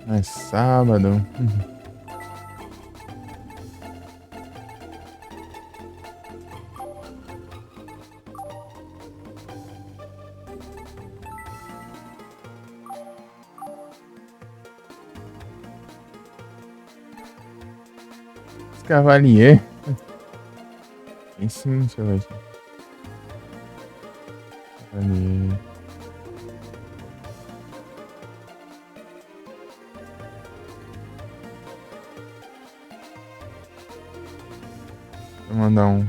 É sábado. Cavalier. Tem sim, deixa eu ver aqui. Cavalier. Vou mandar um.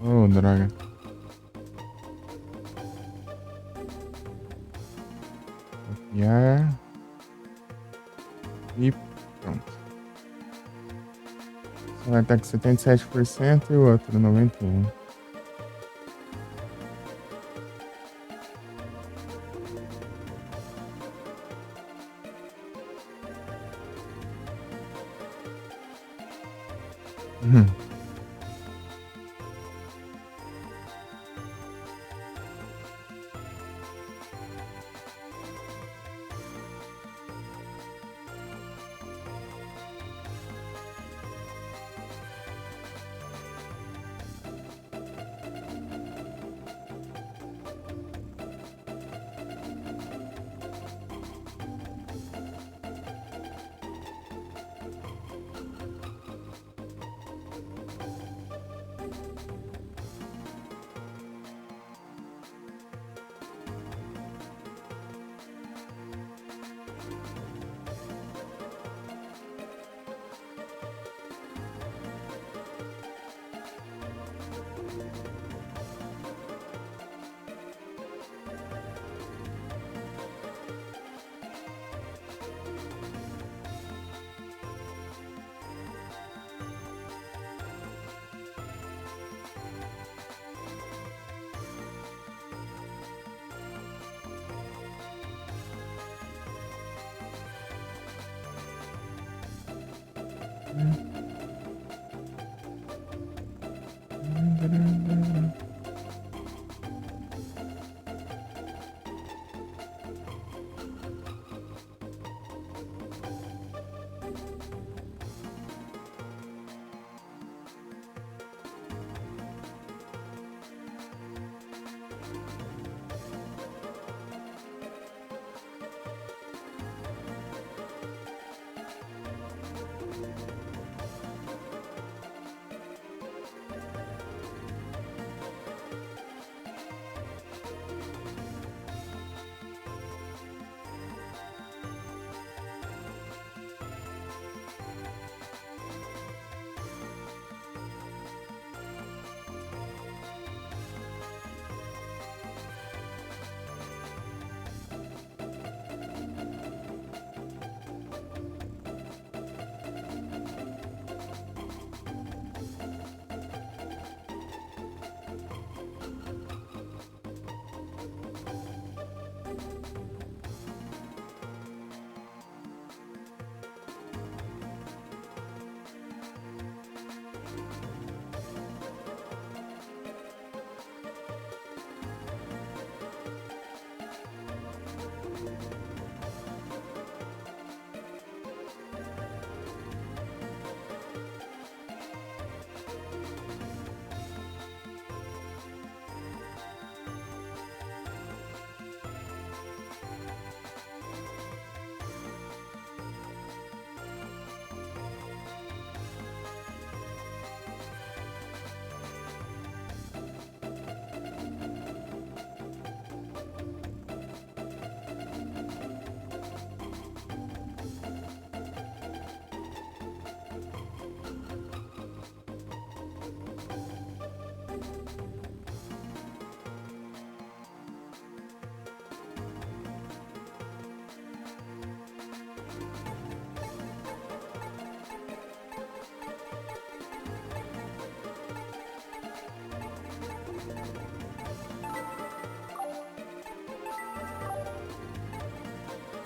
Oh, droga. Copiar. E pronto. Você vai estar com 77% e o outro 91%. Uhum.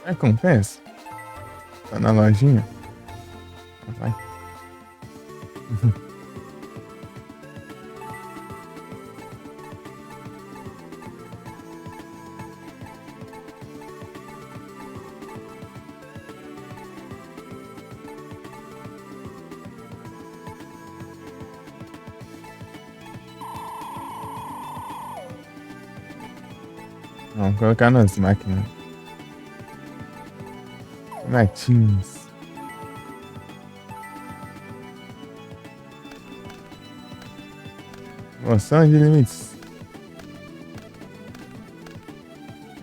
É, compensa. Tá na lojinha. Vai. Vamos colocar nas máquinas. Matins. Moção de limites.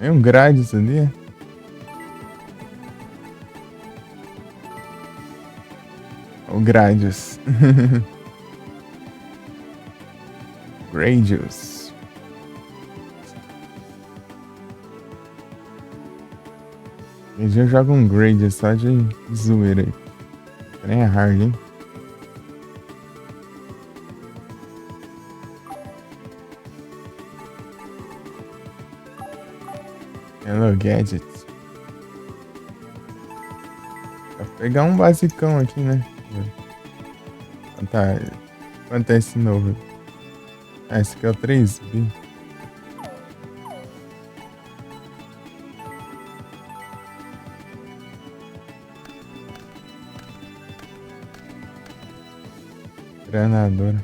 É um grade isso ali, é? O Gradius. Gradius. Hoje eu jogo um Gradius só de zoeira aí. Trem é hard, hein? Hello, Gadget. Vou pegar um basicão aqui, né? Tá. Quanto é esse novo? Ah, esse aqui é o 3B. Granadora.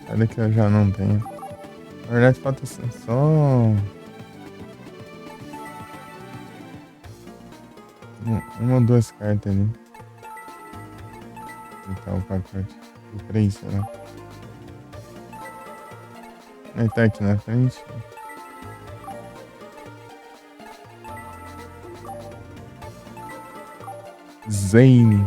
Olha que eu já não tenho. Na verdade falta só uma ou duas cartas ali. Então o pacote. O 3, sei lá. Ele tá aqui na frente. Zane.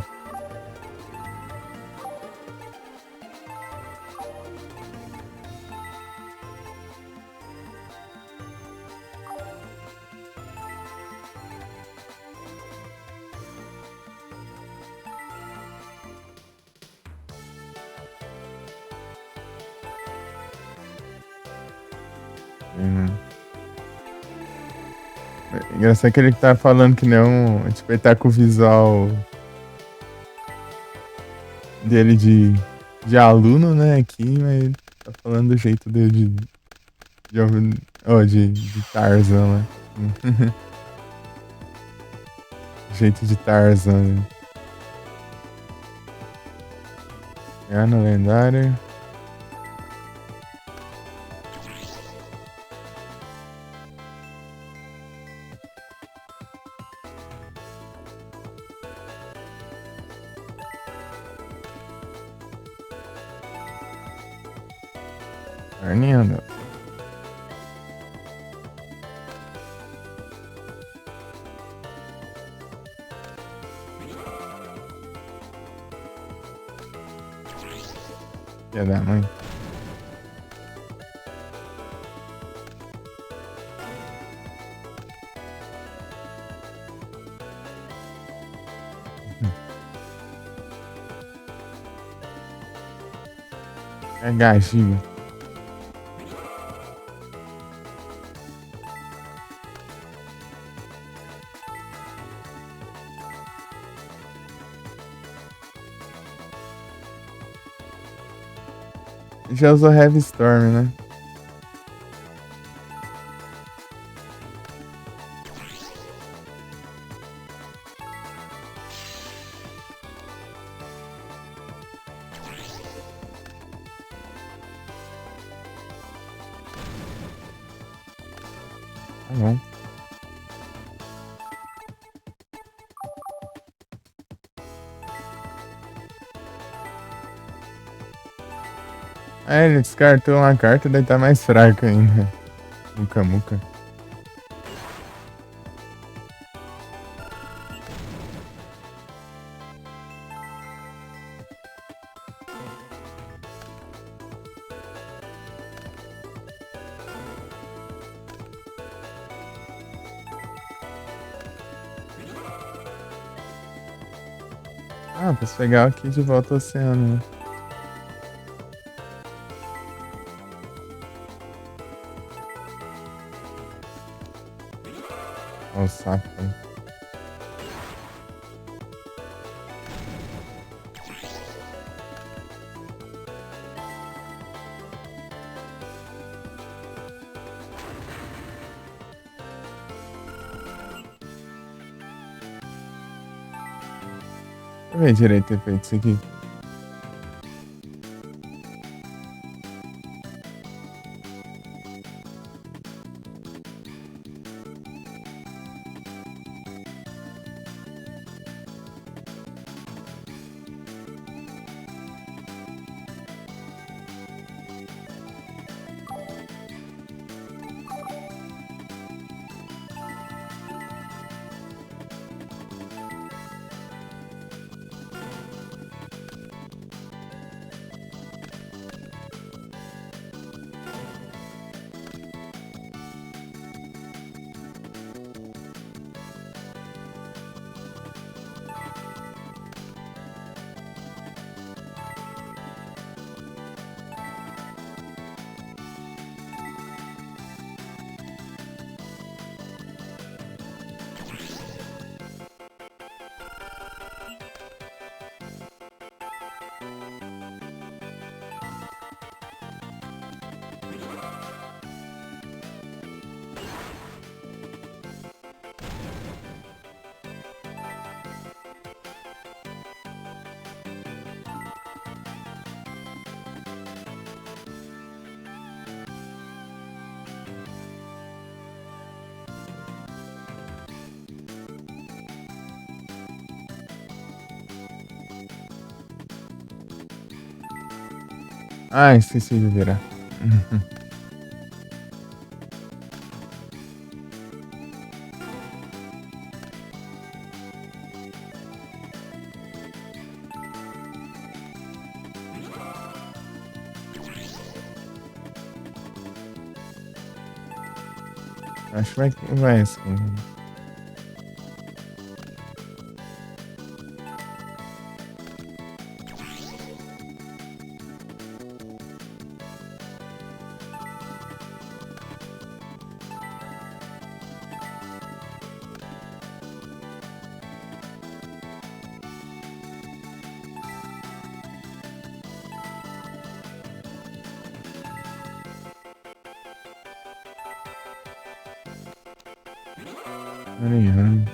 Engraçado que ele tá falando que não. Tipo, ele tá com o visual dele de aluno, né? Aqui, mas ele tá falando do jeito dele de Tarzan, né? Jeito de Tarzan. Né? Ano lendário. Arnendo. Filha da mãe. É gajiba. Já usou Heavy Storm, né? Tá bom. É, ele descartou uma carta, daí tá mais fraco ainda. Muca Muca. Ah, pra pegar aqui de volta ao oceano, né? Olha o saco. Deixa eu ver direito ter feito isso aqui. Ah, esqueci de virar. Acho que vai assim. Ariane.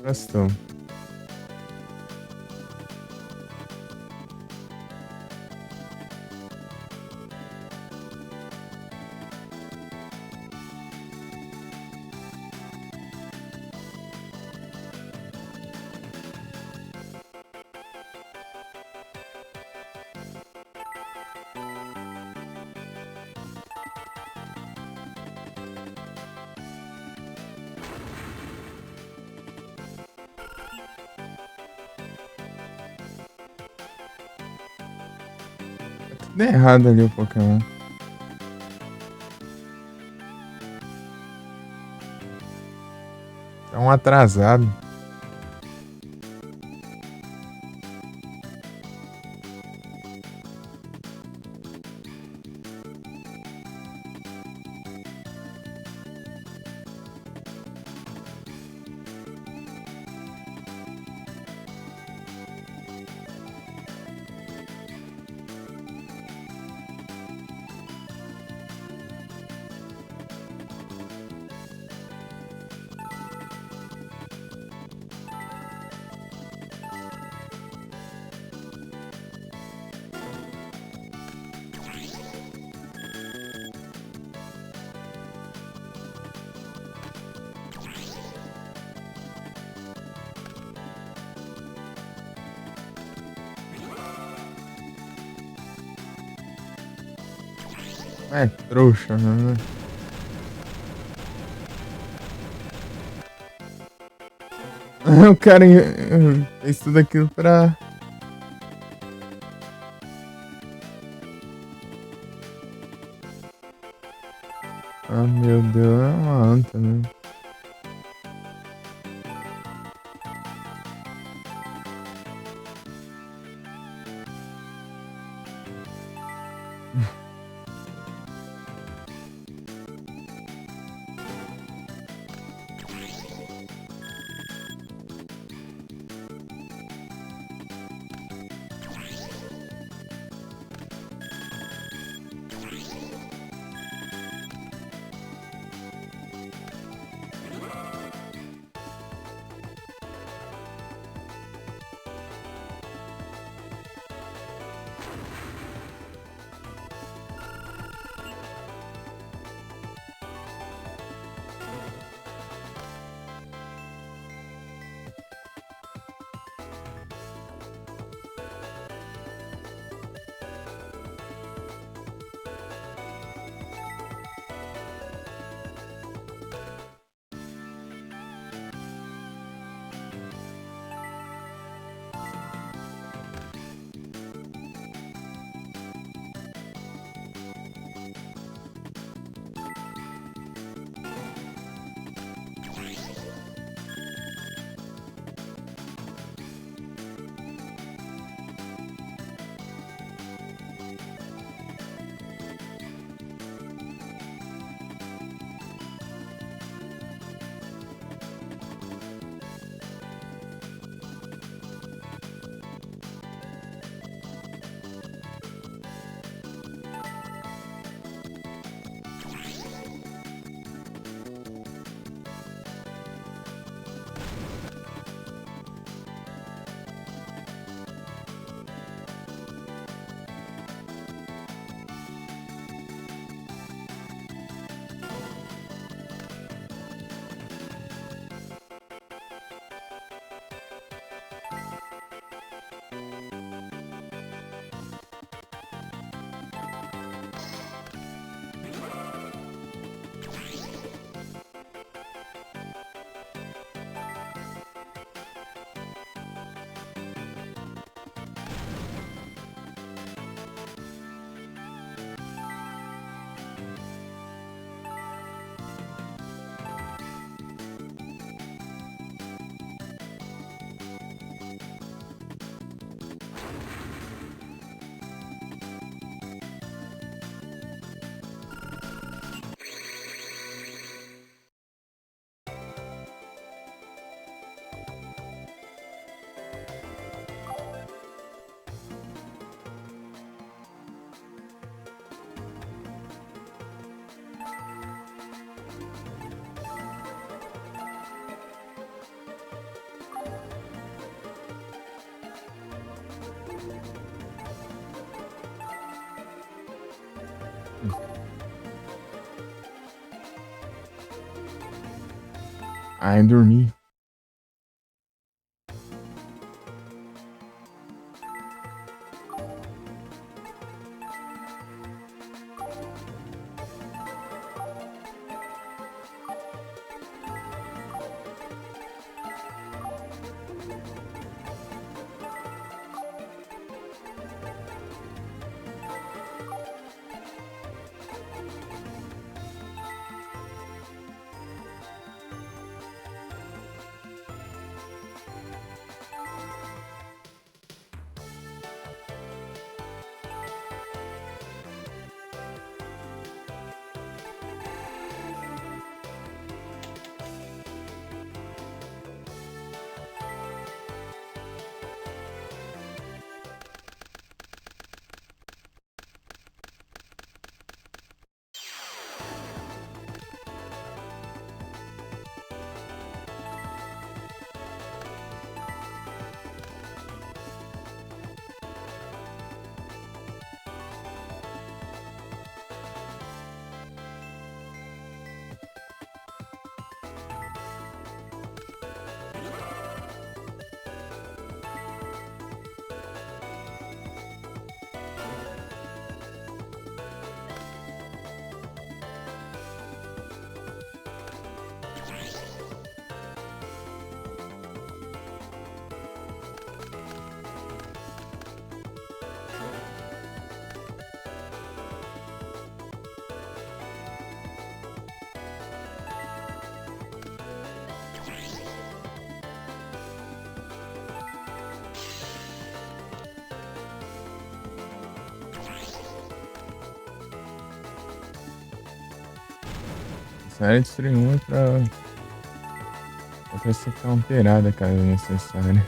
Prestou. Tudo errado ali o Pokémon. É um atrasado. É trouxa, né? O cara fez tudo aquilo pra. Ah, meu Deus, é uma anta, né? Ai, dormi. Essa área destruir uma pra ser counterada caso necessário.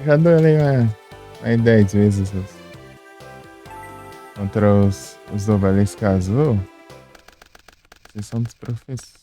Já adorei a 10 vezes contra os Obelisco Azul. Vocês são dos professores.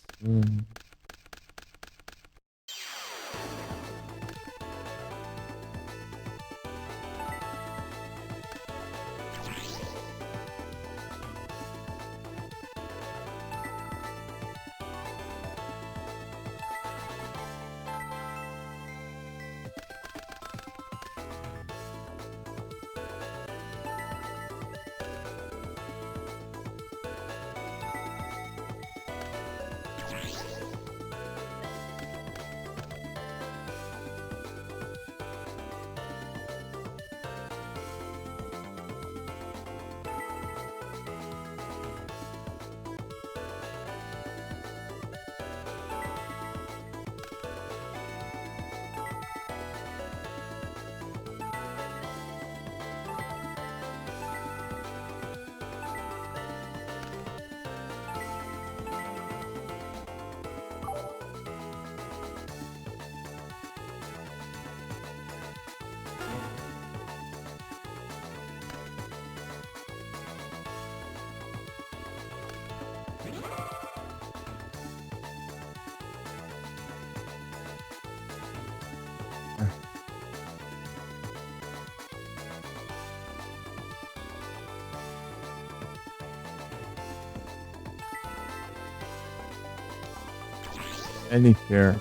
Ele quer.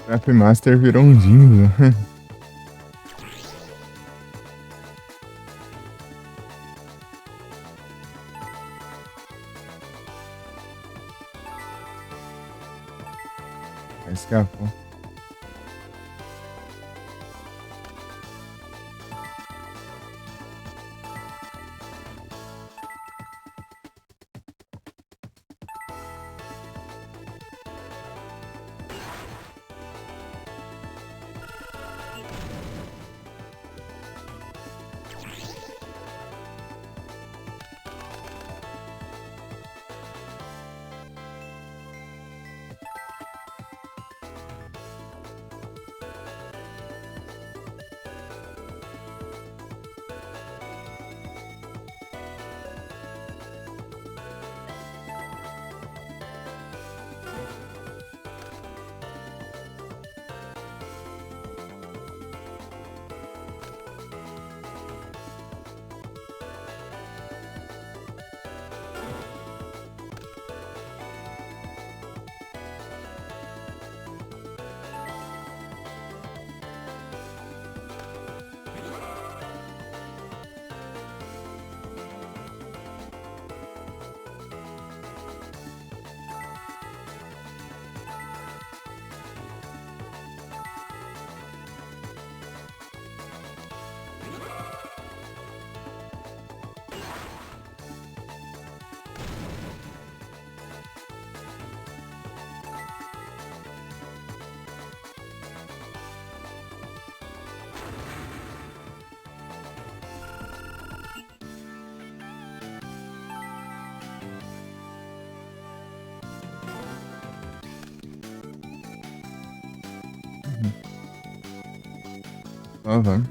Trap Master virou um Jinzo. Escapou. Aham.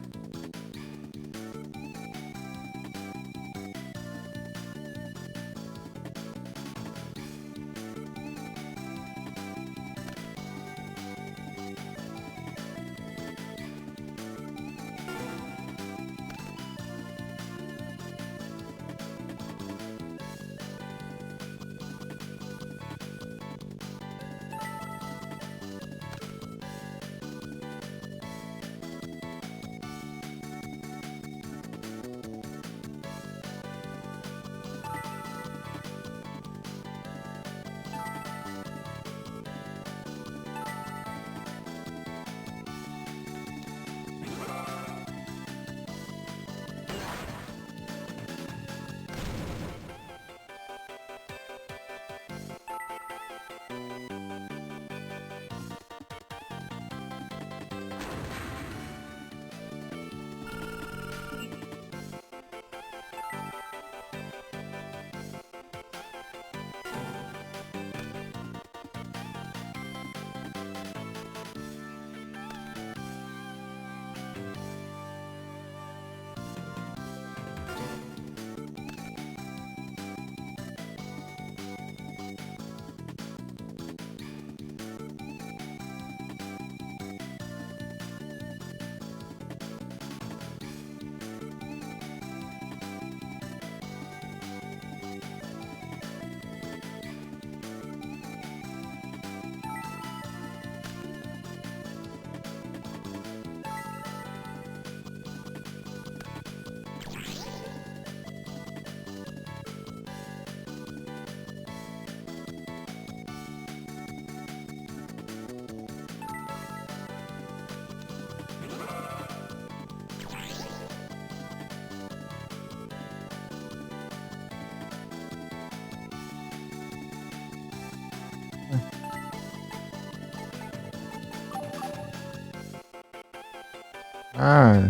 Ah,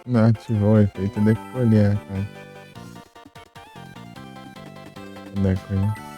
não ativou o efeito de colher, cara. Da coisa.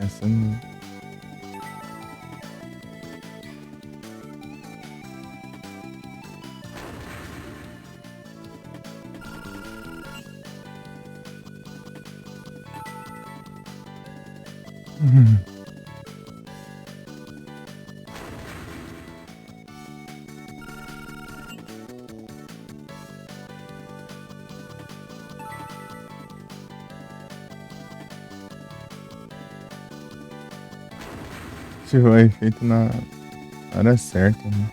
Essa não. Ativou o efeito na hora certa, né?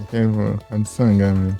Ok, eu vou adicionar, meu.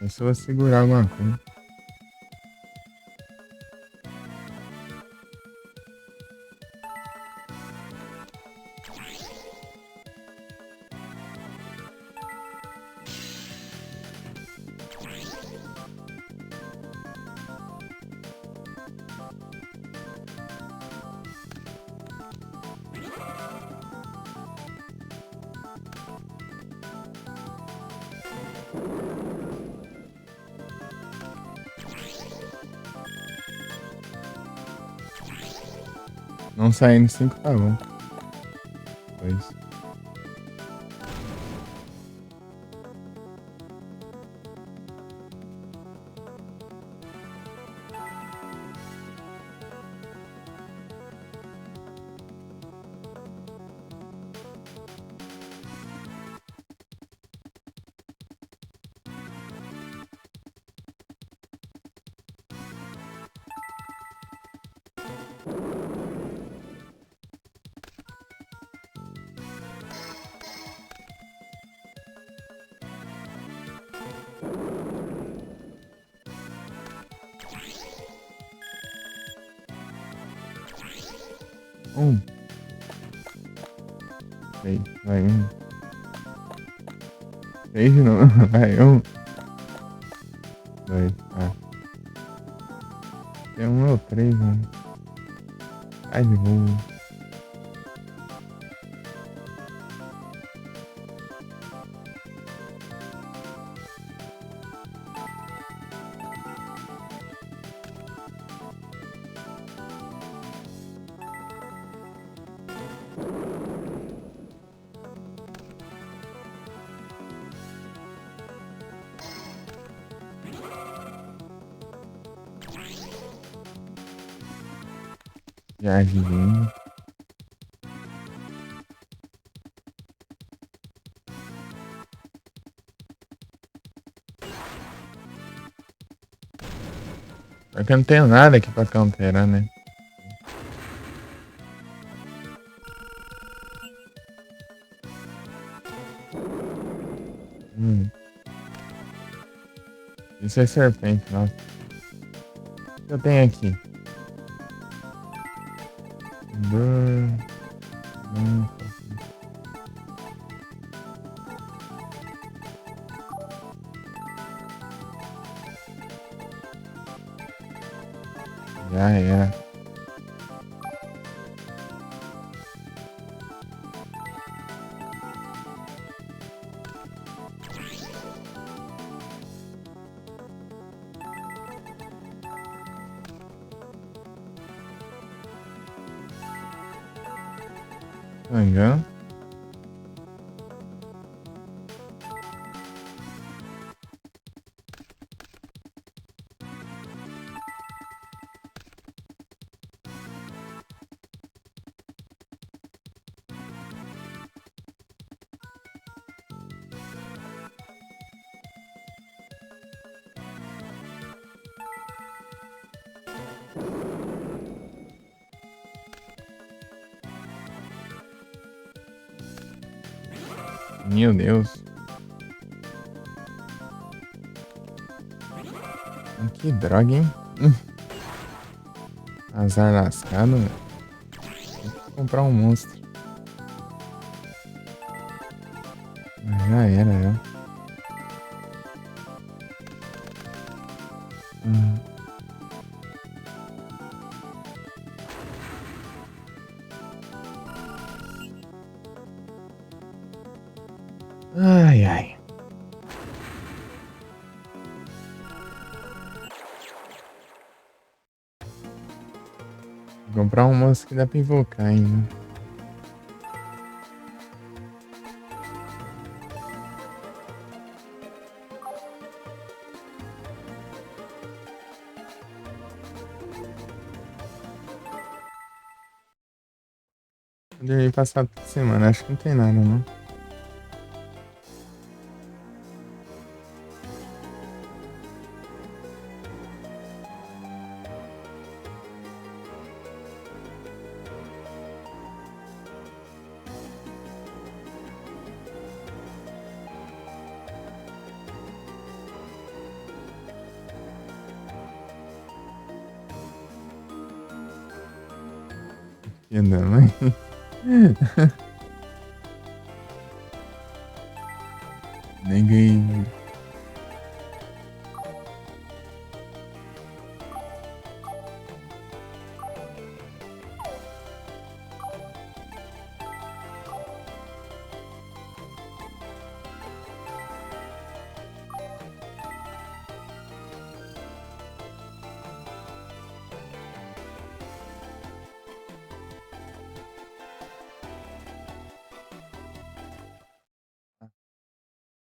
É só segurar alguma coisa. Não saindo 5 tá bom. 2. Um. 3. Vai, 1. 3 de novo. Vai, 1. 2. Ah. Tem 1 ou 3, mano. Ai, de boa. Jardim. Só que eu não tenho nada aqui pra counterar, né? Hum. Isso é serpente, nossa. O que eu tenho aqui? Dor. Já era. Se não me engano. Meu Deus. Que droga, hein? Azar lascado, velho. Tem que comprar um monstro. Mas já era, já. Hum. Ai, ai. Vou comprar um monstro que dá pra invocar ainda. Eu dormi passado por semana, acho que não tem nada, não. Filha da mãe. Nem ganhei.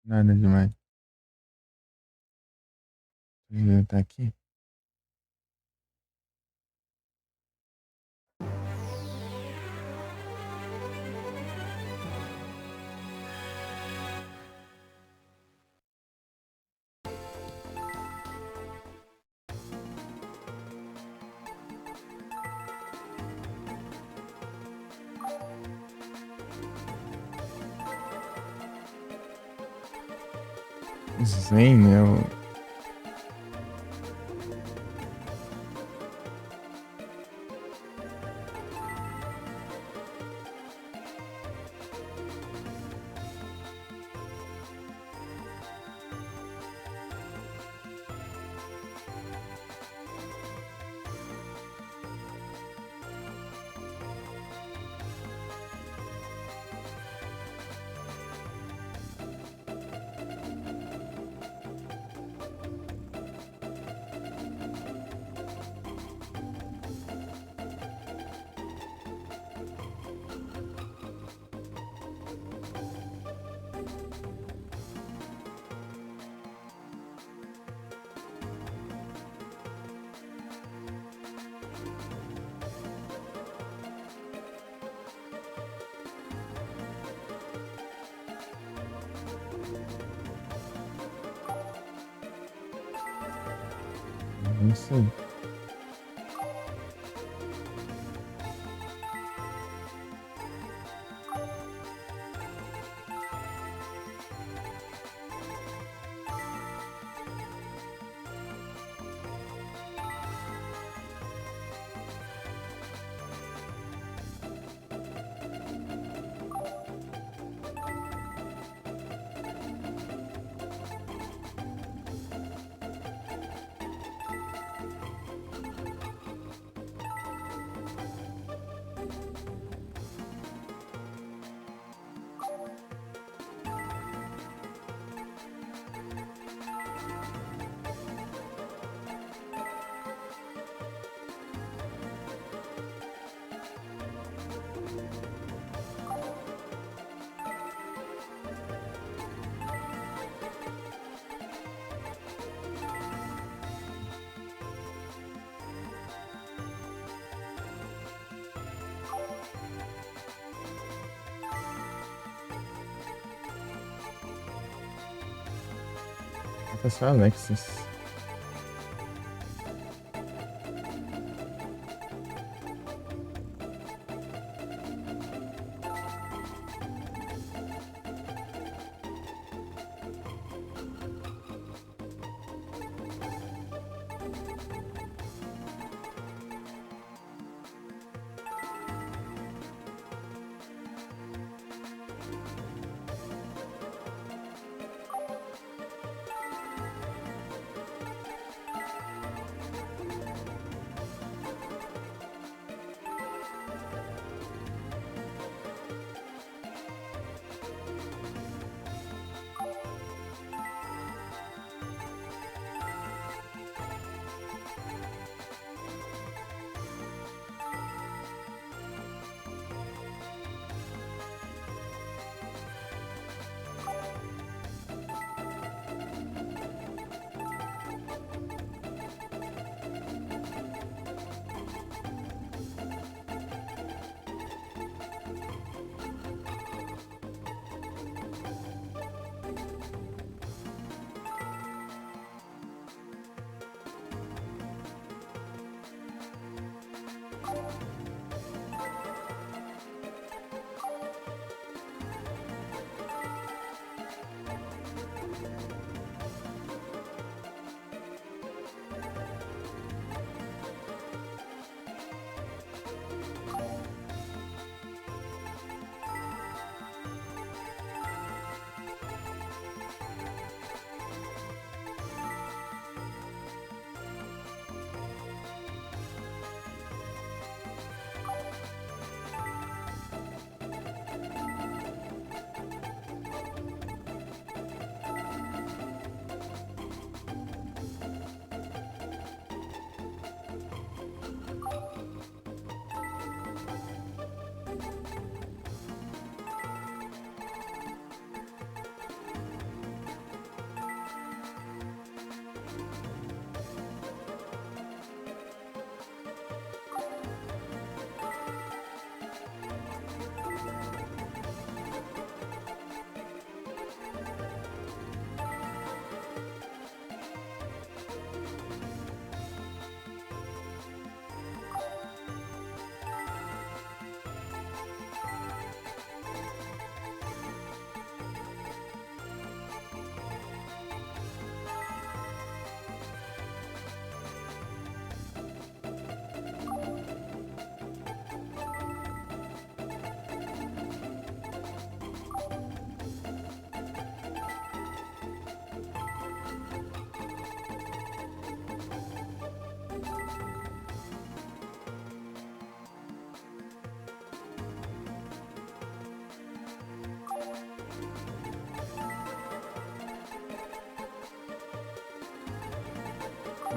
Nada demais. Ele tá aqui. Zen, meu. Isso aí. Professor Alexis.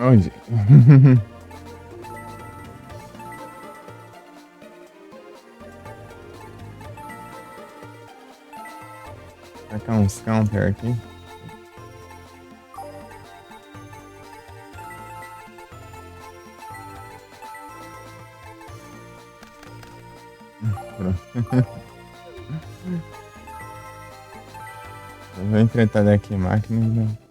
Onde? Tacar uns counter aqui. Pronto. Eu vou enfrentar aqui máquina. Não.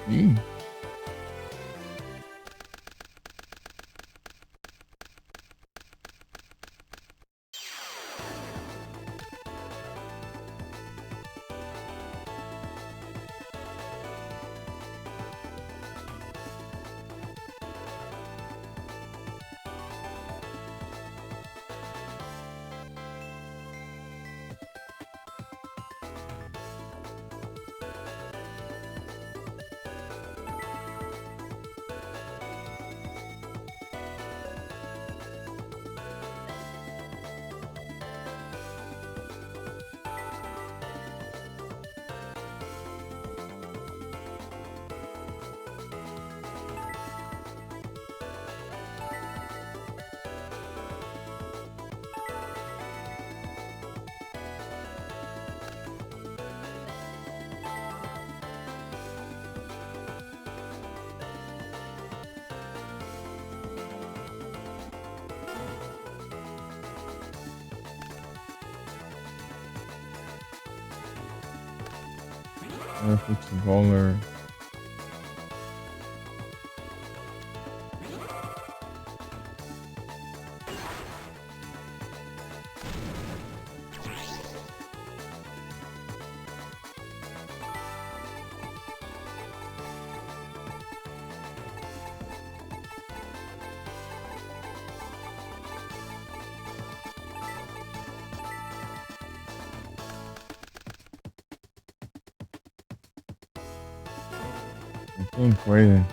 Ih, é futeboler. Quem foi, né?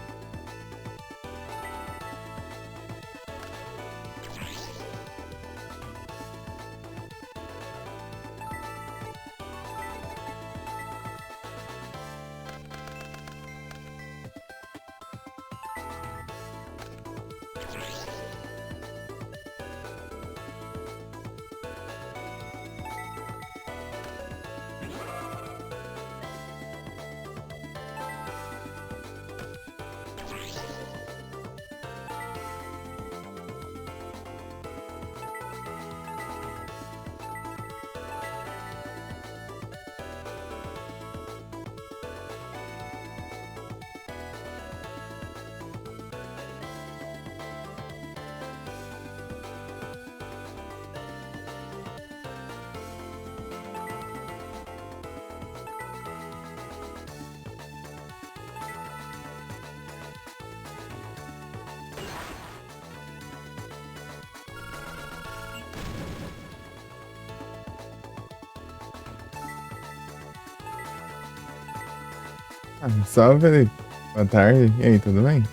Ah, salve, Felipe. Boa tarde. E aí, tudo bem?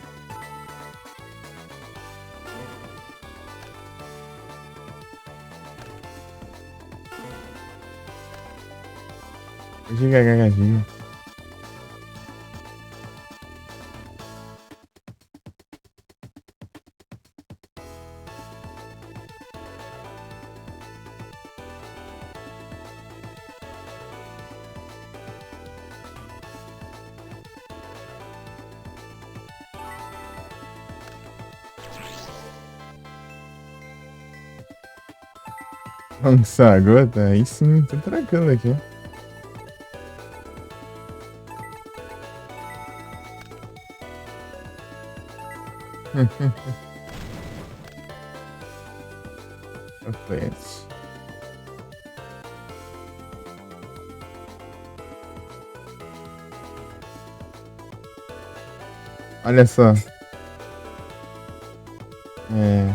Hoje é gagadinho. Nossa, gota, aí sim, tô tranquilo aqui. Perfeito. Olha só. É.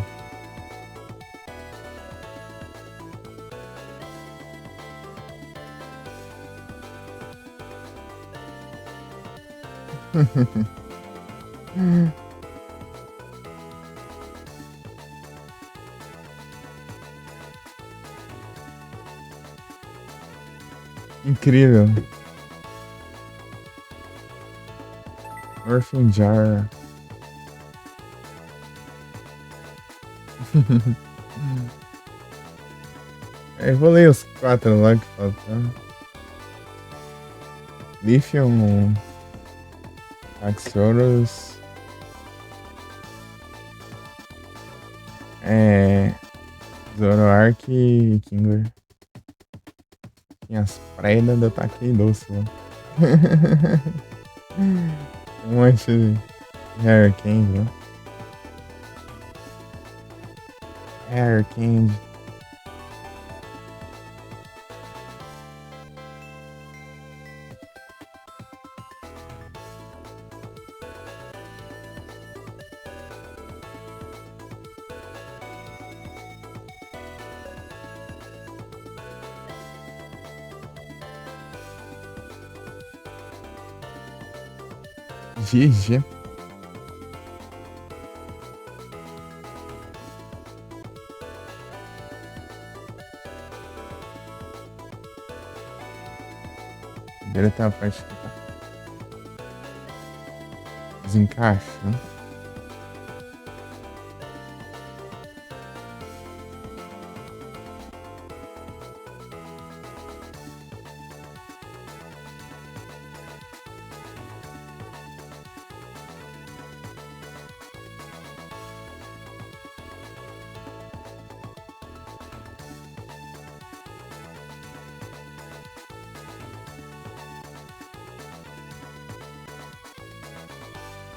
Incrível. Orphan Jar. Eu vou ler os quatro lá que faltam. Lithium, Axorus, Zoroark e Kingler. Tinha as praias do ataque doce lá. Um monte de Rare Candy, né? Rare Candy. GG. Primeiro tem a parte que tá desencaixando.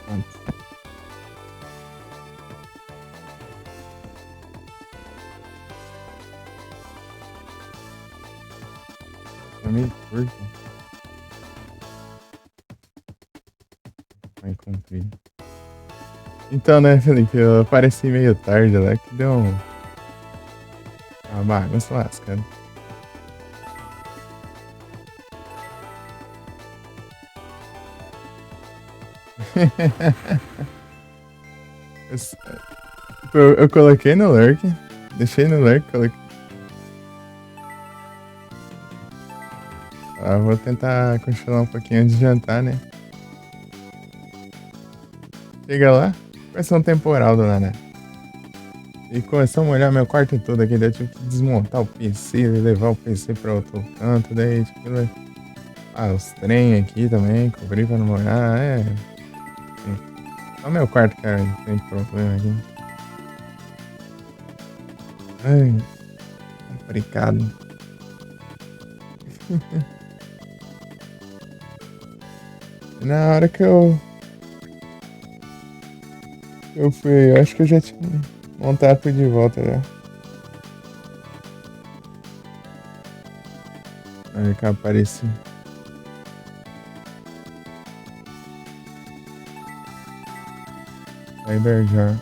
Pronto. Tá meio curto. Vai cumprir. Então, né, Felipe, eu apareci meio tarde lá, que deu uma bagunça lascada. Eu coloquei no lurk, deixei no lurk, coloquei. Ah, vou tentar continuar um pouquinho antes de jantar, né? Chega lá, começou um temporal do nada. E começou a molhar meu quarto todo aqui, daí eu tive que desmontar o PC, levar o PC pra outro canto, daí tipo, os trem aqui também, cobrir pra não molhar, enfim. Só meu quarto, cara, tem problema aqui. Ai, complicado. Na hora que eu fui, eu acho que eu já tinha montado tudo de volta já. Aí que apareci. Cyberjar.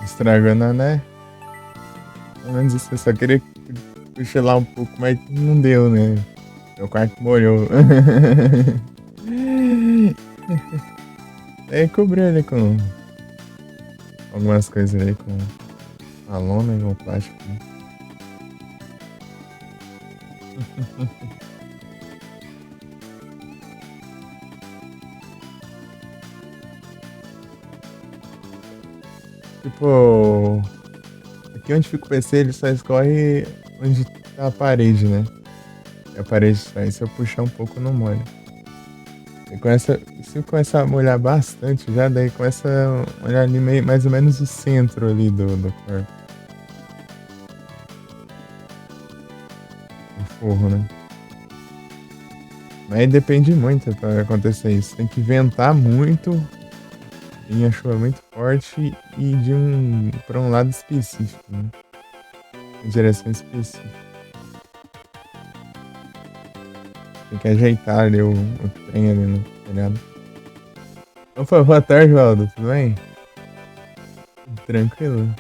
Estragando, né? Pelo menos isso, eu só queria cochilar um pouco, mas não deu, né? Meu quarto molhou. Aí cobriu ele com algumas coisas aí, com a lona e com plástico. Né? Tipo, aqui onde fica o PC, ele só escorre onde tá a parede, né? E a parede sai, se eu puxar um pouco, não molha. E se começar a molhar bastante, já daí começa a molhar ali mais ou menos o centro ali do corpo. Do forro, né? Mas depende muito pra acontecer isso. Tem que ventar muito, em a chuva muito forte e pra um lado específico, né? Em direção específica. Tem que ajeitar ali o trem ali no telhado. Opa, boa tarde, Valdo. Tudo bem? Tranquilo.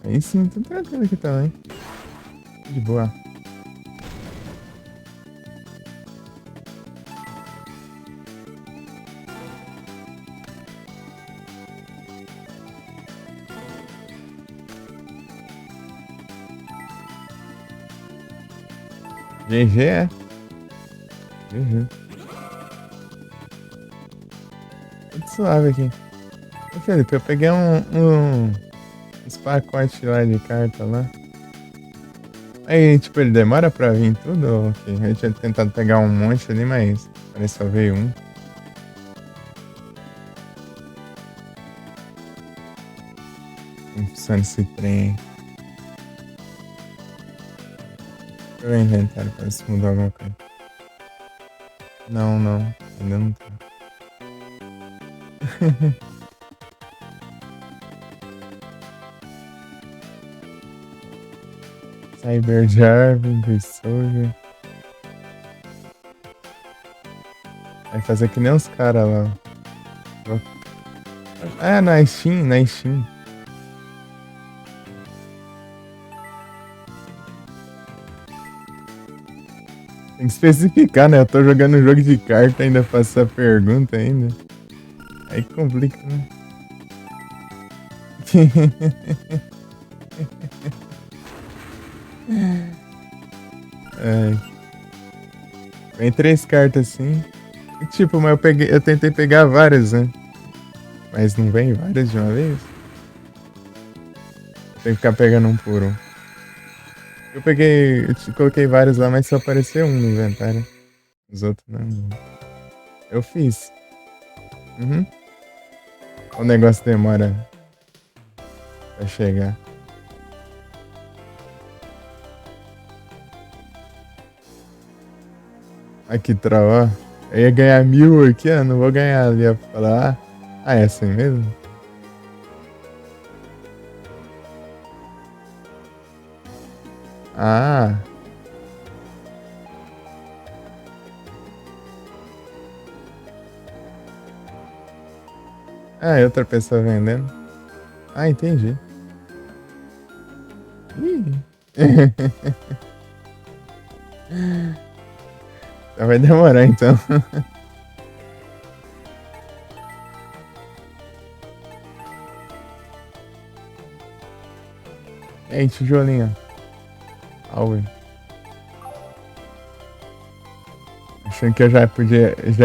Aí sim, tudo tranquilo aqui também. De boa. GG é. GG. Tudo suave aqui. Ô, Felipe, eu peguei uns pacotes lá de carta lá. Aí, tipo, ele demora pra vir tudo? Ou ok? Eu tinha tentado pegar um monte ali, mas parece que só veio um. Como funciona esse trem? Deixa eu ver o inventário pra ver se mudou alguma coisa. Não, não. Ainda não tá. Cyber Jarvan, Soldier. Vai fazer que nem os caras lá. Ah, na Steam, na Steam. Tem que especificar, né? Eu tô jogando jogo de carta, ainda faço essa pergunta ainda. Aí complica, né? É, vem 3 cartas assim. E, tipo, mas eu tentei pegar várias, né? Mas não vem várias de uma vez? Tem que ficar pegando um por um. Coloquei vários lá, mas só apareceu um no inventário. Os outros não. Eu fiz. Uhum. O negócio demora pra chegar. Aqui, troll, ó. Eu ia ganhar 1000 aqui, ó. Não vou ganhar ali, ó. Pra falar, é assim mesmo? Ah. Ah, é outra pessoa vendendo. Ah, entendi. Ih. Já vai demorar então. Ei, tijolinho. Aue. Achando que eu já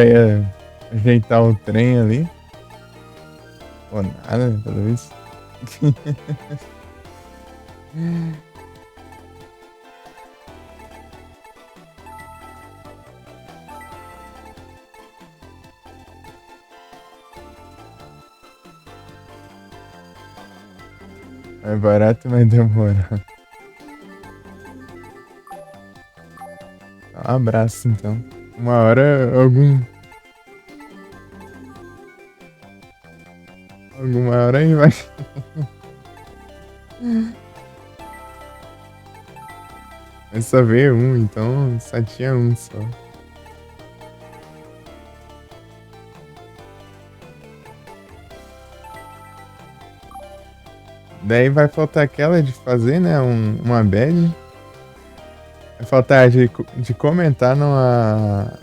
ia ajeitar o trem ali. Pô, nada, pelo visto. É barato, mas demora. Um abraço então. Uma hora alguma hora aí vai. É só ver um, então só tinha um só. Daí vai faltar aquela de fazer, né? Uma badge. Vai faltar de comentar numa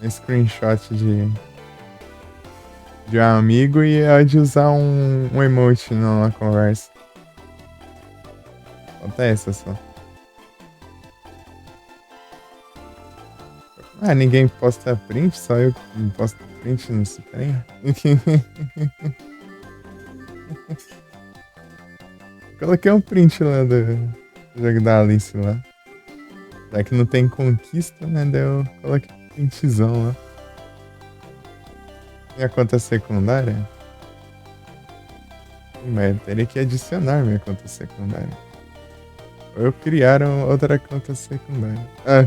screenshot de um amigo e a de usar um emote numa conversa. Falta essa só. Ah, ninguém posta print, só eu que posto print no trem. Coloquei um print lá do jogo da Alice lá. Já que não tem conquista, né? Daí eu coloquei um printzão lá. Minha conta secundária? Mas teria que adicionar minha conta secundária. Ou eu criar outra conta secundária. Ah,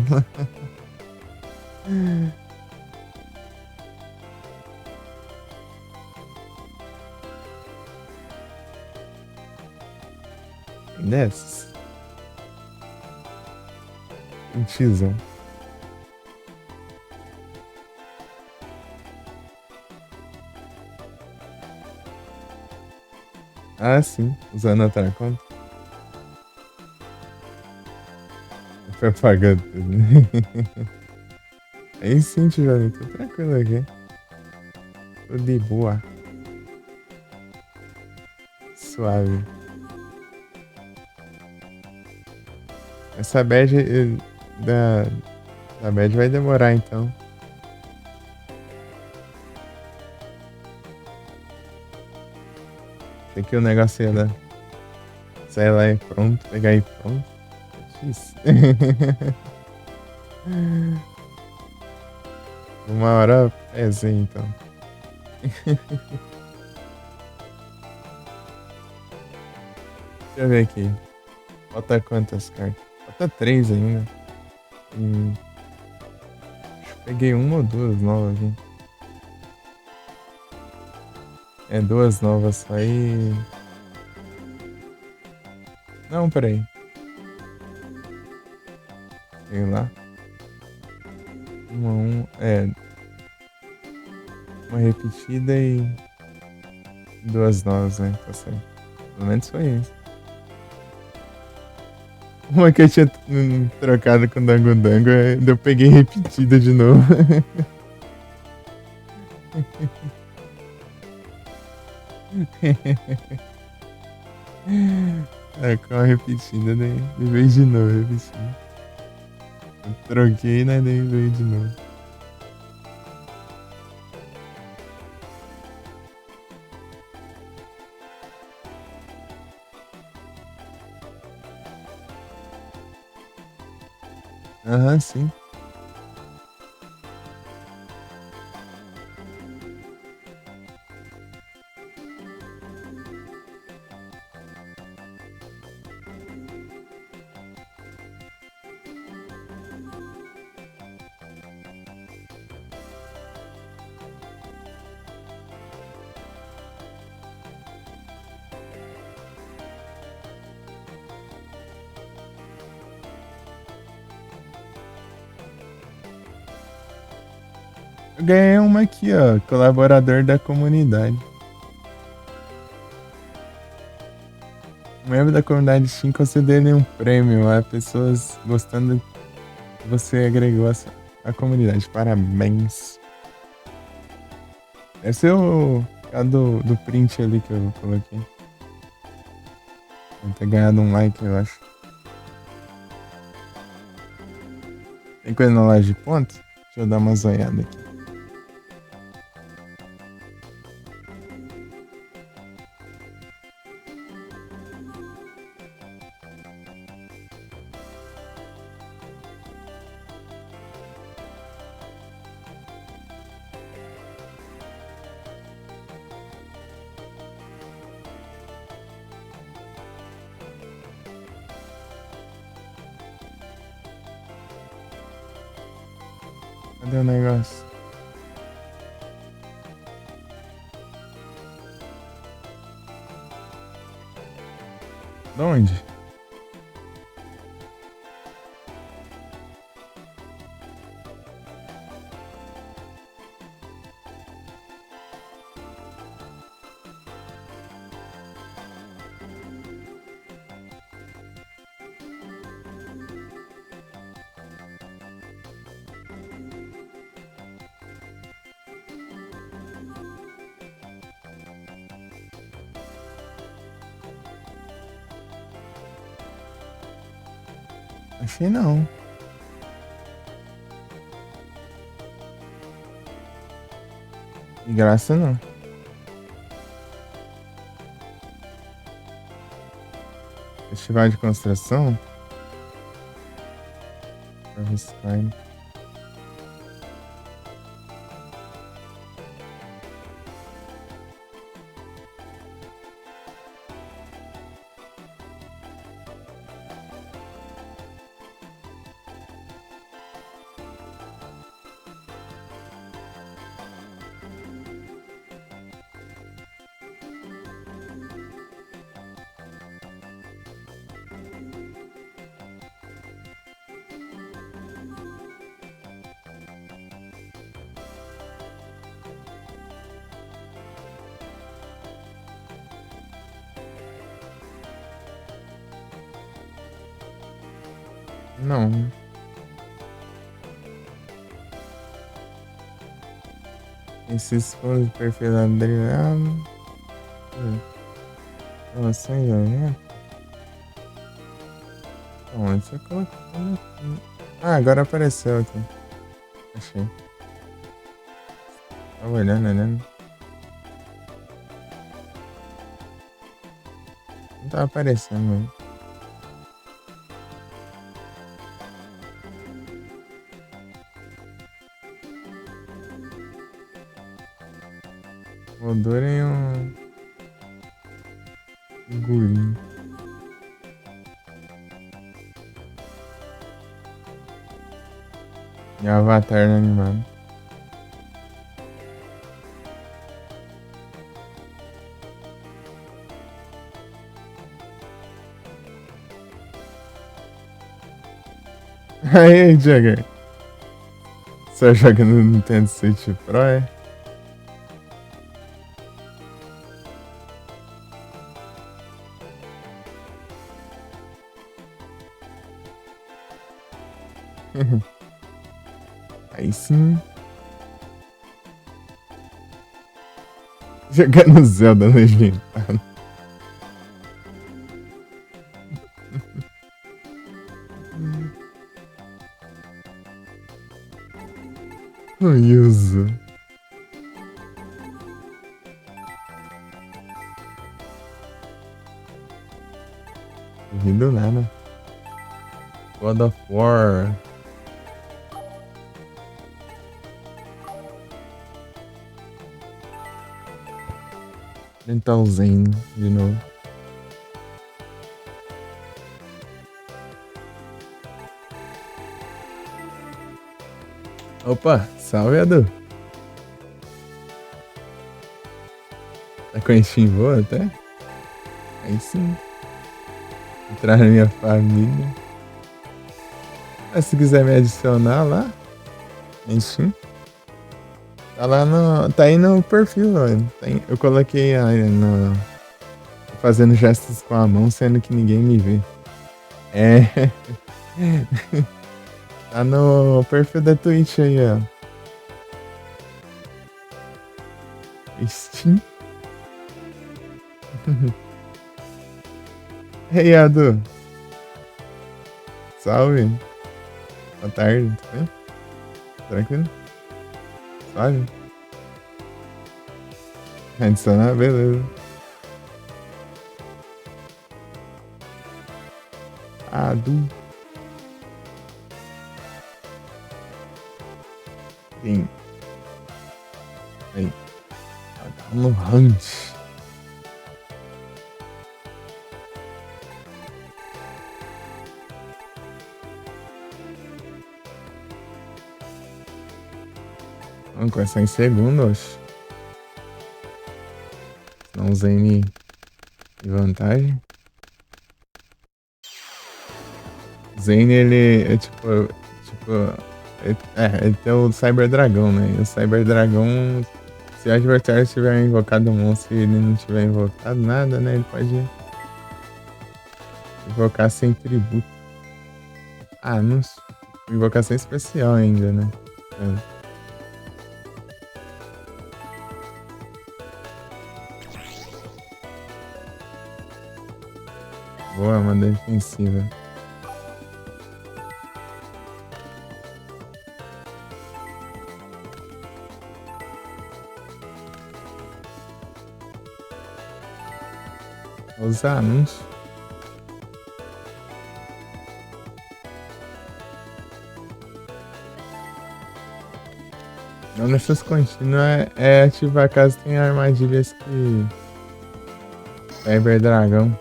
nessas. Printzão. Ah, sim. Usando outra conta. Foi pagando tudo. Aí sim, tijolinho. Tô tranquilo aqui. Tô de boa. Suave. Essa badge Da, da Bad vai demorar então. Tem que o negócio ia dar. Sai lá e pronto, pegar e pronto. Difícil. Uma hora é assim então. Deixa eu ver aqui. Falta quantas cartas? Falta três ainda. Hum, peguei uma ou duas novas aqui. É, duas novas só aí. Não, peraí. Sei lá. É, uma repetida e duas novas, né? Tá certo. Pelo menos foi isso. Uma que eu tinha trocado com o Dango, eu peguei repetida de novo. É, com a repetida, daí veio de novo, repetida. Eu troquei, né? Daí veio de novo. Aham, sim. Eu ganhei uma aqui, ó. Colaborador da comunidade. Um membro da comunidade Steam concedendo um prêmio a pessoas gostando que você agregou a comunidade. Parabéns. Esse é o do print ali que eu coloquei. Deve ter ganhado um like, eu acho. Tem coisa na loja de pontos? Deixa eu dar uma zoiada aqui. Cadê o negócio? De onde? Achei não. De graça não. Festival de construção? Harvest Time. Não. Esses foram de perfil Adriano. Relações, né? Onde você colocou aqui? Ah, agora apareceu aqui. Achei. Tava olhando, olhando. Não tava aparecendo, mano. Odor em um guri. E Avatar no animado. Aí, Jagger. Só joga no Nintendo Switch Pro, é? Aí sim. Jogando Zelda legendado. O Yuzu. Vindo nada. God of War. Mental Zen de novo. Opa, salve, Edu. Tá com a Steam boa até? Aí sim. Entrar na minha família. Mas se quiser me adicionar lá, enfim. Tá lá no. Tá aí no perfil, ó. Eu coloquei aí no. Fazendo gestos com a mão, sendo que ninguém me vê. É. Tá no perfil da Twitch aí, ó. Steam. Ei, Adu. Salve. Boa tarde, tudo bem? Tranquilo? Suave? Adicionar, beleza. Adu. Sim. Aí. Tá no Hunt. Vamos começar em segundo, acho. Não usei de vantagem. Zane, ele é tipo. Ele tem o Cyber Dragão, né? E o Cyber Dragão, se o adversário tiver invocado um monstro e ele não tiver invocado nada, né? Ele pode invocar sem tributo. Ah, não. Invocação especial ainda, né? É. Boa, uma defensiva. Os anúncios. Não nessas contínuas é ativar caso tenha armadilhas que. Cyber Dragão.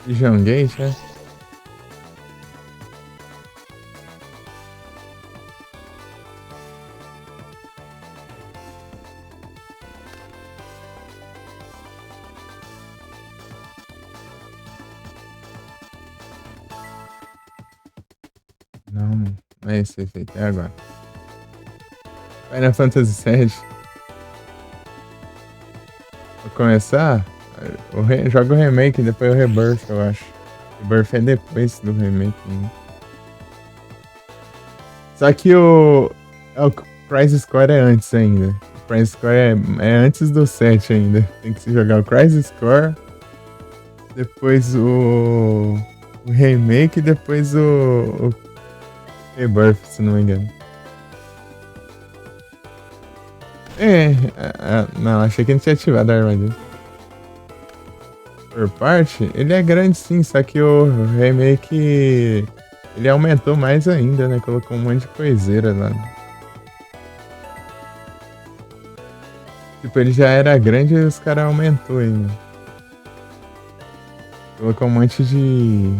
Vision Gate, né? Não é esse efeito, é agora. Final Fantasy VII. Vou começar. Joga o remake, depois o Rebirth, eu acho. Rebirth é depois do remake, né? Só que o Crisis Core é antes ainda. O Crisis Core é antes do 7 ainda. Tem que se jogar o Crisis Core, depois o remake e depois o Rebirth, se não me engano. Não, achei que não tinha ativado a armadilha. Por parte, ele é grande sim, só que o remake ele aumentou mais ainda, né? Colocou um monte de coiseira lá. Tipo, ele já era grande e os caras aumentou ainda. Colocou um monte de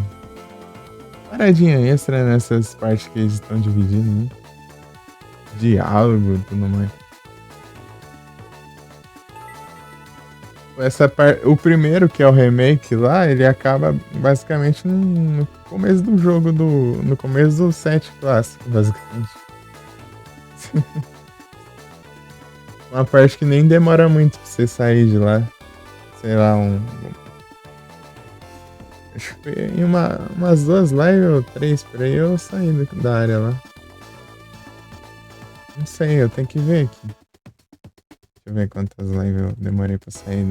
paradinha extra nessas partes que eles estão dividindo, né? Diálogo e tudo mais. O primeiro, que é o remake lá, ele acaba basicamente no começo do jogo, no começo do set clássico, basicamente. Uma parte que nem demora muito pra você sair de lá. Sei lá, acho que em umas 2 lives ou 3 por aí eu saí da área lá. Não sei, eu tenho que ver aqui. Deixa eu ver quantas lives eu demorei pra sair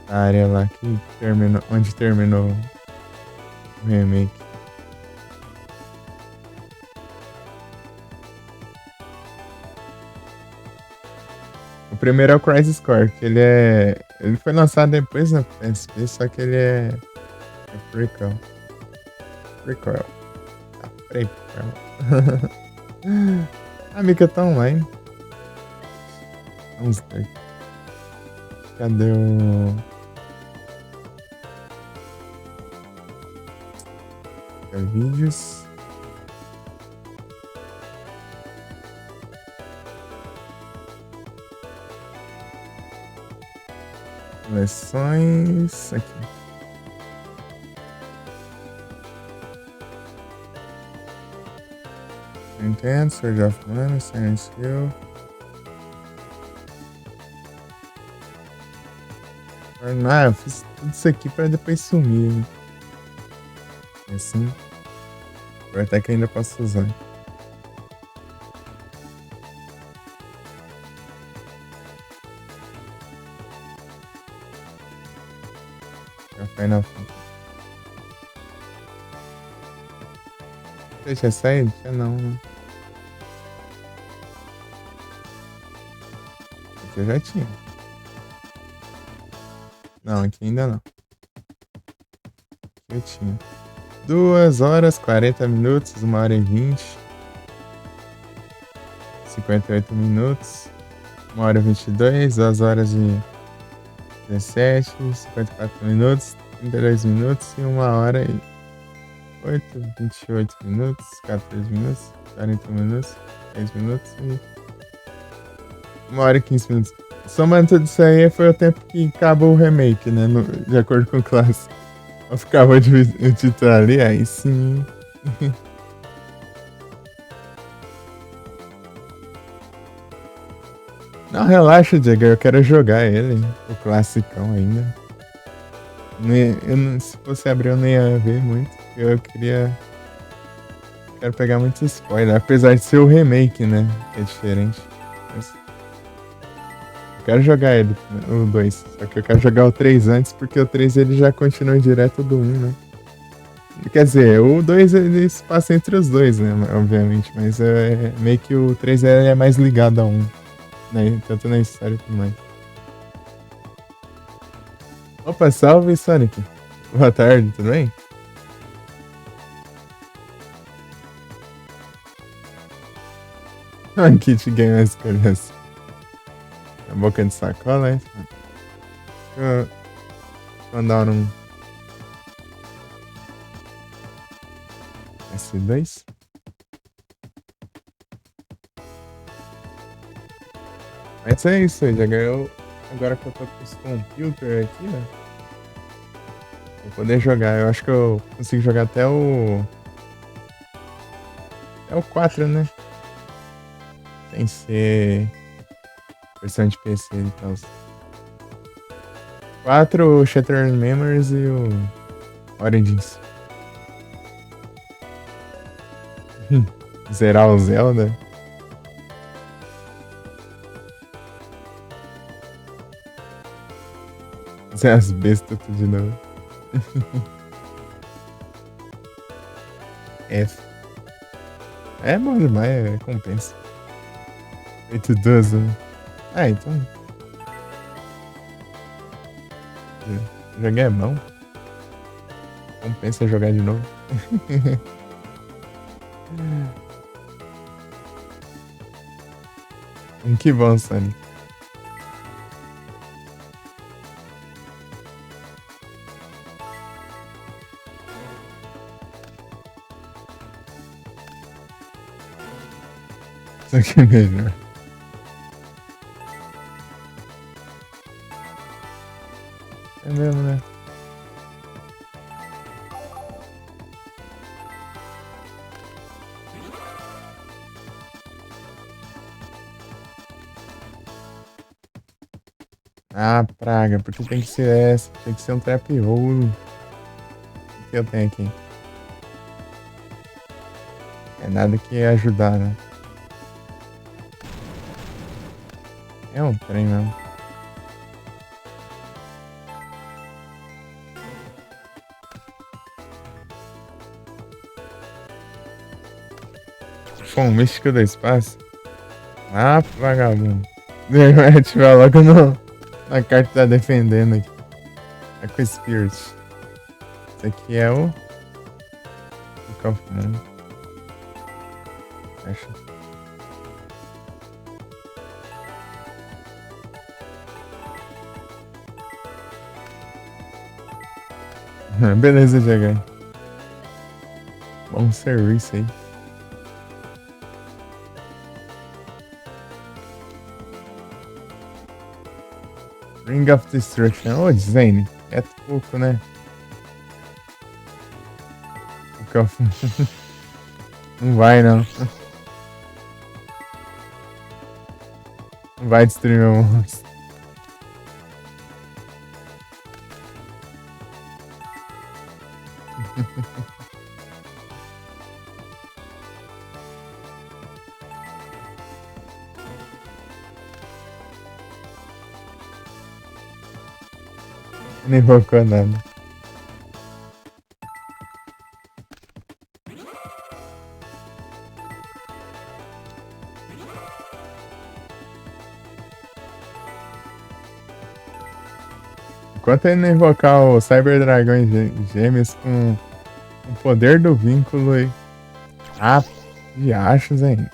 da área lá que terminou, onde terminou o remake. O primeiro é o Crisis Core, que ele foi lançado depois na PSP, só que ele é prequel. Prequel. Prequel. A Mika tá online. Vamos ver. Cadê vídeos? Seleções. Aqui. Nintendo, Sword of Mana, Silent Hill. Eu fiz tudo isso aqui pra depois sumir. Né? Assim. Até que ainda posso usar. Final Fantasy. Você tinha saído? Tinha não, né? Aqui eu já tinha. Não, aqui ainda não. Aqui eu tinha. 2 horas, 40 minutos, 1 hora e 20. 58 minutos. 1 hora e 22, 2 horas e 17, 54 minutos, 32 minutos e 1 hora e 8, 28 minutos, 14 minutos, 40 minutos, 10 minutos e 1 hora e 15 minutos. Somando tudo isso aí, foi o tempo que acabou o remake, né? De acordo com o clássico. Eu ficava de título ali, aí sim. Não, relaxa, Diego, eu quero jogar ele, o classicão ainda. Se fosse abrir, eu nem ia ver muito. Eu quero pegar muito spoiler, apesar de ser o remake, né? Que é diferente. Mas eu quero jogar ele, o 2. Só que eu quero jogar o 3 antes, porque o 3 ele já continua direto do 1, né? Quer dizer, o 2 ele se passa entre os dois, né? Obviamente. Mas meio que o 3 é mais ligado a 1. Né? Tanto na história e tudo mais. Opa, salve Sonic. Boa tarde, tudo bem? Kit Game escolhas. A boca de sacola, hein? Deixa eu mandar um S2. Mas é isso aí, já ganhou. Agora que eu tô com esse computer aqui, né? Vou poder jogar. Eu acho que eu consigo jogar até o 4, né? Sem ser versão de PC e tal. 4 o Shattered Memories e o Origins. Zerar o Zelda? Zerar as bestas tudo de novo. F. É bom demais, compensa. 8-12, né? Ah, então. O jogo é bom. Compensa jogar de novo. Que bom, Sonic. Isso aqui é melhor. É mesmo, né? Ah, praga, porque tem que ser essa. Tem que ser um trap roll. O que eu tenho aqui? É nada que ia ajudar, né? É um trem mesmo. Pô, místico do espaço? Ah, vagabundo. Vai ativar logo na carta que tá defendendo aqui. Eco Spirit. Esse aqui é o Kaufman. Acho. Beleza, GH. Bom serviço aí. Ring of Destruction. Ô, Zane. É pouco, né? O Kaufman. Não vai, não. Não vai destruir meu monstro. Nem invocou nada. Enquanto ele não invocar o Cyber Dragões Gêmeos com o poder do vínculo e. Ah, de achos, hein?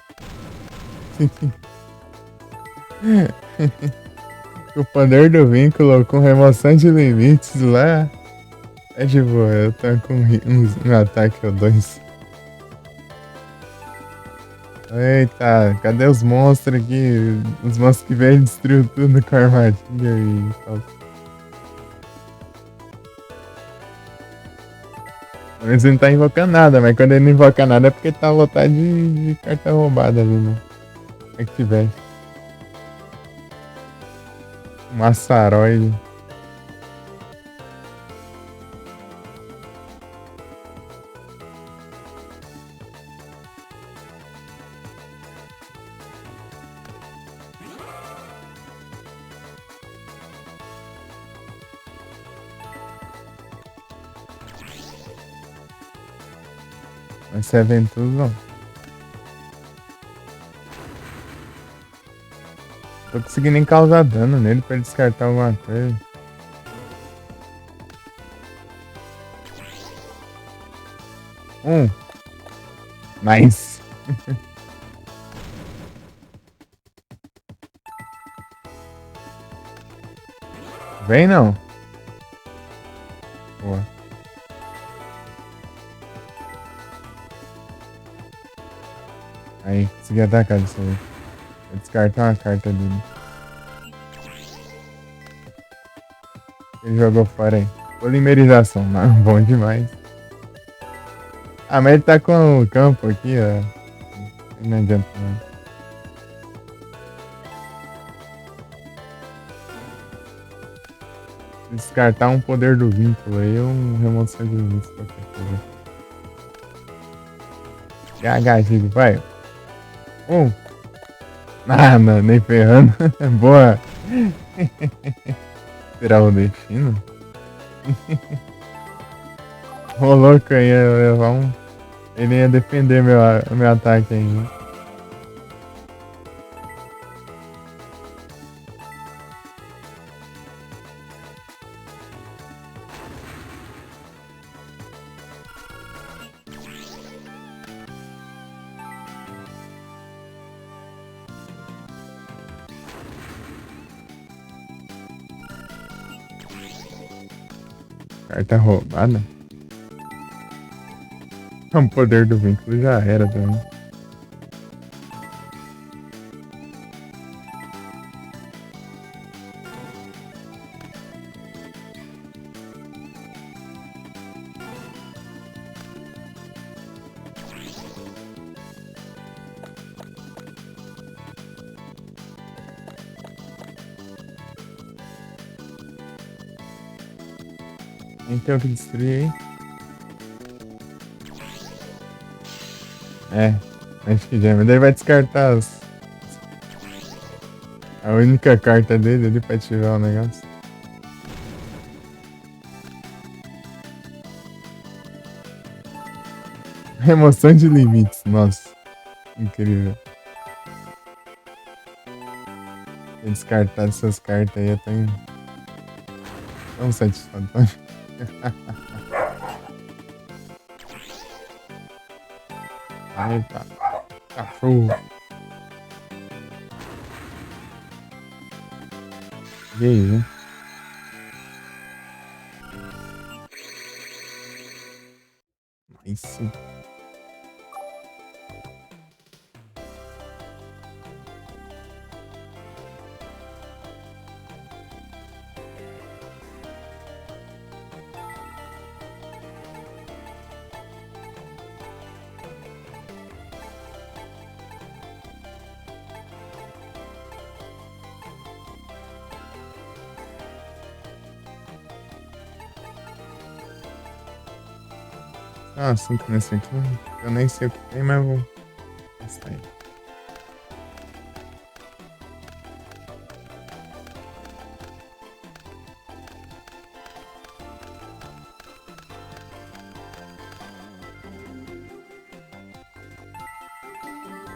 O poder do vínculo com remoção de limites lá. É de boa, eu tô com um ataque ou dois. Eita, cadê os monstros aqui? Os monstros que vêm destruiu tudo com a armadilha e tal. Ele não tá invocando nada, mas quando ele não invoca nada é porque tá lotado de carta roubada ali, né? É que tivesse. Massaroide. Mas se é Ventus, não. Tô conseguindo nem causar dano nele pra ele descartar alguma coisa. Nice. Vem não. Boa. Aí, consegui atacar dessa vez. Vou descartar uma carta dele. Ele jogou fora aí. Polimerização. Não, bom demais. Ah, mas ele tá com o campo aqui, ó. Não adianta não. Descartar um poder do vínculo aí, um remoção de limites, qualquer coisa. GH, Gigo, vai. Nada, nem ferrando. Boa. Será o destino? Ô louco, ia levar um. Ele ia defender meu ataque ainda. Carta roubada? O poder do vínculo já era também. Nem tem o que destruir aí. É, acho que já. Mas daí vai descartar a única carta dele ali pra ativar o negócio. Remoção de limites, nossa. Incrível. Ter descartado essas cartas aí é tão satisfatório. Eita, cachorro. E aí, né? Aí sim. Ah, 5 nesse aqui. Eu nem sei o que tem, mas vou passar aí.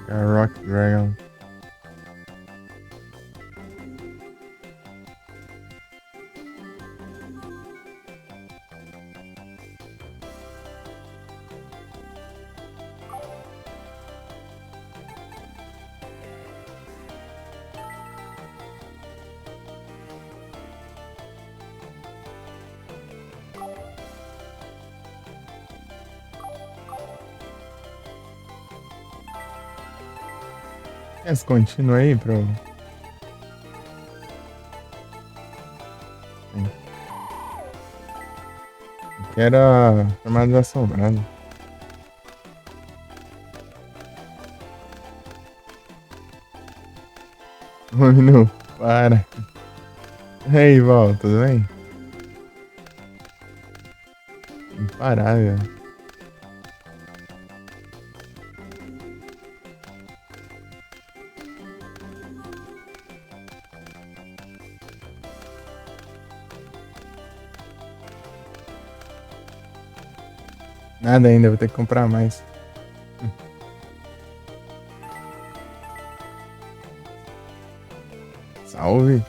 Rock Dragon. Esse contínuo aí, pro. Sim. Que era chamado assombrado. Não, para. E aí, Val, tudo bem? Imparável. Nada ainda, vou ter que comprar mais. Salve.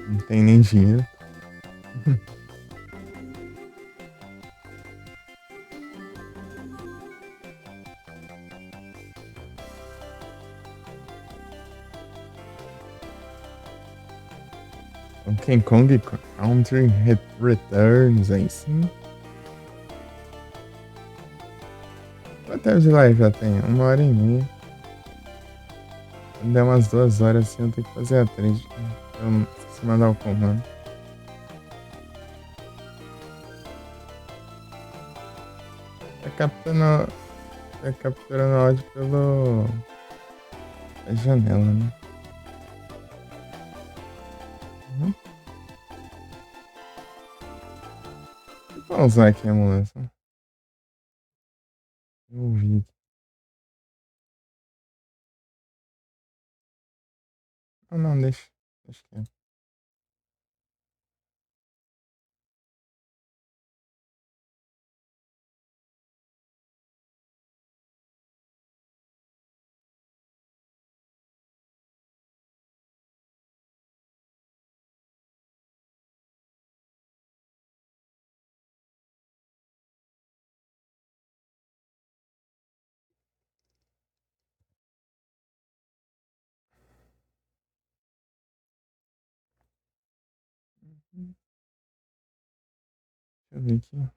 Não tem nem dinheiro. Donkey Kong Country Returns, aí sim. Quanto tempo de live já tem? 1 hora e meia. Quando der umas 2 horas assim, eu tenho que fazer a trade. Eu não esqueci de mandar o comando. Tá capturando, tá capturando áudio pelo a janela, né? Uhum. Vamos usar aqui a emulação. Eu ouvi. Ah, não, deixa. Deixa quieto. Deixa eu ver aqui.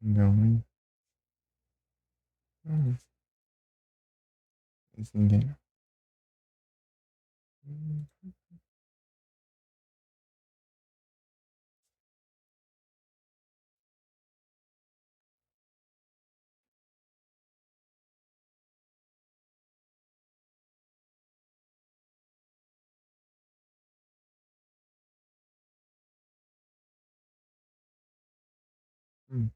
Não, hein? Hum, Mas ninguém. Hum, hum,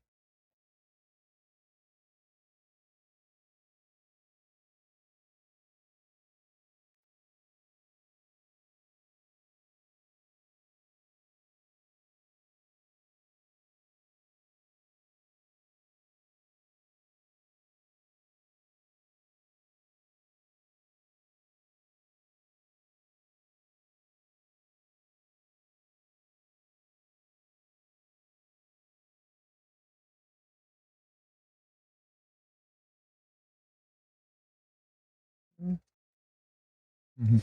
hum, uhum.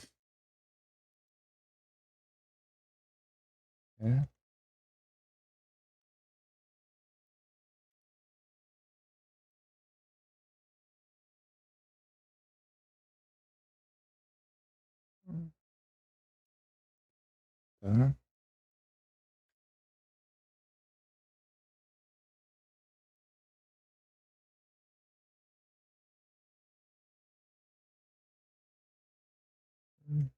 É. Hum, Tá. Hum,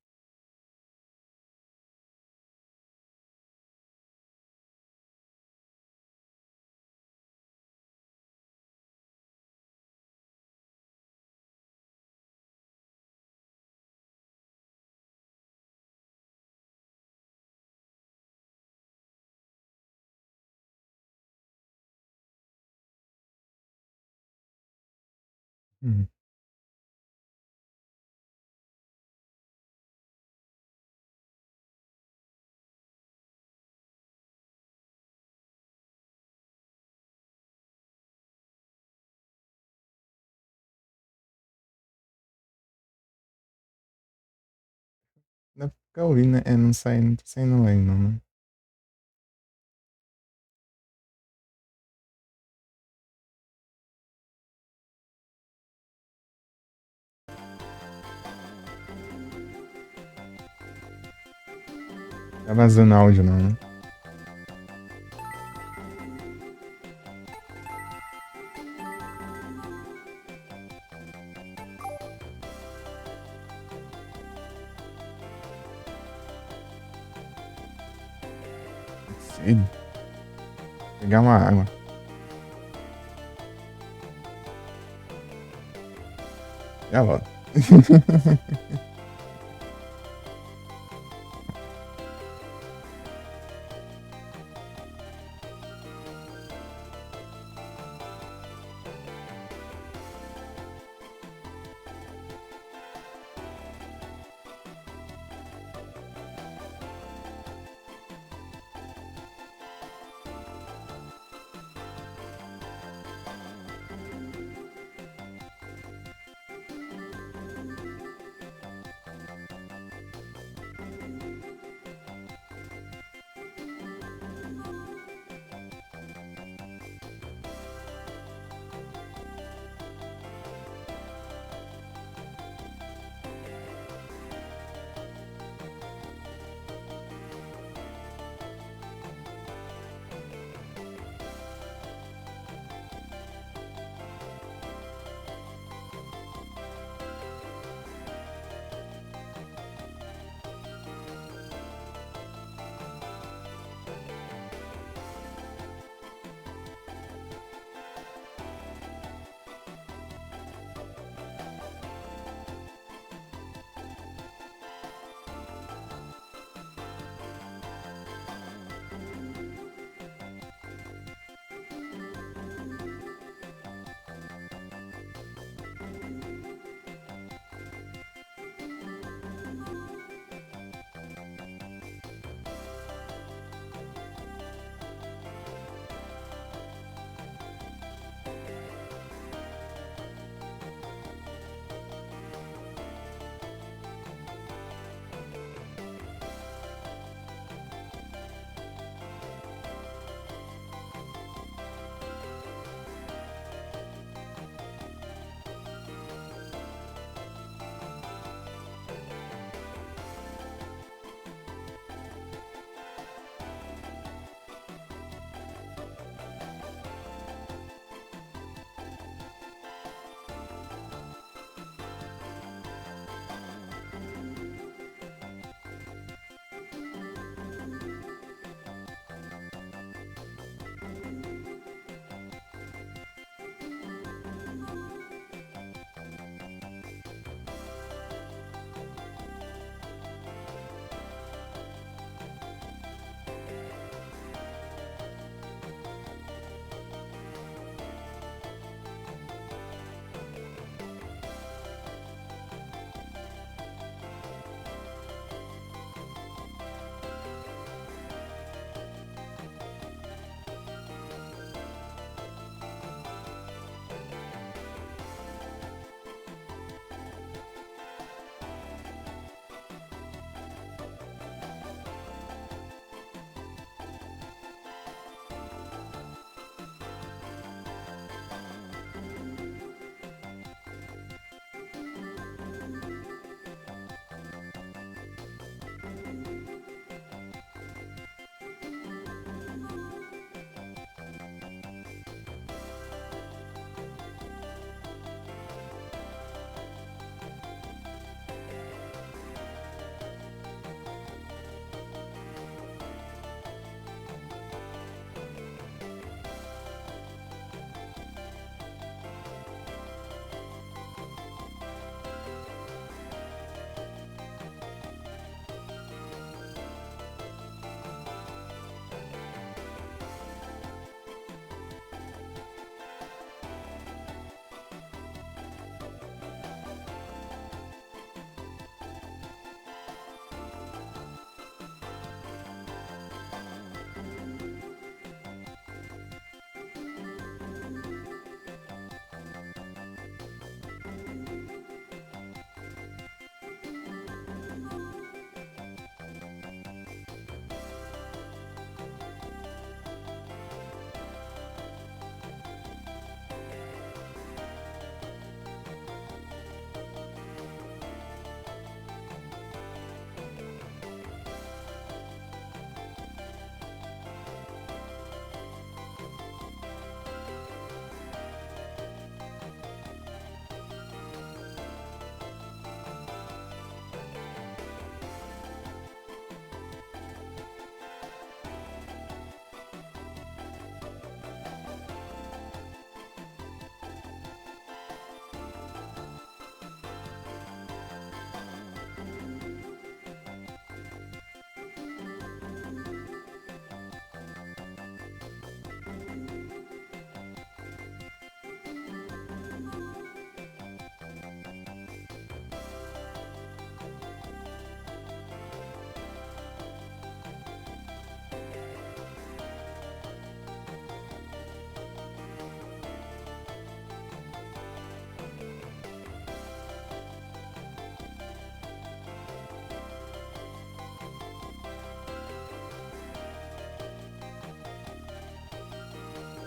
hum, Dá pra ficar ouvindo, né? É, não sai, não tá saindo aí, não, né? Tá vazando áudio, não, né? Cedo. Pegar uma água. Já volto.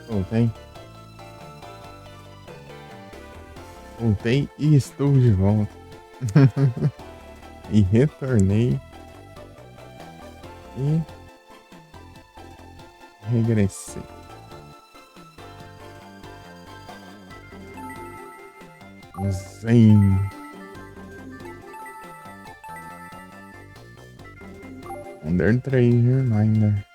Voltei. Voltei e estou de volta. E retornei. E regressei. Zen. Under 3 Reminder.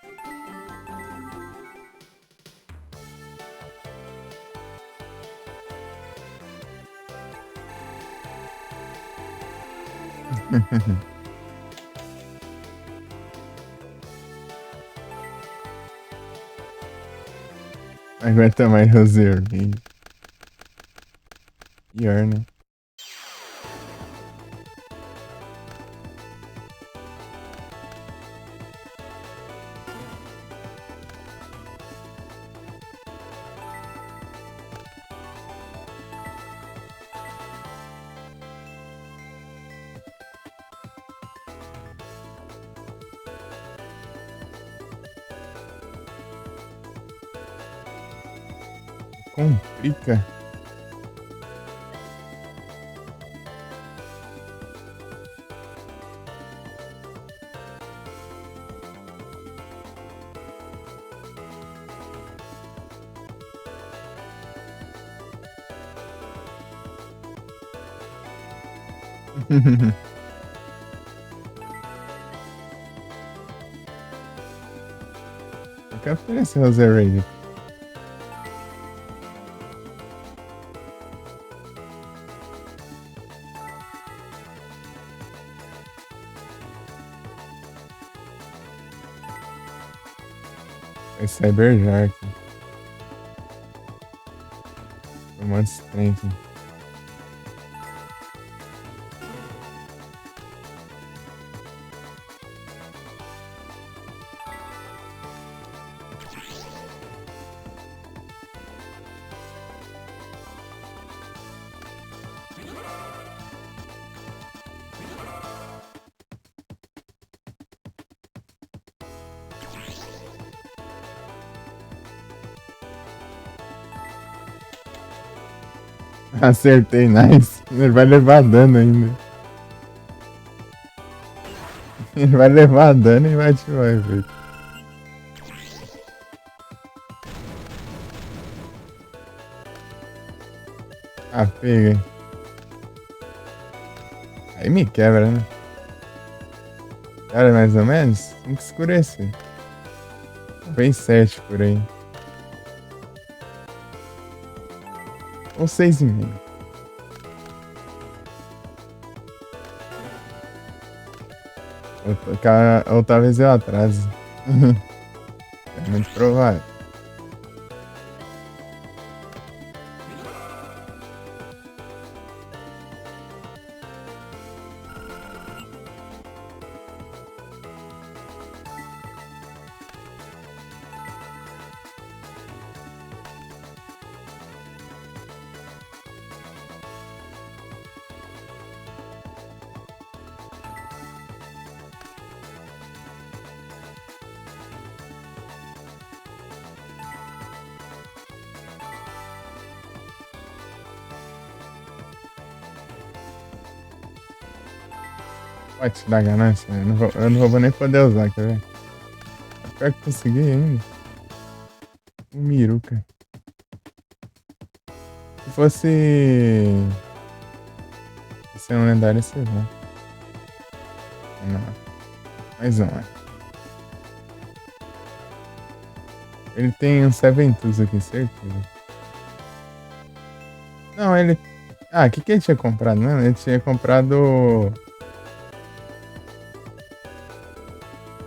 Aguenta mais o zero. Pior, né? Complica. Eu quero oferecer o Zero Raid. É Cyberjark. Comando Strength. Acertei, nice. Ele vai levar dano ainda. Ele vai levar dano e vai ativar o efeito. Ah, pega. Aí me quebra, né? Cara, mais ou menos? Tem que escurecer. Vem 7 por aí. Ou 6,5. Ou talvez eu atrase. É muito provável. Pode te dar ganância, eu não vou nem poder usar, quer ver? Pior que consegui ainda. O Miruka. Se fosse. Se é um lendário, você vê. Não. Mas não é. Ele tem um Seven Tools aqui, certeza. Não, ele. Ah, o que ele tinha comprado, né? Ele tinha comprado.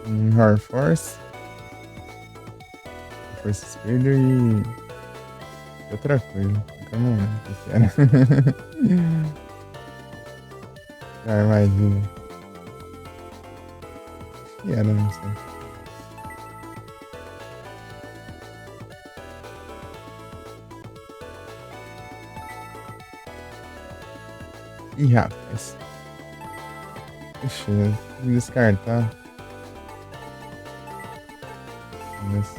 Um Horror Force. Force Speeder e. Outra coisa. Eu não lembro o que era. Armadilha. Que era, não sei. Ih, rapaz. Ixi, eu vou descartar. Mas...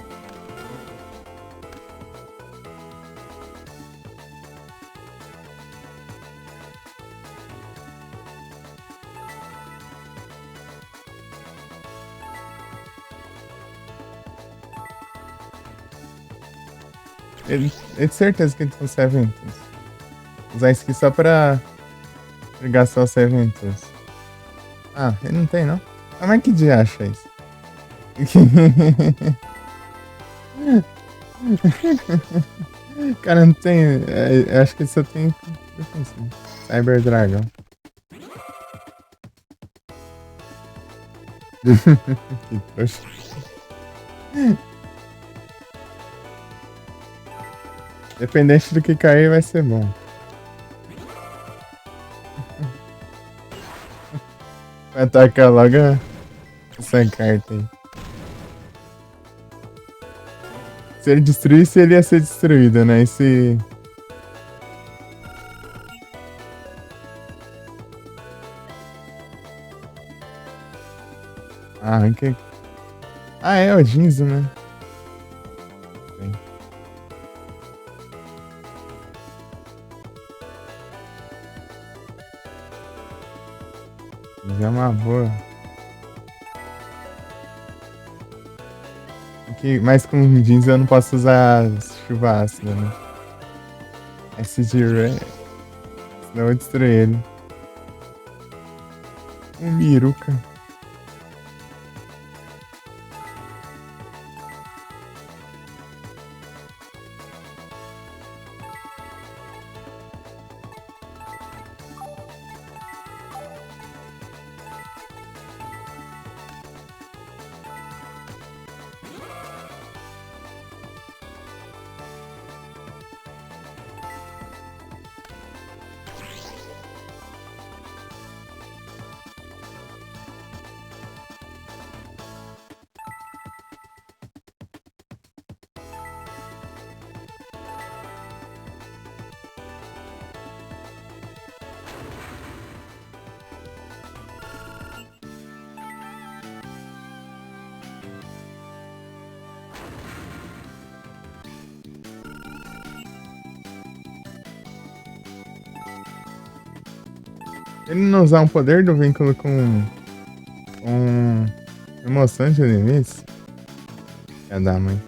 Ele de certeza que ele tem Seventus. Usar isso aqui só pra gastar o Seventus. Ah, ele não tem, não? Como é que dia acha isso? Cara, não tem. Acho que só tem. Cyber Dragão. Que trouxa. Dependente do que cair, vai ser bom. Vai atacar logo essa carta aí. Se ele destruísse, ele ia ser destruído, né? E se. Arranca. Ah, é o Jinzo, né? Bem. Já é uma boa. Mas com jeans eu não posso usar chuva ácida, né? SG Ray. Senão eu vou destruir ele. Um Miruka. Ele não usar um poder do vínculo com emoção de limites? É da mãe.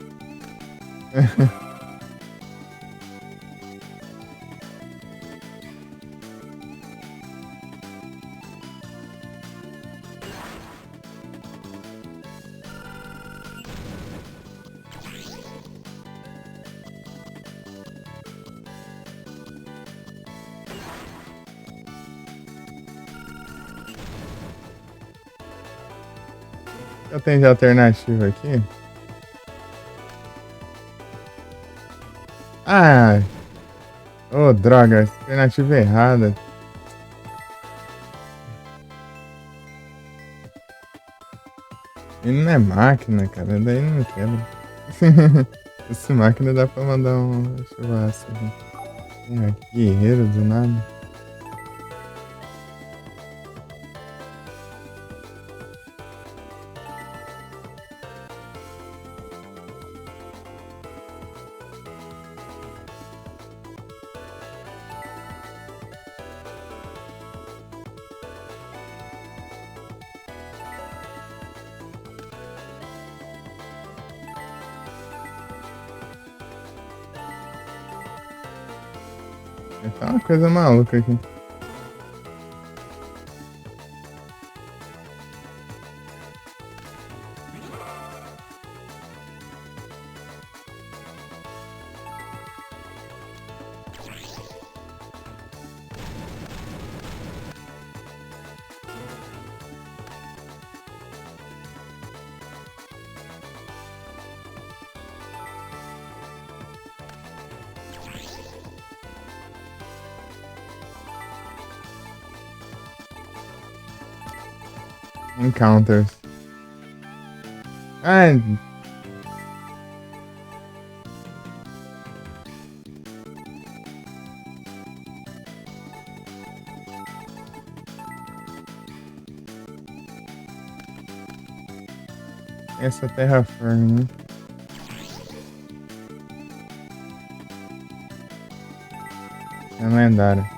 Eu tenho de alternativa aqui. Ah! Ô, droga, alternativa errada. Ele não é máquina, cara. Daí não quebra. Essa máquina dá pra mandar um churrasco. Guerreiro do nada. Tá uma coisa maluca aqui. Encounters. Ah, essa Terraform, né? É lendária.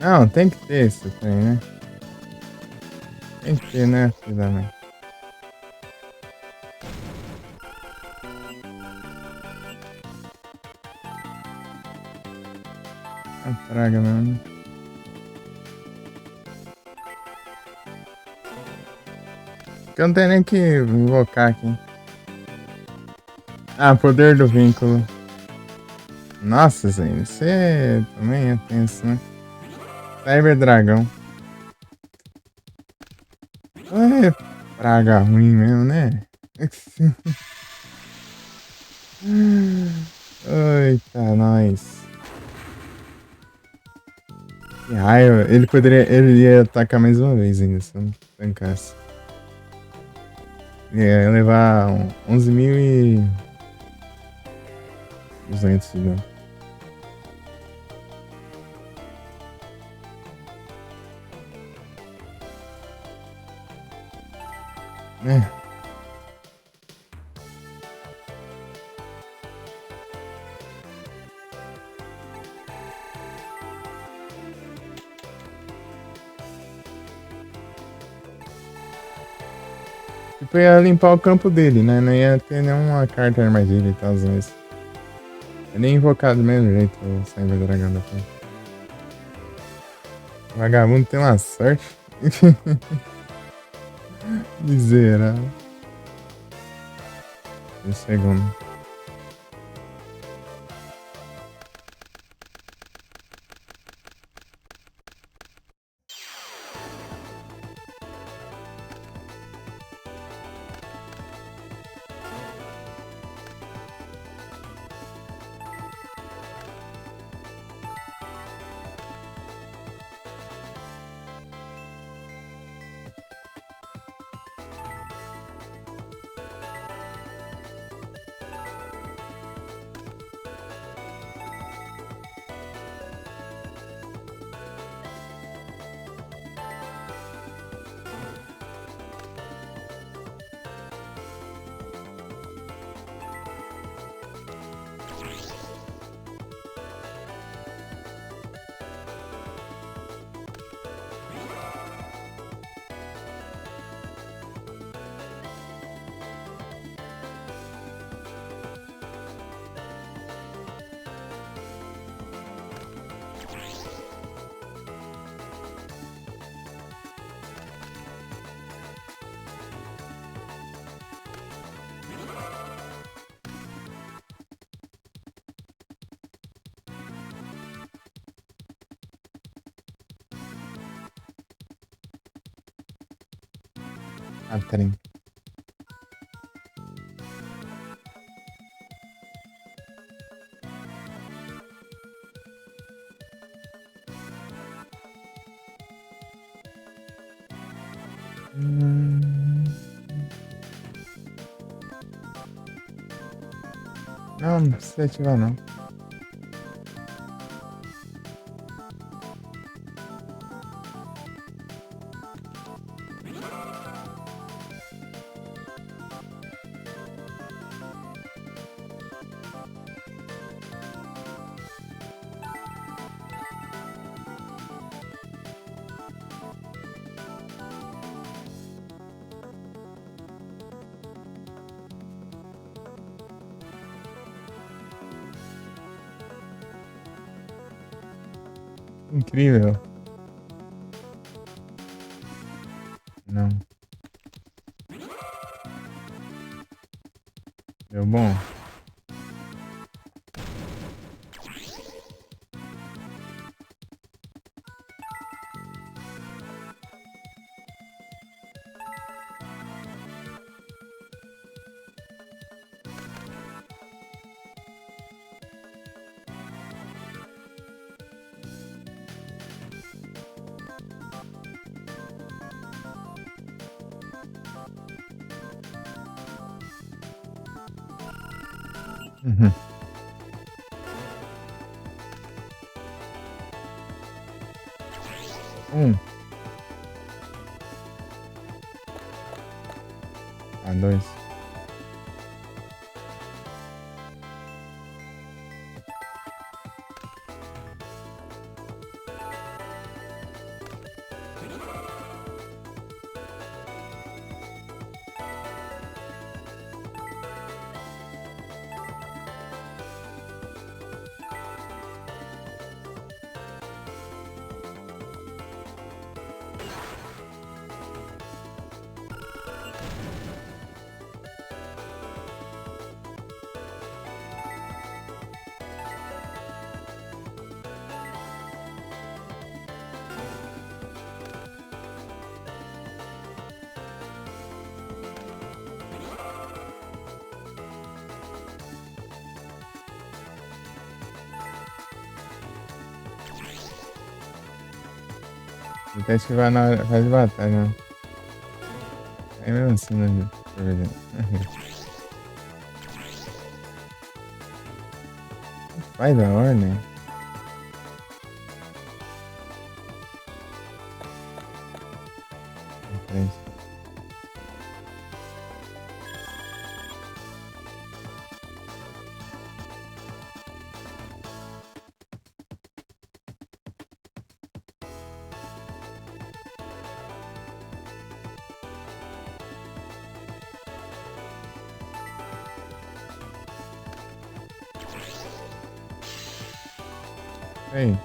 Não, tem que ter esse trem, né? Tem que ter, né, filho da mãe? É uma praga mesmo, né? Que eu não tenho nem que invocar aqui. Ah, poder do vínculo. Nossa, Zé, você também é tenso, né? Cyber Dragão. É praga ruim mesmo, né? Eita, nós. Que raiva. Ele poderia. Ele ia atacar mais uma vez ainda, se eu não tancasse. Ia levar 11.200 de dano. É. Tipo, ia limpar o campo dele, né? Não ia ter nenhuma carta armadilha e tal, mas. É nem invocado do mesmo jeito o Cyber Dragão da frente. O vagabundo tem uma sorte. Miserável. E segundo. Ah, trem. Não, não precisa ativar não. Incrível. Não. Deu bom? Uhum. Ah, dois. Tem que ativar na fase de batalha, né? É mesmo assim, né? Faz a ordem. Aí.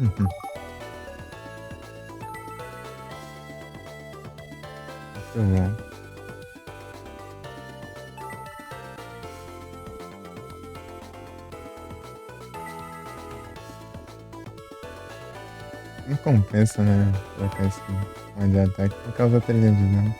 Uhum. Muito bom. Não compensa, né? Colocar esse mod de ataque por causa 300 de dano.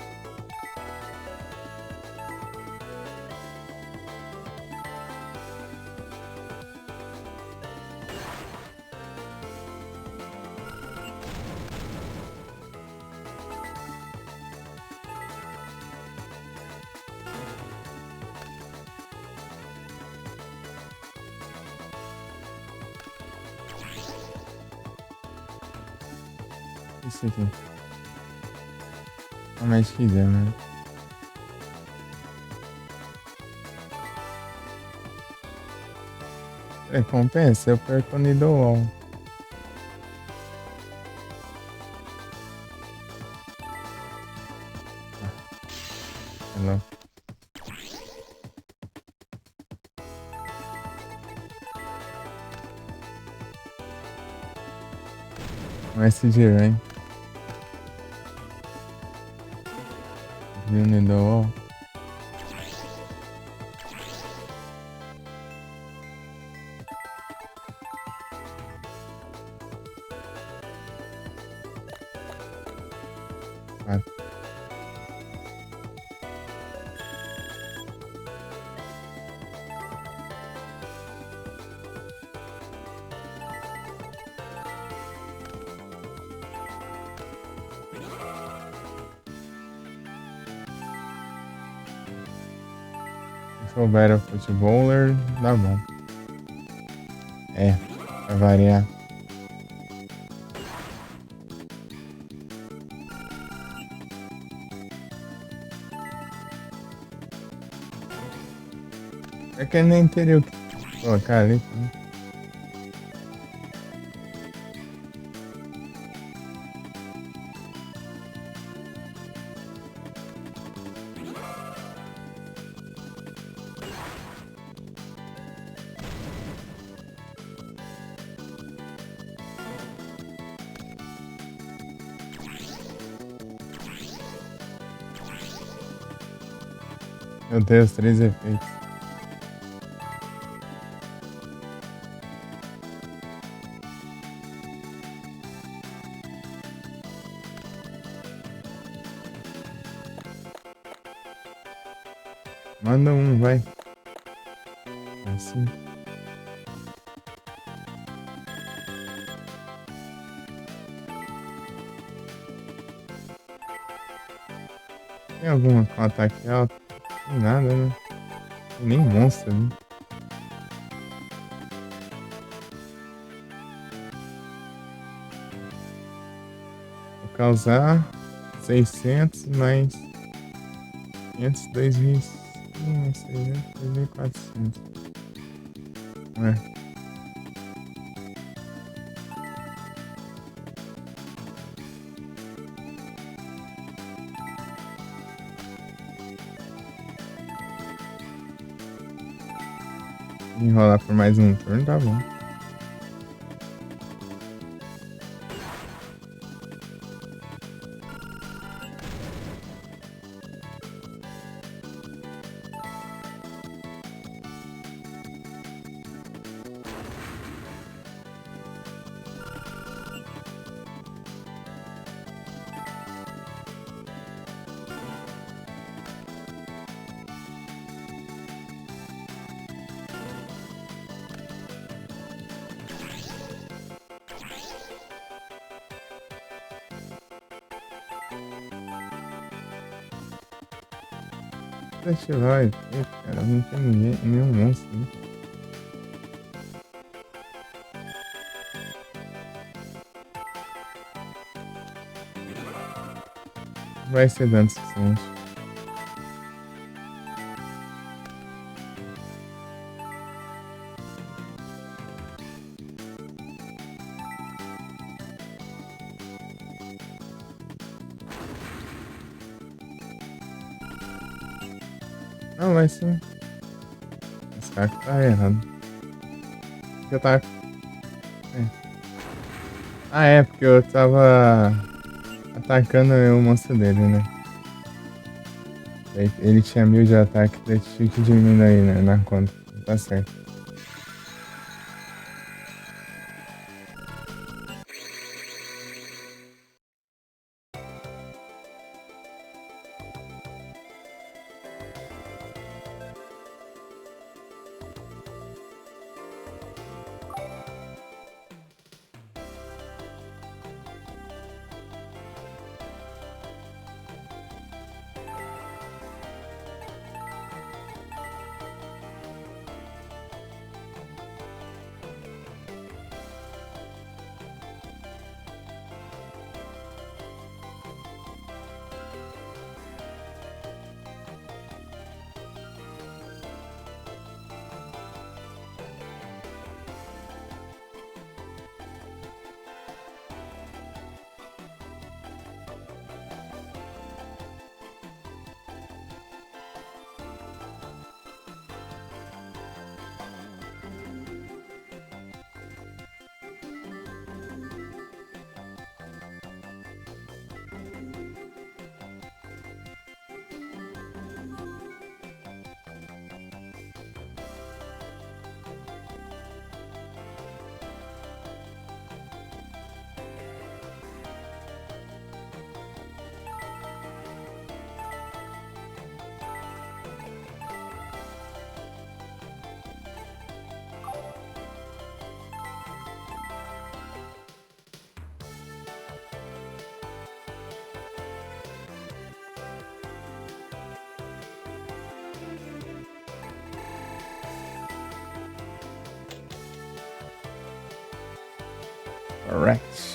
Isso aqui. A mais que deu, né? É, compensa, eu perco o Nido Wall. Hello. Um SG, hein? Viu o Nido Wall? Ah, se for Battle Footballer, dá bom. É, vai variar. É que eu nem teria o que colocar ali. Né? Eu tenho os 3 efeitos. Manda um, vai. Assim. Tem alguma com ataque alto? Tem nada, né? Tem nem monstro, né? Vou causar 600 mais 500, 2.600, 2.400. É. Enrolar por mais um turno, tá bom. Ativar o efeito, cara. Não tem ninguém, nenhum monstro, né? Vai ser dano suficiente. Não, vai sim. Esse cara que tá errado. Porque eu tava. É. Ah, é, porque eu tava atacando o monstro dele, né? Ele tinha 1.000 de ataque, daí tive que diminuir, né, na conta. Tá certo. Correct.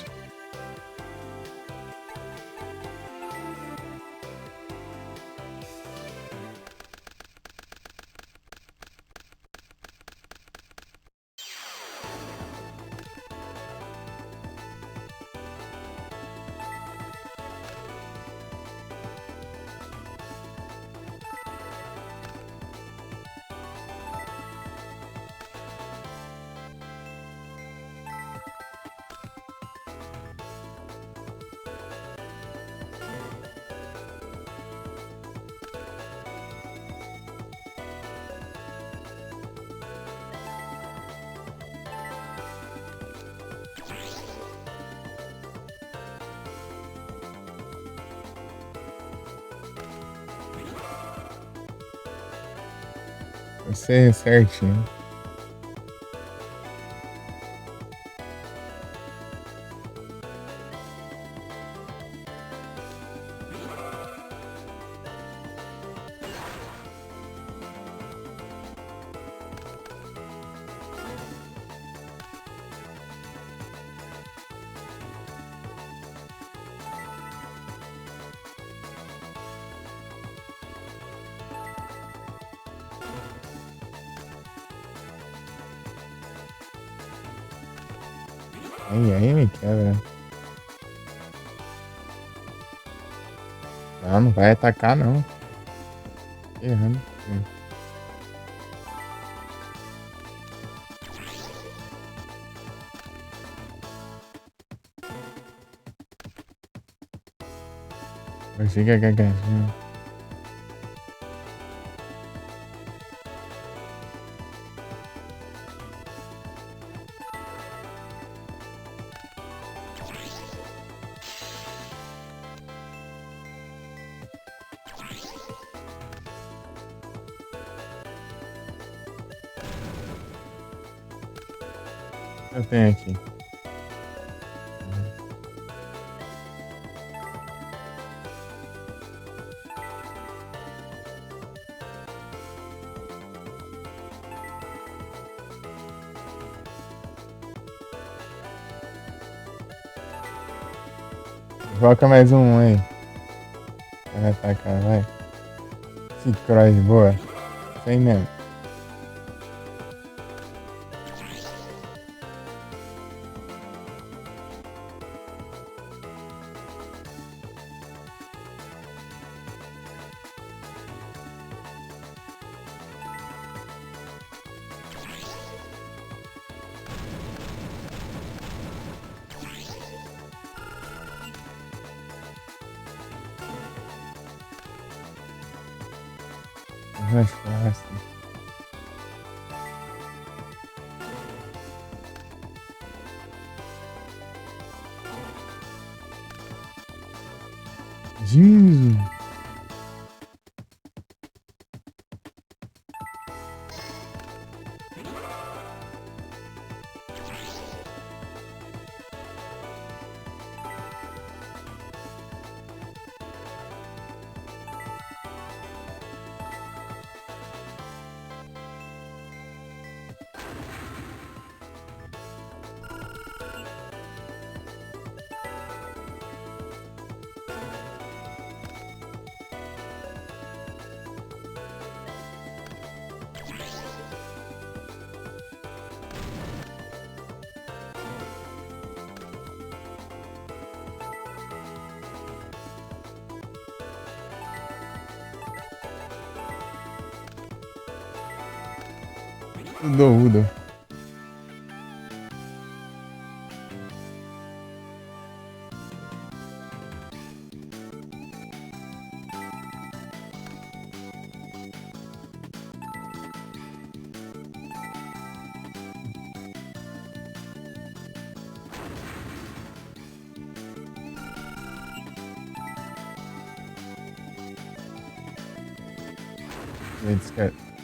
Você é certinho. Aí me quebra. Não, não vai atacar não. Errando. Achei que é gagadinho. Eu tenho aqui. Coloca mais um aí. Vai atacar, vai. Que cross boa. Sem mesmo. Mais fácil. Jesus. Tudo.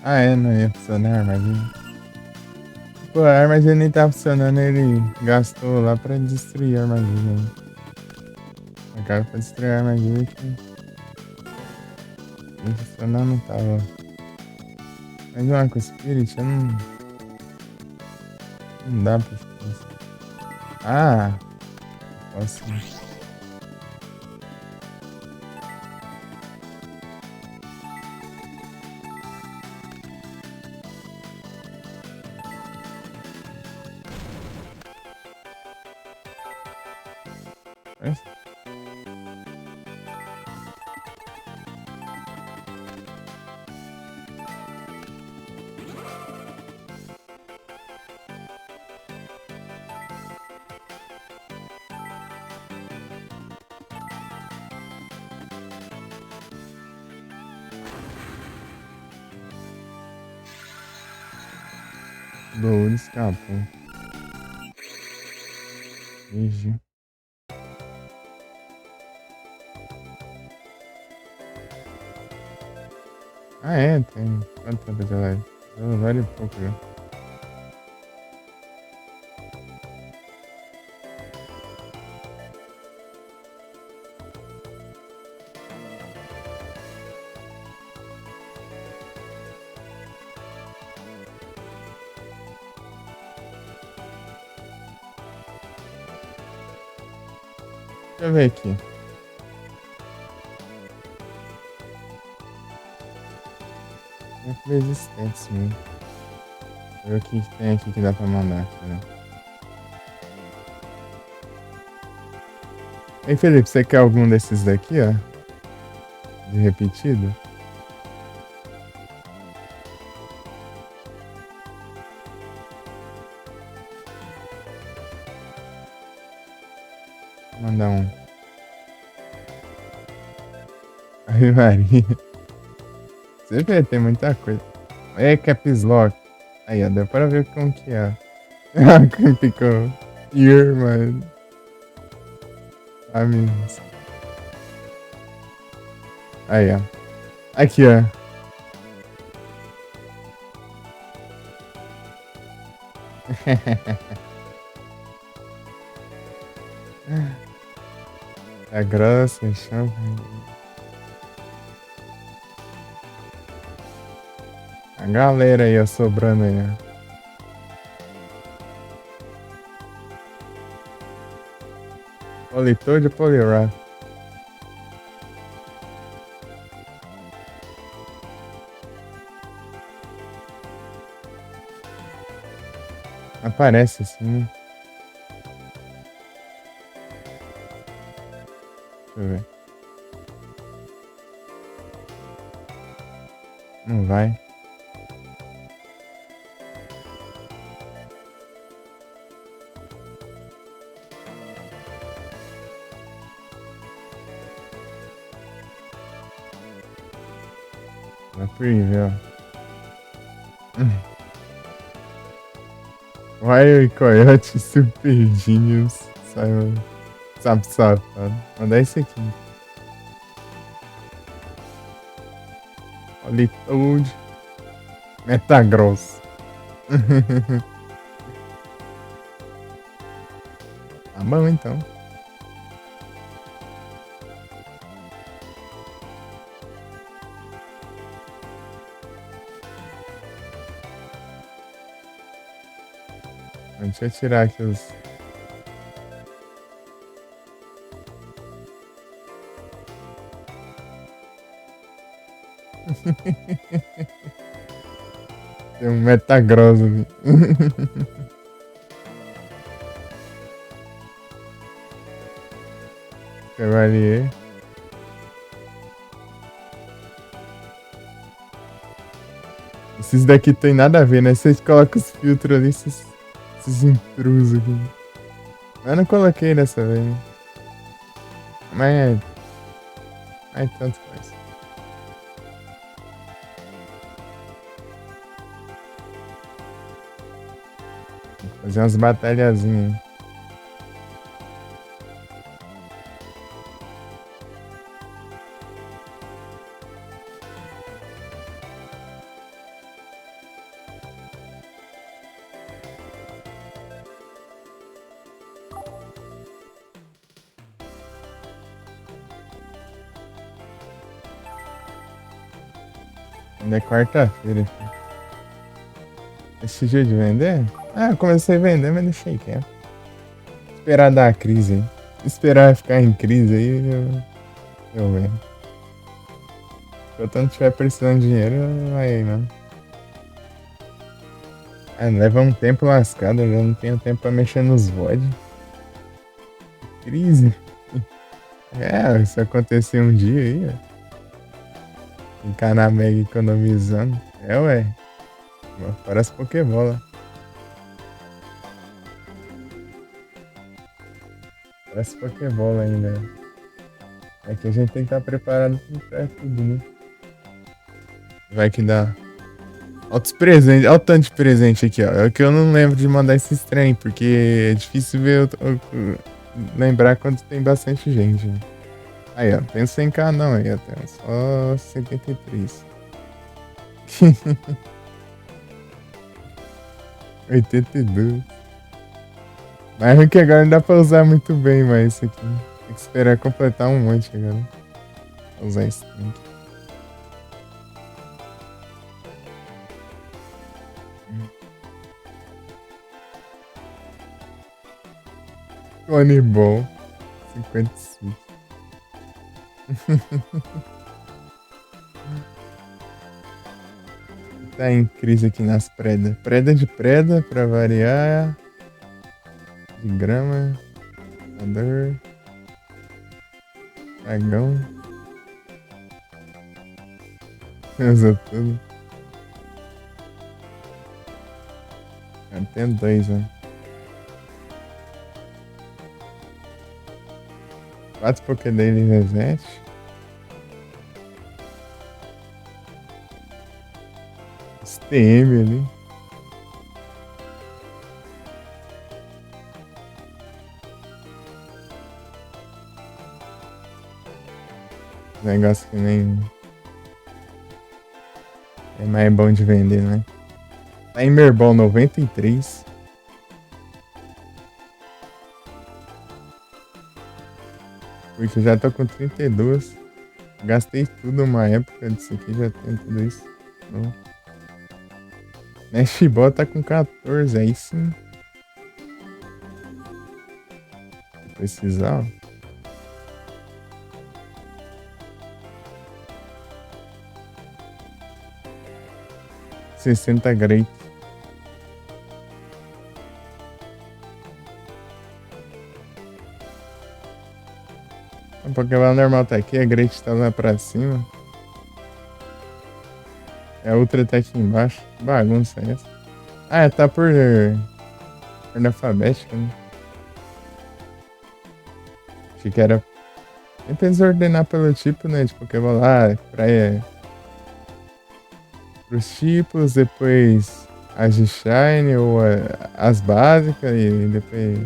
Ah, é, não ia funcionar a armadilha. Pô, a armadilha nem tá funcionando, ele gastou lá pra destruir a armadilha. Acaba pra destruir a armadilha que nem funcionar não tava. Mas uma com o Spirit, eu não dá pra isso. Ah, posso. Deixa Douro escapou. Vixe. Ah, é, tem. Quanto tempo de live? Vale pouco já. Deixa eu ver aqui. É resistente mesmo. Deixa eu ver o que tem aqui que dá pra mandar aqui, né? Ei, Felipe, você quer algum desses daqui, ó? De repetido? Vou mandar um. Ave Maria. Você vê, tem muita coisa. É Caps Lock. Aí, ó, deu pra ver como que é. Quem ficou? Ear, mano. Amigos. Aí, ó. Aqui, ó. É grossa, chama. A galera aí, ó, sobrando aí, ó. Politoad e Poliwrath. Aparece assim. Deixa eu ver. Não vai. Na preview, ó. Wire Coyote Super Genius. Simon. Safado. Mandar esse aqui. Politoad. Metagross. Tá bom, então. Deixa eu tirar aqui os... Tem um Metagross ali. Chevalier. Esses daqui tem nada a ver, né? Vocês colocam os filtros ali, esses intrusos aqui. Eu não coloquei dessa vez. Mas é tanto faz. Vou fazer umas batalhazinhas. Ainda é quarta-feira. Esse dia de vender? Ah, eu comecei a vender, mas deixei quieto. Esperar dar a crise aí. Esperar ficar em crise aí, eu vendo. Se eu tanto estiver precisando de dinheiro, vai aí, mano. Ah, leva um tempo lascado, eu já não tenho tempo pra mexer nos VOD. Crise. É, isso acontecer um dia aí, ó. Ficar na Mega economizando. É, ué. Parece Pokébola. Parece Pokébola ainda. É que a gente tem que estar preparado pra tudo, né? Vai que dá. Olha os presentes, olha o tanto de presente aqui, ó. É o que eu não lembro de mandar esses trem, porque é difícil ver, lembrar quando tem bastante gente. Né? Aí, ó, tem 100k não, aí, ó, tem só 73. 82. Mas é que agora não dá pra usar muito bem, mas isso aqui. Tem que esperar completar um monte agora. Pra usar esse tanque. Tony Ball. 55. Tá em crise aqui nas predas. Preda de preda, pra variar. De grama. Dor. Dragão. Usa tudo. Cara, tem dois, né? 4 Pokédex de reset. STM ali. Negócio que nem é mais bom de vender, né? Timer Ball 93. Porque eu já tô com 32. Gastei tudo uma época disso aqui, já tenho tudo isso. Não. Nash Ball tá com 14, aí sim. Se precisar, ó. 60 Great. O Pokémon normal tá aqui, a Great tá lá pra cima. É a Ultra tá aqui embaixo. Que bagunça é essa? Ah, tá por ordem alfabética, né? Achei que era. Eu pensei em ordenar pelo tipo, né? De Pokémon lá, pros tipos, depois as de Shine ou as básicas e depois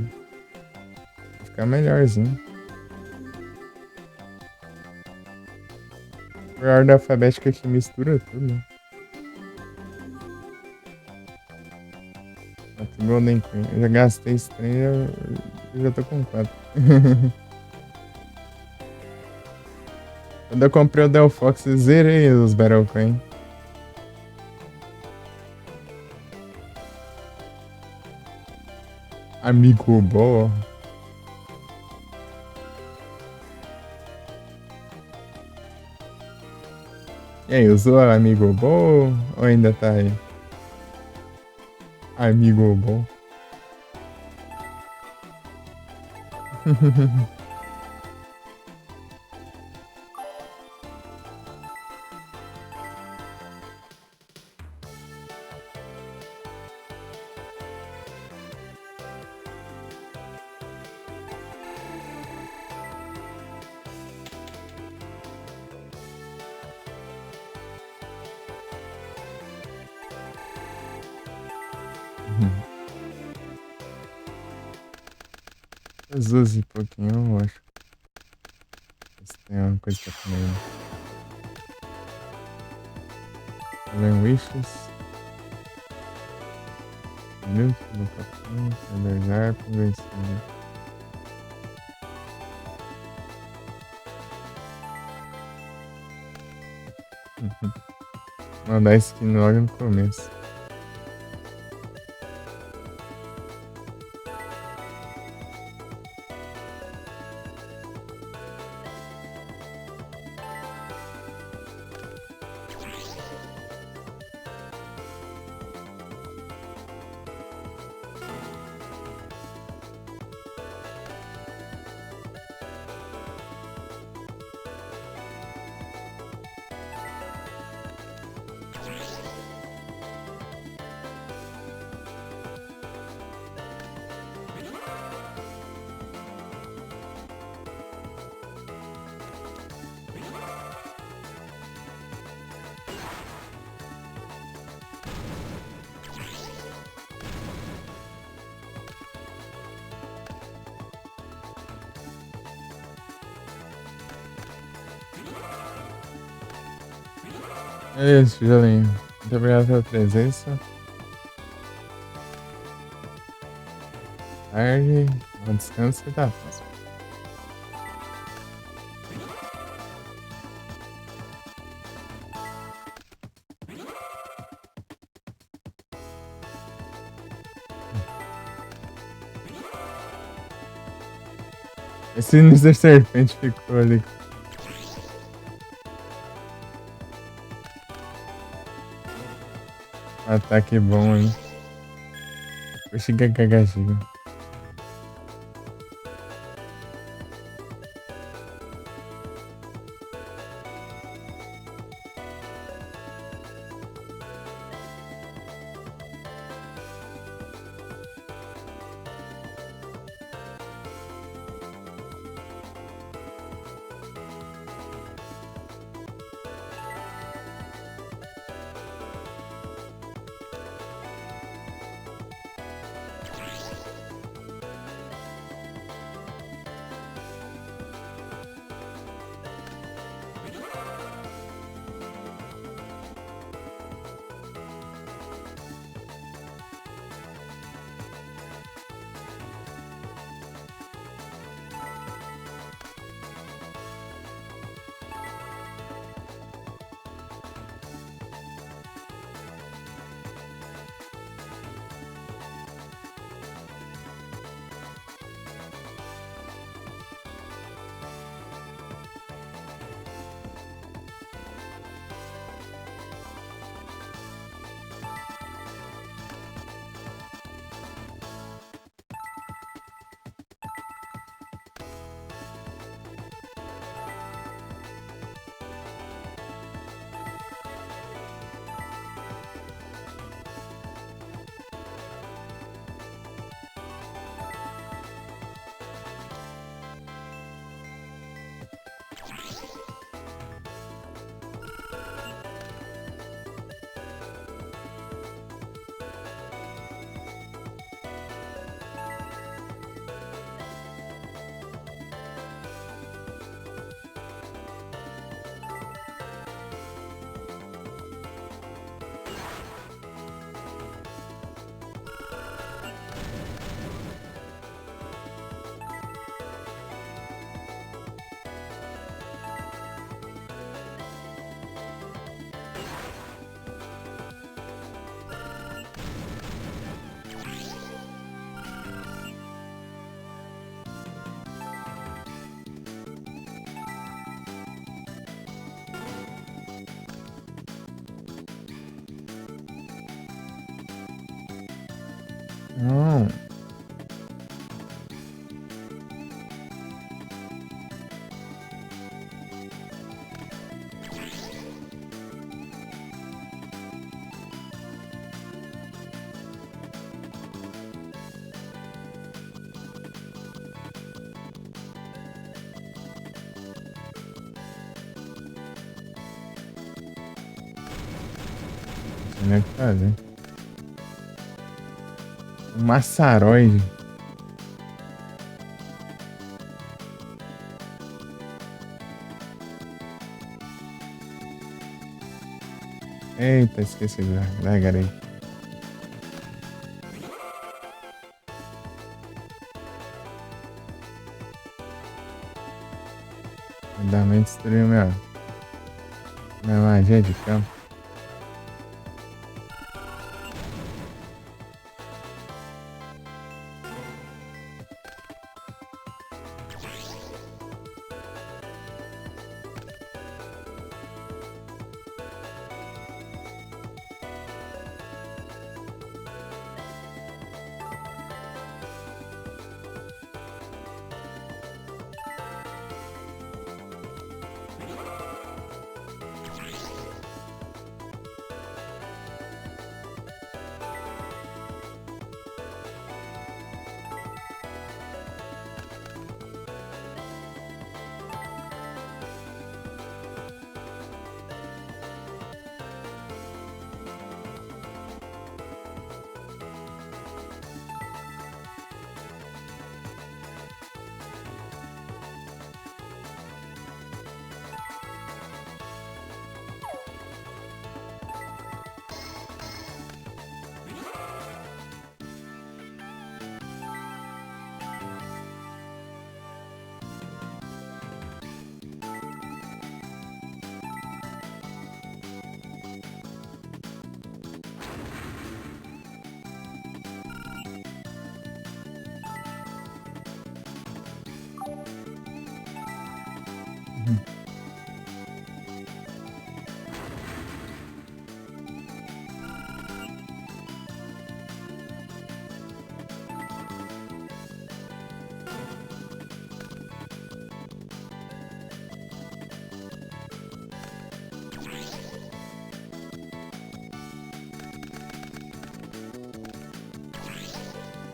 ficar melhorzinho. Por ordem alfabética que mistura tudo. Aqui Golden Queen. Eu já gastei esse trem e eu já tô com 4. Quando eu comprei o Delphox, eu zerei os Battle Queen. Amigo bom. E aí, usou Amigo bom ou ainda tá aí? Amigo bom. Jesus, um pouquinho, eu acho. Se tem uma coisa pra comer. Além Wishes. Milk, Lucapim, Cybergarp, Vencida. Mandar skin logo no começo. É isso, Jolinho. Muito obrigado pela presença. Tarde, bom descanso e até a próxima. Esse Mr. Serpente ficou ali. Ataque bom, hein? Puxa que cagatinho. Não. Não sei nem o que fazer. Um maçaroide. Eita, esqueci da garei. Ainda bem destruiu minha magia de campo.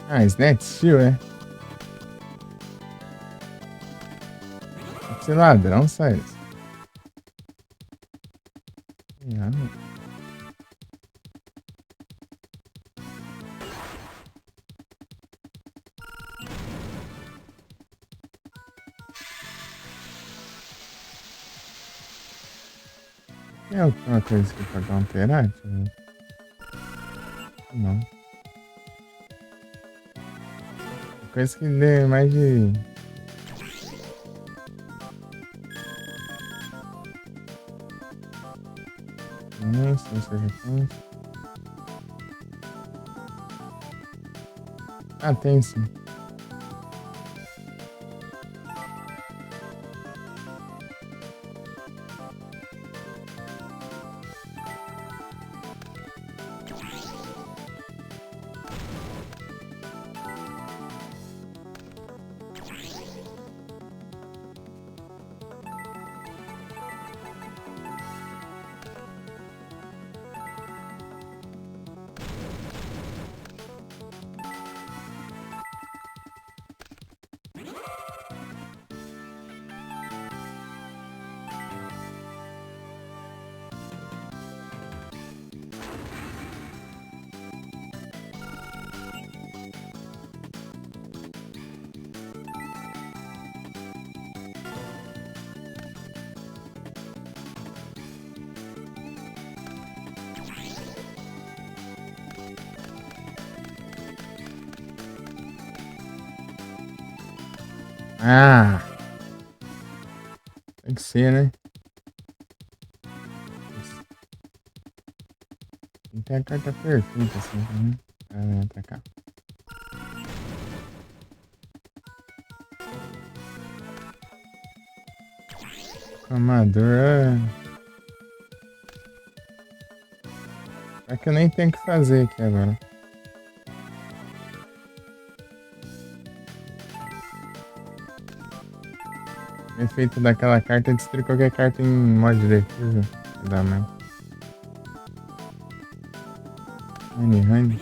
Ah, Snatch Steel, é? Esse ladrão, sai. Tem alguma coisa que pode alterar? Não. Coisa que dê mais de... Isso, não seja quanto. Ah, tem sim. Ah! Tem que ser, né? Tem que ter a carta perfeita, assim, né? Ah, pra cá. Amador, é que eu nem tenho o que fazer aqui agora. O efeito daquela carta é destruir qualquer carta em modo de defesa. Dá mais. Honey.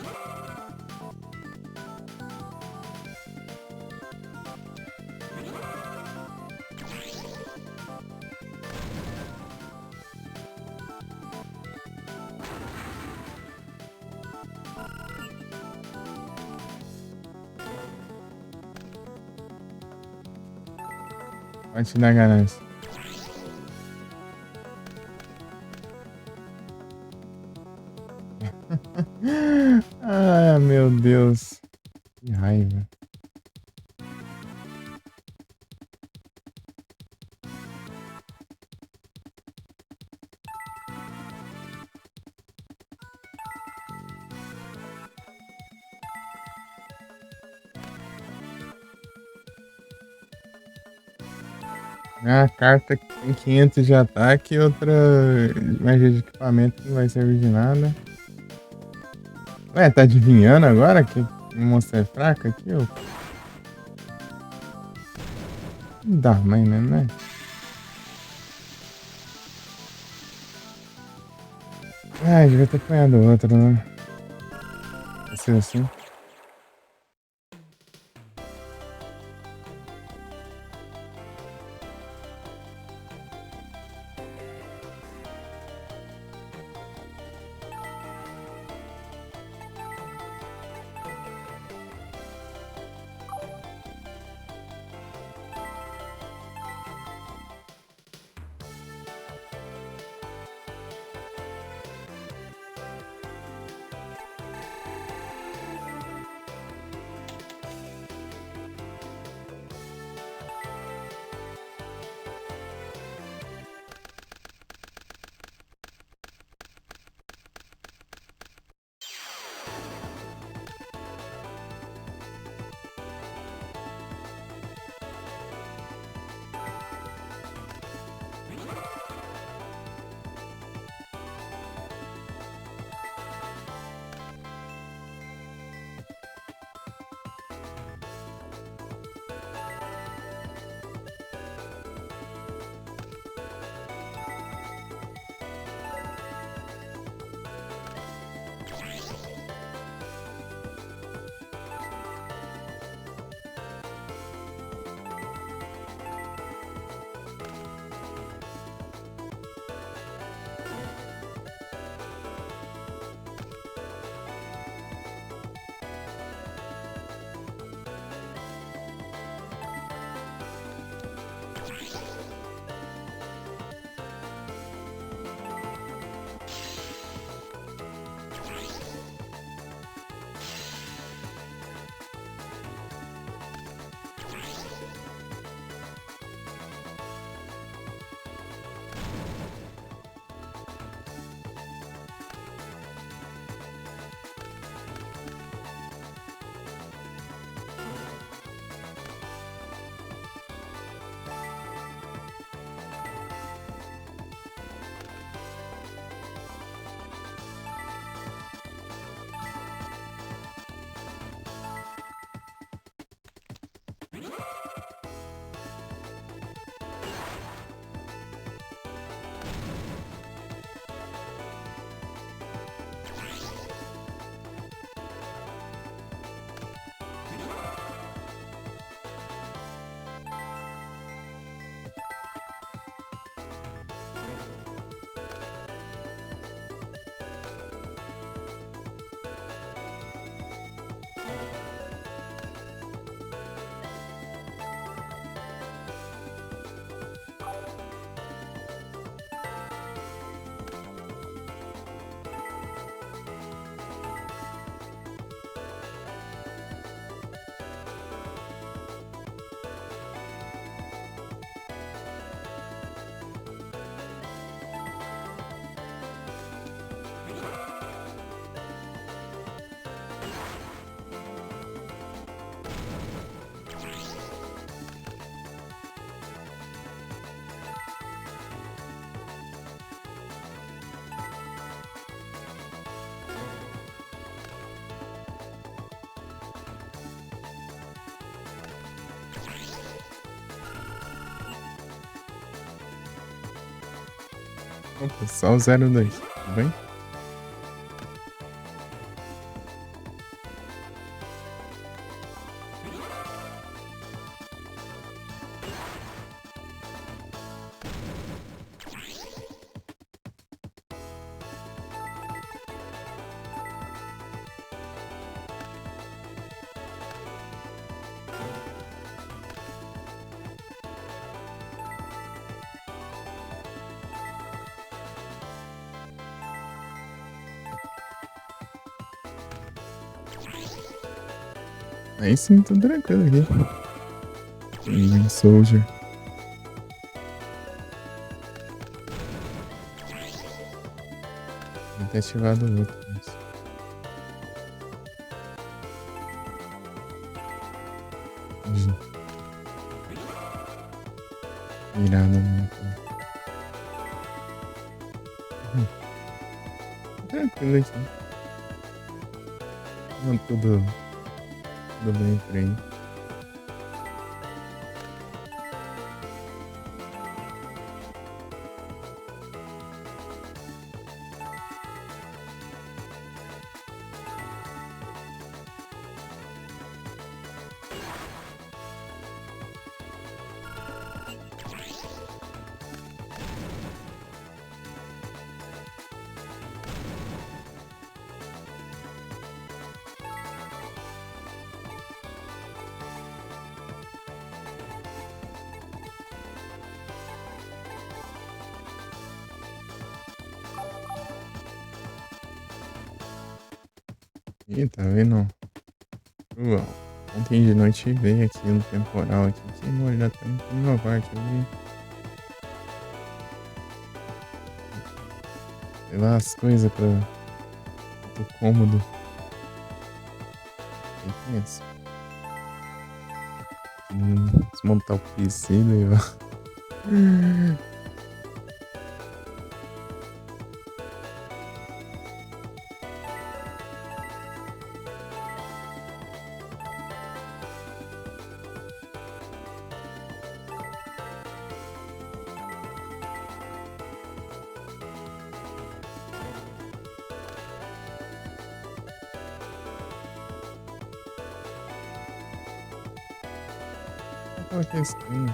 Pode te dar ganância. Ai, meu Deus. Que raiva. A carta tem 500 de ataque e outra magia de equipamento que não vai servir de nada. Ué, tá adivinhando agora que o monstro é fraco aqui? Ô? Não dá, mãe, né? Ai, devia ter apanhado outro, né? Vai ser assim. Opa, só o 02, tudo bem? Aí sim, tudo tranquilo aqui. Soldier. Vou ter ativado o outro. Mas... Virada no. Tranquilo aqui. Não, tudo bem por aí. Ih, tá vendo? Ontem de noite veio aqui no temporal aqui, que molhou até no meu quarto. Eu vi. Levar as coisas pro cômodo. Aí pensa. Desmontar o PC e levar. Qual que é estranho?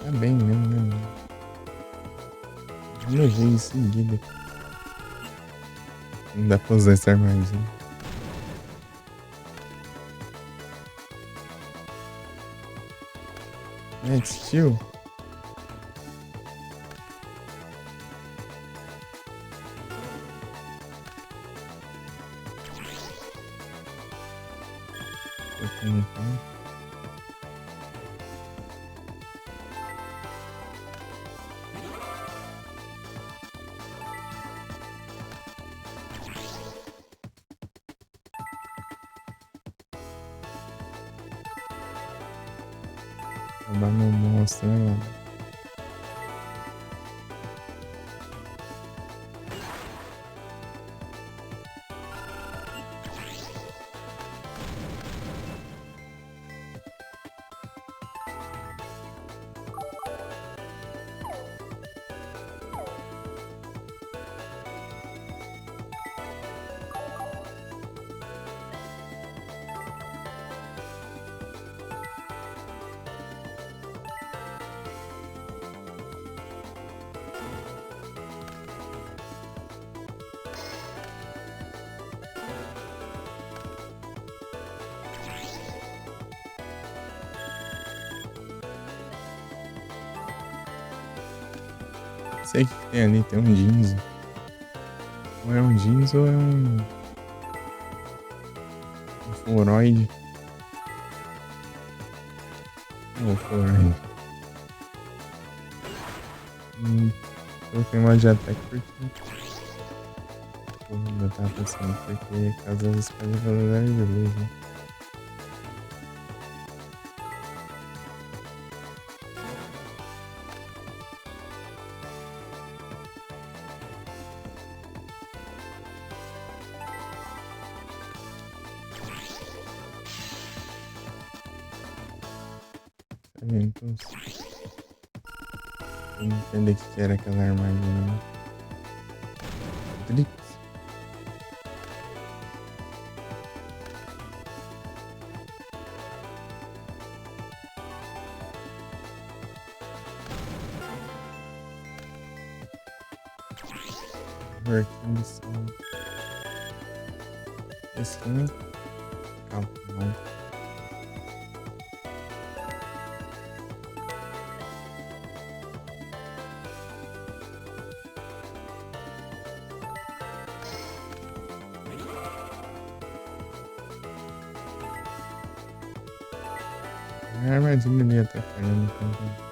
Tá bem mesmo, né? Nojei em seguida. Não dá pra usar esse armadilha. É, tio. Roubar meu monstro, né, mano? Sei que tem ali, tem um jeans. Ou é um jeans ou é um fluoroide. Não, fluoroide. Coloquei uma de ataque porque. Pô, eu tava pensando porque caso as espadas velocidade de luz, né? Então, eu não entendi o que era aquela armadilha. Drix. Working de som. Esse não. Calma, não. A armadilha ali atrapalhando também.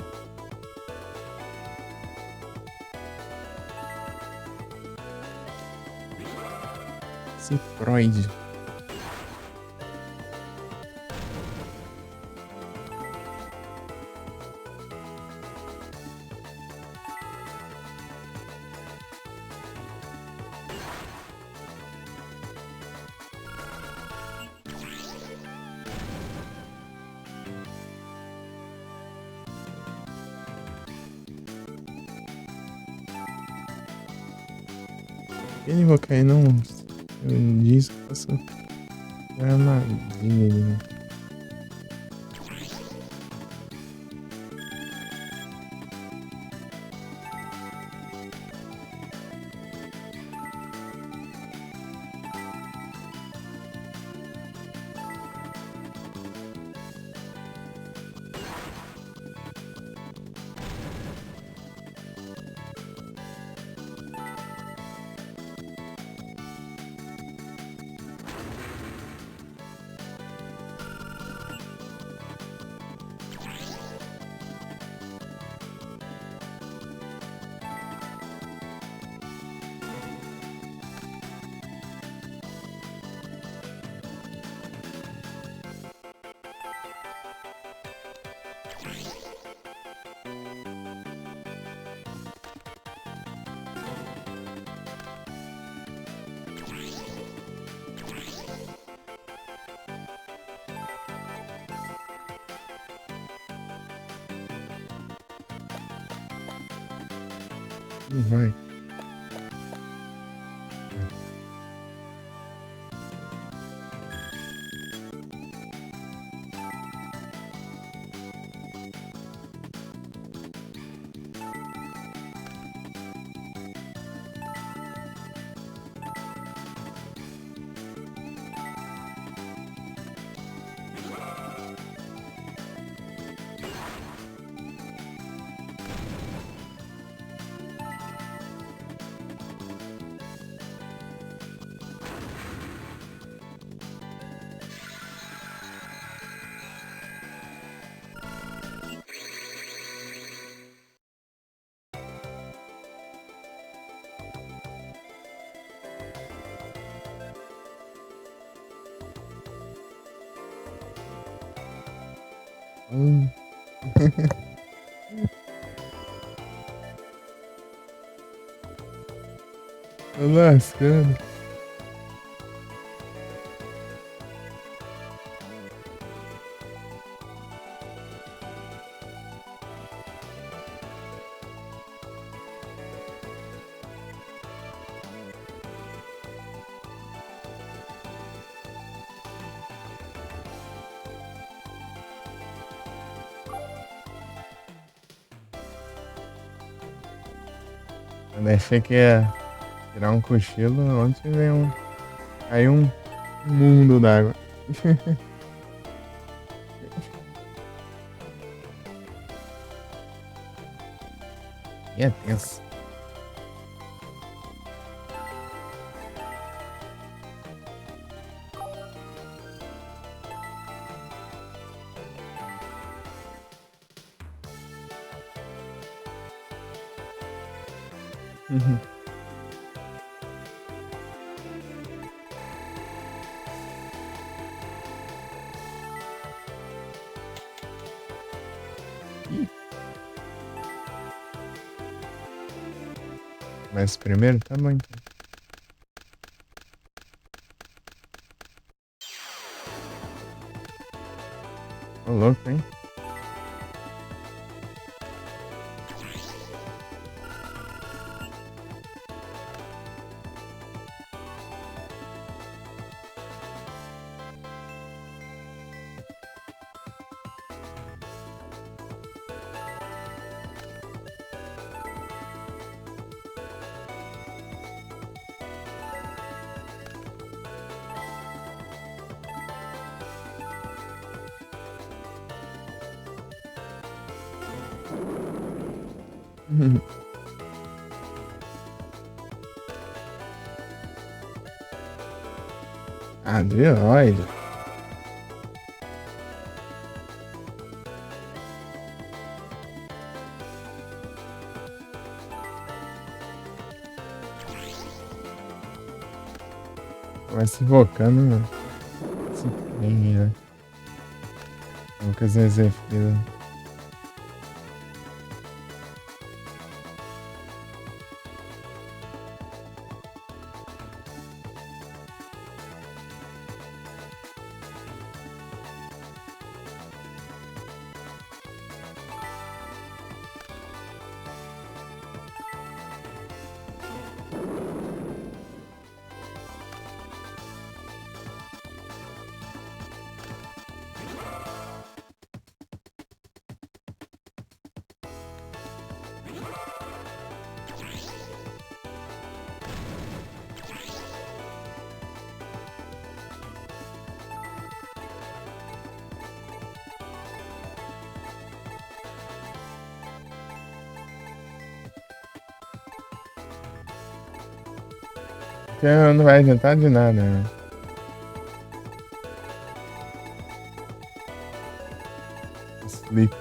Citroid. Ele vai cair não. Eu disse que passou. Armadilha ali, né? Não vai. Hum. Tô lascando. Eu achei que ia tirar um cochilo. Ontem veio um. Caiu um mundo d'água. E é tenso. Uhum. Ih, mas primeiro tá bom então. Ô louco, hein? Adrianoide. Vai se invocando, mano. Se tem, né? Lucas Ezefila. Que não vai adiantar de nada, né? Sleep.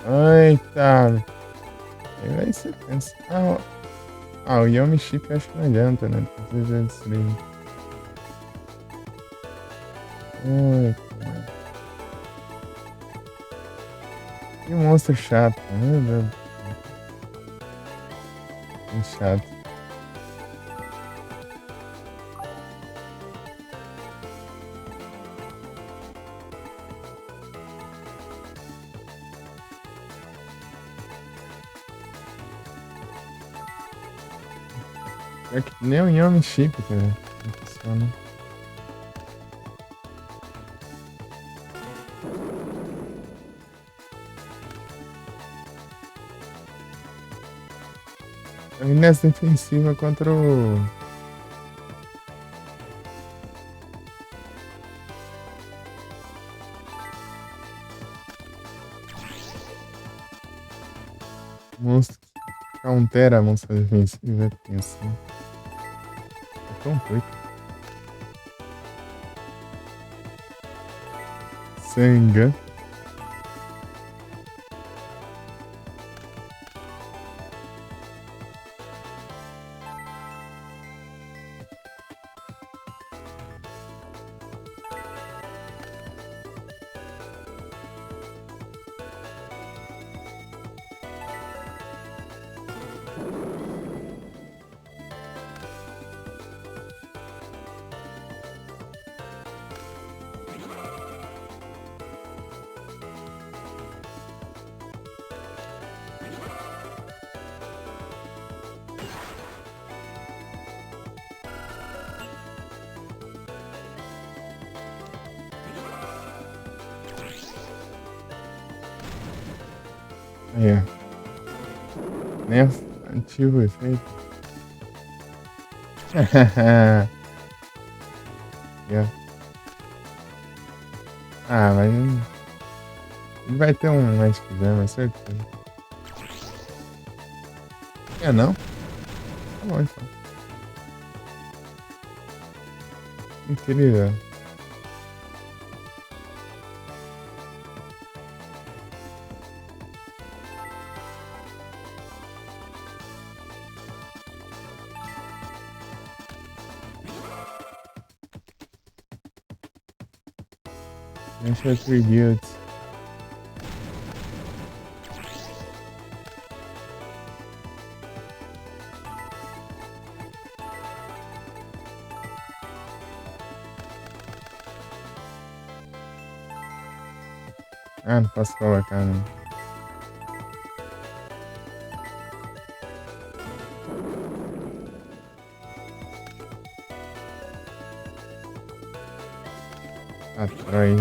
Eita. Aí você pensa. O Yomi Chip acho que não adianta, né? Precisa de sleep. Eita. Que monstro chato, meu Deus. Que chato. É que nem o Yomi Chip, cara. Não funciona. Nessa defensiva contra o. Monstro que countera a monstro defensiva. Tem assim. É tão doido. Senga. Aí, ó. Nem ativo o efeito. Aí, ó. Mas ele vai ter um mais que mas certeza. Não? Tá bom, então. Incrível. Deixa eu builds. Não posso colocar, não. Atrai.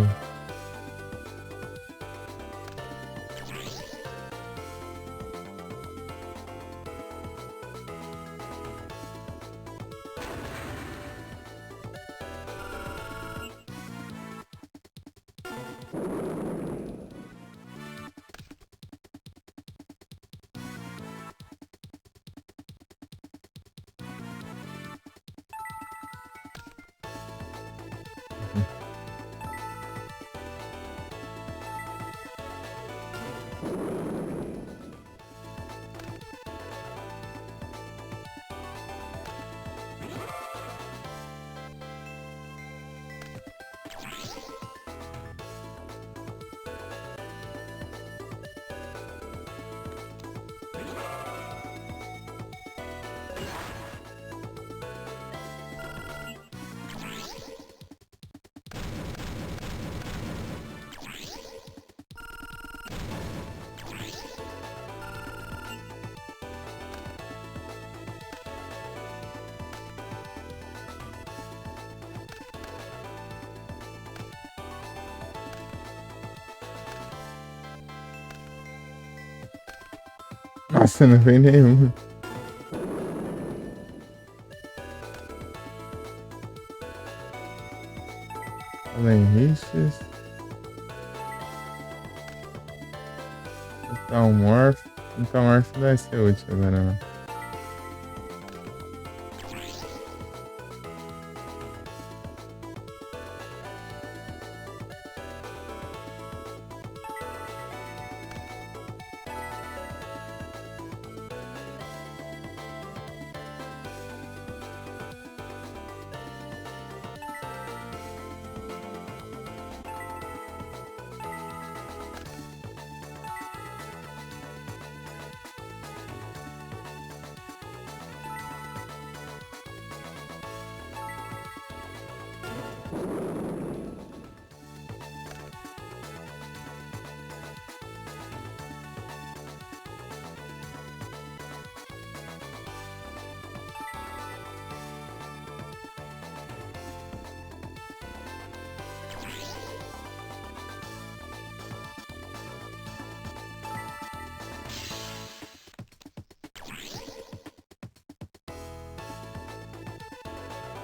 Nossa, não veio nenhum. Além Riches. Então, Morph. Então, Morph vai ser útil agora, né?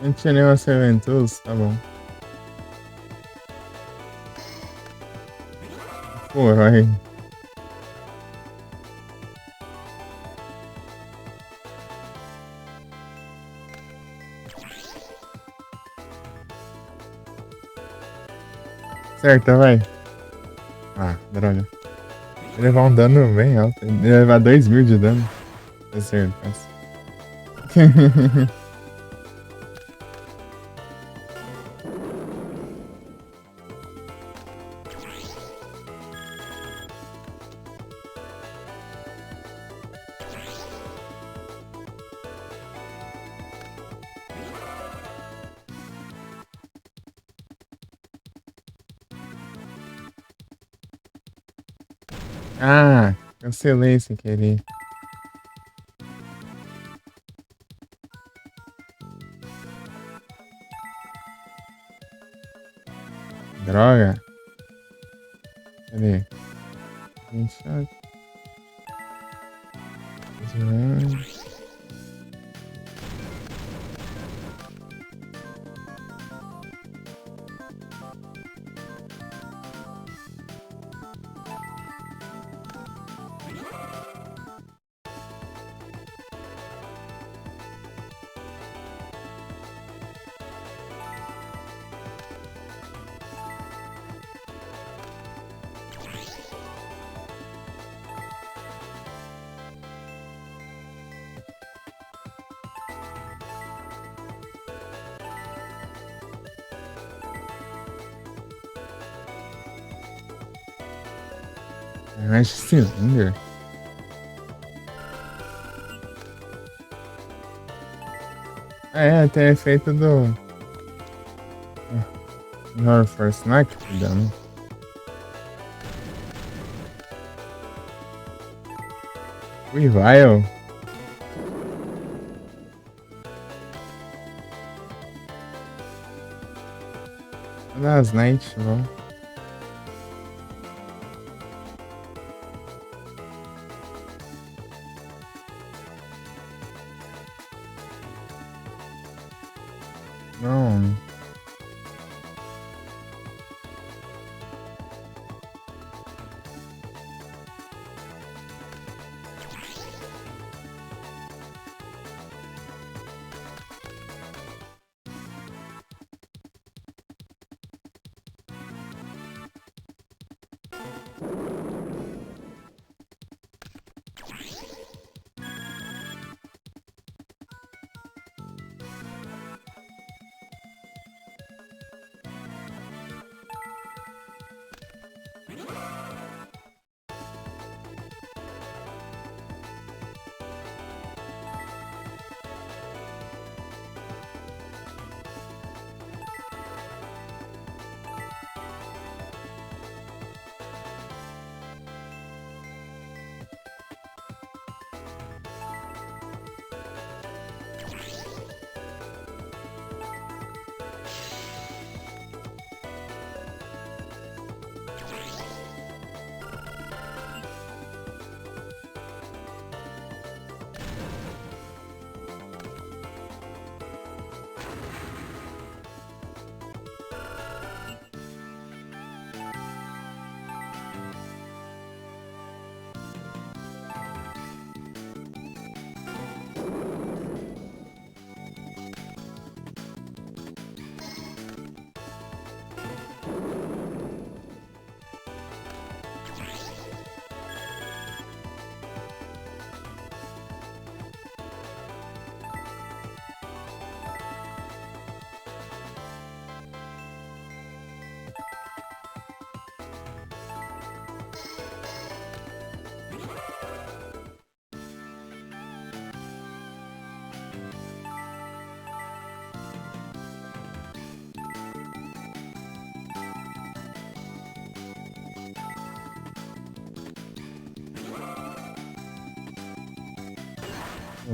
Não tinha nenhuma Serventus, tá bom. Pô, vai. Certo, vai. Ah, droga. Ele levar um dano bem alto. Ele vai levar 2000 de dano. Tá certo, mas... Ah, cancelei sem querer. Droga. Cadê? 27. Mais Cylinder. Ah, é, tem efeito do Horror Force Knight que dá, né? Weavile. Das Night, vamos. Não.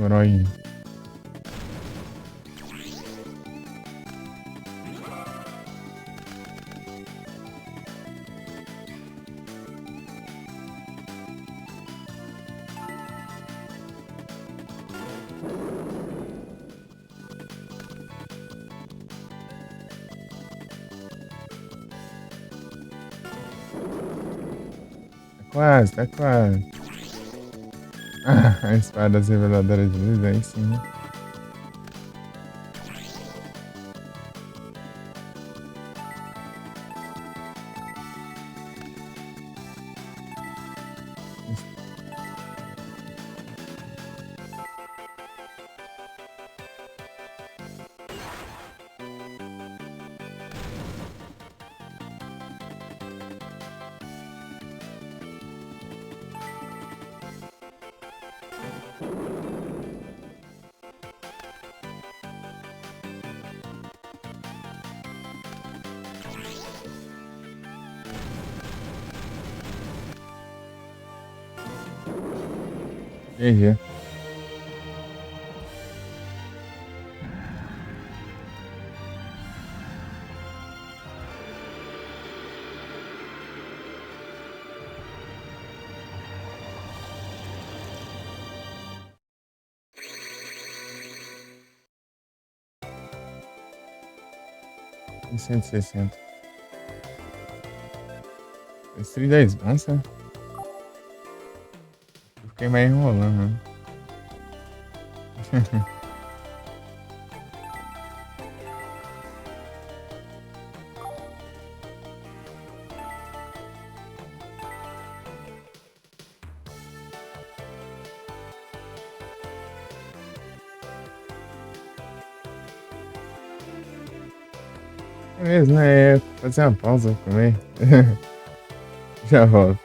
Herói. Tá quase, tá quase. Ah, a espada reveladora de luz, aí sim, né? GG. E 160. Esse 310 onça. Eu fiquei mais enrolando, né? É mesmo, né? É fazer uma pausa também. Já volto.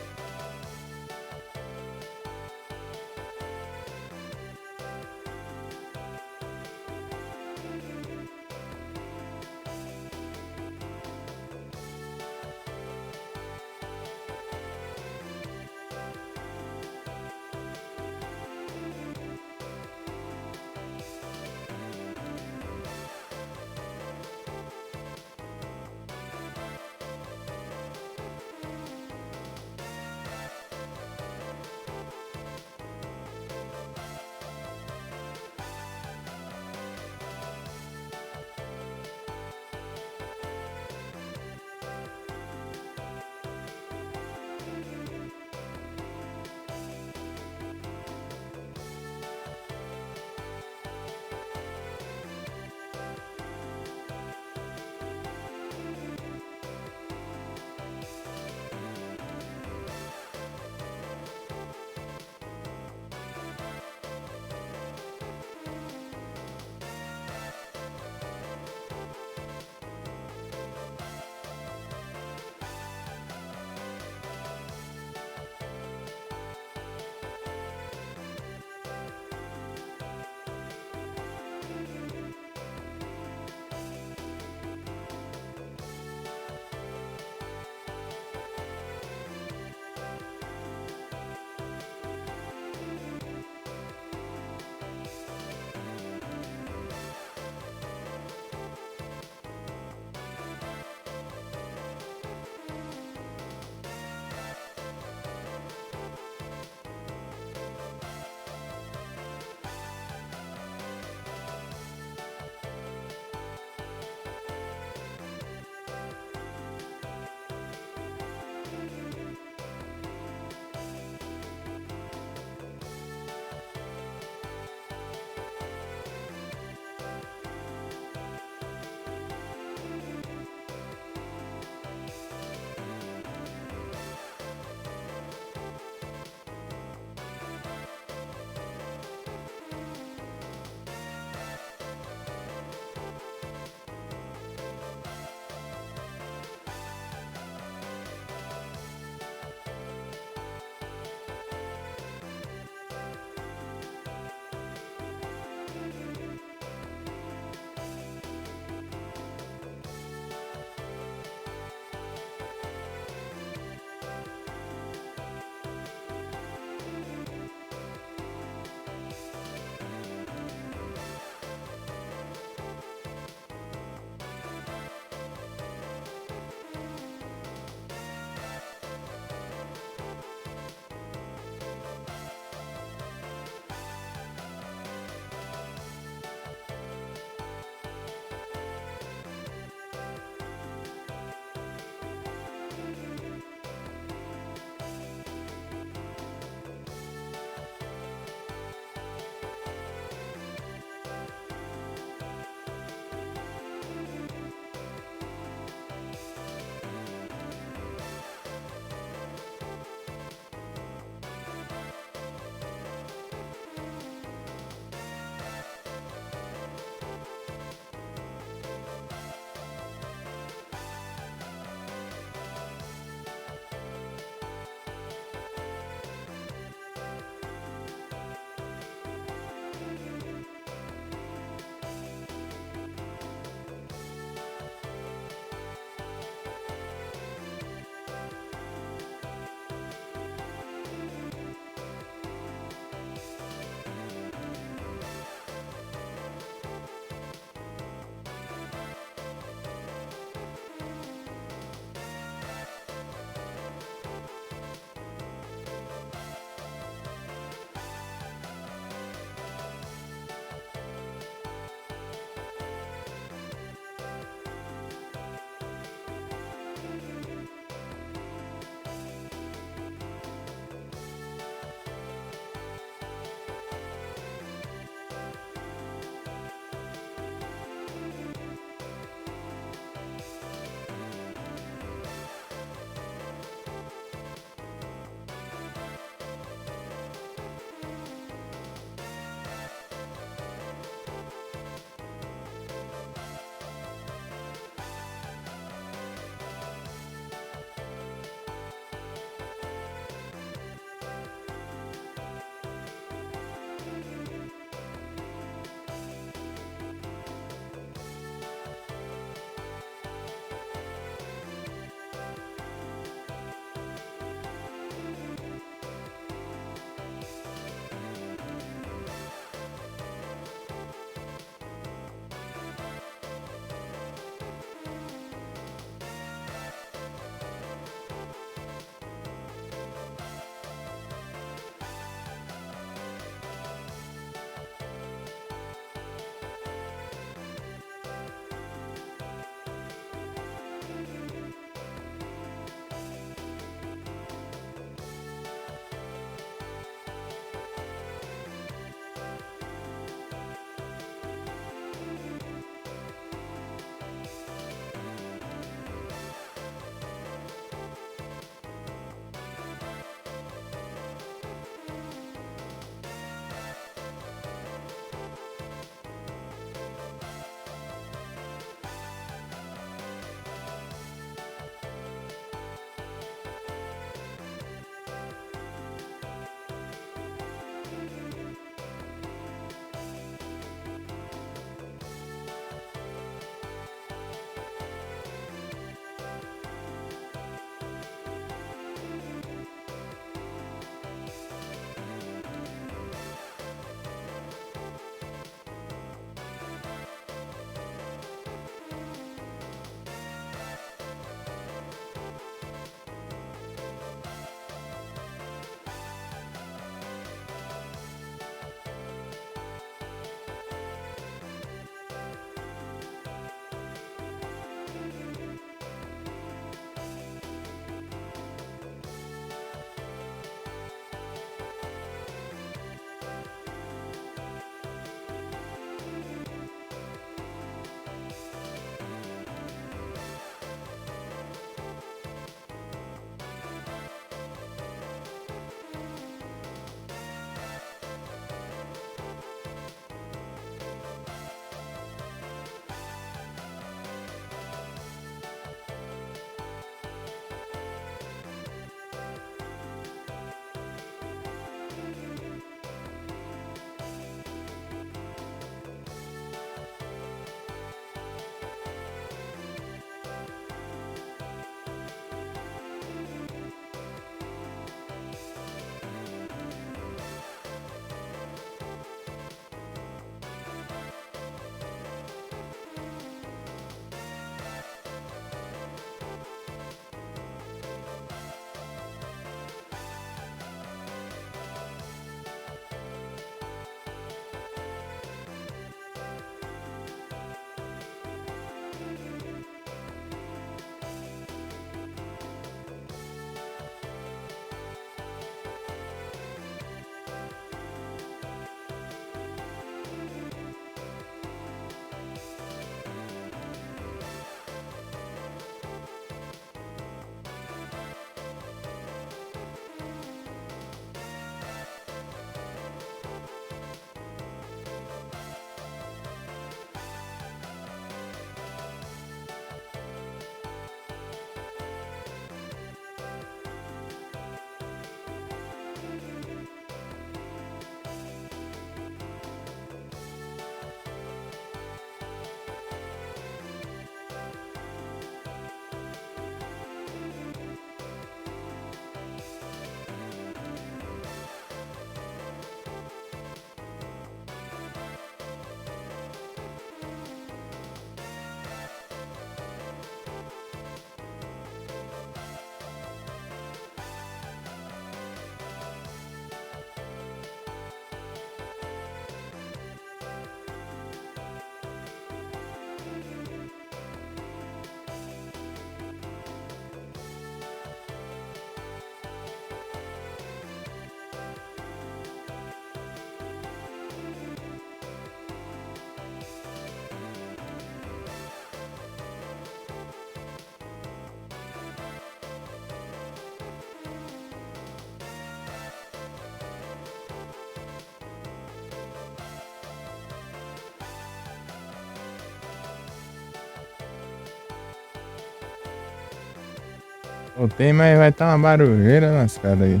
Voltei, mas vai estar uma barulheira lascada aí.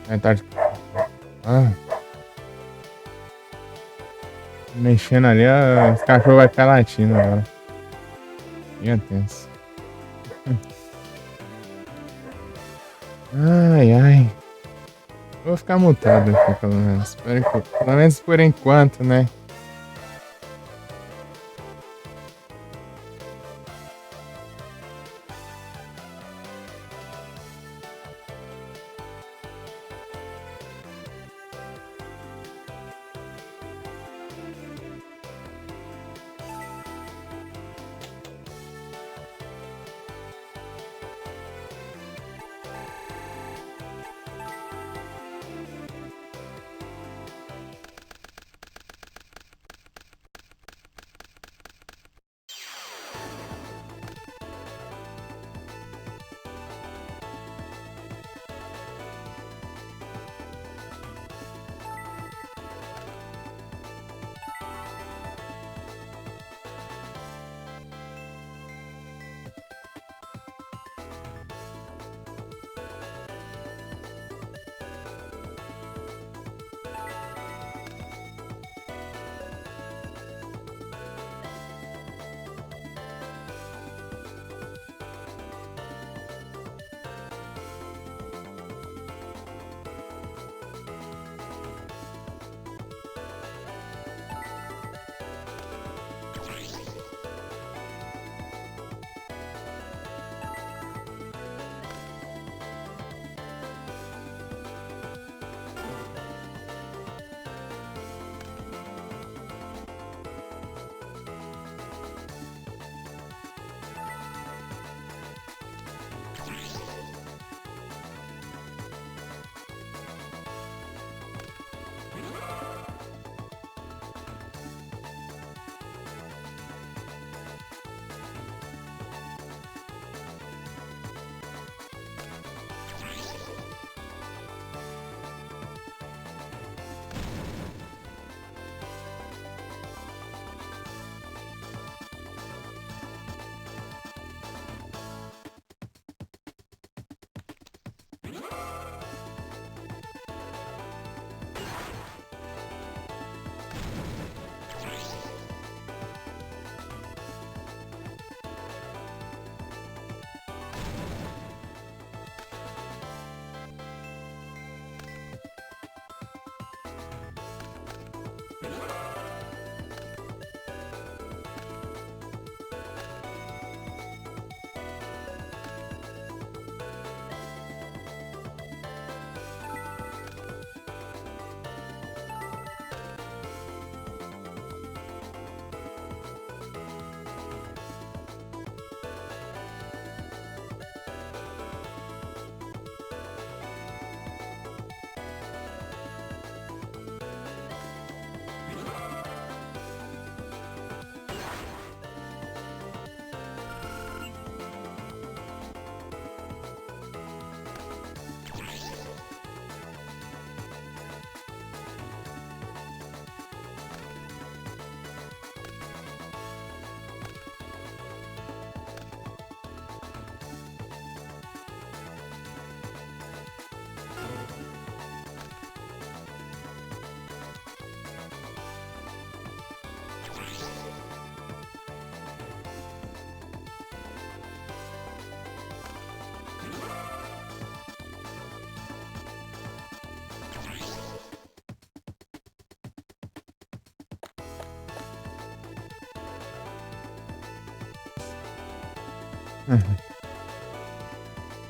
Vai estar. Ah, mexendo ali, os cachorros vai ficar latindo agora. Fica tenso. Ai, ai. Vou ficar mutado aqui, pelo menos. Pelo menos por enquanto, né?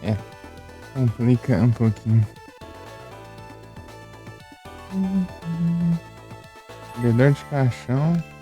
É, complica um pouquinho. Vendedor de caixão.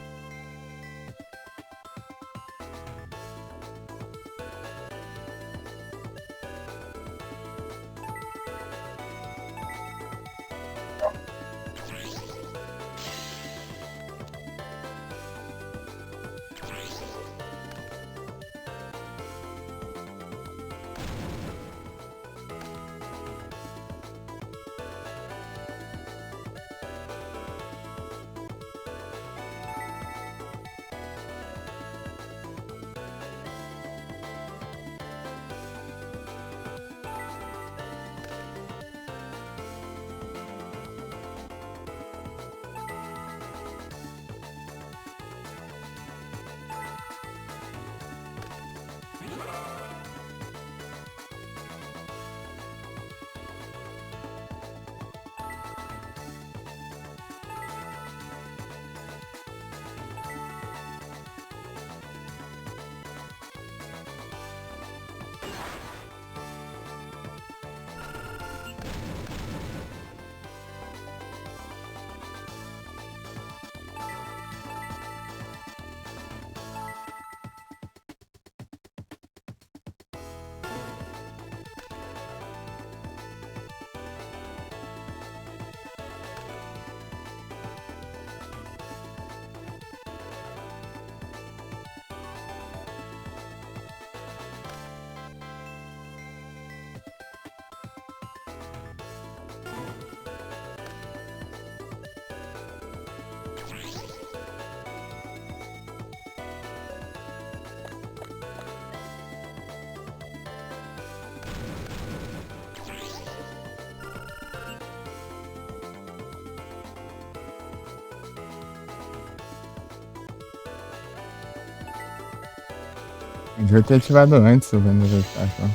Eu devia ter ativado antes o vendedor de cachorro.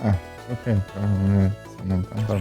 Ah, ok, provavelmente. Se não, então tá.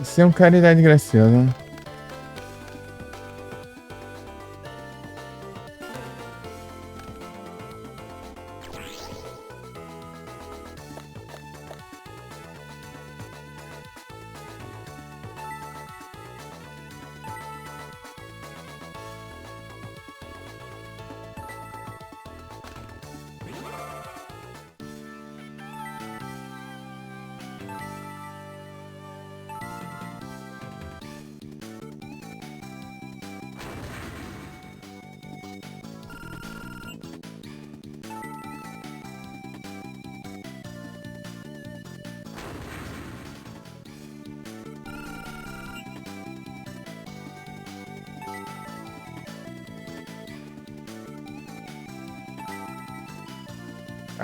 Isso é um caridade graciosa.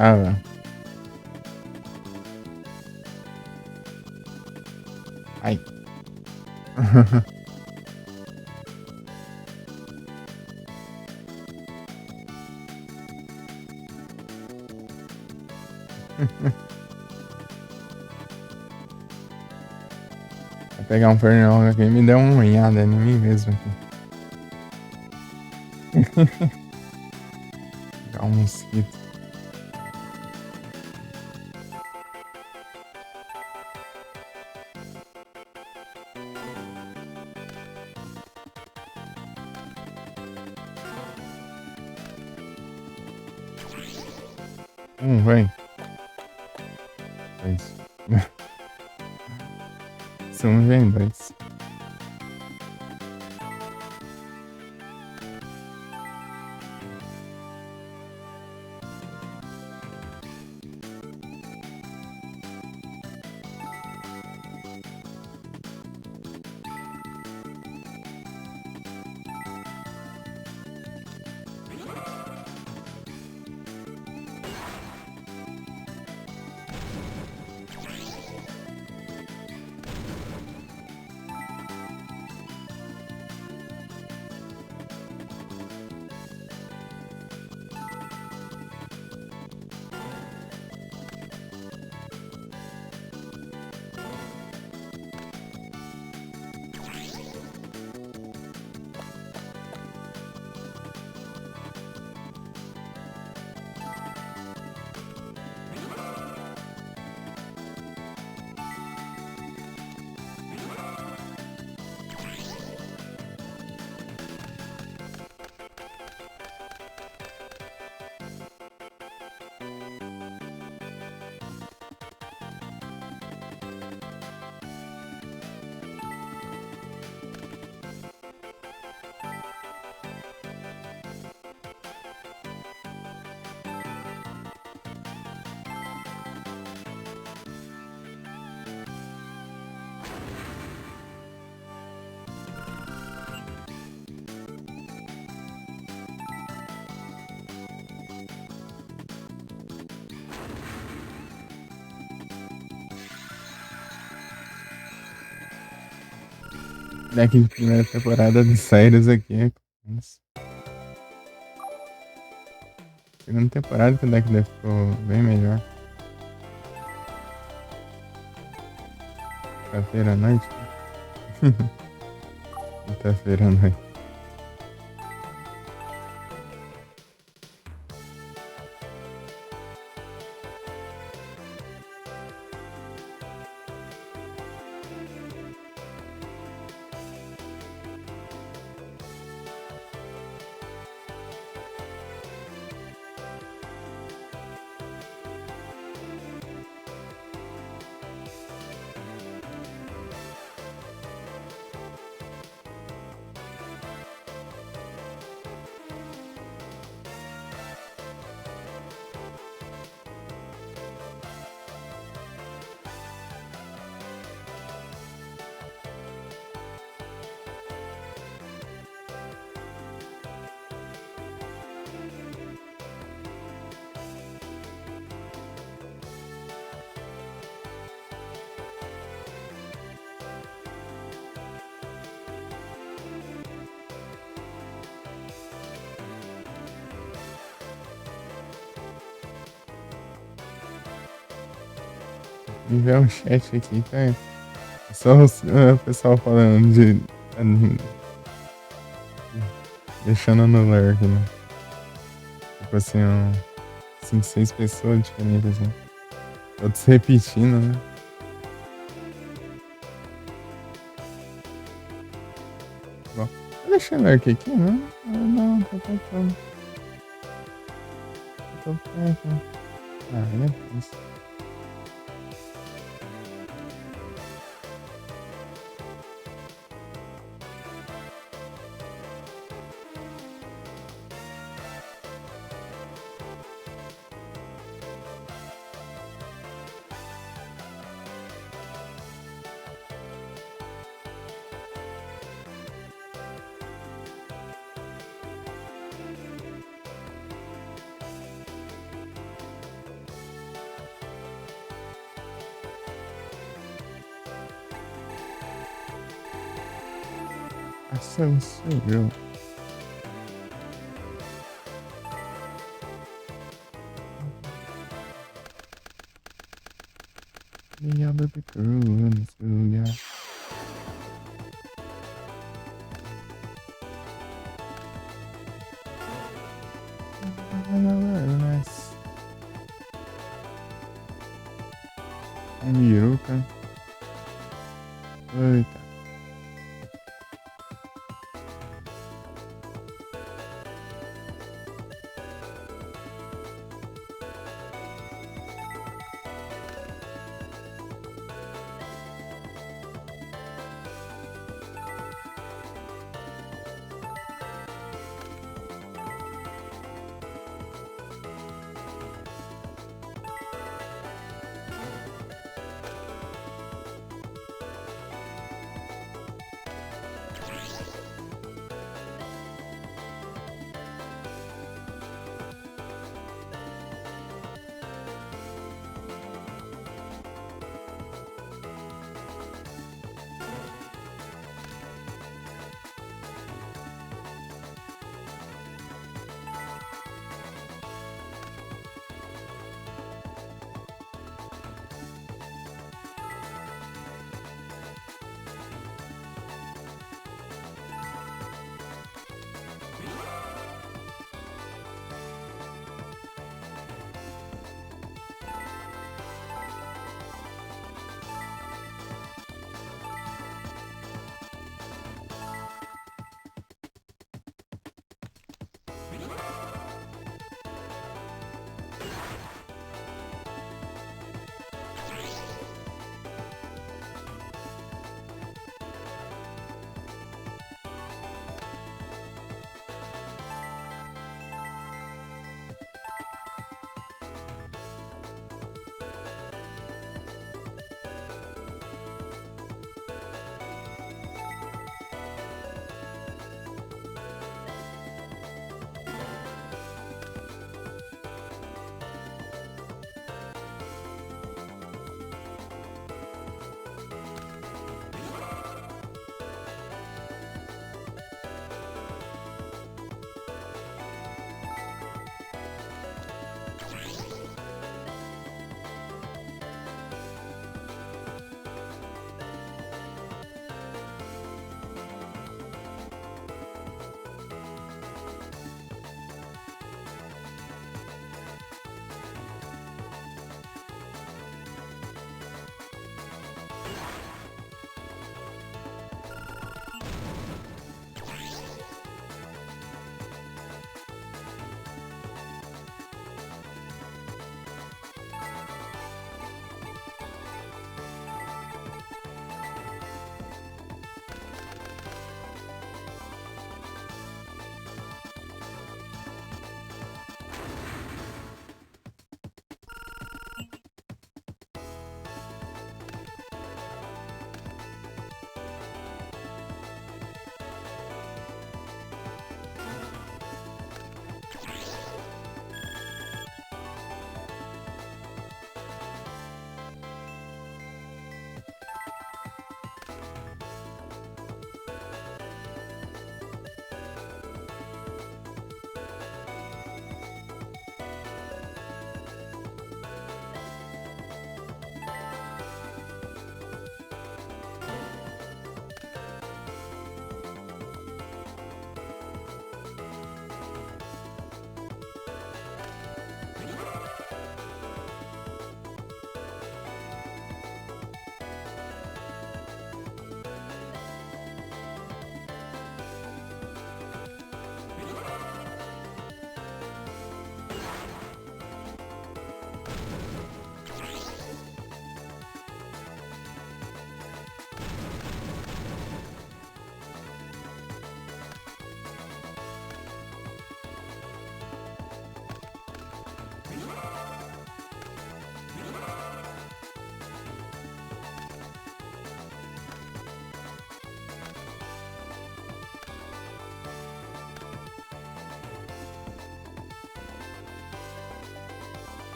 Ah, velho. Ai. Vou pegar um pernilongo aqui e me deu uma unhada em mim mesmo aqui. Pegar um mosquito. Vem. Dois. São vem, dois. Deck de primeira temporada de séries aqui. Nossa. Segunda temporada que o deck deve ficou bem melhor. Quinta-feira à noite. Quinta-feira à noite. E ver um chat aqui, tá? Só o pessoal falando de. Deixando no lurk, né? Tipo assim, 5, 6 pessoas diferentes, assim. Todos repetindo, né? Bom, tá deixando lurk aqui, né? Não, tô tentando. Tô tentando. Ah, é isso. Ação civil. Me abre the crew, yeah. Nice. Miruka. Eita.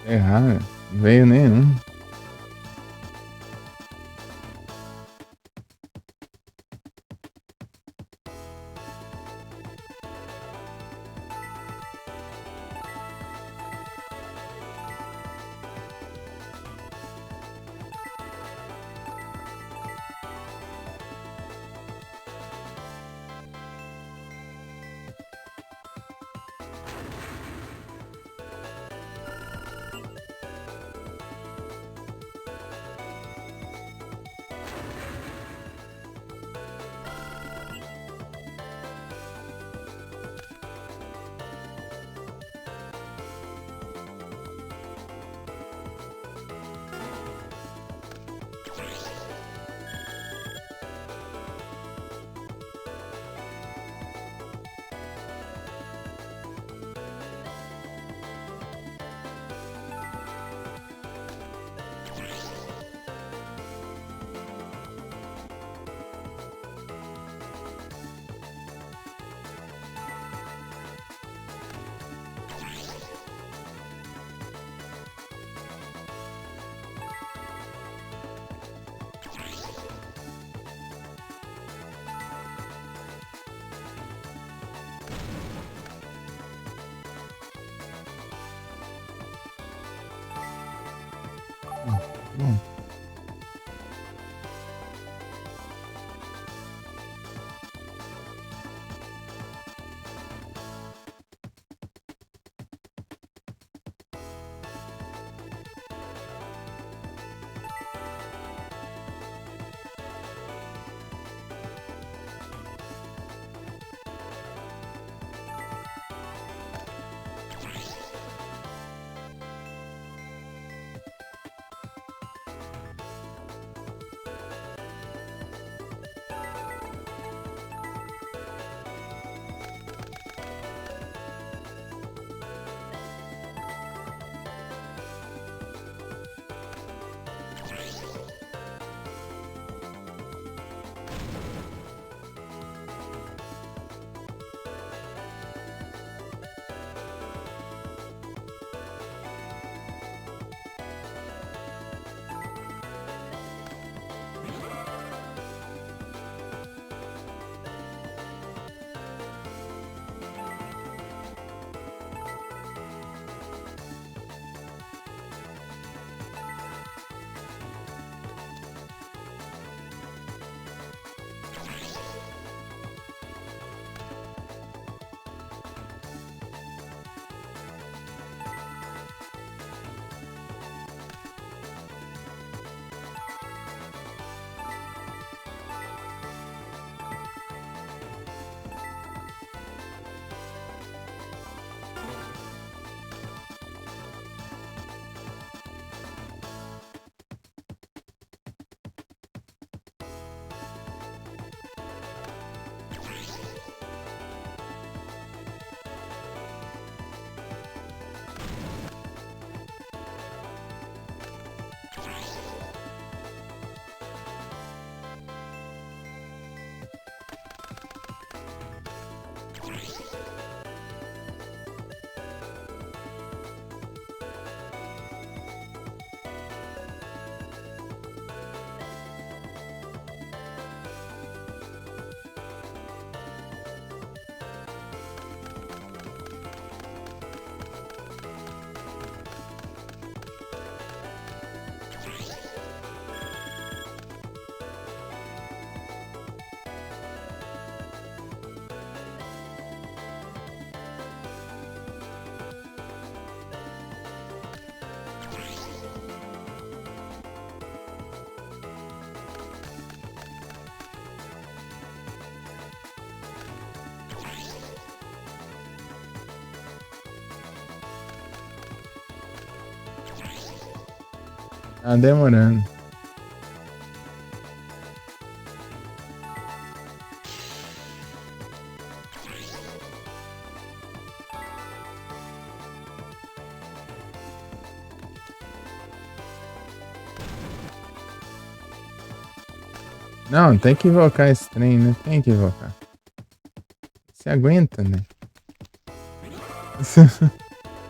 Errado. Não veio nenhum. Bom. Tá demorando. Não, tem que invocar esse trem, né? Tem que invocar. Você aguenta, né?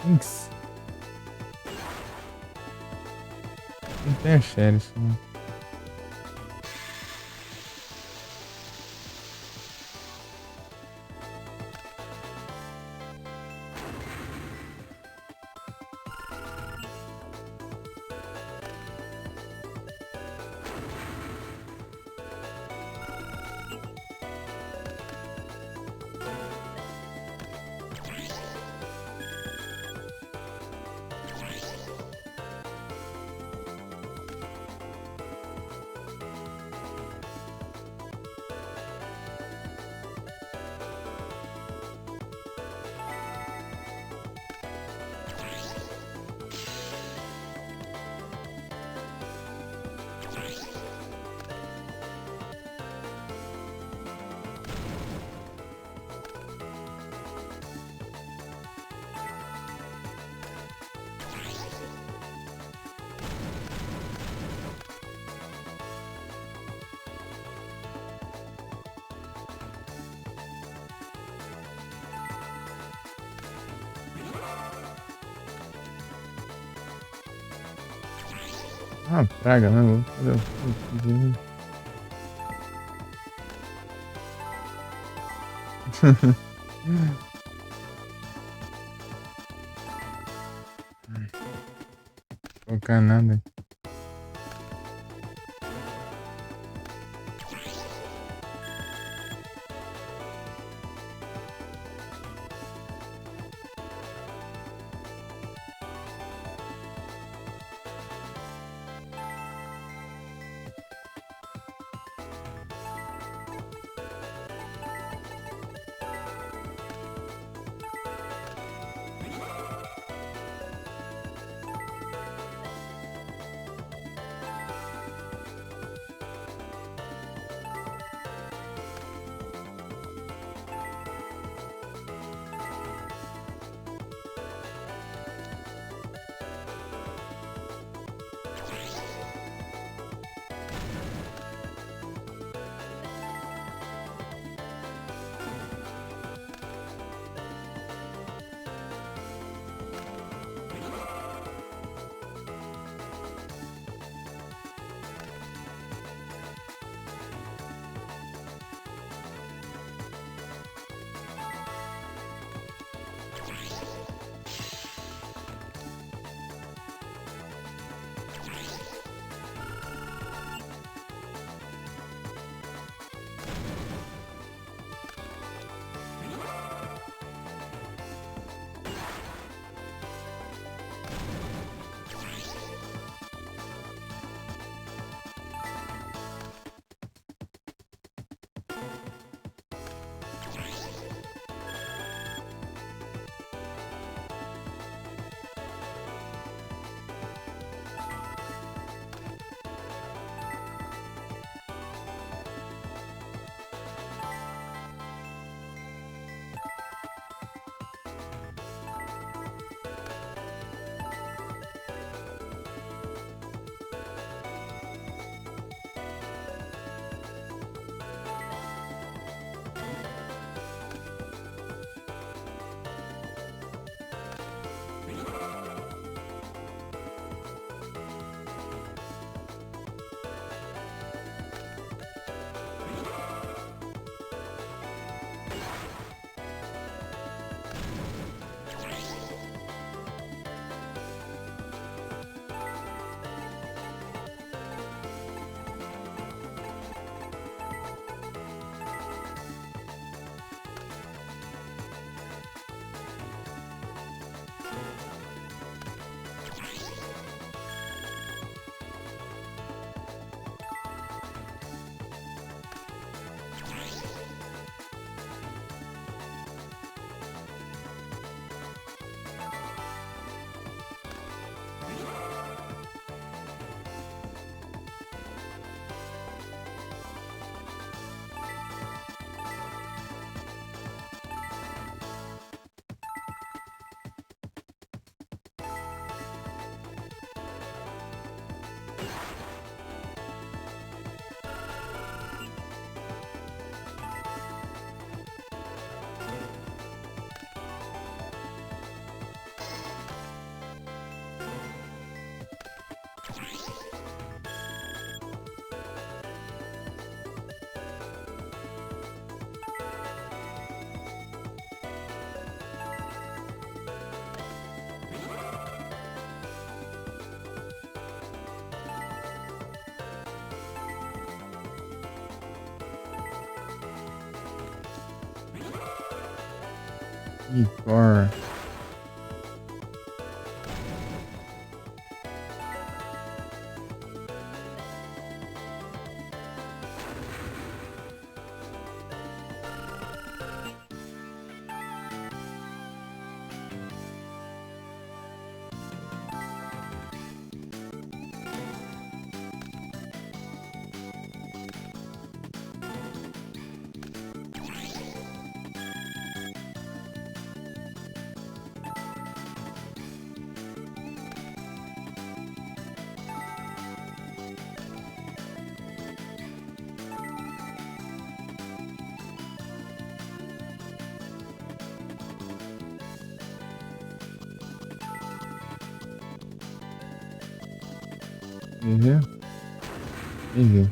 Thanks. Não tem a Sheriff, né? Ah, praga, né? Vou fazer colocar nada. Igor. Easy. Easy.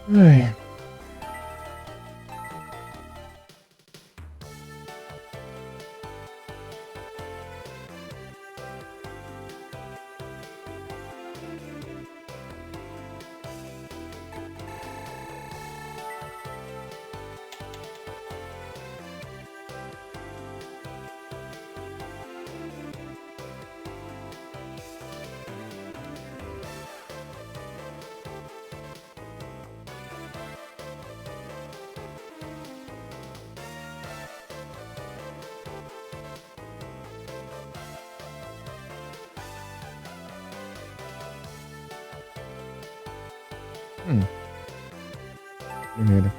Ai. Primeiro.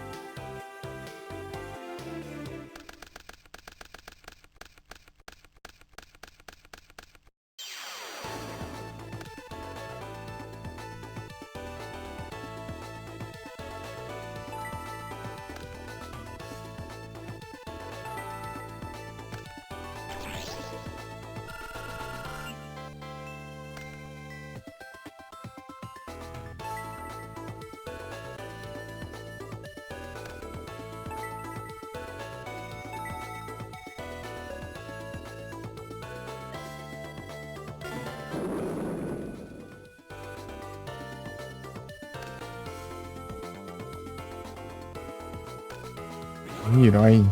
Herói.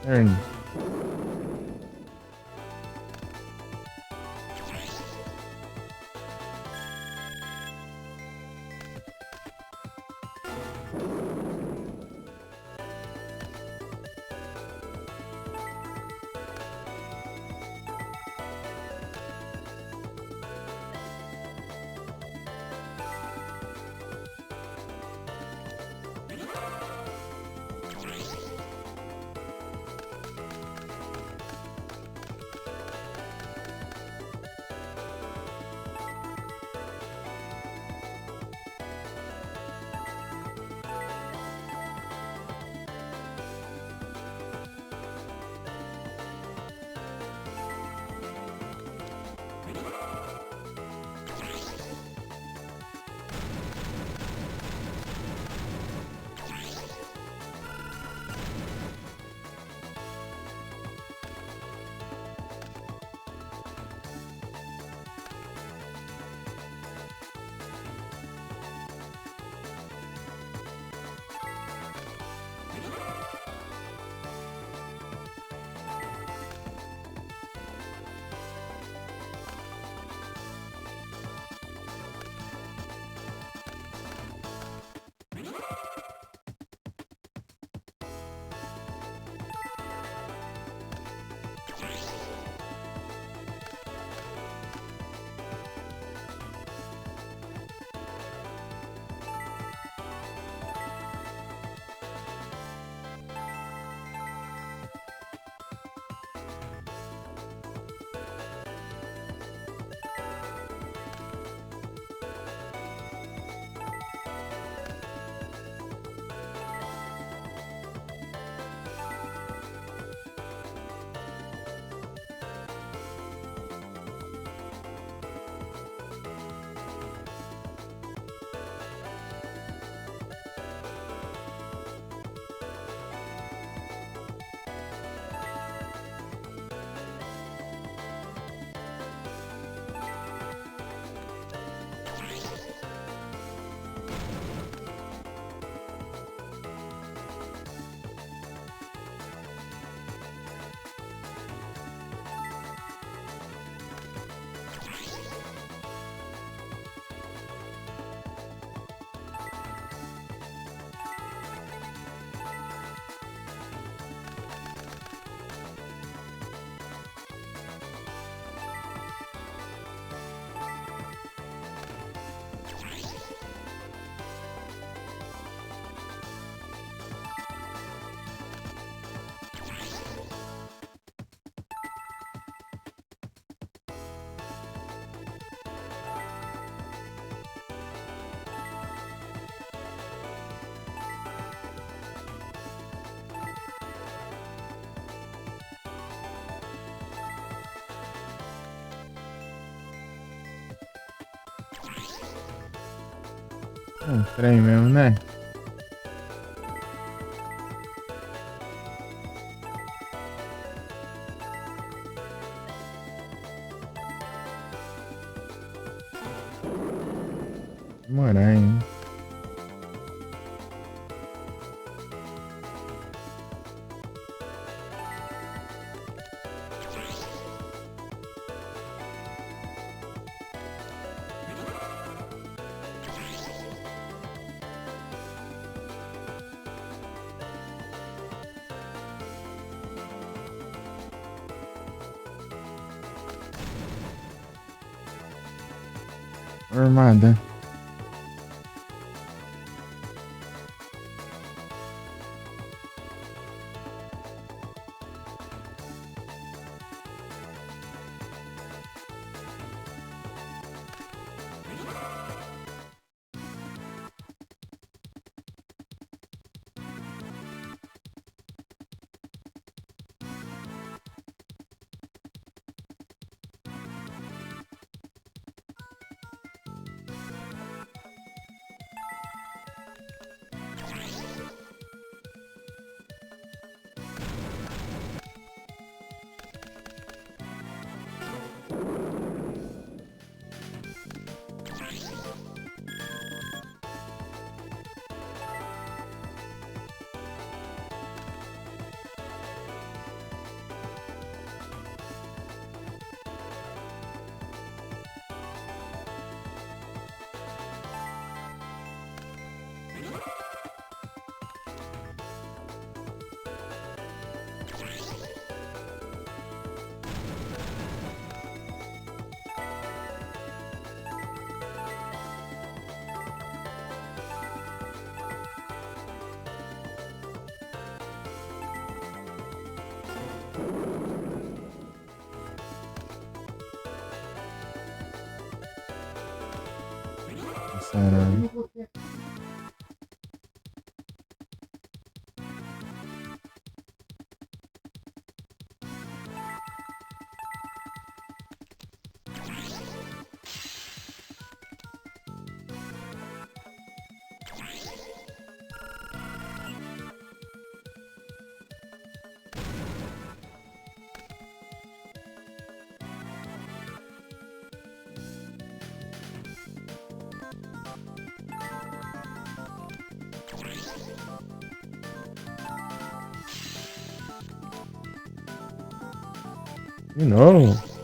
Turn. É um trem mesmo, né? Demorar, hein? Armada. Caralho. De novo?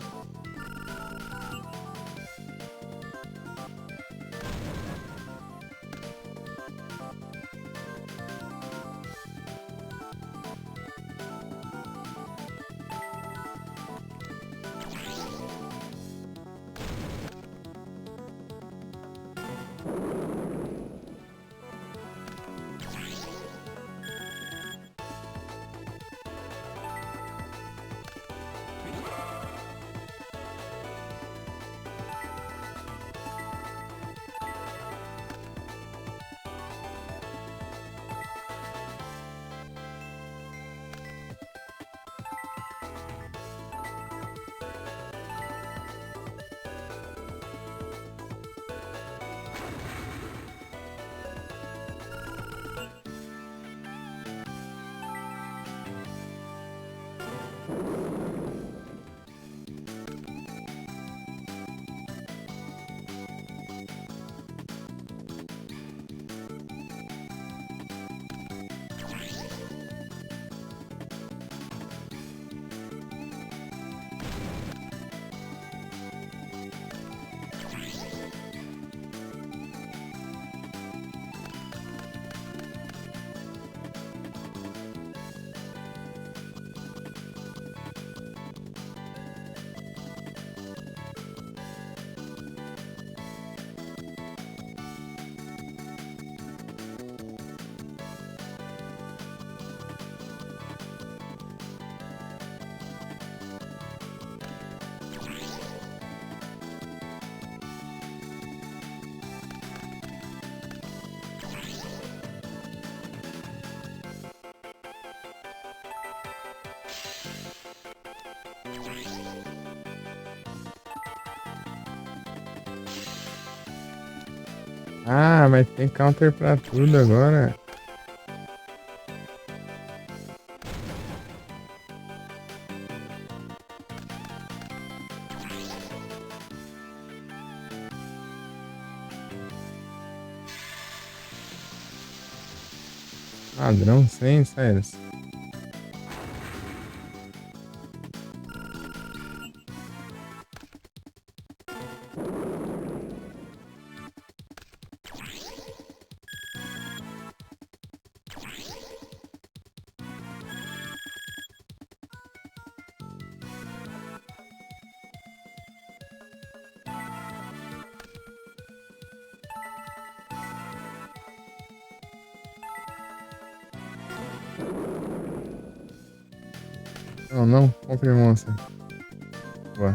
Ah, mas tem counter pra tudo agora. Padrão sem, sério. Não, não, compre monstro. Boa.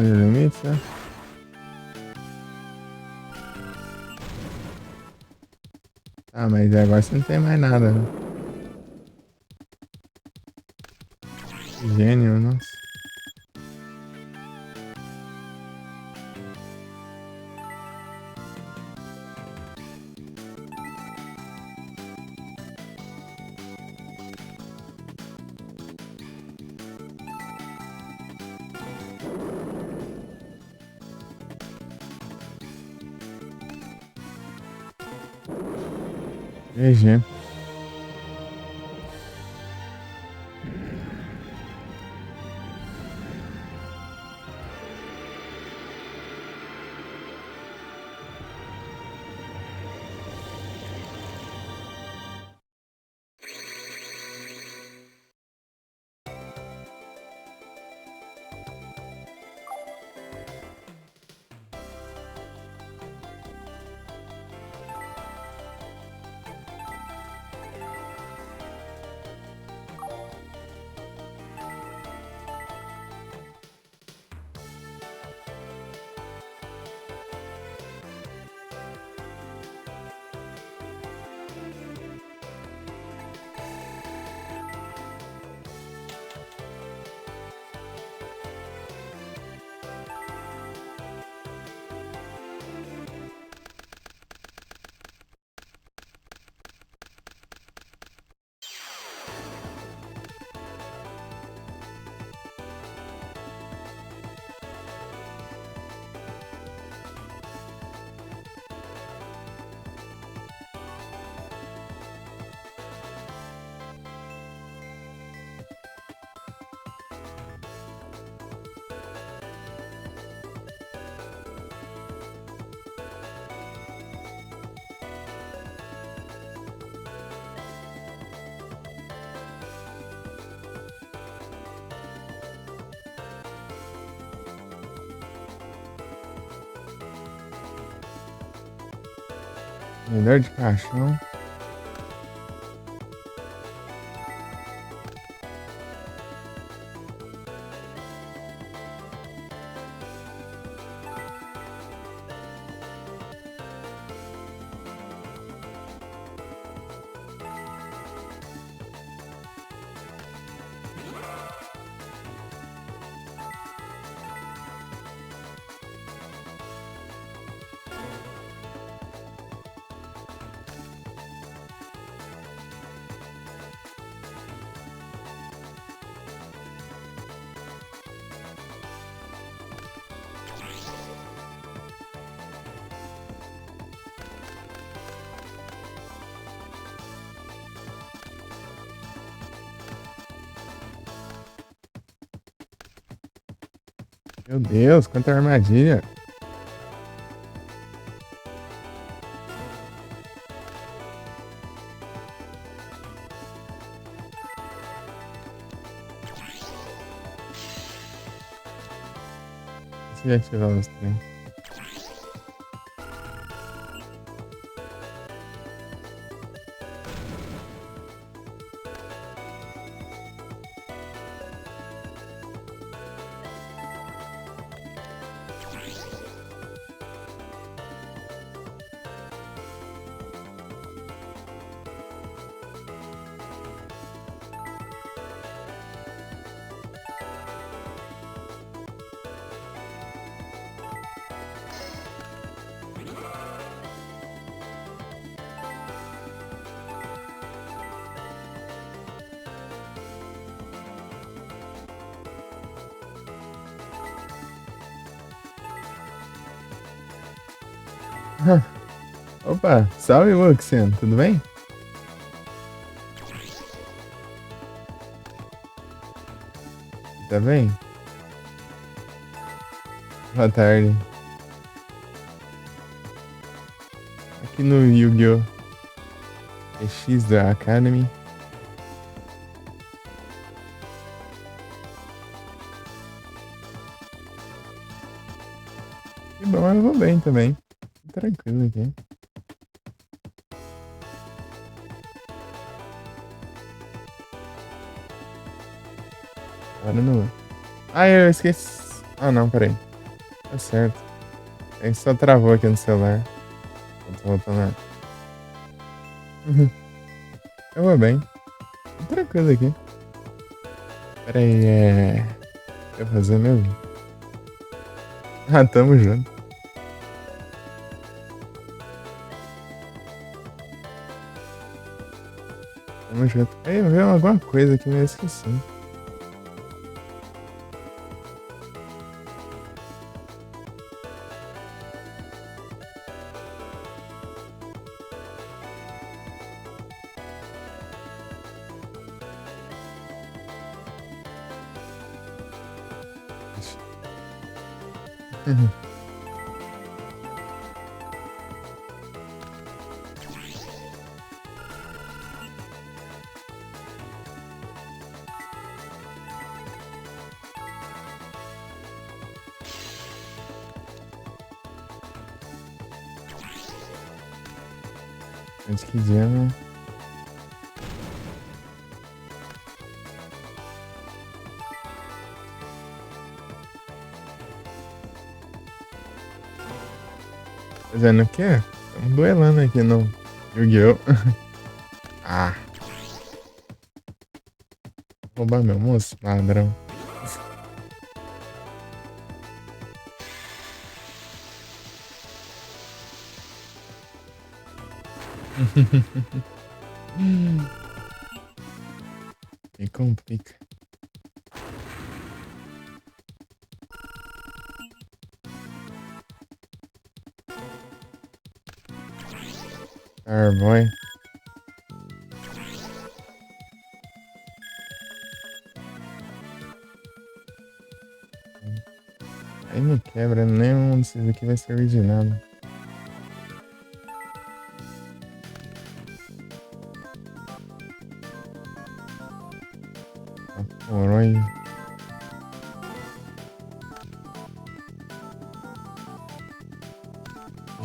de limites, né? Ah, mas agora você não tem mais nada, né? Gênio, nossa. GG. Melhor de caixão. Meu Deus, quanta armadilha. Consegui ativar os trem. Opa, salve Luxian, tudo bem? Tá bem? Boa tarde. Aqui no Yu-Gi-Oh! EX da Academy. Que bom, eu vou bem também. Tô tranquilo aqui. Agora não. Ah, eu esqueci. Ah, não, peraí. Tá certo. É que só travou aqui no celular. Eu tô voltando lá. Uhum. Eu vou bem. Tô tranquilo aqui. Peraí, o que eu vou fazer mesmo? Ah, tamo junto. Tamo junto. Aí, eu vi alguma coisa aqui, mas eu esqueci. Uhum. Antes que dia, né? Fazendo o quê? Estamos duelando aqui no Yu-Gi-Oh! Ah, roubar meu moço? Ladrão. Me complica. Starboy. Aí me quebra, nenhum desses aqui vai servir de nada. Aporoy.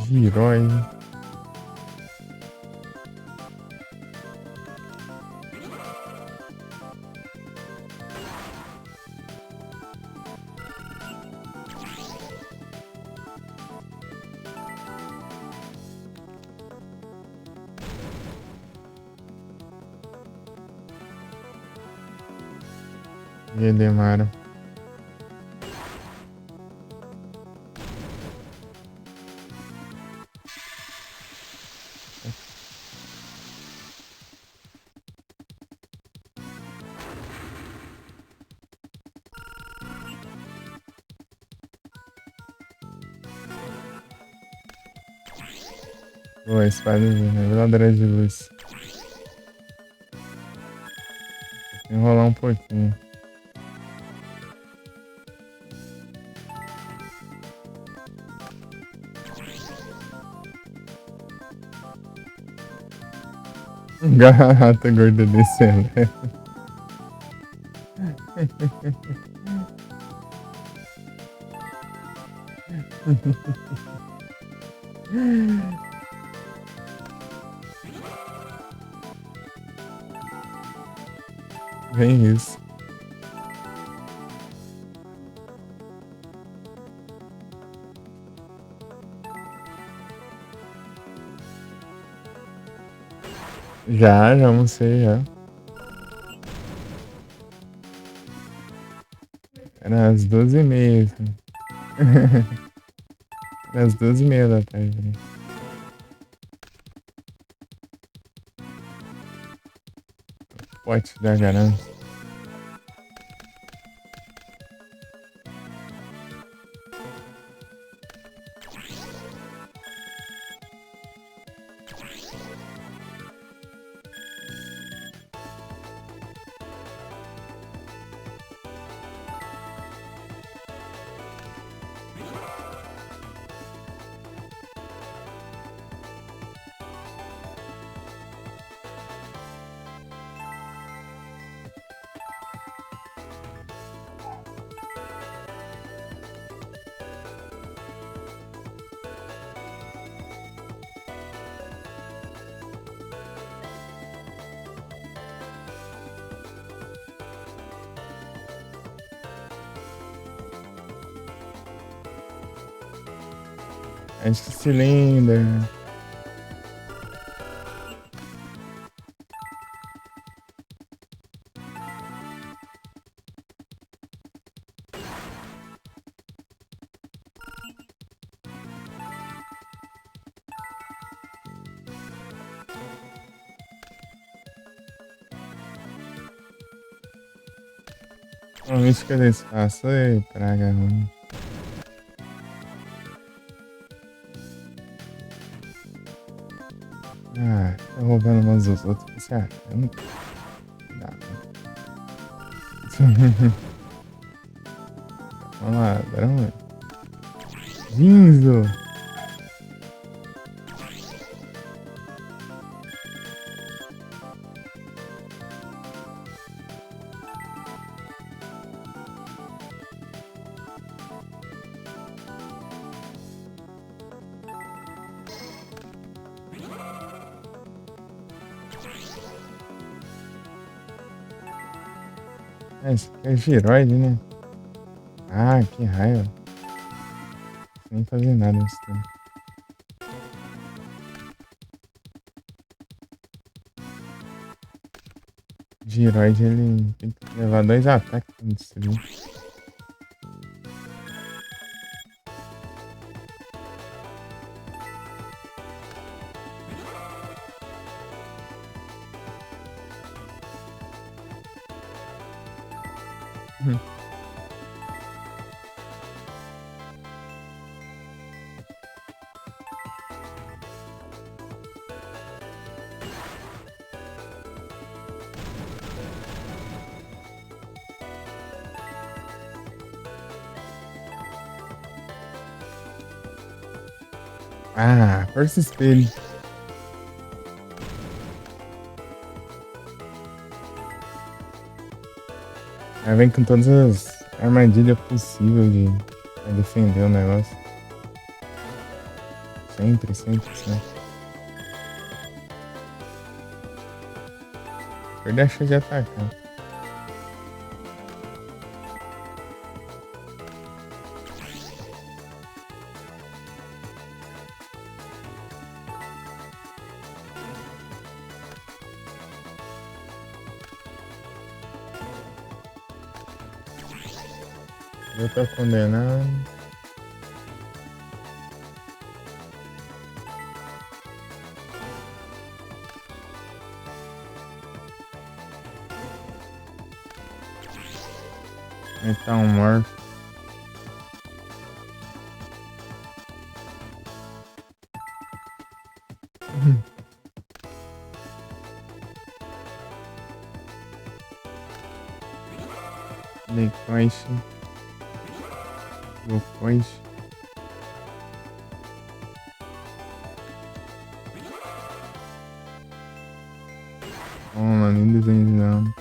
Girói. Gedemaro. Boa, espada reveladora de luz. Enrolar um pouquinho. Garrata gorda descendo. Vem isso. Já almocei, já. Era às 12h30. Assim. Era às 12h30 da tarde. Né? Pote da garanta. Esse cilindro. Uma mística do espaço. Ei, praga ruim. Ah, tô roubando umas dos outros. Eu não. Dá. Vamos lá, ladrão. Ginzo. Ah, esse aqui é giroide, né? Ah, que raiva. Nem fazer nada nesse tempo. Giroide, ele tem que levar 2 ataques pra destruir. Ah, Força Espelho. Aí vem com todas as armadilhas possíveis de pra defender o negócio. Sempre, sempre, sempre. Perder a chance de atacar. Eu tô condenado. Então, morto. Depois. Depois. Toma, nem desenhando.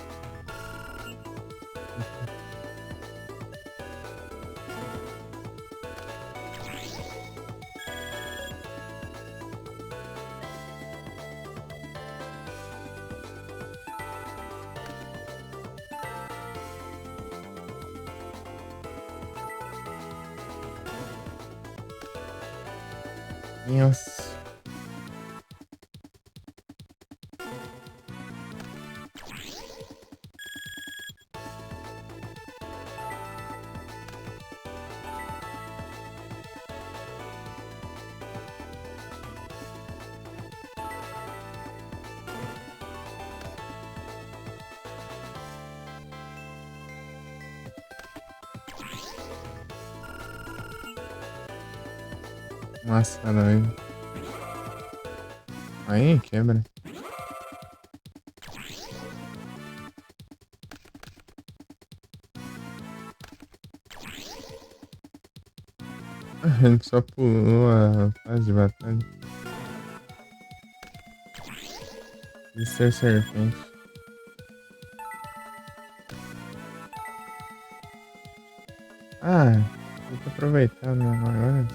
Nossa. Nossa, caralho. Aí, quebra. Ele só pulou a fase de batalha. De ser serpente. Ah, tem que aproveitar, né? Agora.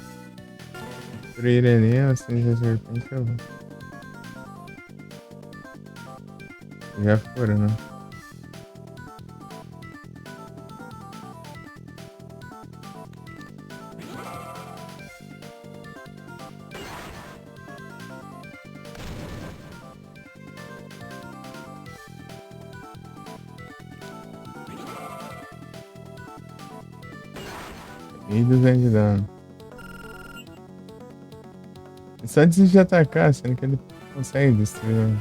Por Ireneu, assim, ser serpente, eu vou. Já foram, né? 200 de dano. E só desiste de atacar, sendo que ele consegue destruir.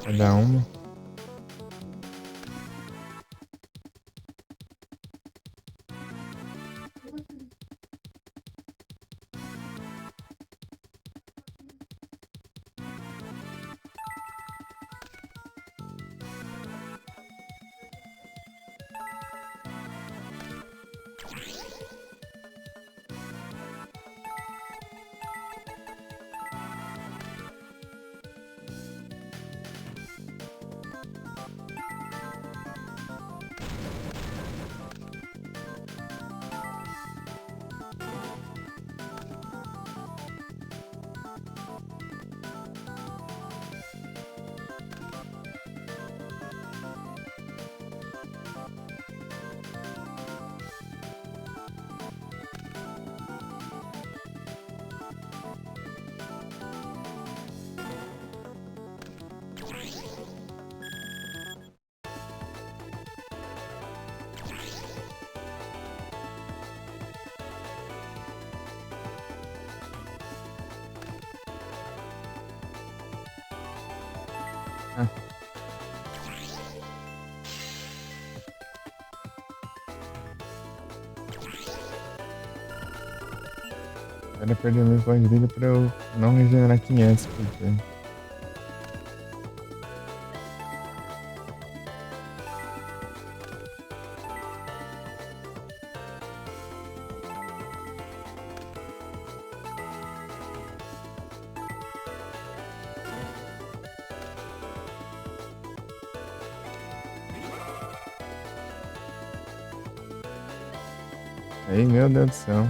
Cada uma. Ah, quero perder meus pontos de vida pra eu não regenerar 500 por turno. Aí, meu Deus do céu.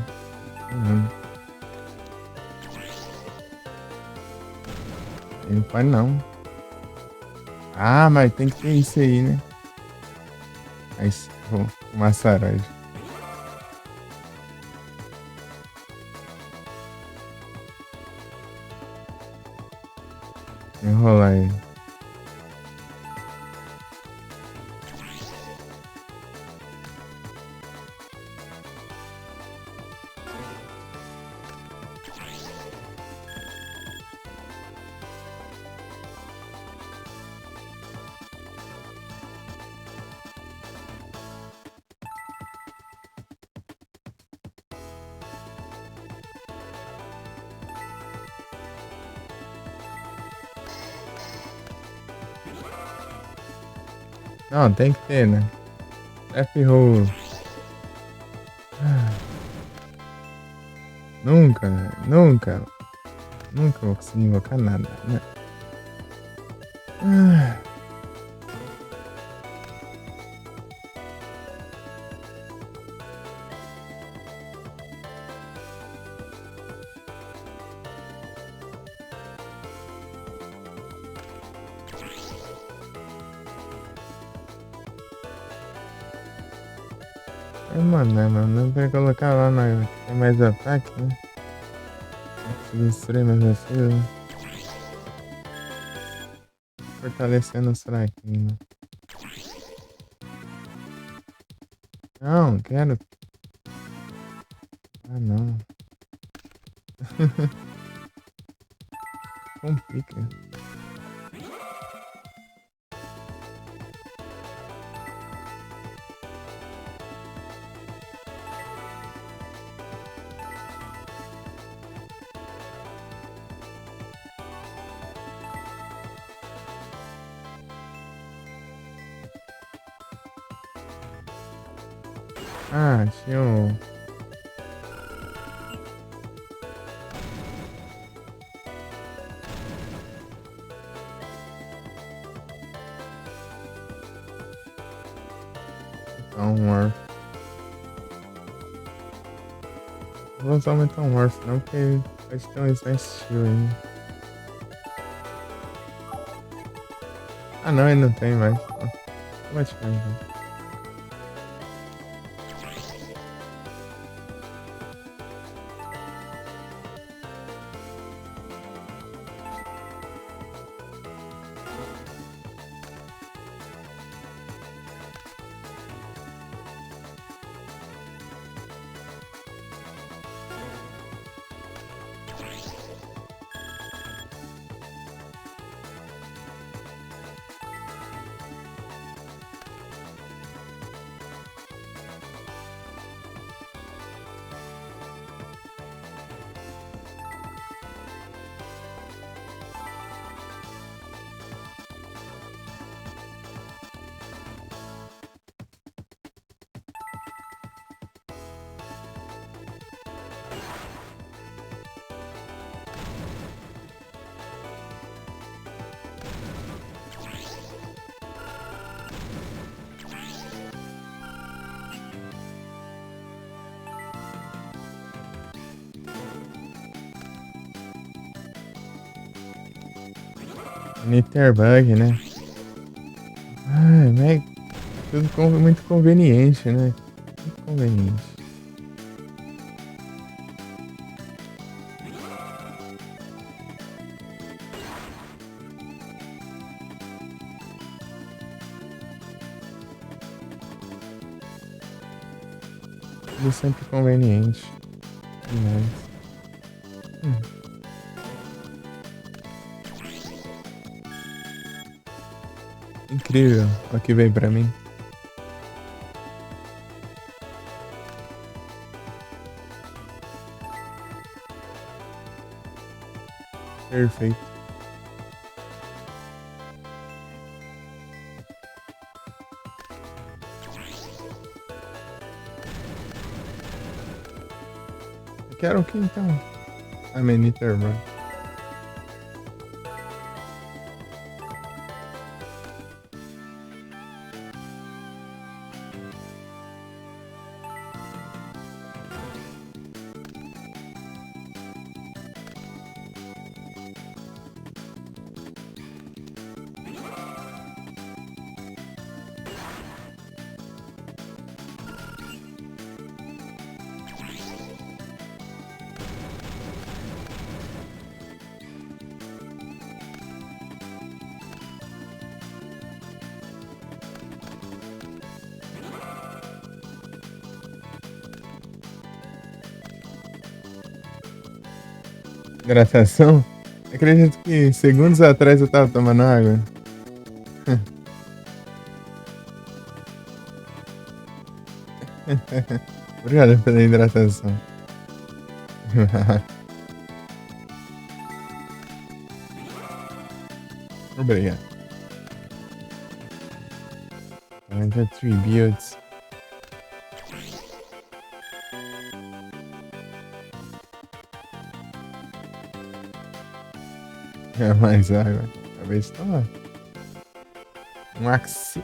Ele não pode não. Ah, mas tem que ter isso aí, né? Aí, o Maçaroide. Enrolar ele. Não, tem que ter, né? F-Roll. Nunca, nunca. Nunca vou conseguir invocar nada, né? Mano, né, mano? Não vai colocar lá na. Tem mais ataque, né? Destruir mais defesa. Fortalecendo os fraquinhos. Não, quero. Ah, não. Complica. Ah, tinha um. Um Warf. Não vou usar muito um Warf não, porque pode ter um Smash Shield ainda. Ah não, ele não tem mais. Automaticamente. Niterbug, né? Ai, mas tudo muito conveniente, né? Muito conveniente. Tudo sempre conveniente. Demais. Hum. Incrível o que veio pra mim. Perfeito. Eu quero o que então? A Niterbug. Hidratação? Acredito que segundos atrás eu tava tomando água. Obrigado pela hidratação. Obrigado. 93 builds. É mais água. Acabei de tomar. Um axil.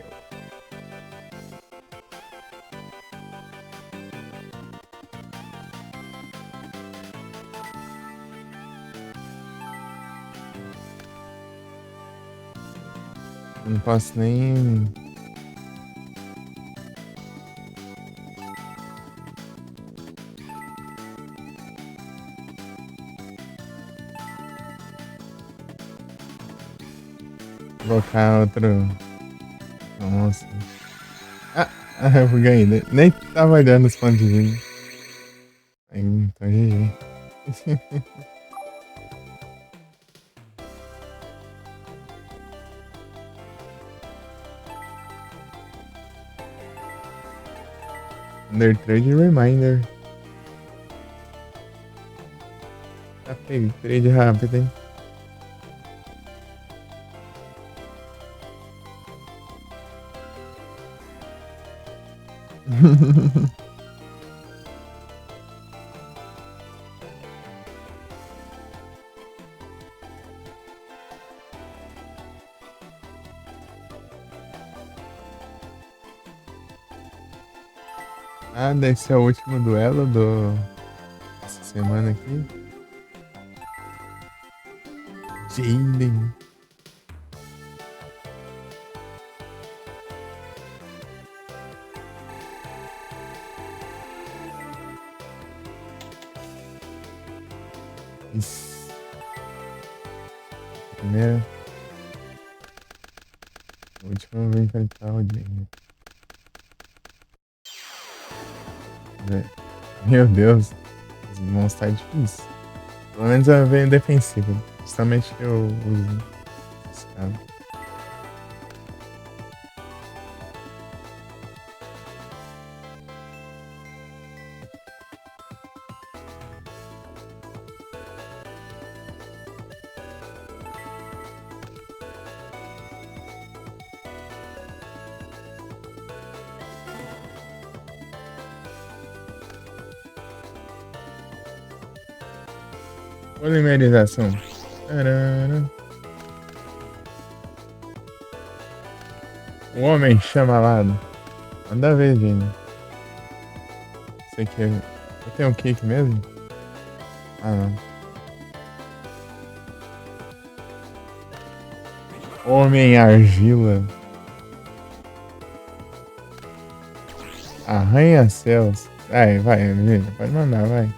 Não posso nem. Colocar outro. Nossa. Ah, eu ganhei. Nem tava olhando os pontos de vida. Então, GG. Undertrade Reminder. Tá feio, trade rápido, hein? Ah, deve ser o último duelo dessa semana aqui. Jaden. Isso. Primeiro. O último eu vou enfrentar o Jaden. Meu Deus. Os monstros tá difícil. Pelo menos eu venho defensivo. Justamente que eu uso esse cara. Polimerização. Tarana. O homem chamalado. Manda ver, Gene. Isso aqui é... Eu tenho um kick mesmo? Ah, não. Homem argila. Arranha-céus. Vai, vai, Virgínia, pode mandar, vai.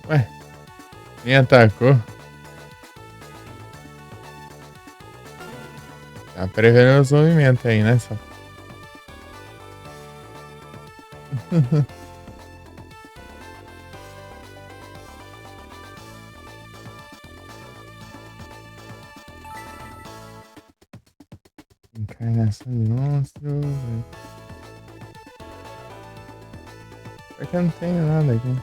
Ué, me atacou. Tá prevendo os movimentos aí, né, só? Encarnação de monstro. Porque eu não tenho nada aqui.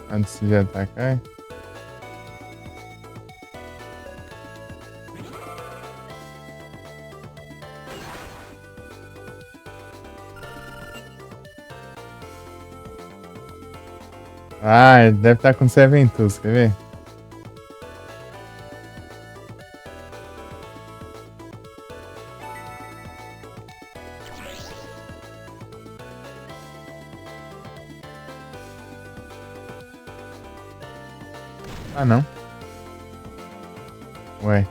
Antes de atacar. Ah, ele deve estar com Seven Tools, quer ver? Ah, não. Ué.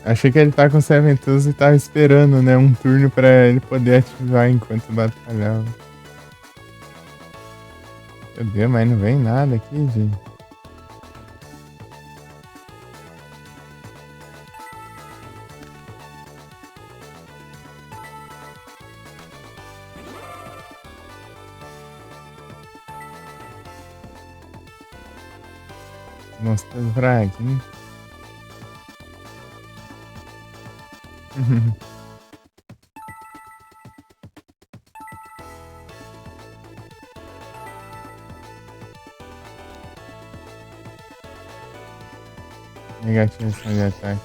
Achei que ele tá com Seven Tools e tava esperando, né? Um turno pra ele poder ativar enquanto batalhava. Meu Deus, mas não vem nada aqui, gente. Monstros fraquinhos. Negativação de ataque.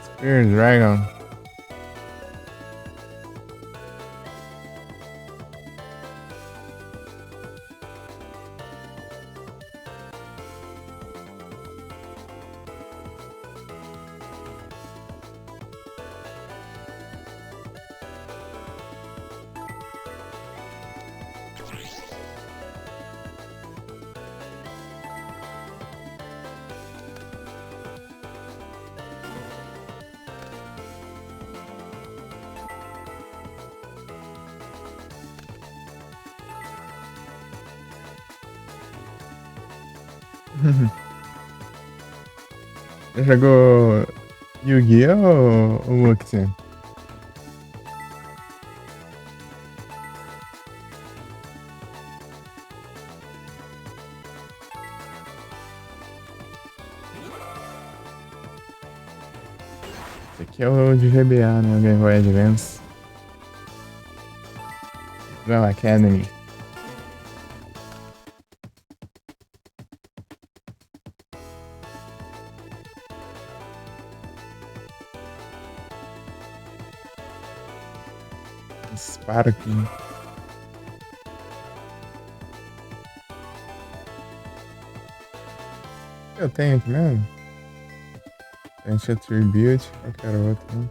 Spear Dragon. Já jogou Yu-Gi-Oh! Ou Wuxia? Esse aqui é o de GBA, né? O Game Boy Advance. Drum Academy. Sparking. Eu tenho aqui mesmo? Ancient Tribute, qualquer outro, né?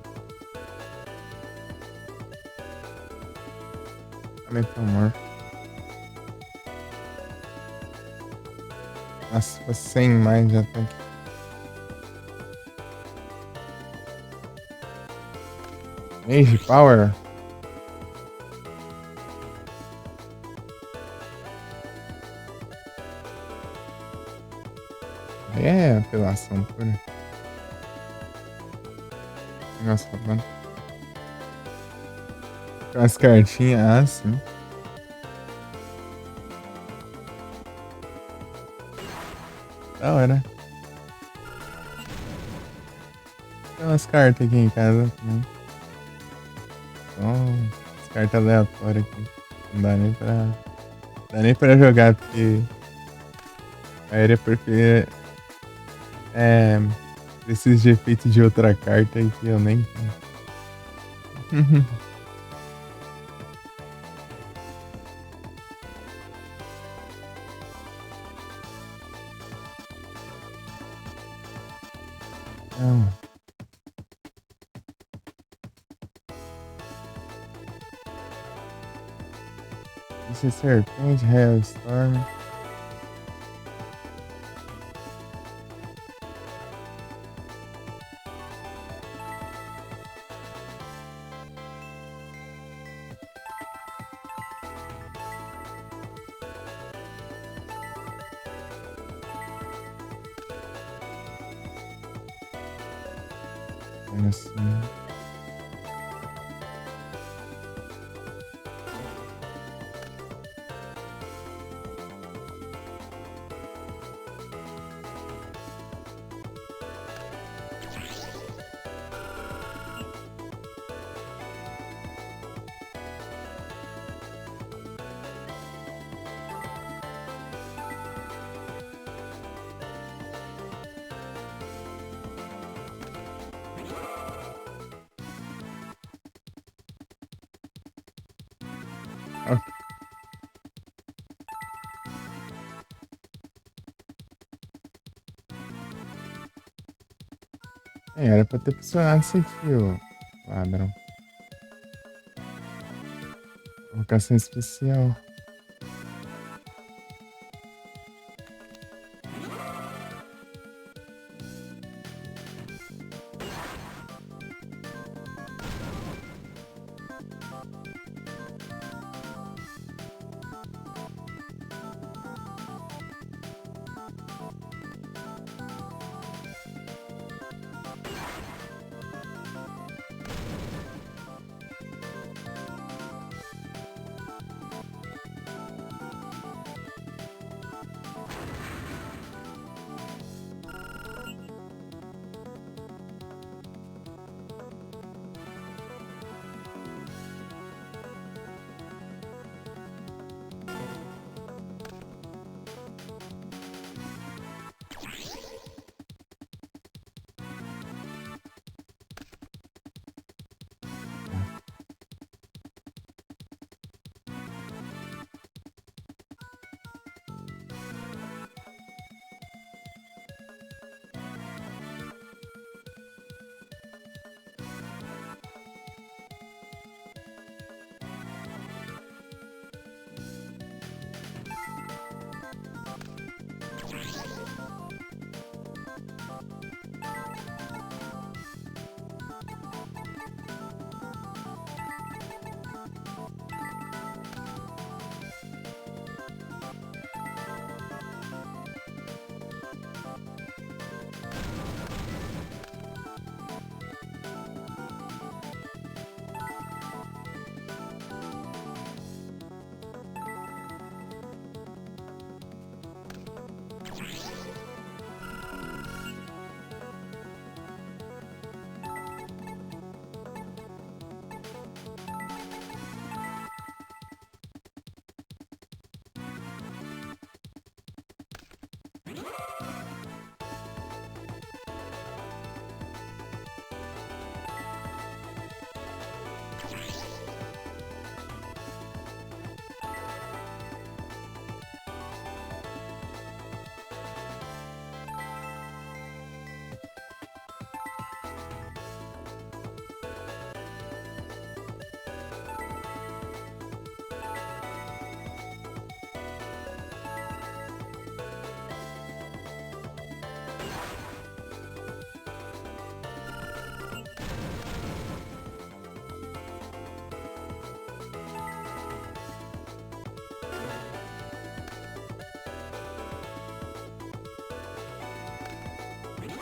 Metamorph. Nossa, se fosse 100 mais já tá aqui. Mage Power. É apelação pura. Nossa, mano. Com as cartinhas, ah, sim. Da hora. Tem umas cartas aqui em casa também. Só as cartas aleatórias aqui. Não dá nem pra. Dá nem pra jogar, porque a área porque é. Precisa de efeito de outra carta aí que eu nem tenho. Ah, isso é serpente, Hailstorm. Assim. Ok. Era pra ter funcionado isso aqui, ô ladrão. Colocação especial.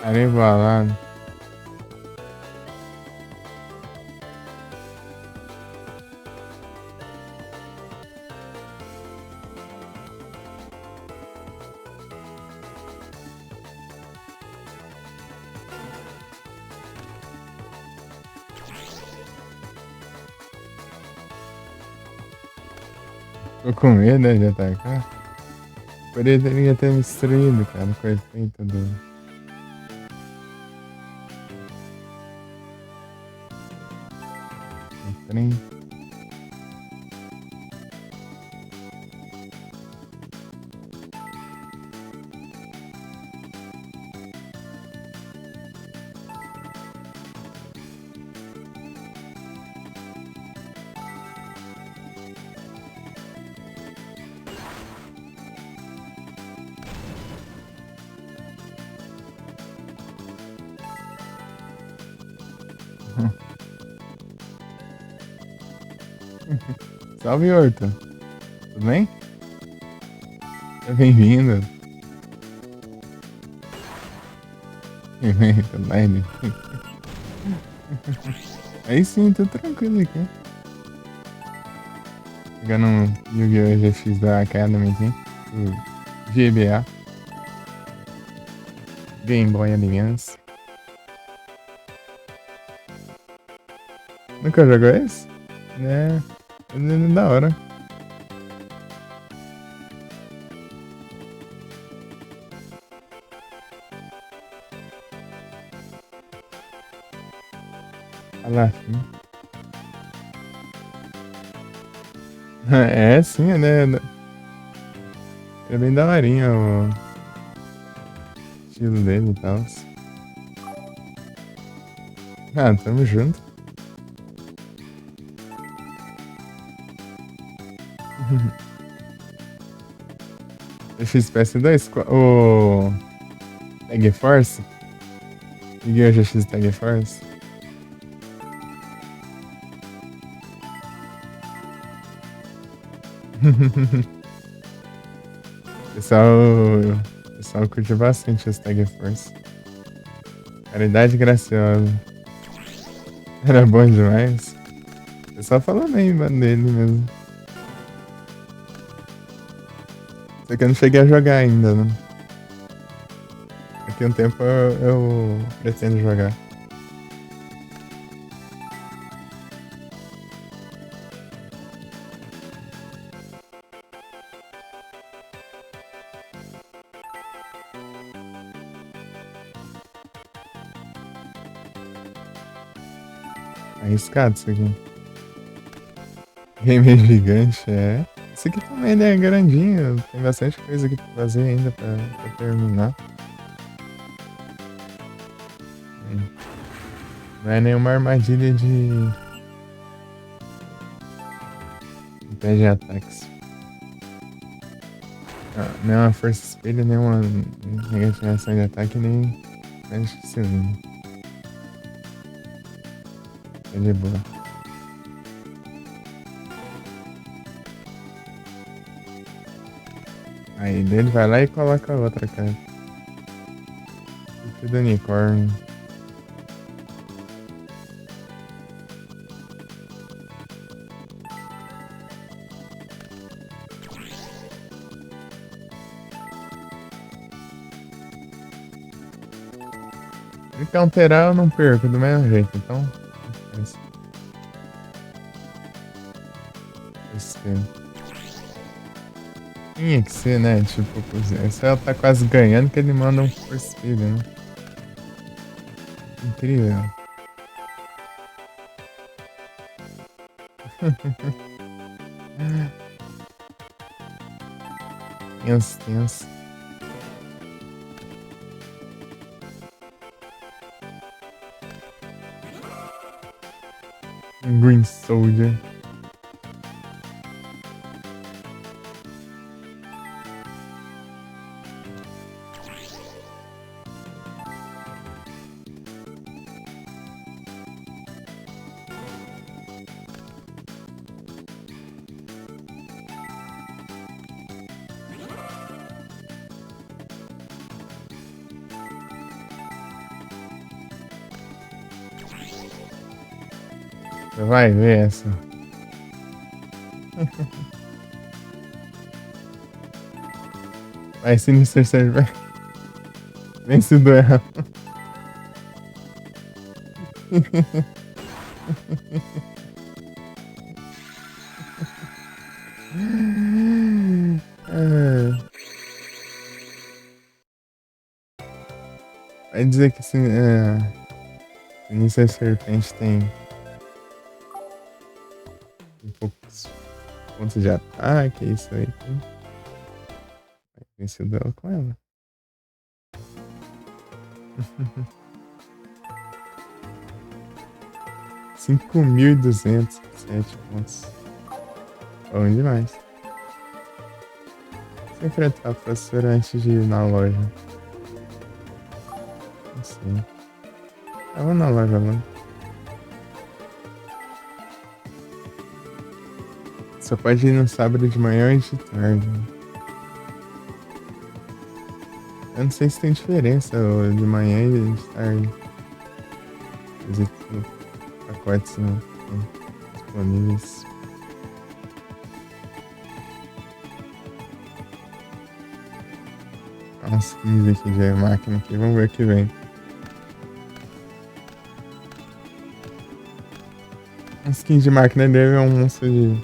Era embalado. Ficou com medo, né, de atacar? Poderia ter me destruído, cara, com o efeito do trem. Salve, Horto. Tudo bem? Seja bem-vindo. Evento online. Aí sim, tô tranquilo aqui. Jogando um Yu-Gi-Oh! GX da Academy aqui. O GBA. Game Boy Advance. Nunca jogou esse? É. Ele é da hora. Olha lá, sim. É, sim, né? É bem daorinha o estilo dele e tal. Ah, tamo junto. Eu fiz PS2, o Tag Force. Liguei o GX Tag Force. O pessoal curte bastante os Tag Force. Caridade graciosa. Era bom demais. O pessoal falando bem dele mesmo. Só que eu não cheguei a jogar ainda, né? Daqui a um tempo eu pretendo jogar. Arriscado isso aqui. Game gigante, é. Esse aqui também né, é grandinho. Tem bastante coisa aqui pra fazer ainda pra terminar. Não é nenhuma armadilha de pé de ataques. Ah, nem uma força espelho, nem uma negativação de ataque, nem mexe cilindro. É de boa. Aí dele vai lá e coloca a outra, cara. Tipo do unicórnio. Se counterar eu não perco do mesmo jeito, então. Tinha que ser, né? Tipo, se ela tá quase ganhando, que ele manda um force speed, né? Incrível. Tenso, tenso. Green Soldier. Você vai ver essa. Vai, Sinister Server. Vence o duelo. Vai dizer que Sinistras Serpente tem poucos pontos de ataque, é isso aí. Vai vencer o duelo com ela. 5.207 pontos. Bom demais. Se enfrentar a professora antes de ir na loja. Não sei. Tava na loja lá. Só pode ir no sábado de manhã ou de tarde. Eu não sei se tem diferença de manhã e de tarde. Os pacotes não estão disponíveis. Uns 15 aqui de máquina aqui. Vamos ver o que vem. Uns 15 de máquina dele é um monstro de...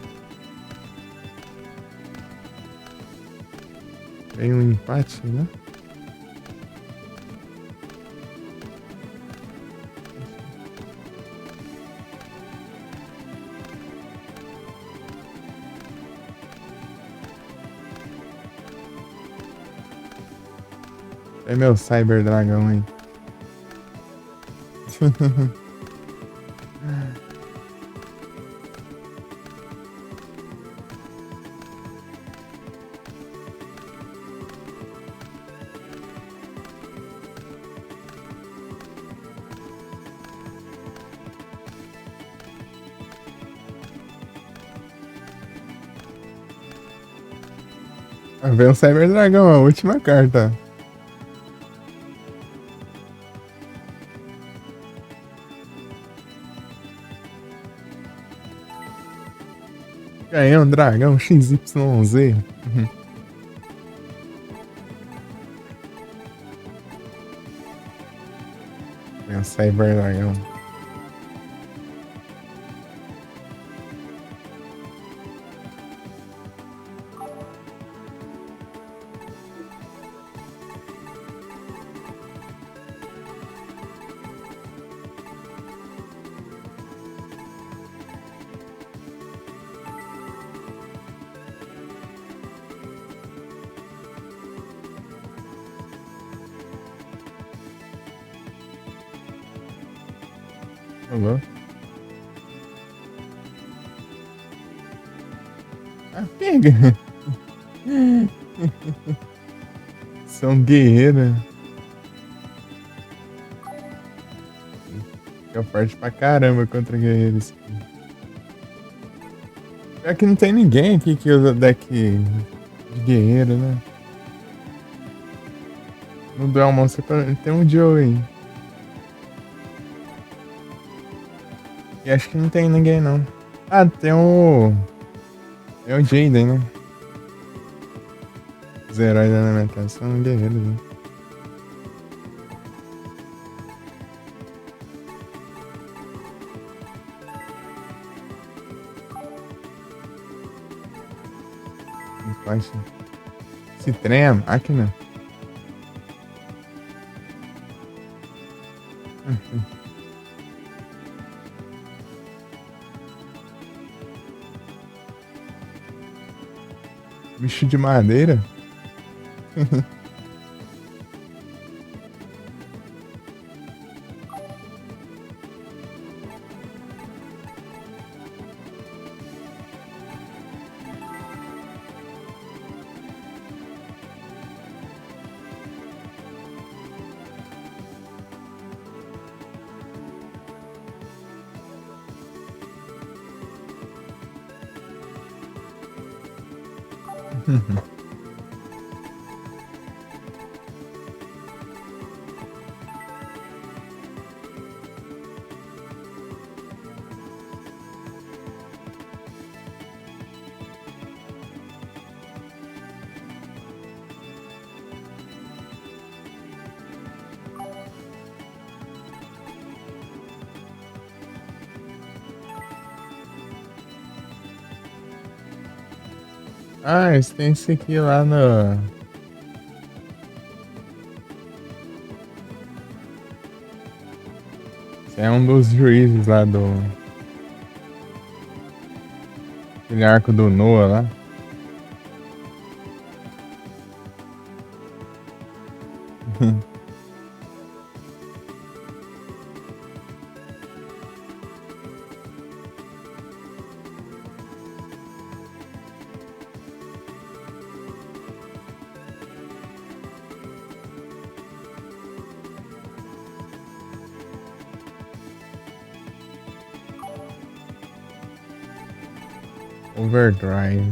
Tem um empate, né? É meu Cyber Dragão aí. Vem o Cyber Dragão, a última carta. Ganhei um dragão XYZ. Vem o Cyber Dragão. Alô? Ah, pega! São guerreiras. Fica forte pra caramba contra guerreiros. Pior que não tem ninguém aqui que usa deck de guerreiro, né? No Duel Monster tem um Joe aí. E acho que não tem ninguém não. Ah, tem o... É o Jaden, né? Os heróis da elementação são guerreiros, né? Esse trem é máquina. Bicho de madeira. Ah, eles têm esse aqui lá no... é um dos juízes lá do. Aquele arco do Noah lá. Overdrive.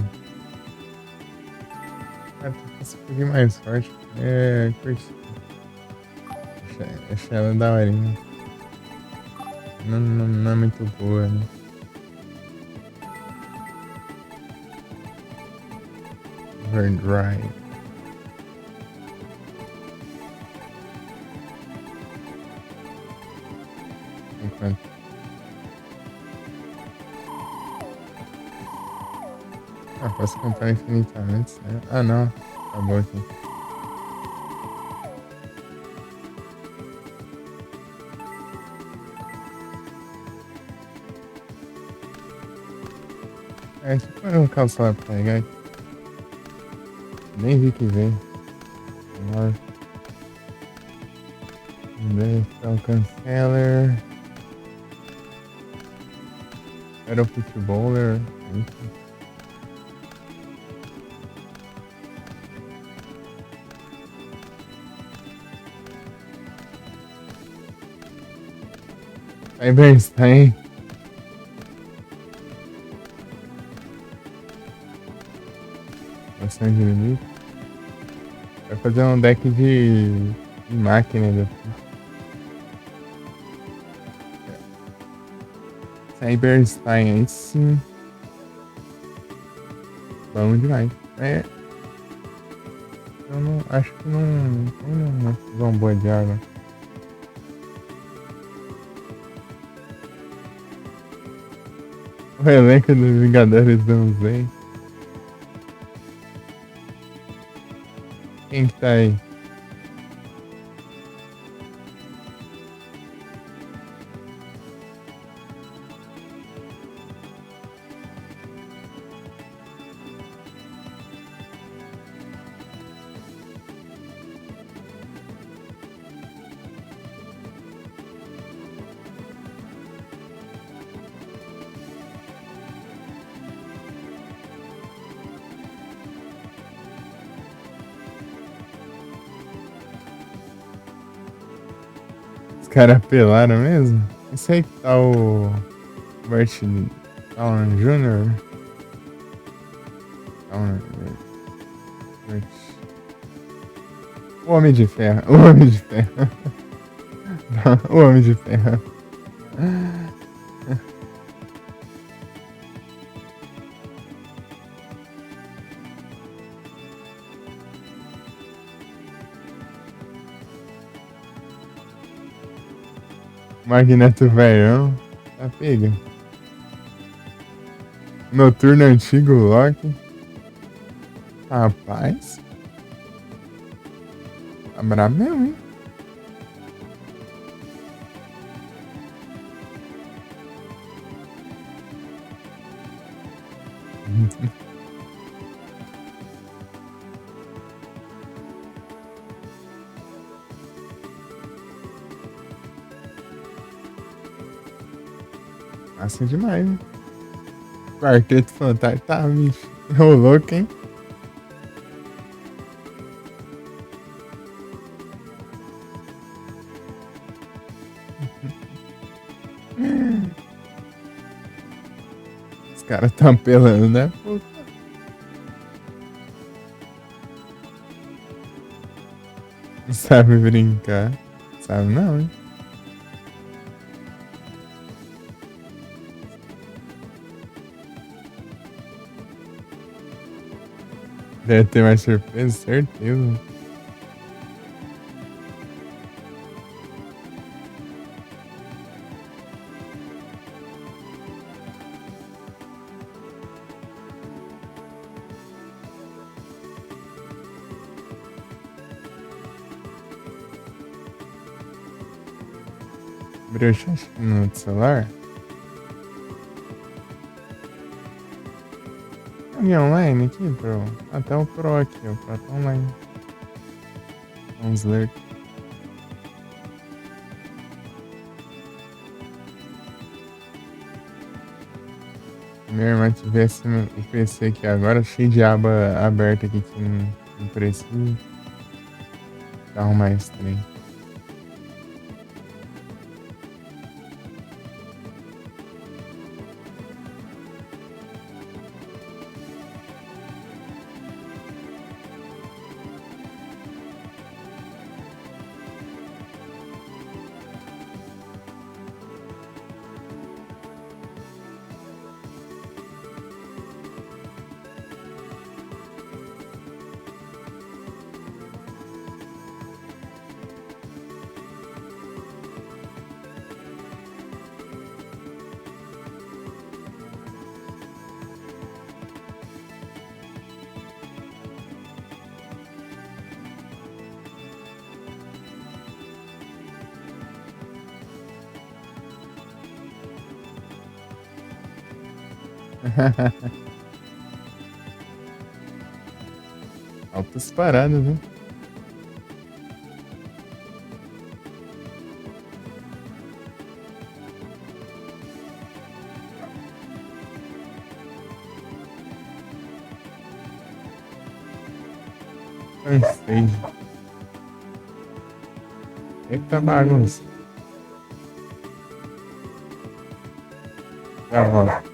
Ah, tem que ser um pouquinho mais forte. É, curti. Achei ela daorinha. Não é muito boa, né? Overdrive. Enquanto. Ah, posso comprar infinitamente, sério? Ah, não. Acabou aqui. É, deixa eu colocar o celular pra pegar aqui. Nem vi que veio. Agora. Então, canceller. Era o footballer. Cyberstein. Bastante limite. Vai fazer um deck de máquina depois. Cyberstein, aí sim. Bom demais. É. Eu não. Acho que não vão boa de água. O elenco dos Vingadores não sei. Quem que tá aí? Os caras pelaram mesmo? Esse aí que tá o Bert Down Jr. Down, Bert. O Homem de Ferro. O Homem de Ferro. O Homem de Ferro. Magneto velhão. Tá pega. Noturno antigo Loki. Rapaz. Tá brabo mesmo, hein? Massa demais, hein? Quarteto Fantástico. Tá, bicho. Ô, louco, hein? Os caras tão apelando, né? Pô, não sabe brincar. Sabe não, hein? Deve ter mais surpresa, certeza. Abriu o chat no celular? Alguém online aqui, Pro? Até o Pro aqui, o Pro tá online. Vamos ler. Minha irmã tivesse o PC aqui agora, cheio de aba aberta aqui que não precisa. Dá arrumar esse trem. Altas paradas, né? Cansei. Eita bagunça. Já volto.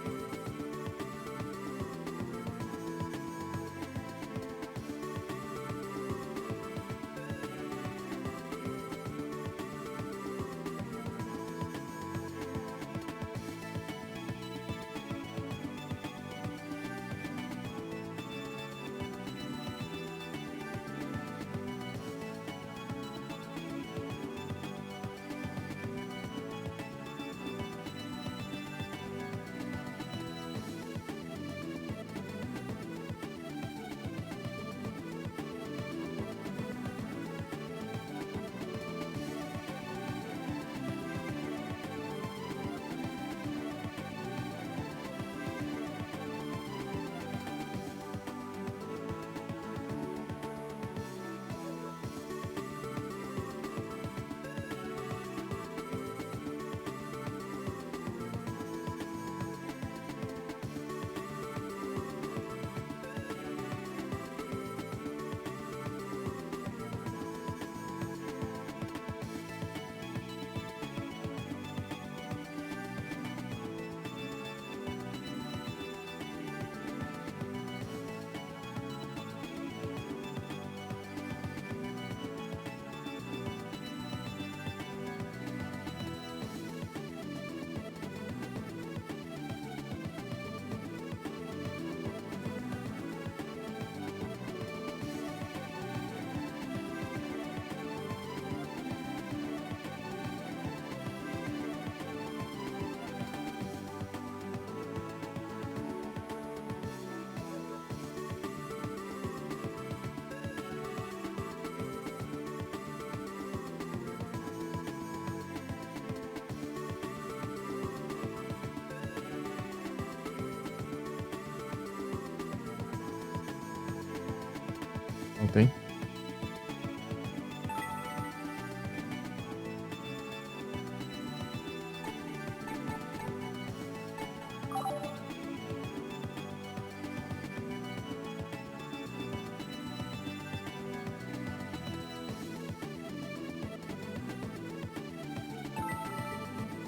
Não tem?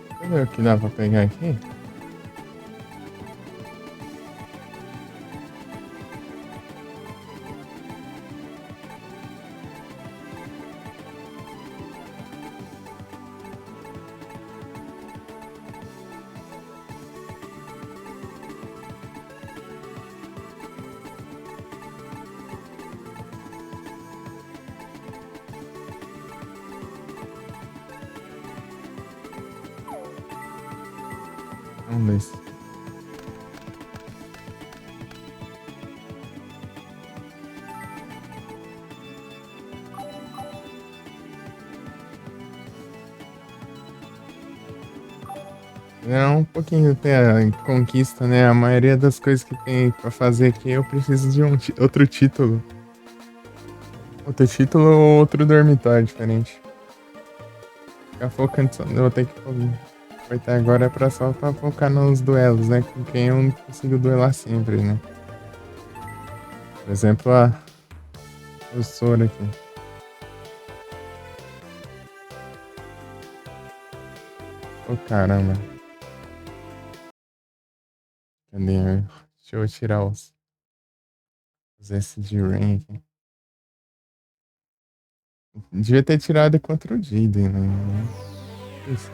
Deixa eu ver o que dá pra pegar aqui. Vamos ver se. É um pouquinho até a conquista, né? A maioria das coisas que tem pra fazer aqui eu preciso de outro título. Outro título ou outro dormitório diferente. Ficar focando só. Eu vou ter que aproveitar agora pra só pra focar nos duelos, né? Com quem eu não consigo duelar sempre, né? Por exemplo, o Sora aqui. Ô caramba. Cadê? Deixa eu tirar os S de Rain aqui. Devia ter tirado contra o Jaden, né? Isso.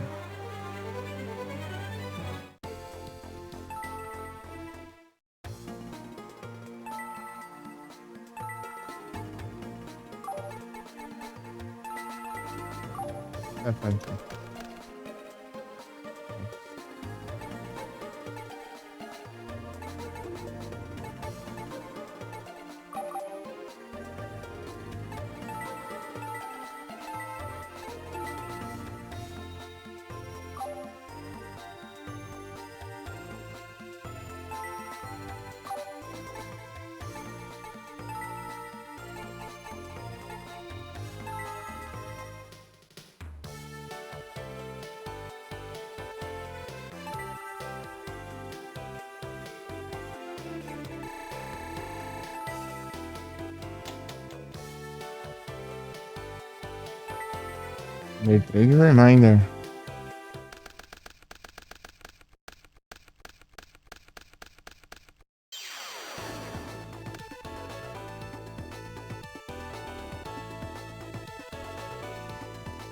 Tá. Day Trade Reminder.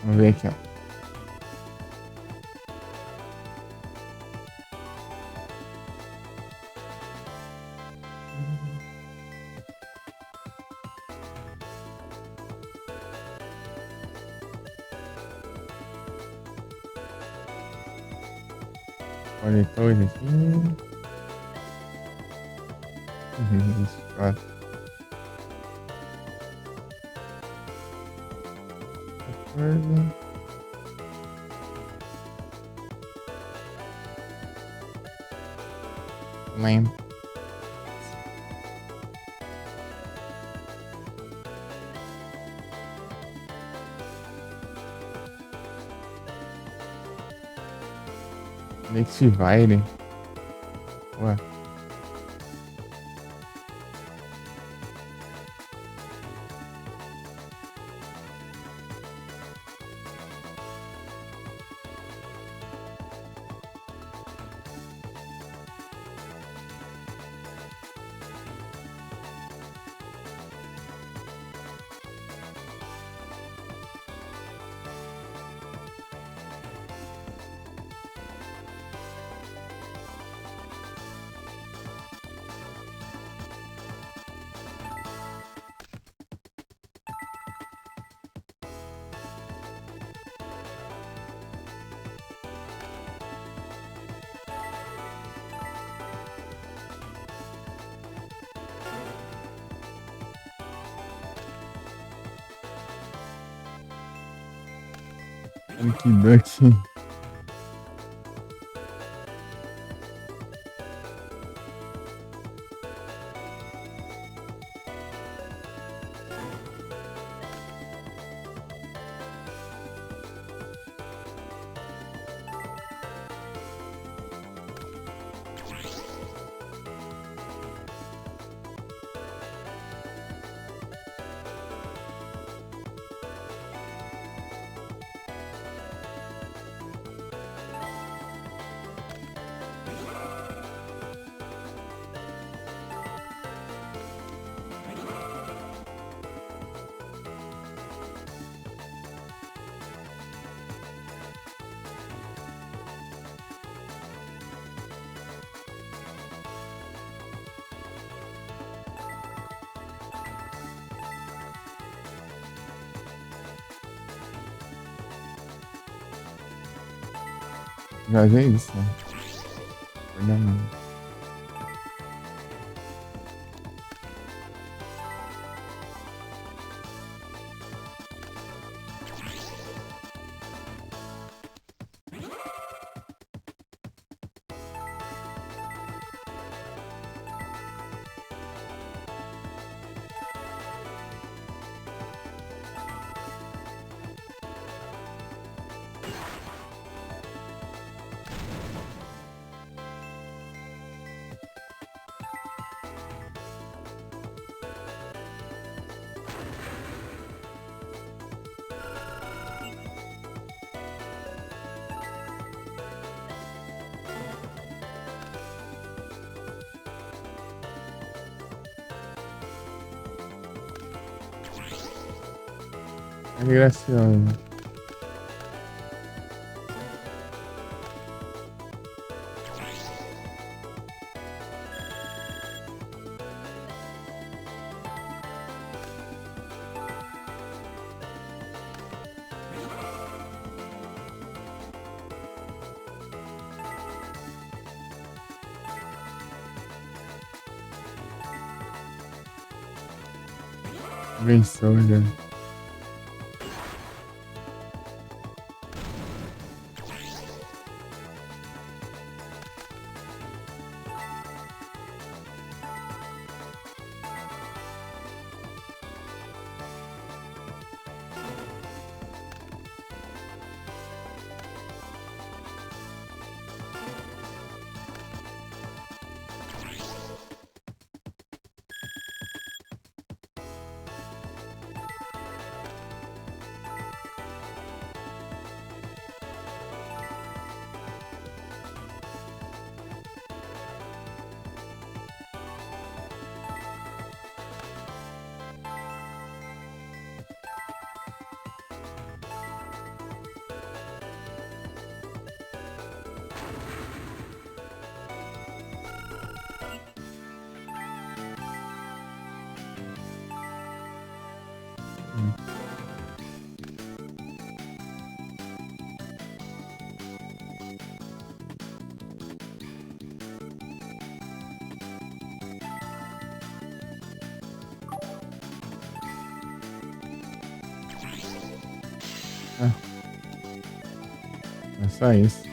Vamos ver aqui, ó. Coletou ele aqui. 24. 14. Lamp. Nextivire. Ué. Que Duck. Já é isso, né? Não. É graciosa. Bem sólida. Ah, é só isso.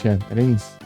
Xadrez?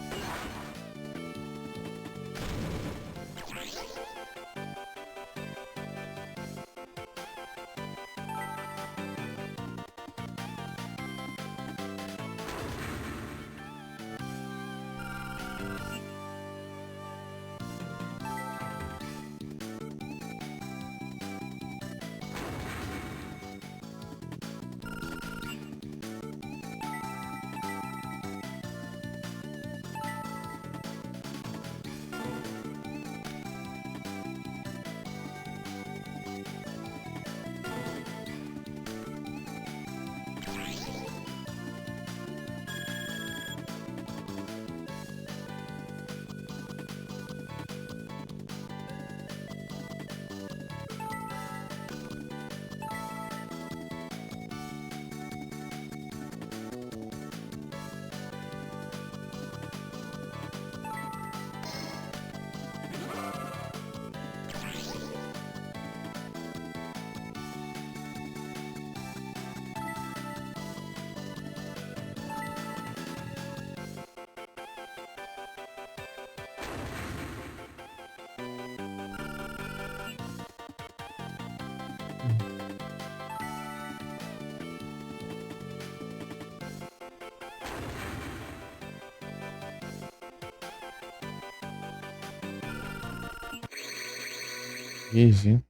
GG.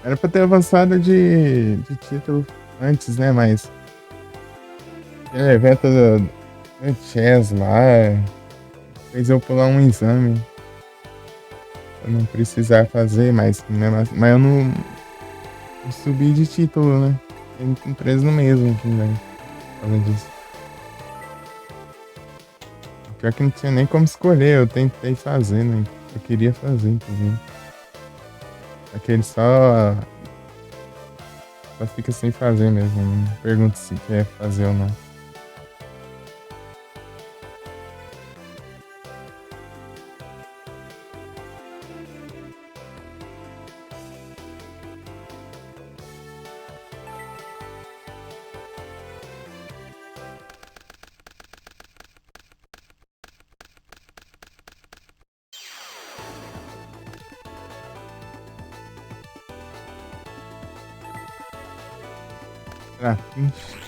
Era pra ter avançado de título antes, né? Mas aquele evento do Chess lá fez eu pular um exame. Eu não precisar fazer, mas eu não subi de título, né? Fiquei preso no mesmo aqui, velho. Por causa disso. Pior que não tinha nem como escolher, eu tentei fazer, né? Eu queria fazer, inclusive. Aquele só fica sem fazer mesmo. Não pergunto se quer fazer ou não. Trafiche.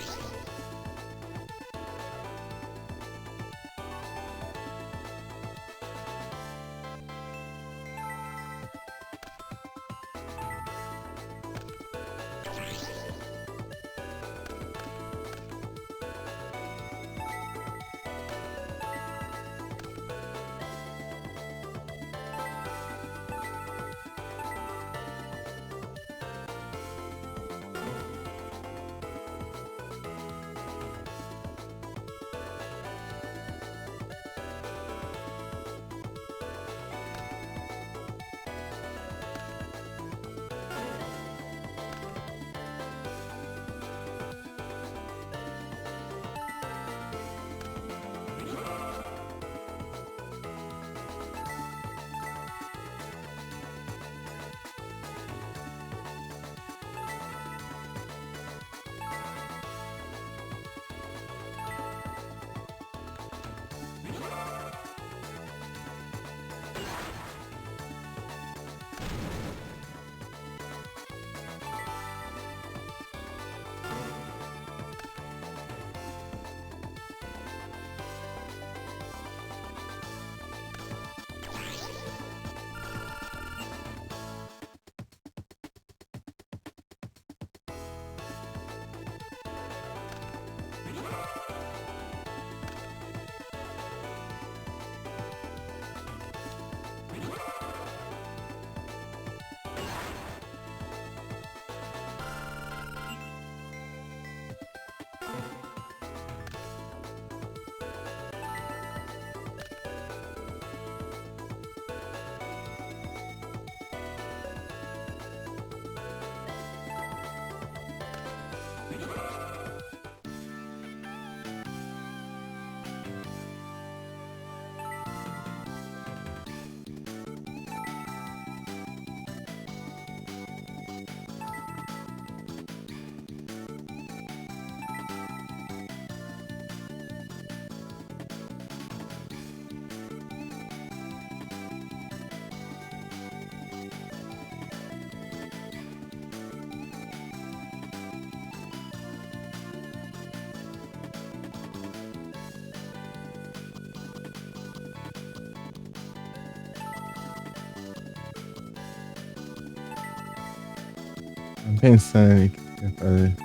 Tô pensando aí o que eu quer fazer.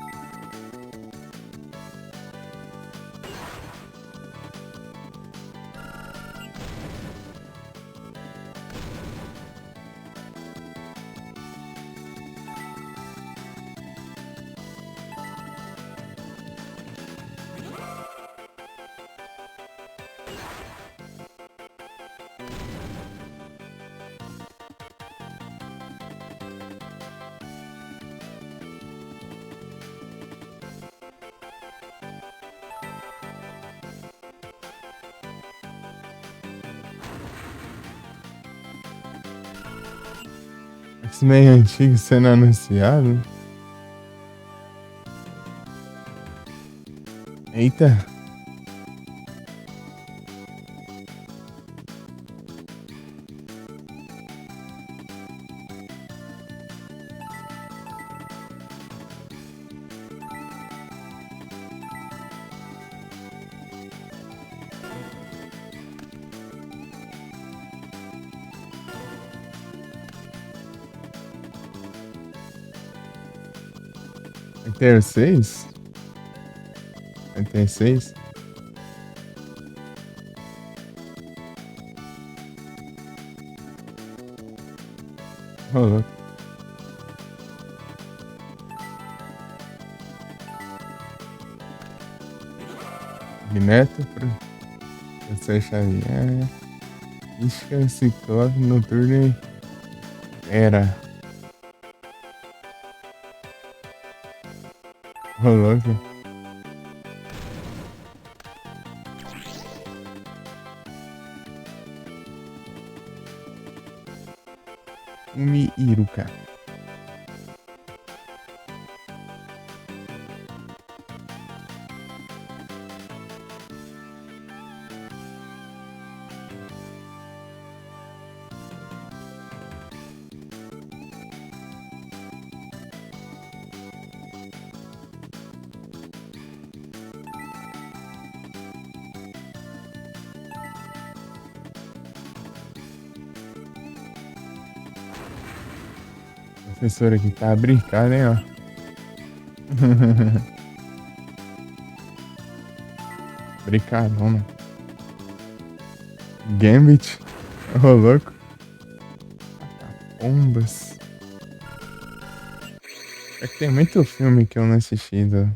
X-Men antigo sendo anunciado. Eita. Vai ter seis? Vai ter seis? Ô, louco. Magneto, Professor Xavier. Isca, Ciclope, Noturno e Era. Ô, louco. Umi Iruka. Professor aqui tá brincando, hein, ó. Brincadona. Gambit. Ô, louco. Bombas. É que tem muito filme que eu não assisti do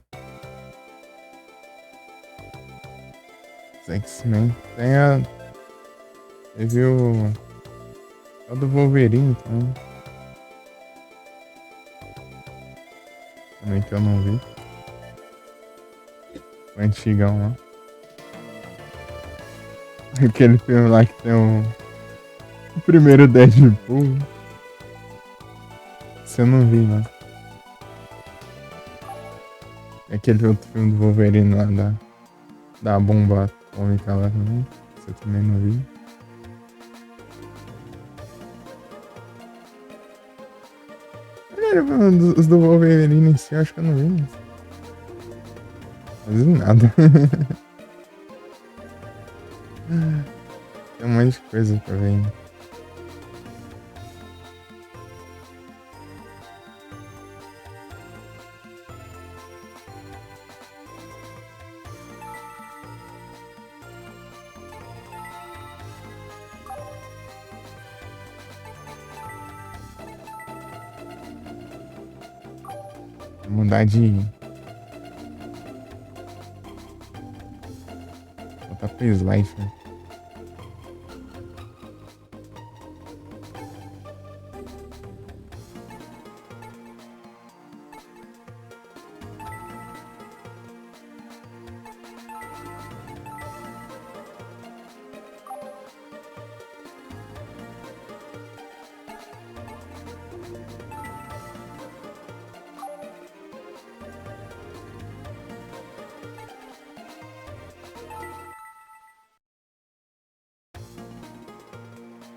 X-Men. Tem a. Teve o do Wolverine também. Também que eu não vi. O antigão lá. Aquele filme lá que tem o primeiro Deadpool. Esse eu não vi, não. Aquele outro filme do Wolverine lá da bomba atômica lá também. Você também não viu? Os do Wolverine em si, eu acho que eu não vi. Mas nada. Tem um monte de coisa pra ver ainda. Mudar de. Botar pra Slifer.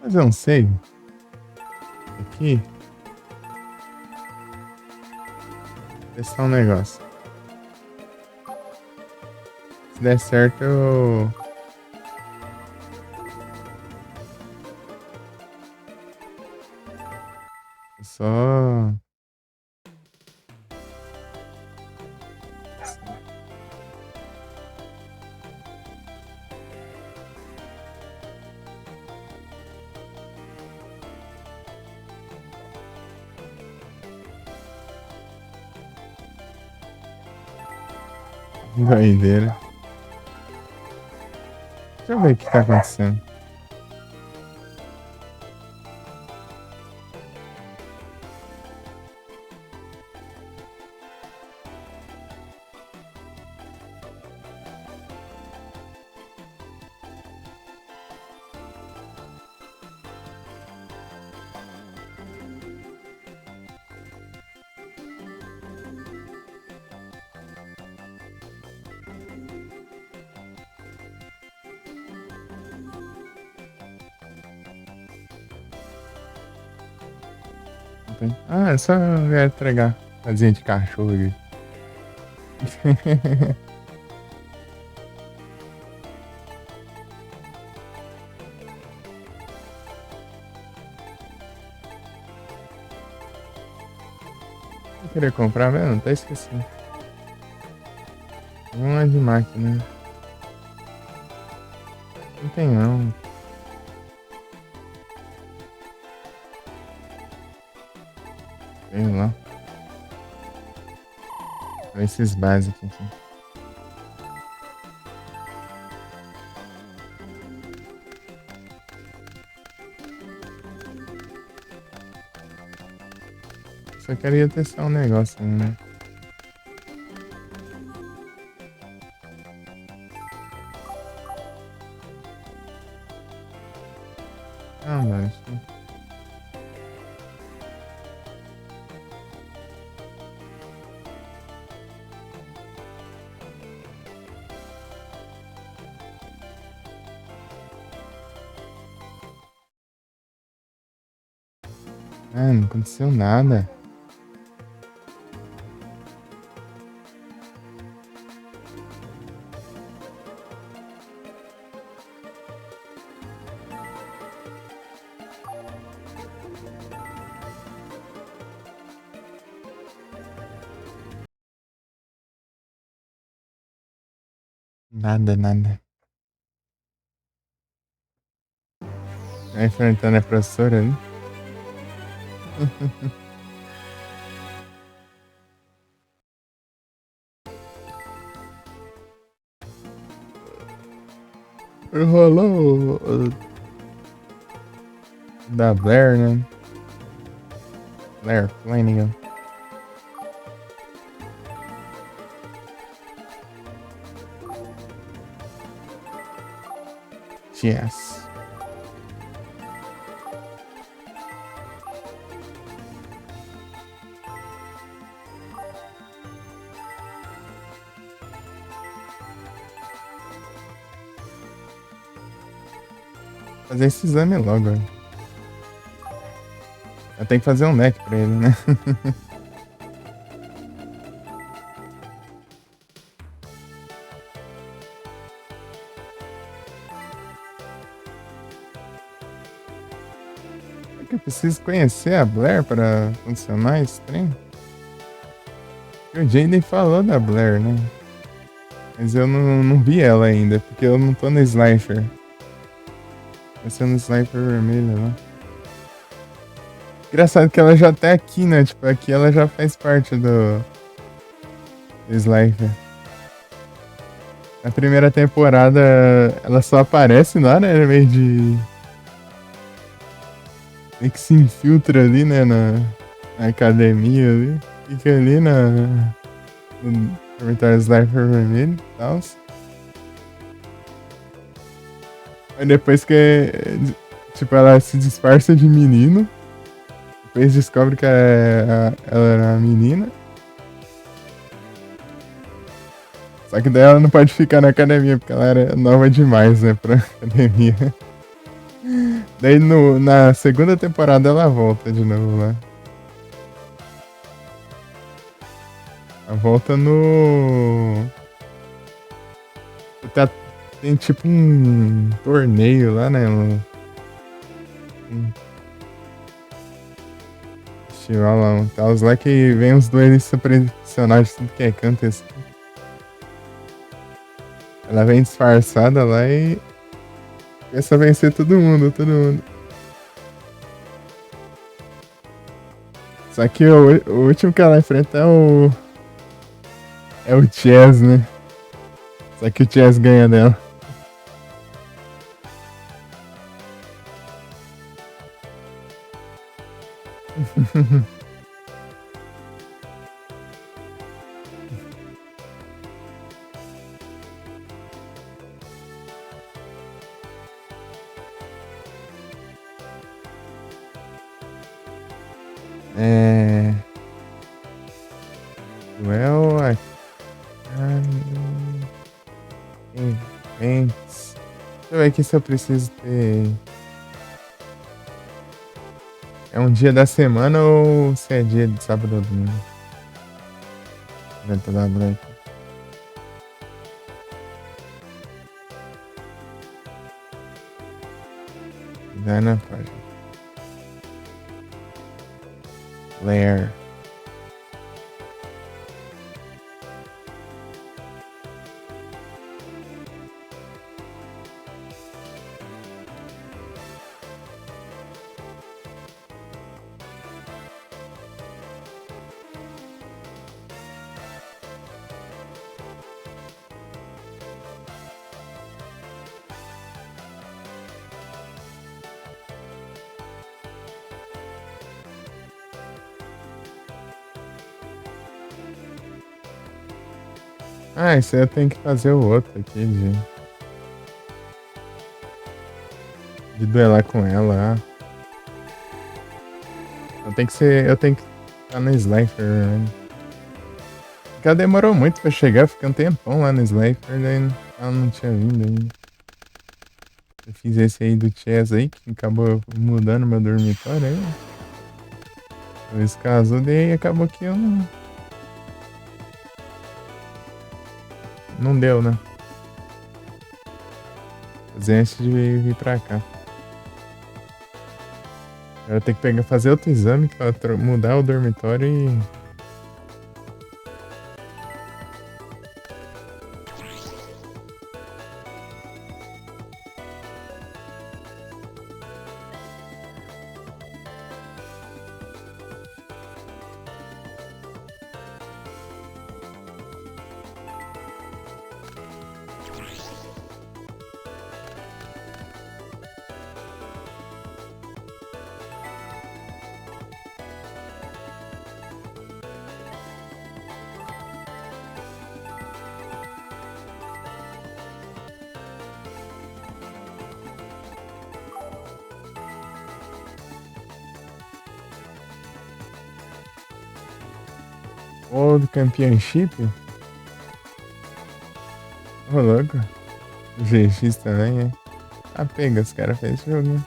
Mas eu não sei. Aqui. Testar um negócio. Se der certo, eu. Só. Doideira. Deixa eu ver o que tá acontecendo. Ah, é só eu entregar casinha de cachorro aqui. Eu queria comprar mesmo? Até esqueci. Vamos lá de máquina. Não tem não. Sei lá. Esses básicos aqui. só queria testar um negócio, né? Ah, mano. Ah, não aconteceu nada. Nada, nada. Tá enfrentando a professora ali. Rolou da Blair, né? Blair Flanagan. Yes. Fazer esse exame logo, velho. Eu tenho que fazer um neck pra ele, né? É que eu preciso conhecer a Blair pra funcionar esse trem. O Jaden falou da Blair, né? Mas eu não vi ela ainda, porque eu não tô no Slifer. Vai ser no Slifer vermelho, né? Engraçado que ela já tá aqui, né? Tipo, aqui ela já faz parte do Slifer. Na primeira temporada ela só aparece lá, né? Meio que se infiltra ali, né? Na academia ali. Fica ali no Dormitório Slifer vermelho e tal. Aí depois que, tipo, ela se disfarça de menino. Depois descobre que ela era uma menina. Só que daí ela não pode ficar na academia, porque ela era nova demais, né, pra academia. Daí na segunda temporada ela volta de novo lá. Ela volta no. Tá, tem tipo um torneio lá, né? Um festival lá, um tal. Lá que vem os duelistas profissionais de tudo que é canto. Assim. Ela vem disfarçada lá e começa a vencer todo mundo, todo mundo. Só que o último que ela enfrenta é o Chess, né? Só que o Chess ganha dela. É. Well, I can... Eventos. Deixa eu ver aqui se eu preciso ter. É um dia da semana ou se é dia de sábado ou domingo? Evento da Black. Dá na página. Lair. Ah, isso aí eu tenho que fazer o outro aqui de duelar com ela. Ah. Eu tenho que estar no Slifer, né? Porque ela demorou muito pra chegar, fiquei um tempão lá no Slifer, daí ela não tinha vindo ainda. Eu fiz esse aí do Chess aí, que acabou mudando meu dormitório aí. Eles casou, daí acabou que eu não deu, né? Fazer antes de vir pra cá. Agora tem que pegar, fazer outro exame pra mudar o dormitório e. World Championship? Ô, louco. GX também, é. Ah, pega, os caras fez esse jogo, né?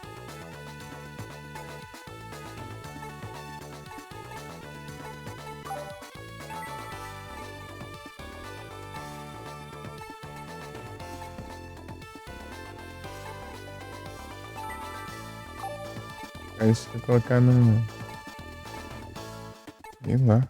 Aí se eu colocar no. Sei lá.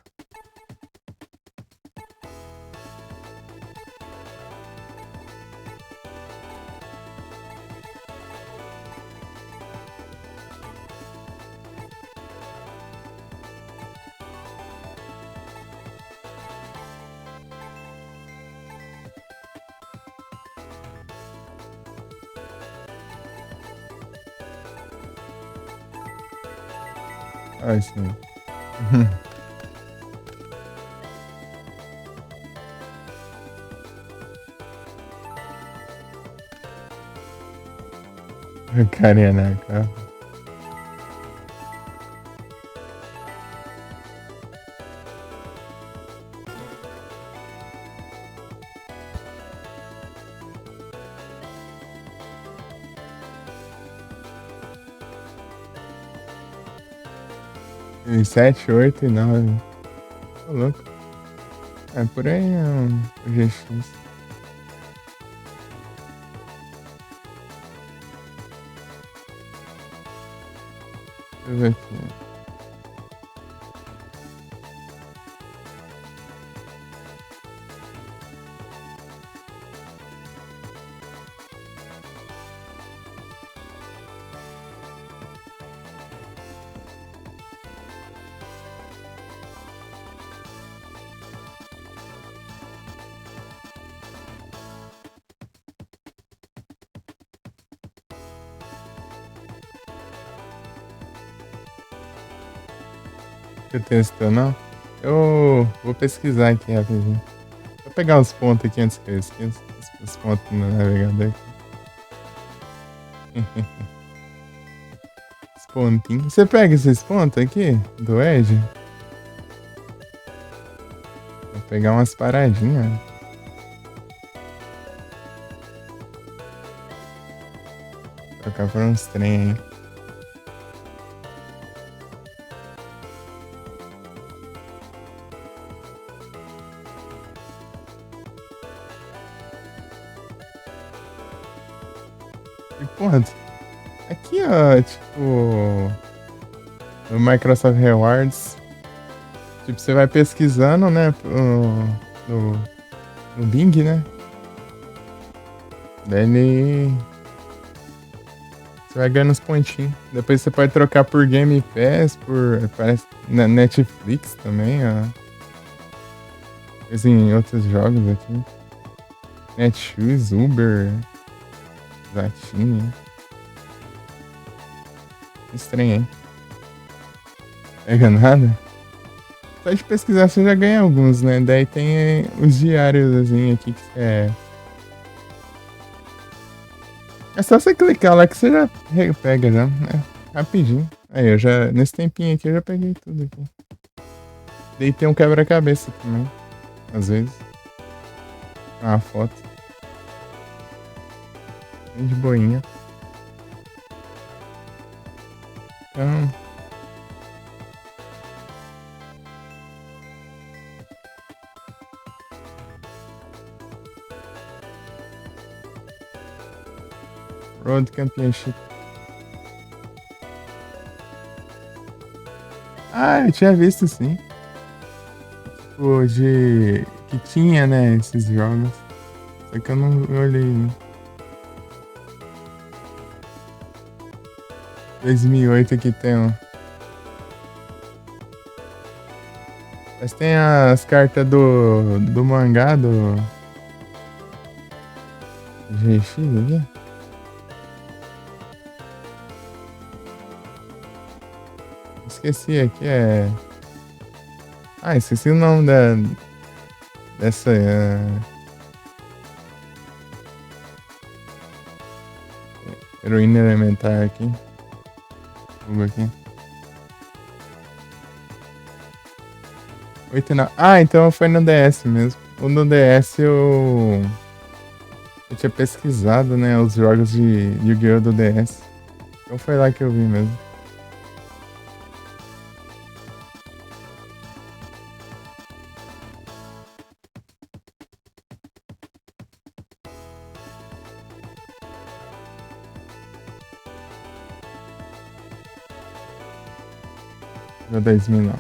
Ah, isso aí. Carinha na cara. E 7, 8 e 9. Tô louco. É por aí é um GX. Deixa eu ver aqui. Você testou, não? Eu vou pesquisar aqui rapidinho. Vou pegar os pontos aqui antes que eu esqueça. Os pontos no navegador aqui. Os pontinhos. Você pega esses pontos aqui do Edge? Vou pegar umas paradinhas. Trocar por uns trem aí. E ponto. Aqui, ó, tipo. No Microsoft Rewards. Tipo, você vai pesquisando, né? No Bing, né? Daí ele. Você vai ganhando uns pontinhos. Depois você pode trocar por Game Pass, por. Parece. Na Netflix também, ó. Em outros jogos aqui. Netshoes, Uber. Zatini. Estranho, hein? Pega nada? Só de pesquisar você já ganha alguns, né? Daí tem os diários assim, aqui que é. É só você clicar lá que você já pega já. É rapidinho. Aí eu já. Nesse tempinho aqui eu já peguei tudo aqui. Daí tem um quebra-cabeça também. Às vezes. Uma foto. Bem de boinha. Então. Road Championship. Ah, eu tinha visto sim. Tipo, de. Que tinha, né, esses jogos. Só que eu não olhei, né? 2008 aqui tem um. Mas tem as cartas do mangá do GX aqui. Esqueci aqui, é. Ah, esqueci o nome dessa. Heroína elementar aqui. Vamos aqui. 8 não. Ah, então foi no DS mesmo. O no DS eu tinha pesquisado, né, os jogos de Yu-Gi-Oh! Do DS. Então foi lá que eu vi mesmo. No 2000 não.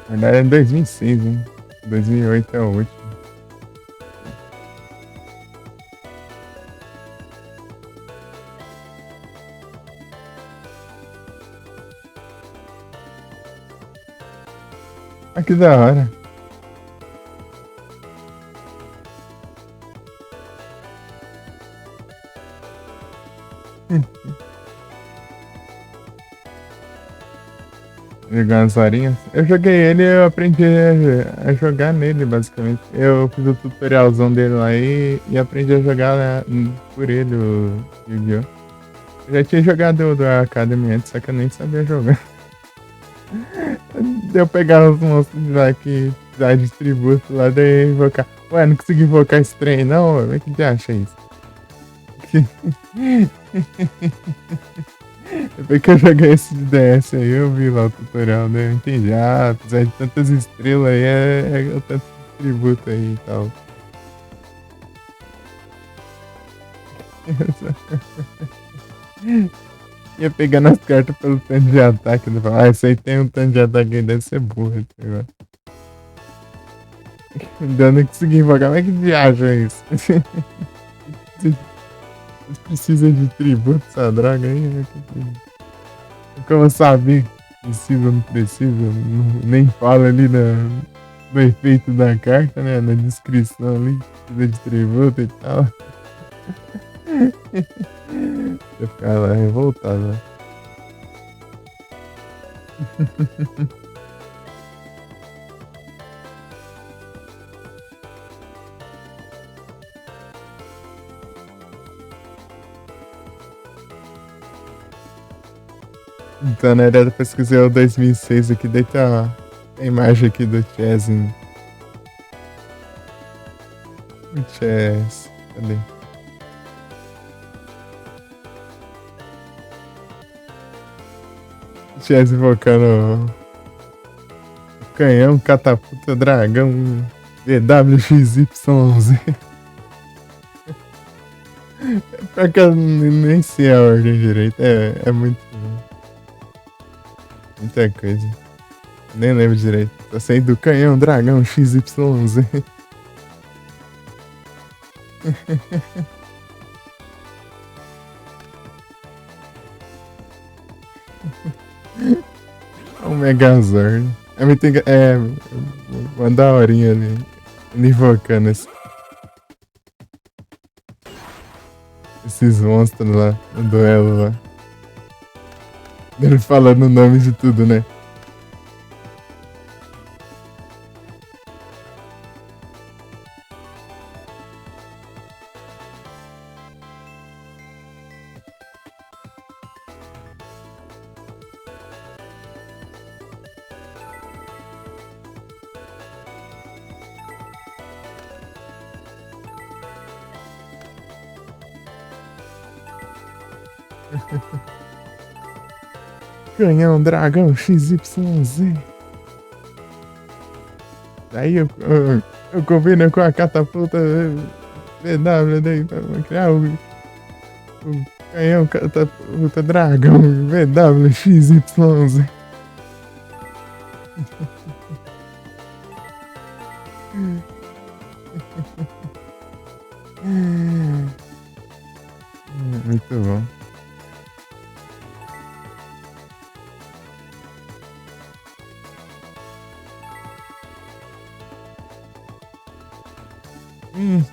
Na verdade é 2006, hein? 2008 é o último. Ah, que da hora. Jogar umas horinhas. Eu joguei ele e eu aprendi a jogar nele, basicamente. Eu fiz o tutorialzão dele lá e aprendi a jogar por ele, o Yu-Gi-Oh! Eu já tinha jogado o do Academy antes, só que eu nem sabia jogar. Eu pegava os monstros lá que precisava de tributo lá, daí invocar. Ué, não consegui invocar esse trem não? Como é que você acha isso? Depois que eu joguei esse DS aí, eu vi lá o tutorial, né? Eu entendi. Ah, apesar de tantas estrelas aí, é o tanto de tributo aí e tal. Ia pegando as cartas pelo tanto de ataque. Né? Ah, esse aí tem um tanto de ataque aí, deve ser burro esse negócio. Ainda não consegui invocar, mas que viagem é isso? Vocês precisam de tributo, essa droga aí? Né? Como eu sabia que precisa ou não precisa, nem fala ali no efeito da carta, né? Na descrição ali, precisa de tributo e tal. Eu ficava lá revoltado, né? Então, né, depois que eu o 2006 aqui, daí tá a imagem aqui do Chess. O Chess, cadê? O Chess invocando canhão, catapulta, dragão, VWXYZ. Pior que eu nem sei a ordem direito, é muito. Muita coisa. Nem lembro direito. Só sei do canhão, dragão, XYZ. Um Megazord. É muito uma daorinha ali. Invocando esse. esses monstros lá no duelo lá. Ele falando o nome de tudo, né? Canhão Dragão XYZ. Daí eu combino com a catapulta VW daí pra criar o canhão catapulta Dragão VW XYZ. Muito bom. Hum.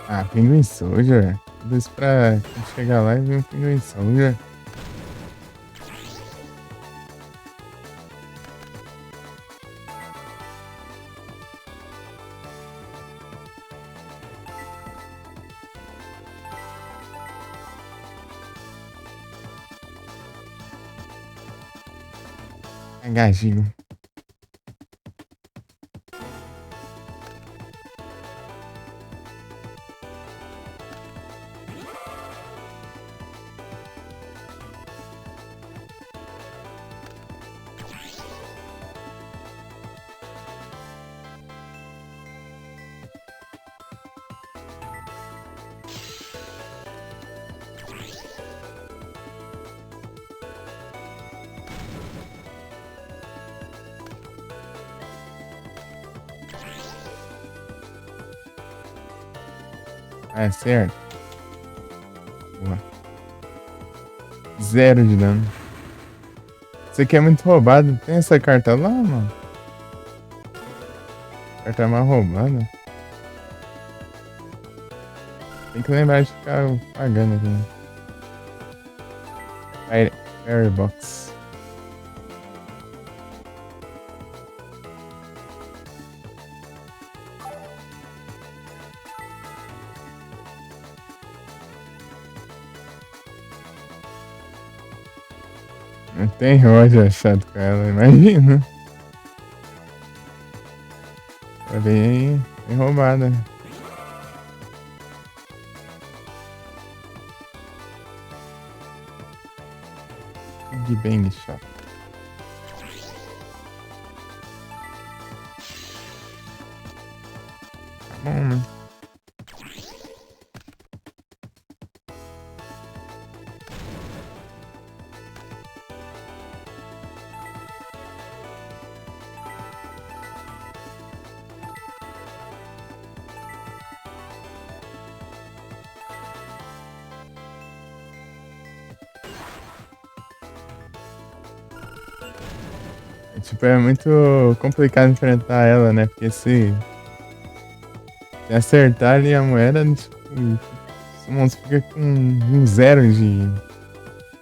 Ah, Pinguim Soldier. Tudo isso pra chegar lá e ver um Pinguim Soldier. Gajinho. É certo. Boa. 0 de dano. Isso aqui é muito roubado. Tem essa carta lá, mano? Carta mais roubada. Tem que lembrar de ficar pagando aqui, né? Firebox. Não tem ódio achado com ela, imagina. Tá bem roubada. Big Bang Shot. Tá bom, né? Tipo, é muito complicado enfrentar ela, né? Porque se acertar ali a moeda, tipo, o monstro fica com um zero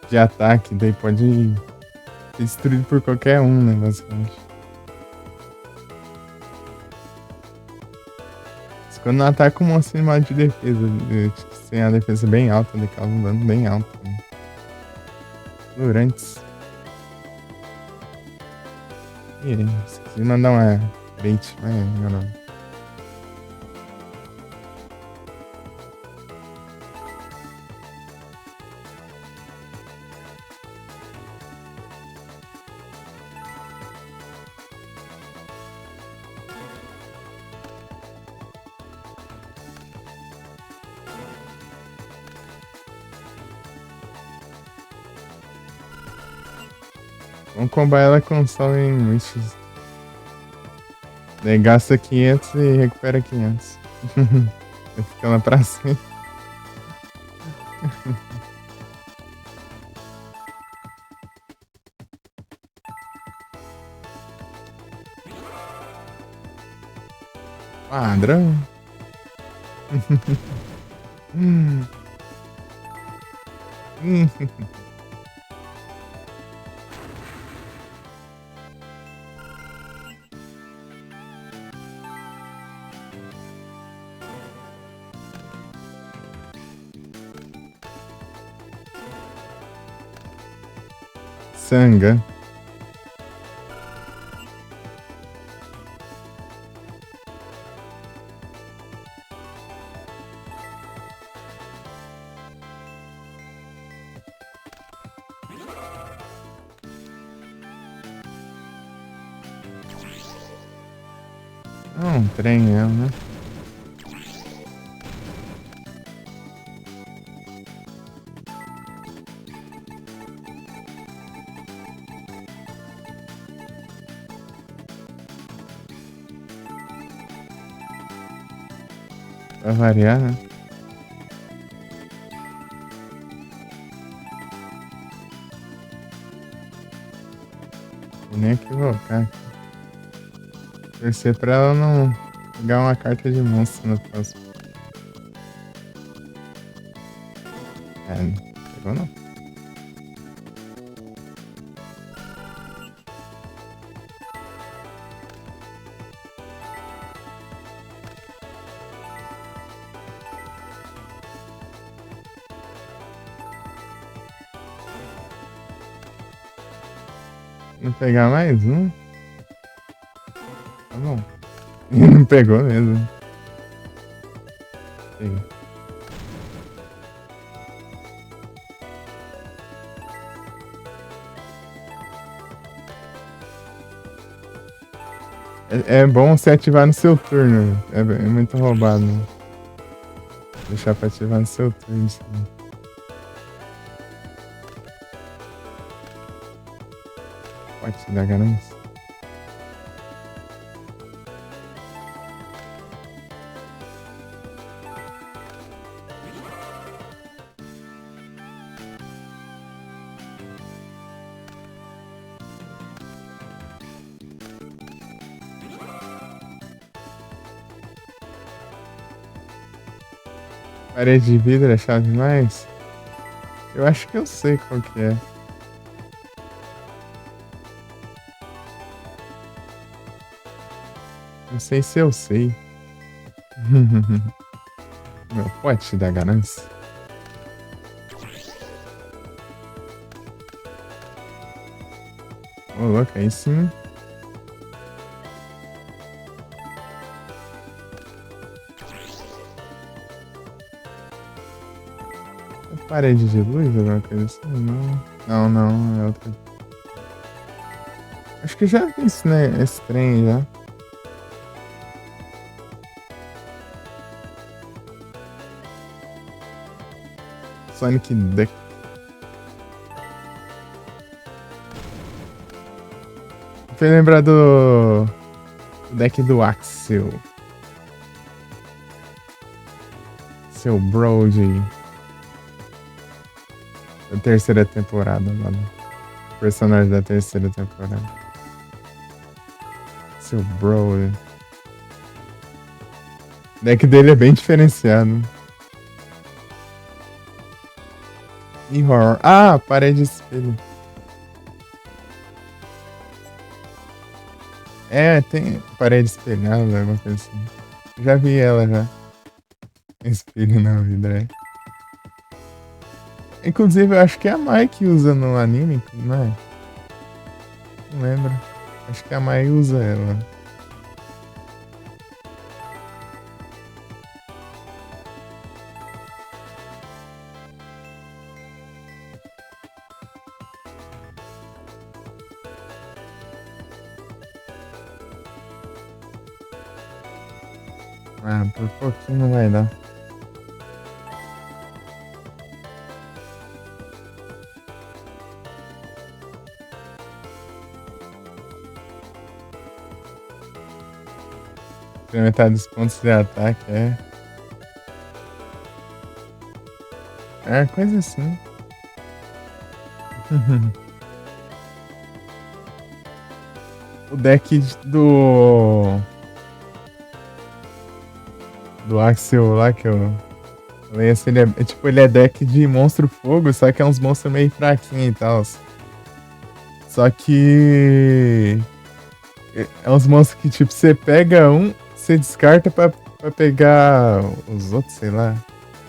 de ataque, daí pode ser destruído por qualquer um, né? Basicamente. Mas quando não ataca o monstro animal de defesa, tipo, sem a defesa bem alta, ele causa um dano bem alto. Né? Durantes. E esqueci de mandar uma bait, mas não. Vamos combar ela com Sol em Wishes. Daí gasta 500 e recupera 500. Vai ficar lá pra sempre. Padrão. Sanga. Um trem mesmo, né? Pra variar, né? Vou nem equivocar. Torcer pra ela não pegar uma carta de monstro no próximo. É, não pegou não. Não pegar mais um? Tá bom. Não pegou mesmo. Pegou. É bom você ativar no seu turno. É muito roubado, né? Deixar pra ativar no seu turno. Assim. Pode te dar ganância. Parede de vidro é chave demais? Eu acho que eu sei qual que é. Não sei se eu sei. Meu, pode te dar ganância? Ô, louco, aí sim. É parede de luz, alguma coisa assim? Não, é outra. Acho que já vi isso, né? Esse trem já. Sonic Duck. Fez lembrar do deck do Axel. Seu Brody. Da terceira temporada, mano. personagem da terceira temporada. Seu bro. O deck dele é bem diferenciado. E horror. Ah, parede de espelho. É, tem parede espelhada, alguma coisa assim. Já vi ela já. Espelho na vida, é. Inclusive, eu acho que é a Mai que usa no anime, não é? Não lembro. Acho que a Mai usa ela. Ah, por pouquinho não vai dar. Incrementar dos pontos de ataque, é. É coisa assim. O deck do Axel lá que eu falei assim, tipo, ele é deck de monstro fogo, só que é uns monstros meio fraquinhos e tal. Só que é uns monstros que, tipo, você pega um, você descarta pra pegar os outros, sei lá.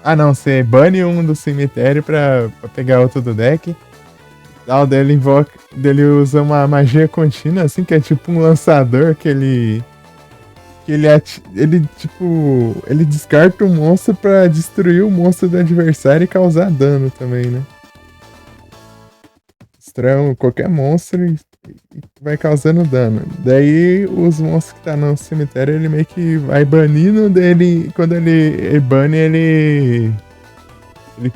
Ah, não, você bane um do cemitério pra pegar outro do deck. Tal, daí ele invoca, daí ele usa uma magia contínua, assim, que é tipo um lançador ele, tipo, ele descarta o monstro pra destruir o monstro do adversário e causar dano também, né? Destrói qualquer monstro e vai causando dano. Daí os monstros que tá no cemitério, ele meio que vai banindo dele. Quando ele bane, ele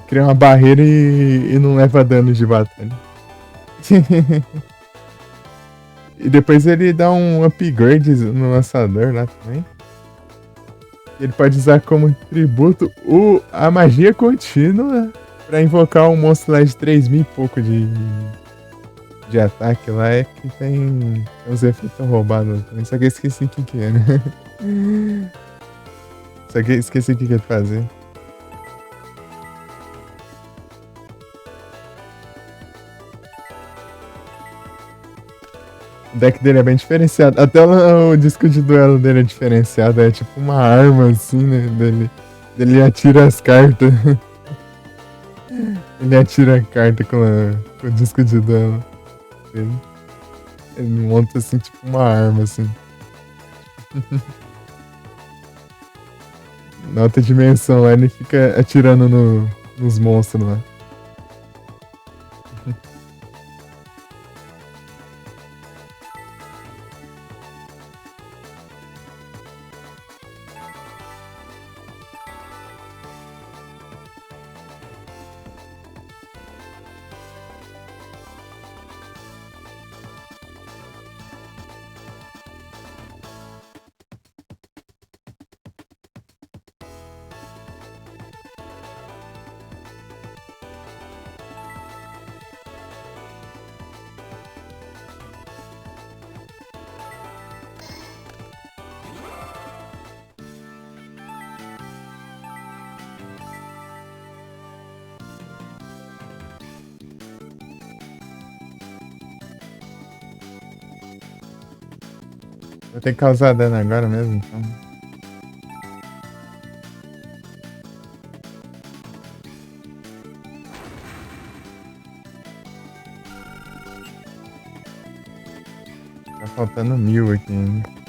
cria uma barreira e não leva dano de batalha. E depois ele dá um upgrade no lançador lá também. Ele pode usar como tributo a magia contínua pra invocar um monstro lá de 3.000 e pouco de ataque lá. É que tem uns efeitos roubados também. Só que eu esqueci o que era. Só que eu esqueci o que ele fazer. O deck dele é bem diferenciado. Até o disco de duelo dele é diferenciado. É tipo uma arma assim, né? Ele atira as cartas. Ele atira a carta com o disco de duelo dele. Ele monta assim, tipo uma arma, assim. Na outra dimensão lá, ele fica atirando nos monstros lá. Vou ter que causar dano agora mesmo, então. Tá faltando 1000 aqui ainda.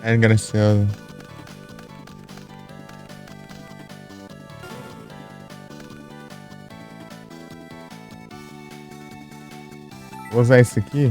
É gracioso. Vou usar esse aqui.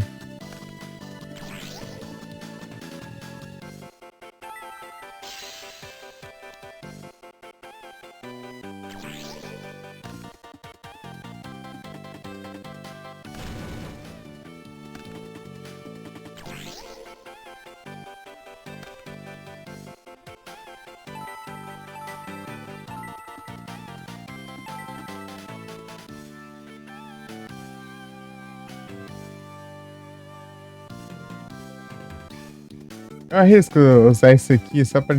Eu arrisco usar isso aqui só pra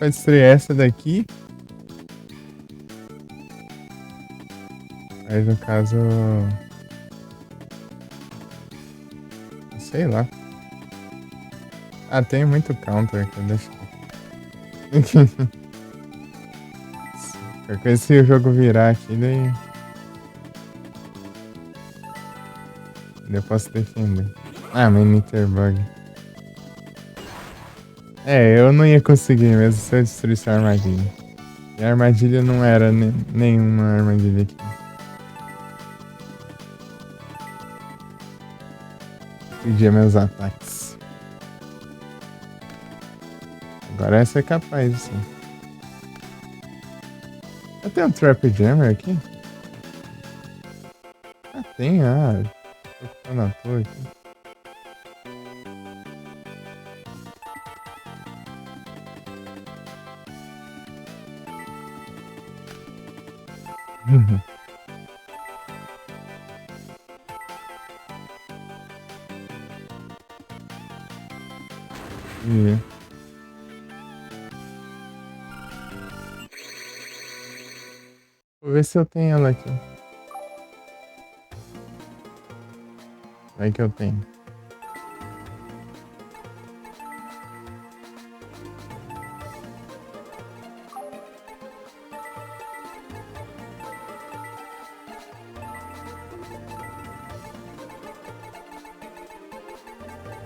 destruir essa daqui. Aí no caso. Sei lá. Ah, tem muito counter aqui, deixa eu. Qualquer coisa se o jogo virar aqui, daí. Eu posso defender. Ah, mas Niterbug. É, eu não ia conseguir mesmo se eu destruísse a armadilha. E a armadilha não era nenhuma armadilha aqui. Pedia meus ataques. Agora essa é capaz, sim. Eu tenho um Trap Jammer aqui? Ah, tem, tô ficando à toa aqui. E... Vou ver se eu tenho ela aqui. Vai que eu tenho.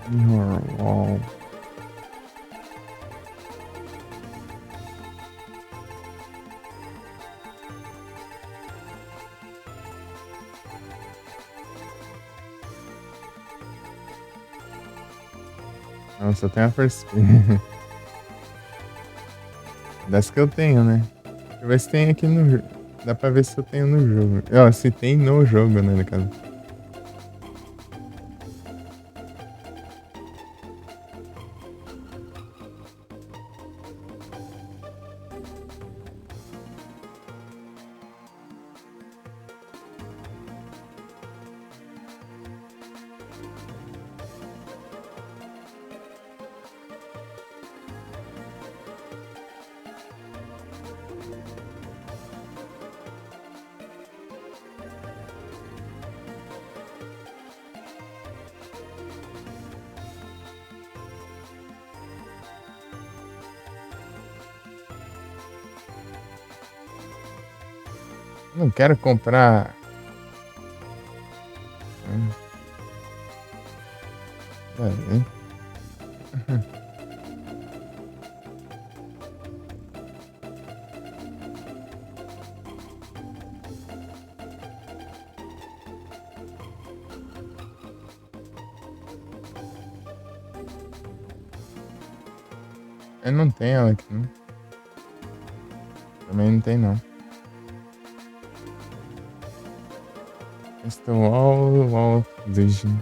Normal. Não, só tem a First Spin. Das que eu tenho, né? Deixa eu ver se tem aqui no jogo. Dá pra ver se eu tenho no jogo. Ó, se tem no jogo, né, no caso. Não quero comprar. É, eu não tenho ela aqui, né? Também não tem, não. Estou all vision.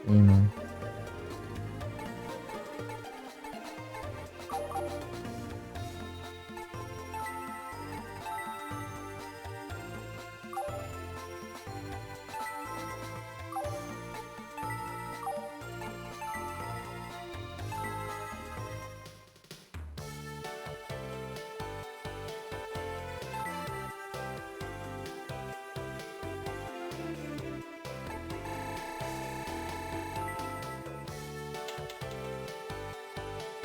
Tem, não.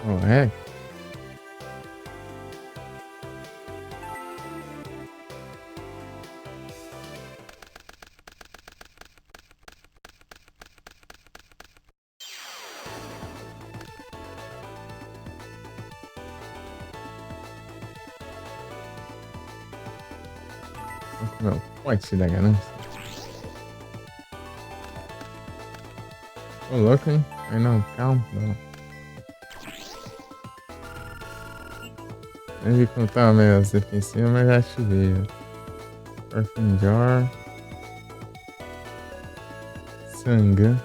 Oh, é? Não, pode se dar ganância. Ô, louco, hein? Aí não, calma, não. Eu vi como tava meio defensivo, mas já ativei. Orphan Jar. Sangã.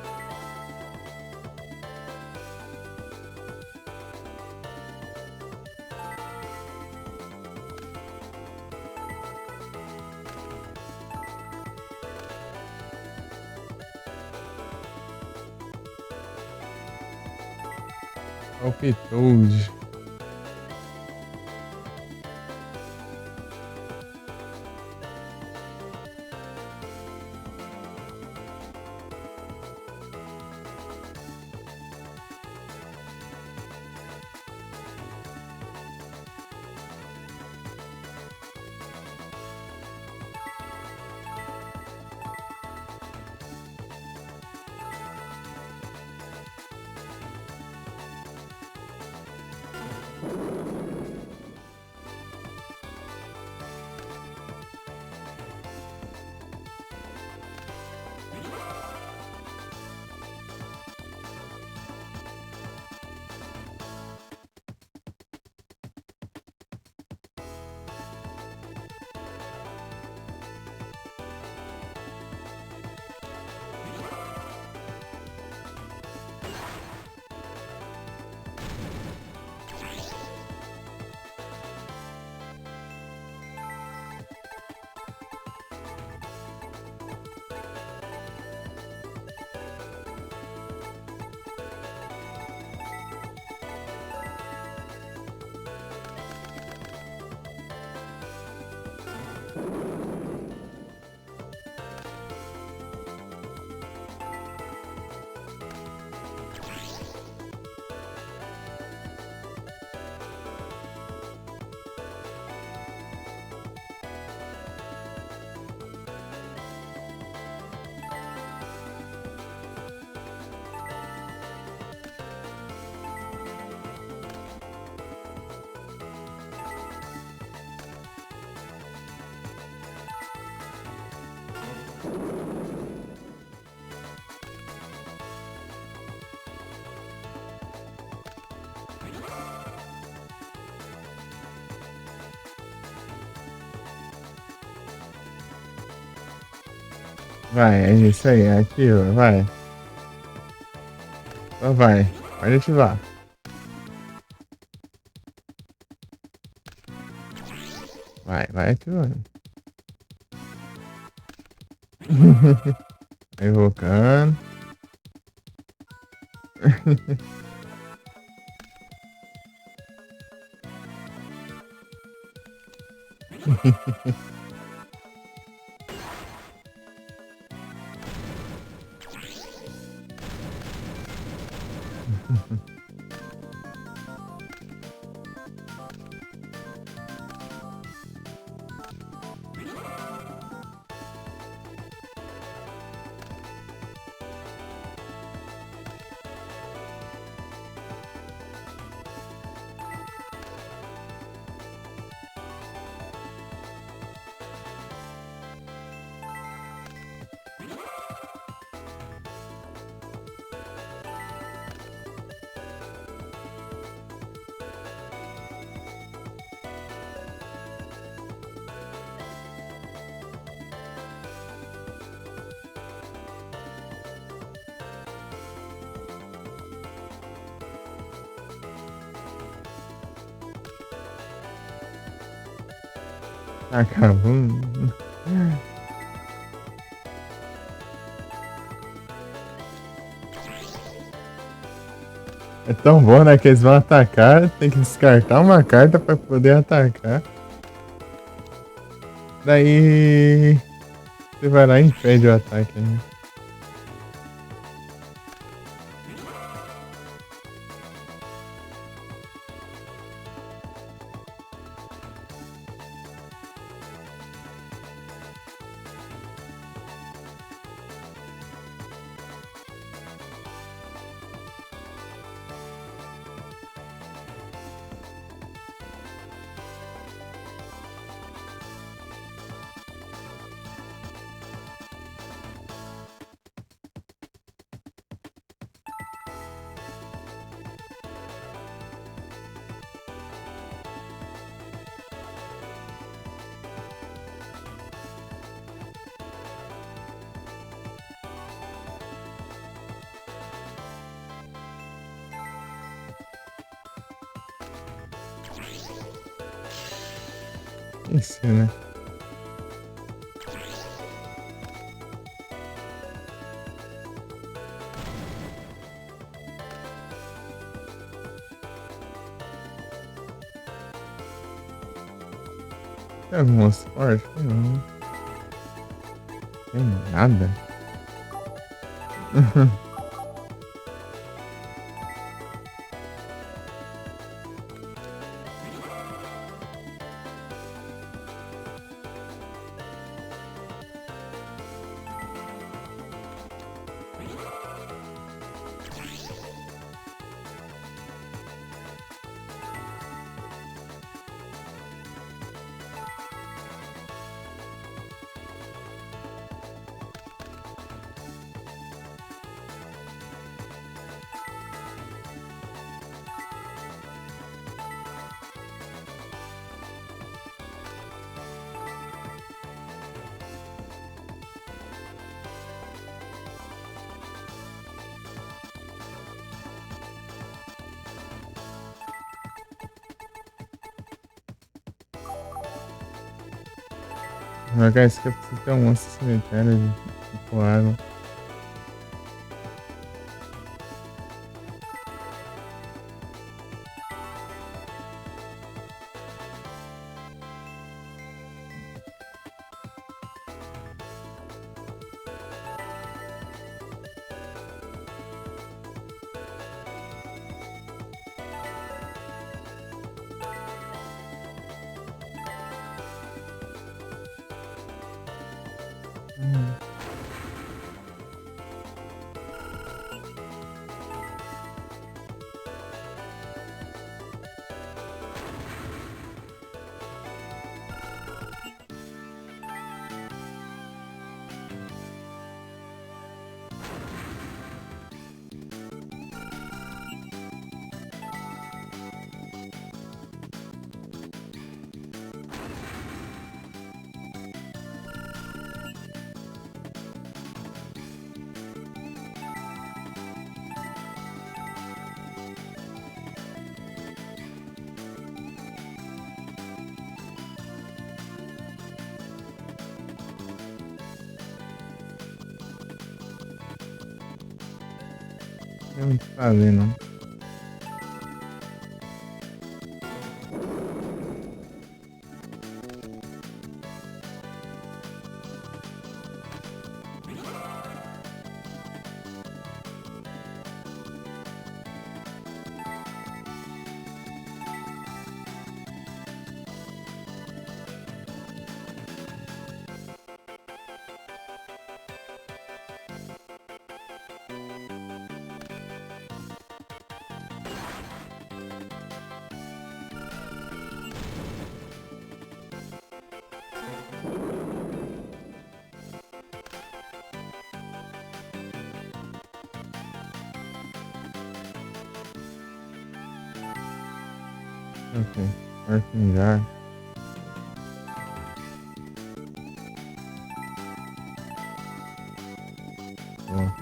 Palpitoad. Vai, é isso aí, ativa, vai. Só vai, pode ativar. Vai ativando. Vai invocando. Acabou. É tão bom, né? Que eles vão atacar, tem que descartar uma carta pra poder atacar. Daí você vai lá e impede o ataque, né? Isso, né? Tem alguma sorte? Não. Tem nada. Agora isso que eu preciso ter um monstro cemitério com água. Não tem muito o que fazer, não. Ok. Arfinjar. Bom.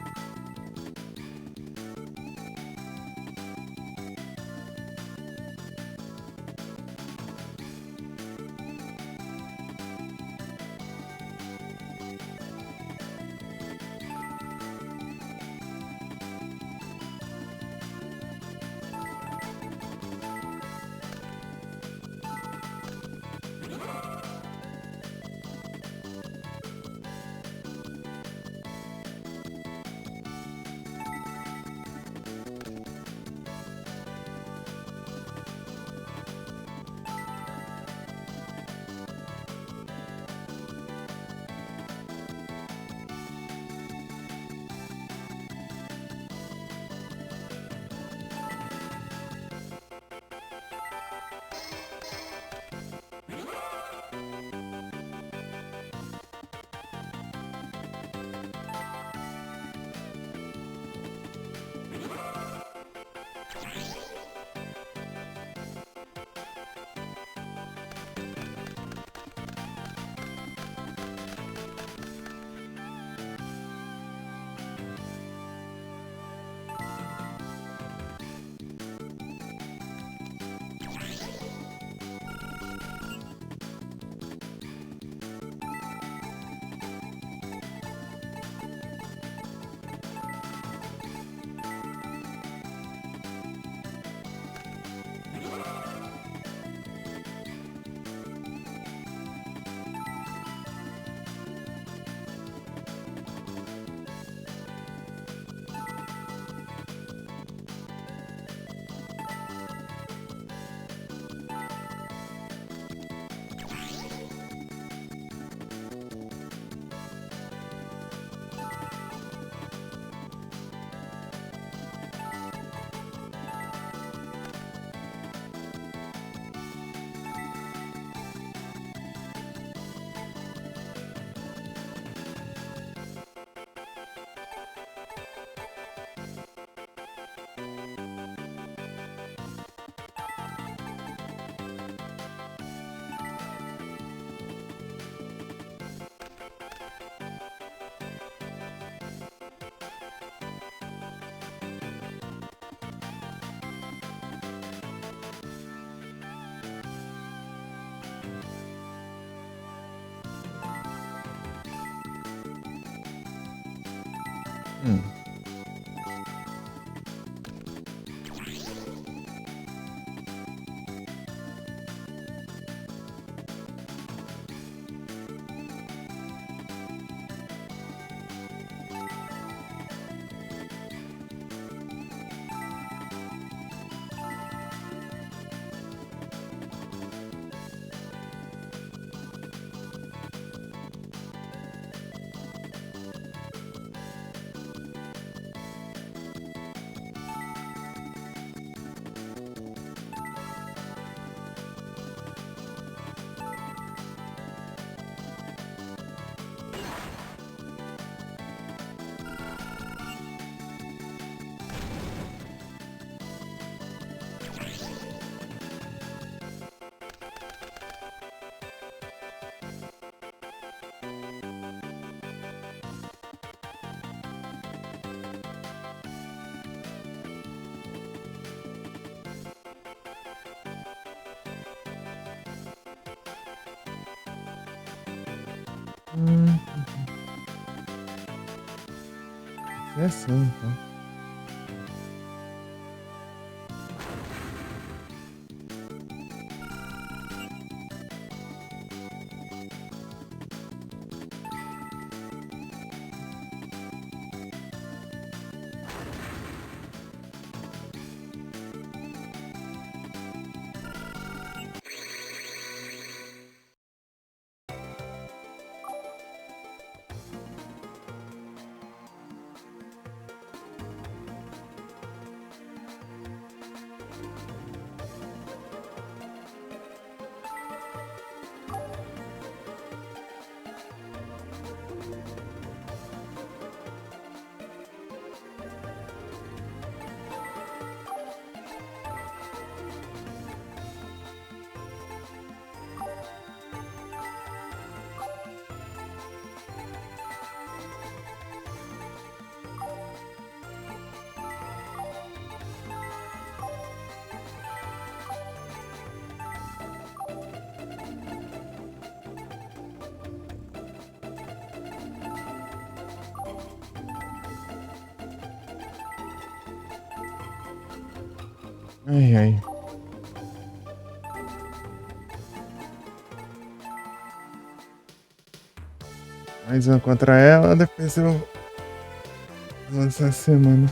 Hum. Hum. É assim, então. Ai, ai. Mais uma contra ela, depois eu avanço a semana.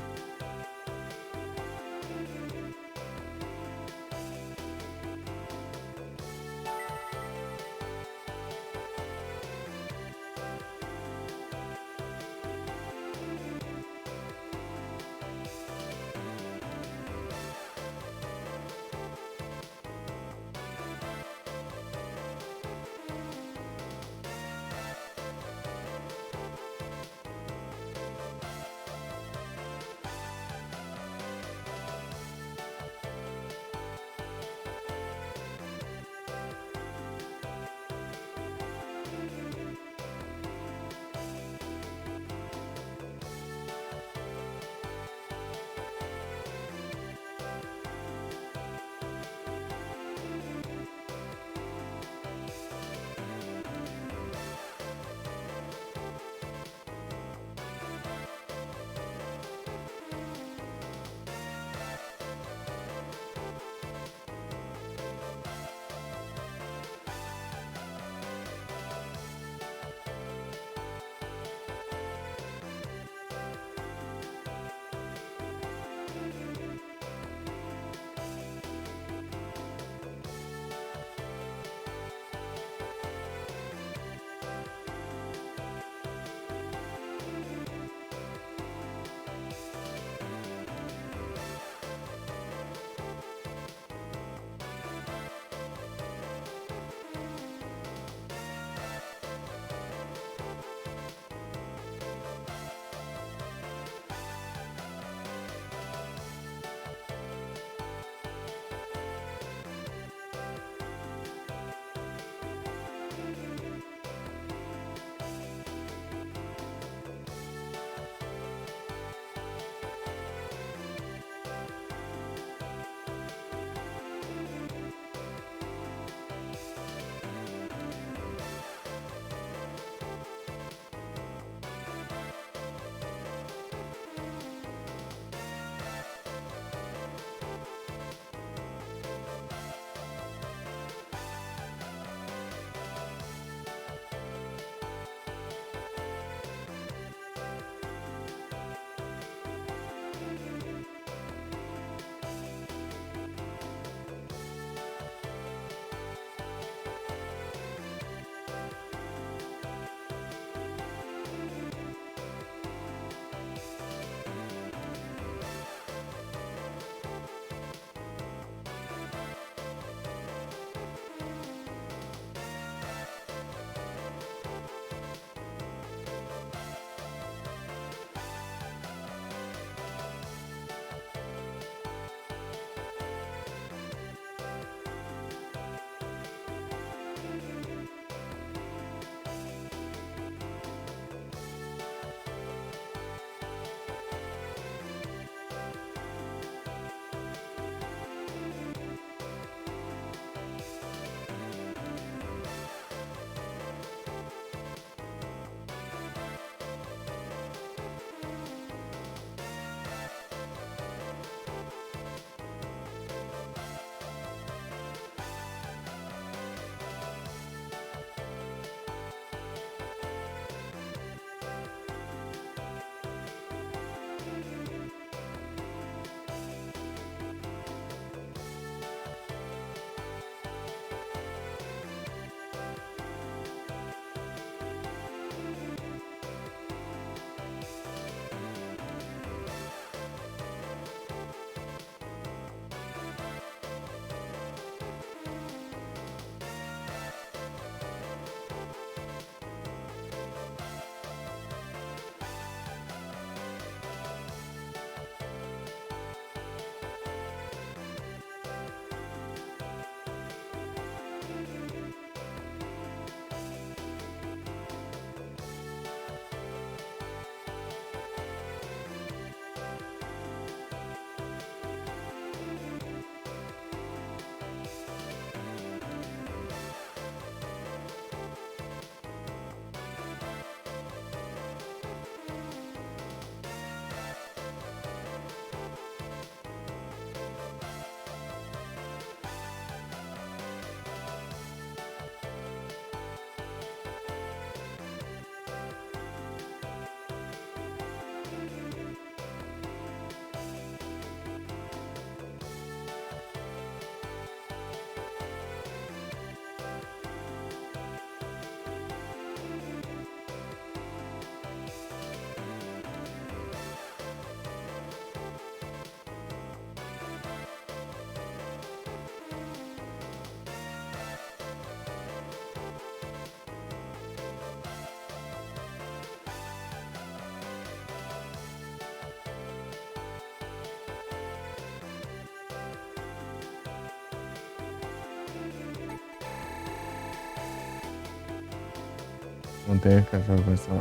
Não tem aquela versão.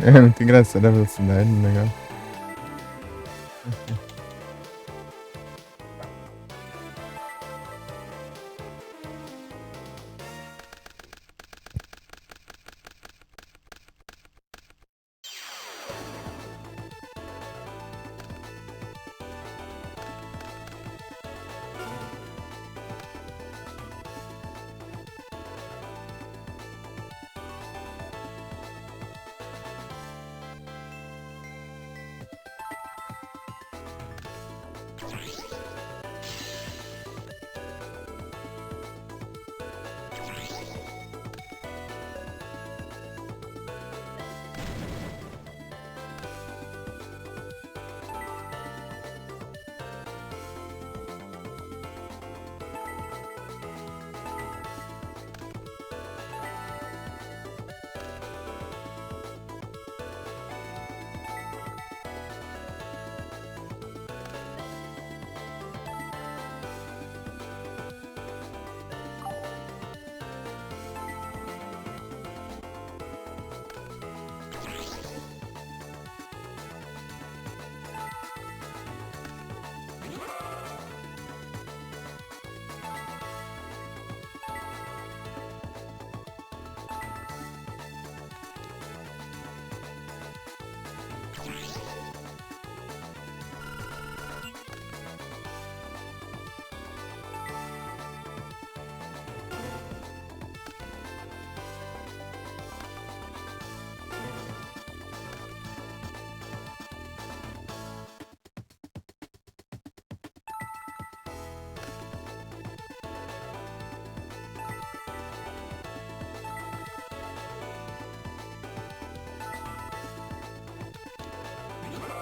É muito engraçado a velocidade, legal.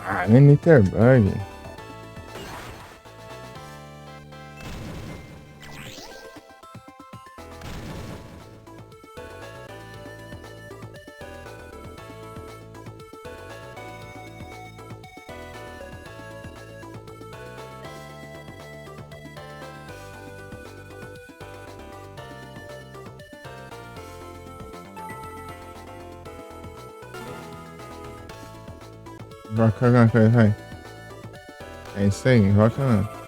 Ah, nem Niterbug. Roca alguma coisa, vai. É isso aí, roca não.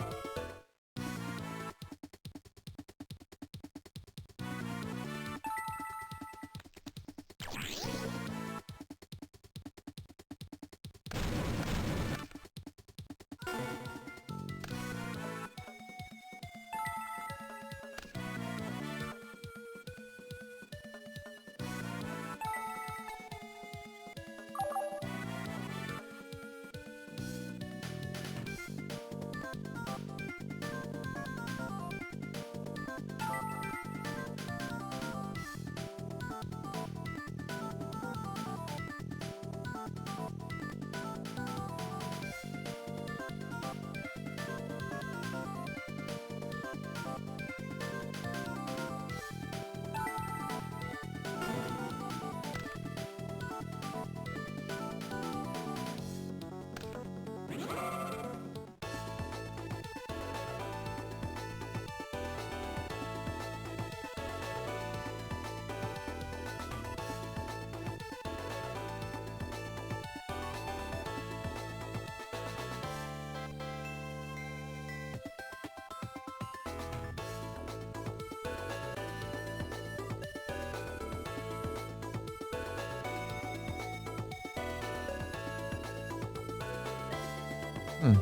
Hum.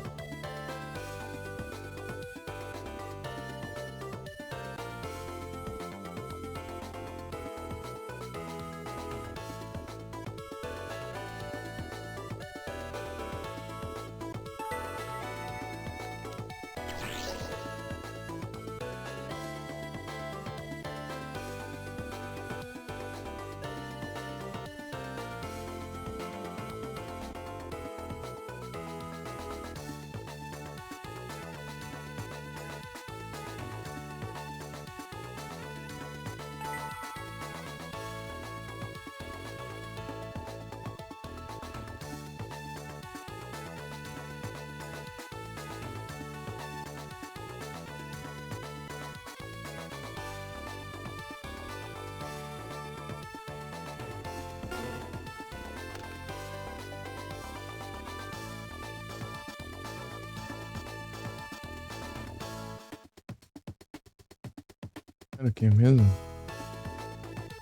Era o que mesmo?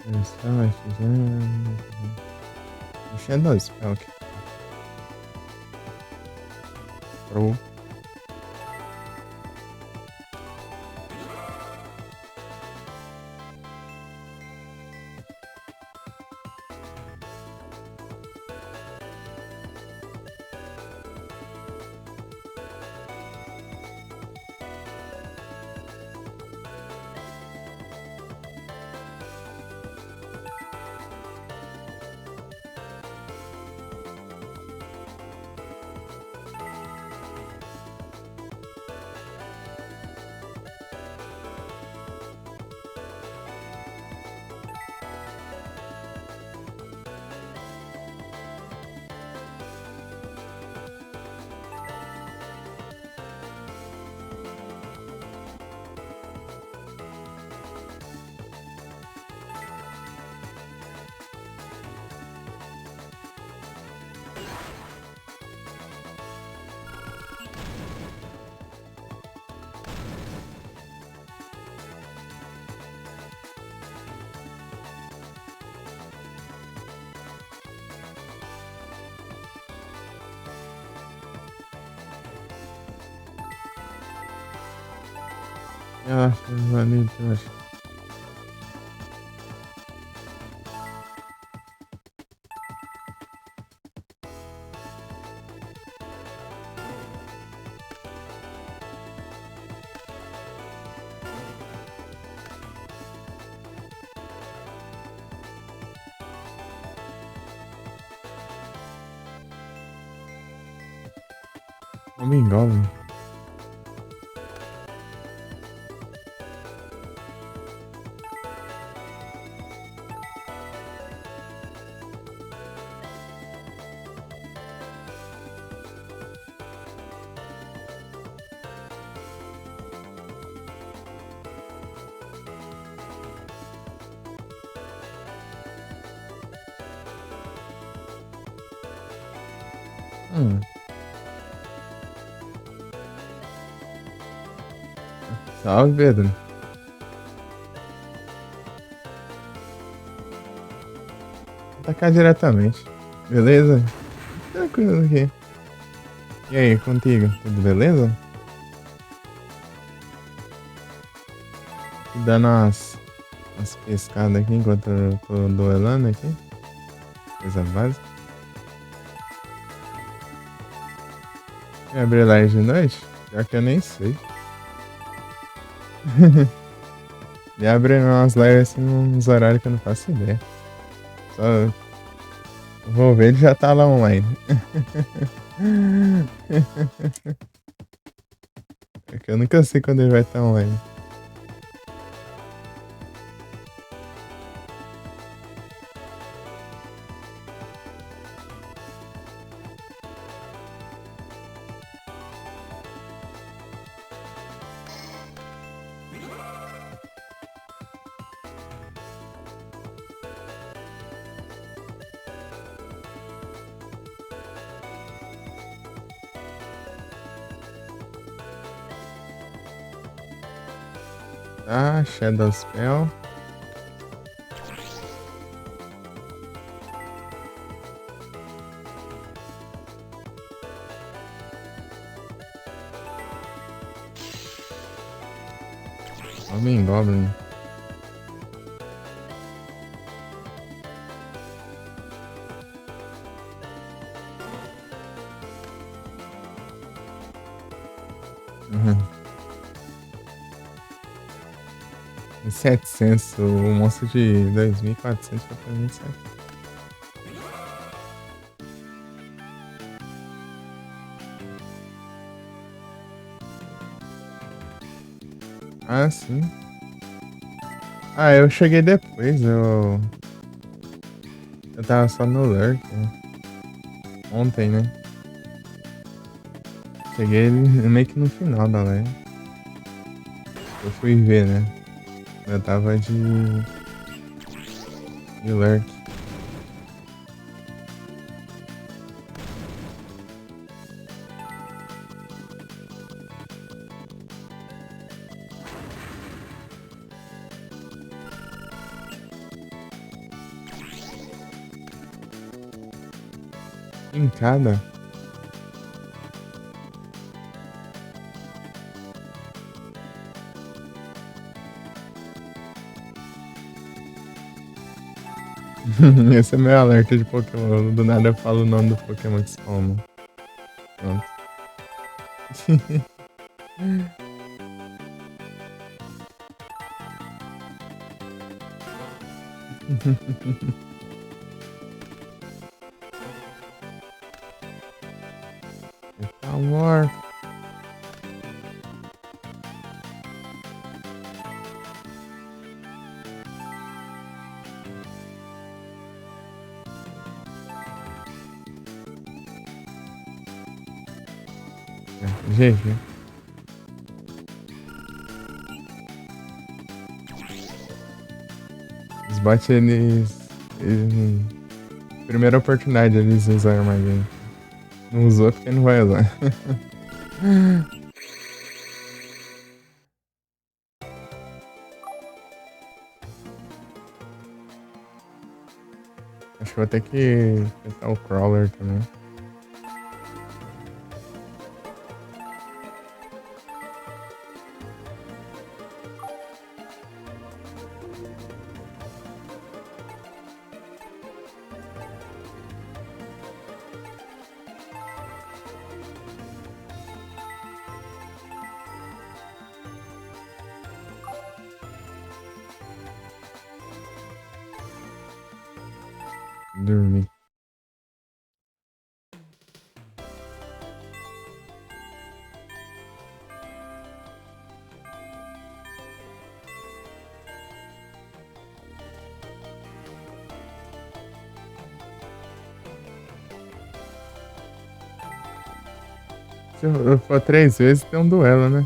Versão FG. O Shadow Spell aqui. Pro. Ah, valeu, eu acho. Homem Goblin. Hum. Salve, Pedro. Vou atacar diretamente. Beleza? Tranquilo aqui. E aí, contigo? Tudo beleza? Dando umas pescadas aqui enquanto eu tô duelando aqui. Coisa básica. E abrir live de noite? Pior que eu nem sei. E abre umas lives assim nos horários que eu não faço ideia. Só vou ver, ele já tá lá online. É que eu nunca sei quando ele vai estar online. Ah, Shadow Spell. Homem Goblin. Uhum. 700, o monstro de 2400 foi pra 2700. Ah, sim. Ah, eu cheguei depois, eu tava só no Lurk, né? Ontem, né? Cheguei meio que no final da live. Eu fui ver, né? Eu tava de Lurk. Fincada? Esse é meu alerta de Pokémon. Do nada eu falo o nome do Pokémon que spawna. Pronto. Amor. GG. Os bots, primeira oportunidade eles usaram mais gente. Não usou porque não vai usar. Acho que vou ter que tentar o Crawler também. Dormir. Se eu for 3 vezes, tem um duelo, né?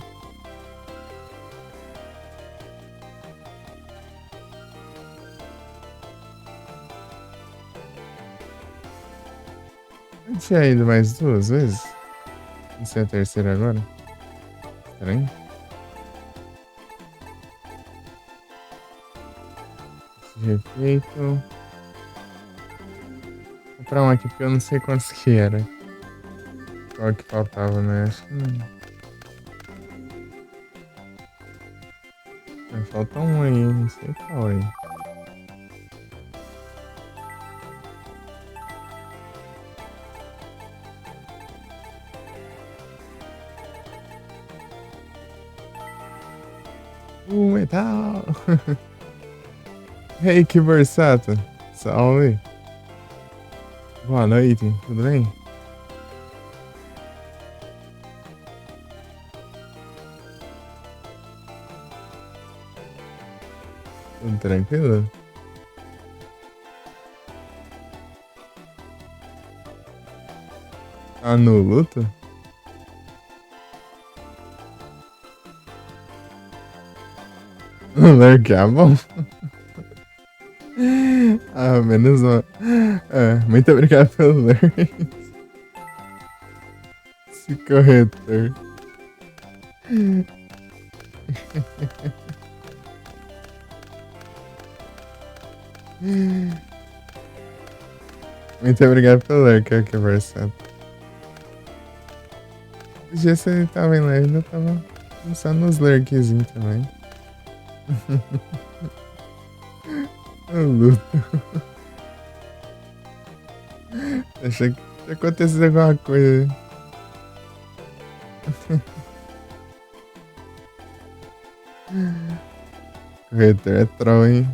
Eu tinha ido mais 2 vezes. Isso é a terceira agora? Estranho. Refeito. Vou comprar um aqui porque eu não sei quantos que era. Qual que faltava, né? Acho que não. Falta um aí, não sei qual aí. Metal! Hey, que versato! Salve! Boa noite, tudo bem? Tudo tranquilo? Tá no luto? Largar, bom. Ah, menos mal. Muito obrigado pelo lurk. Esse corretor. Muito obrigado pelo lurk, que versado. O dia você tava em live, eu tava pensando nos lurkzinhos também. Eu luto. Achei que tinha acontecido alguma coisa. Corretor é troll, hein?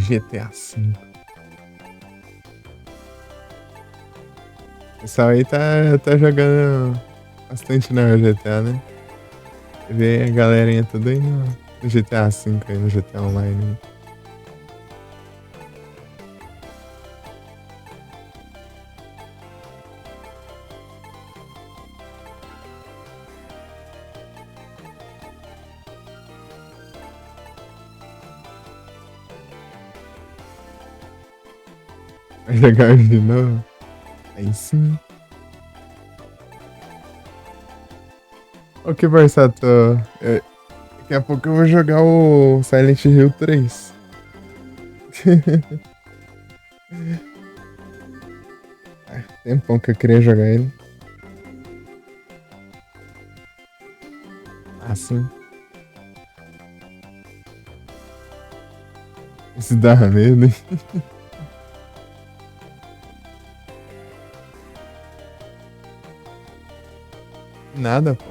GTA V. O pessoal aí tá jogando bastante no GTA, né? Vê a galerinha tudo aí no GTA V aí, no GTA Online. Vai jogar hoje de novo? Aí sim. O que, Barsato? Daqui a pouco eu vou jogar o Silent Hill 3. Tempão que eu queria jogar ele. Ah, sim. Isso dá medo, hein? Nada, pô.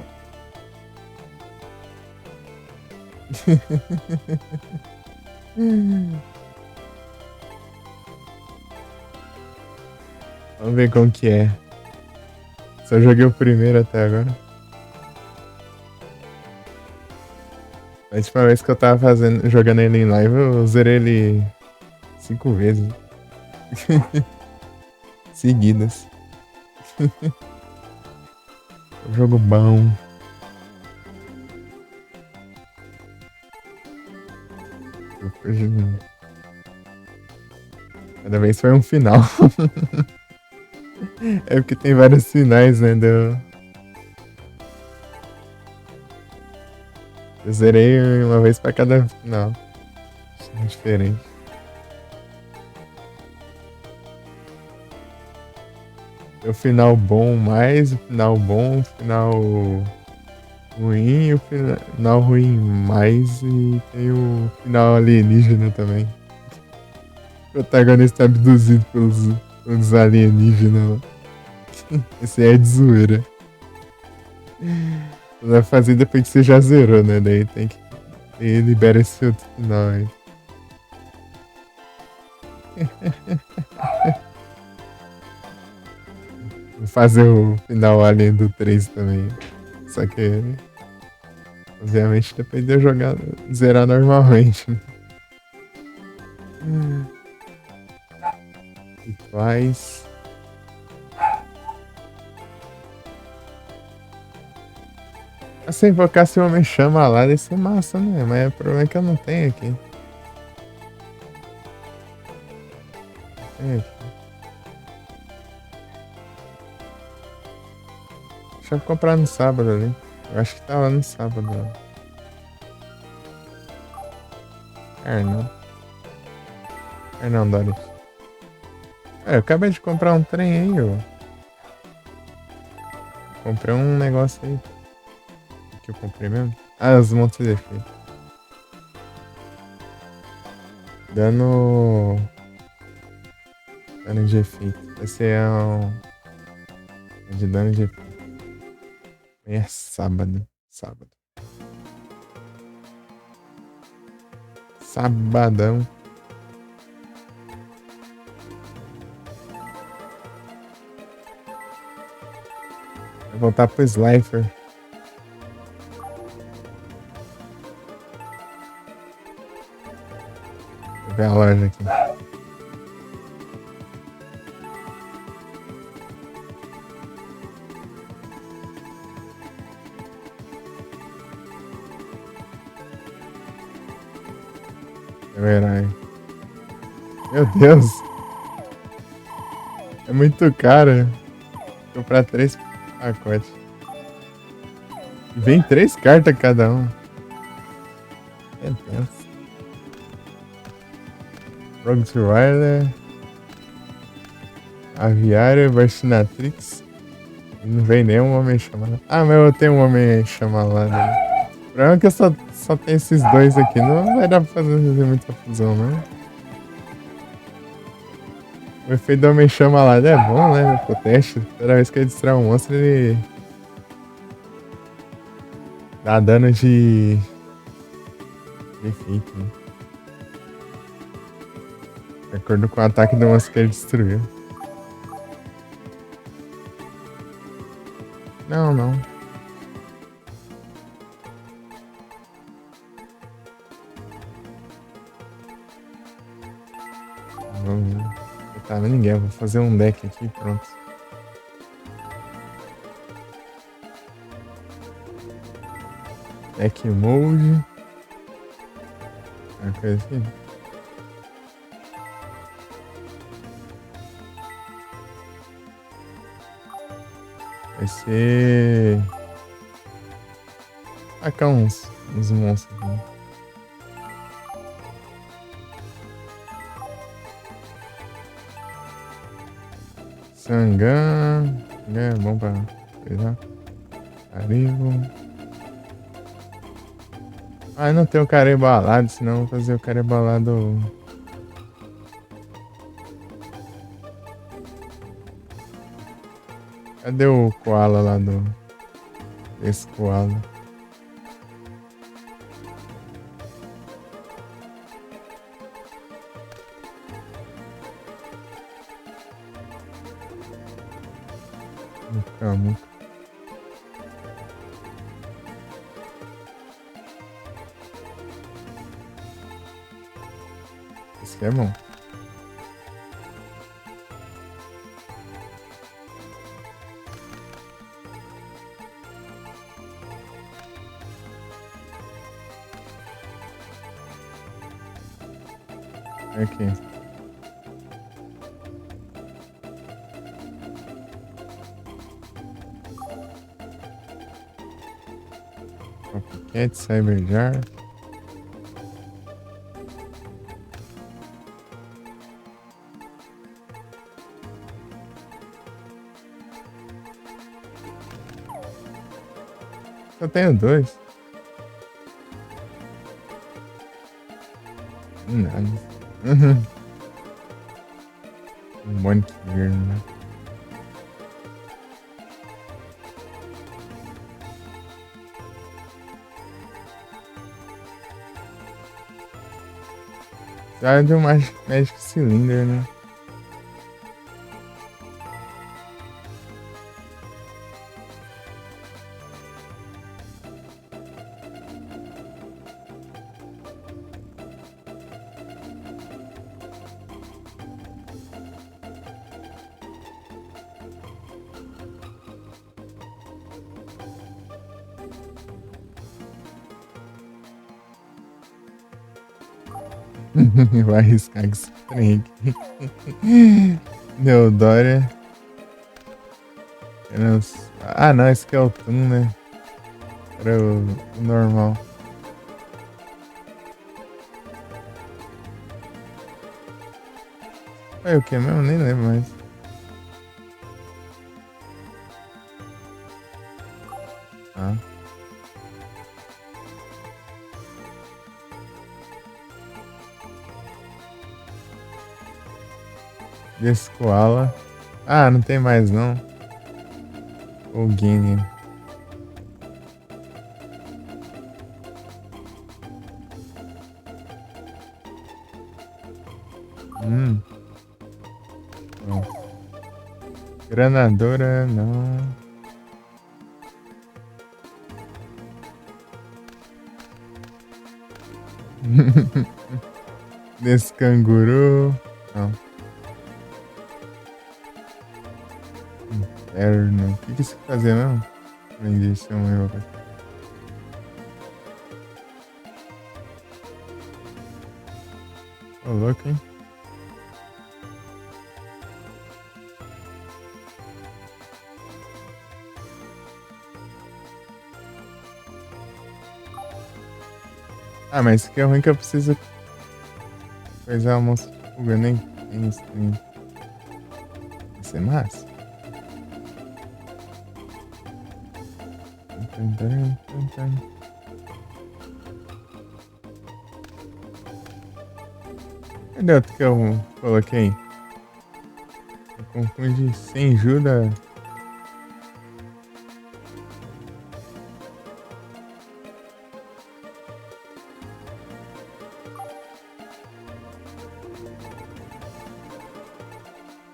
Vamos ver como que é. Só joguei o primeiro até agora. A última vez que eu tava jogando ele em live, eu zerei ele 5 vezes. Seguidas. Jogo bom. Cada vez foi um final. É porque tem vários finais, né? Eu zerei uma vez pra cada final. É diferente. Tem o final bom mais, o final bom, o final ruim e o final ruim mais. E tem o final alienígena também. O protagonista é abduzido pelos alienígenas lá. Esse aí é de zoeira. Você vai fazer depois que você já zerou, né? Daí tem que. E libera esse outro final aí. Vou fazer o final Alien do 3 também. Só que, obviamente, depois de eu jogar, zerar normalmente. Né? Rituais. Se eu invocar se o homem chama lá, deve ser massa, né? Mas o problema é que eu não tenho aqui. Deixa eu comprar no sábado ali. Eu acho que tá lá no sábado. Não, Doris. Eu acabei de comprar um trem aí, ó. Comprei um negócio aí. O que eu comprei mesmo? Ah, os montes de efeito. Dano de efeito. Esse é um. É de dano de efeito. É sábado. Sabadão. Vou voltar pro Slifer. Vou ver a loja aqui. É verdade. Meu Deus. É muito caro. Vou comprar 3 pacotes. Vem 3 cartas cada um. Meu Deus. Rogue Rider. Aviária, Barcinatrix. Não vem nenhum homem chamado. Ah, mas eu tenho um homem chamado lá. Né? O problema é que eu só tenho esses dois aqui. Não vai dar pra fazer muita fusão, né? O efeito do homem chama lá é bom, né? Pro teste. Toda vez que ele distrai um monstro, ele dá dano de efeito, né? De acordo com o ataque do monstro que ele destruiu. Não. Não tá ninguém. Vou fazer um deck aqui e pronto. Deck mode. Uma coisa assim. Vai ser... Tacar uns monstros aqui. Sangan. É bom pra coisar. Caribo. Ah, não tem o cara embalado, senão vou fazer o cara embalado. Cadê o koala lá do. Esse koala? Calma. Esse aqui é bom. Aqui. Copycat, Cyberjar. Só tenho dois. Nada. Um monte de verde, né? Precisava de um Magic Cylinder, né? Vai arriscar com esse trem aqui. Deodória. Ah, não, esse aqui é o Toon, né? Era o normal. Foi o que mesmo? Nem lembro mais. Ah. Desse koala. Ah, não tem mais não. O Guinea. Não. Granadora, não. Desse canguru. Não. Inferno. O que isso quer fazer mesmo? Aprendi isso eu. Ô, louco, hein? Ah, mas isso aqui é ruim que eu preciso coisar o monstro de fuga, nem tem isso também. Vai ser massa. Cadê outro que eu coloquei? Eu confundi sem ajuda.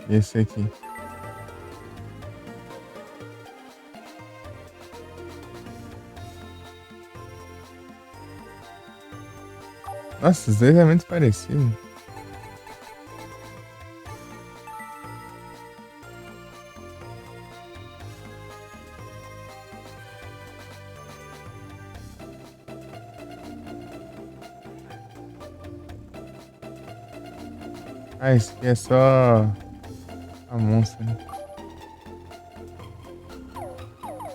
Esse aqui. Nossa, os dois é muito parecido. Ah, esse aqui é só a monstro, né?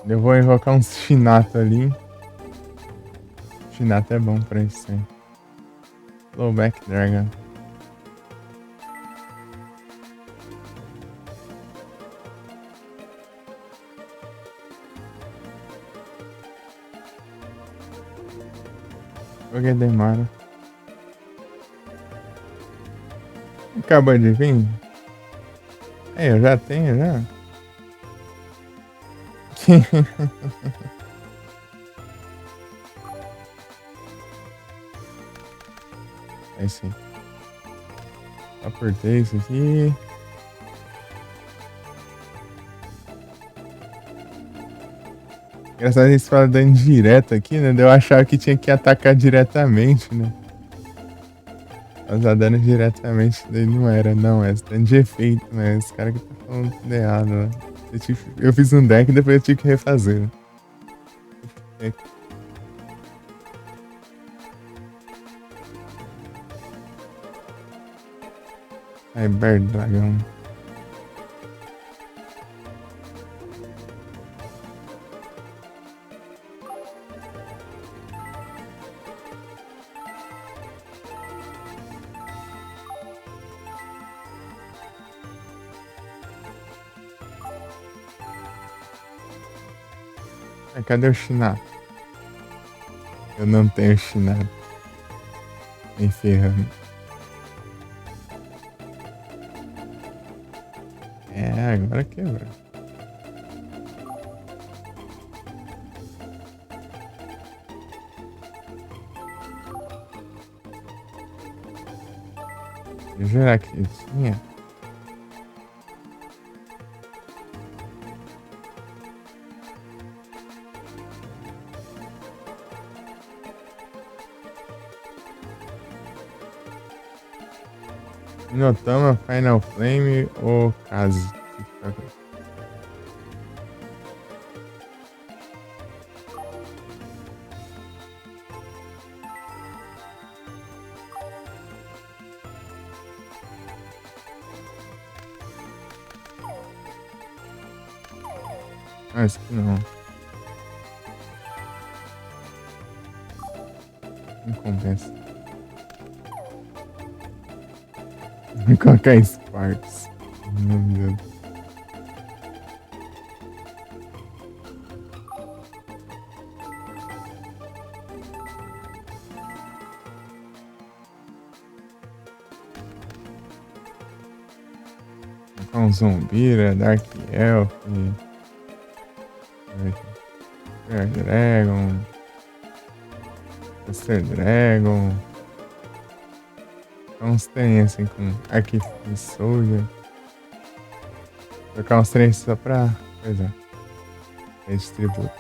Eu vou invocar uns Chinato ali. Chinato é bom pra isso aí. Flowback Dragon. Porque demora. Acabou de vir? É, eu já tenho, já. É sim. Apertei isso aqui. Engraçado eles falam dando direto aqui, né? Eu achava que tinha que atacar diretamente, né? Usar dano diretamente, daí não era, não. É dano de efeito, né? Esse cara que tá falando tudo errado, né? Eu fiz um deck e depois eu tive que refazer, né? Cyber Dragão. Cadê o Chinato? Eu não tenho Chinato. Nem ferrando. É, agora quebrou. Será que tinha? Notama, Final Flame ou Kazi? Acho que não. Não compensa. Vou colocar Sparks. Meu Deus. Vou colocar um Zombira, Dark Elf. Dragon. Master Dragon. Uns trem assim com Arquife Soldier. Vou colocar uns trem só pra. Pois é. Redistribuir.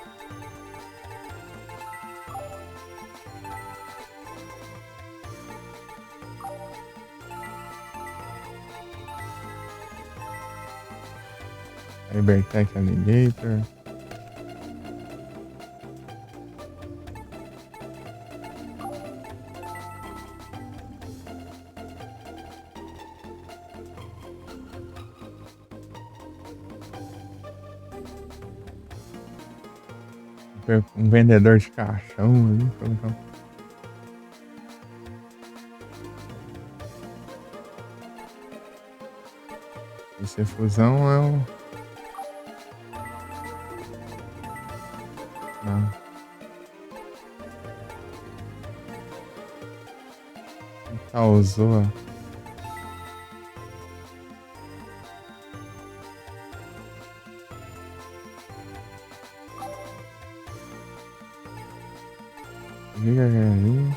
Cybertech Alligator. Um vendedor de caixão ali. Colocar. Esse fusão é um. Não. Causou. Liga ali.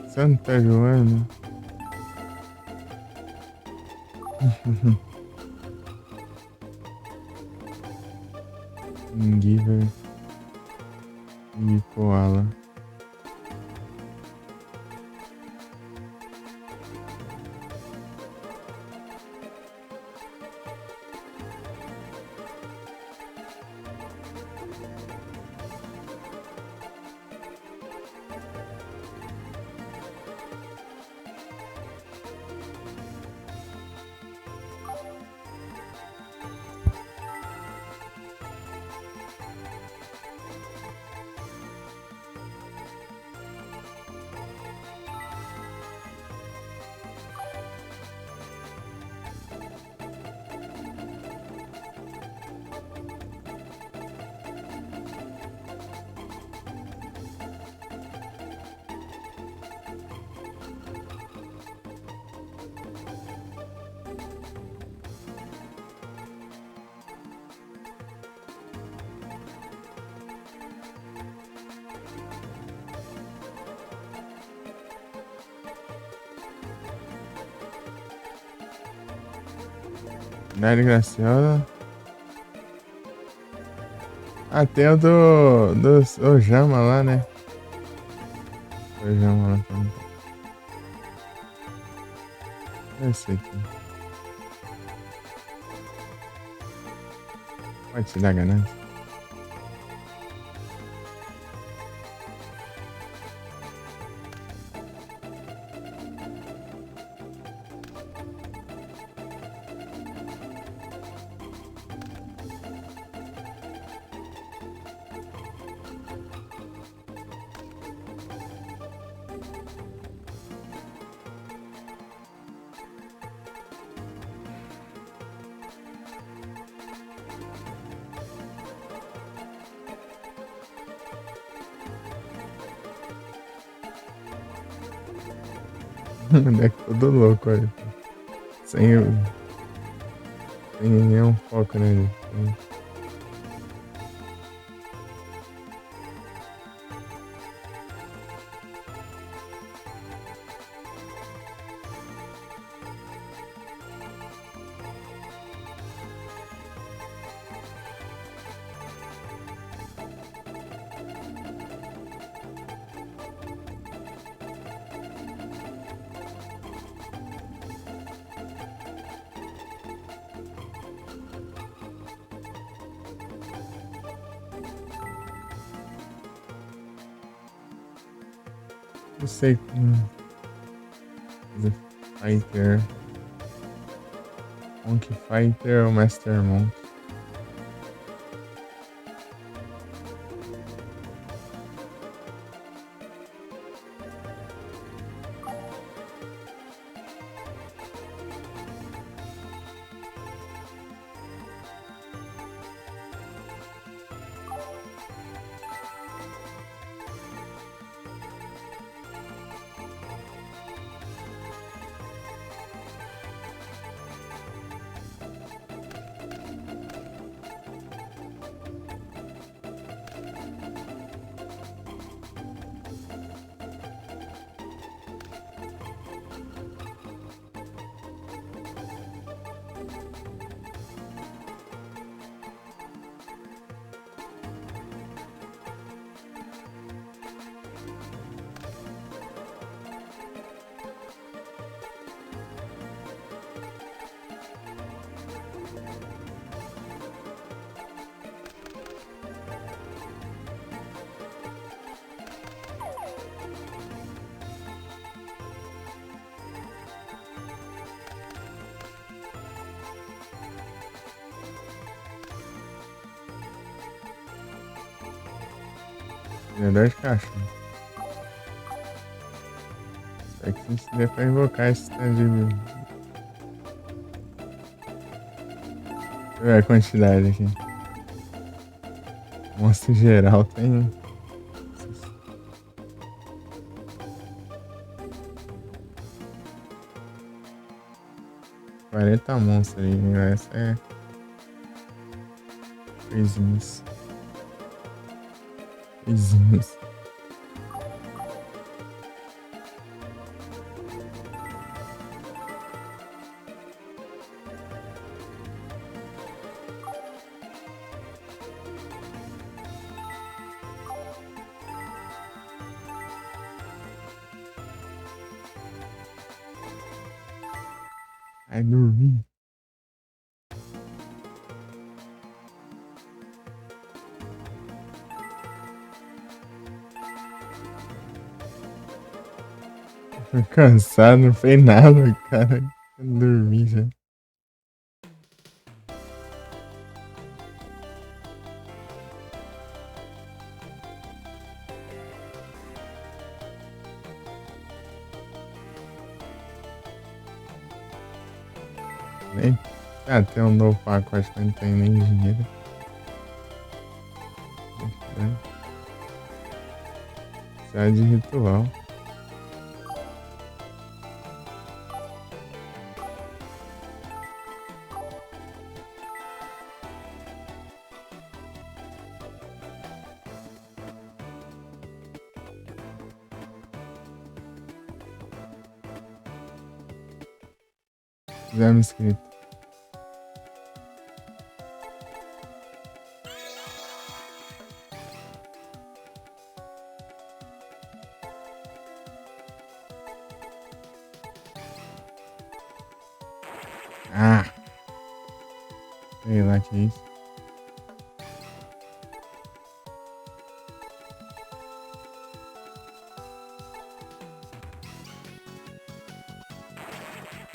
Santa Joana. Giver e Koala. Nery Graciola. Ah, tem o do Ojama lá, né? Ojama lá também. Esse aqui. Pode te dar ganância. O deck todo louco aí. Sem, sem nenhum foco nele. Não sei como fazer Fighter. Monk Fighter ou Master Monk. Melhor de cachorro. Só que se der pra invocar esse stand de. Deixa eu ver a quantidade aqui. Monstro geral tem. 40 monstros aí, né? Essa é. Coisinhas. Coisinhas. Ai, dormi. Tô cansado, não fez nada, cara. Eu dormi já. Nem. Ah, tem um novo pacote que não tem nem dinheiro. Precisa de ritual. Fizemos inscrito. Ah, sei lá que é isso.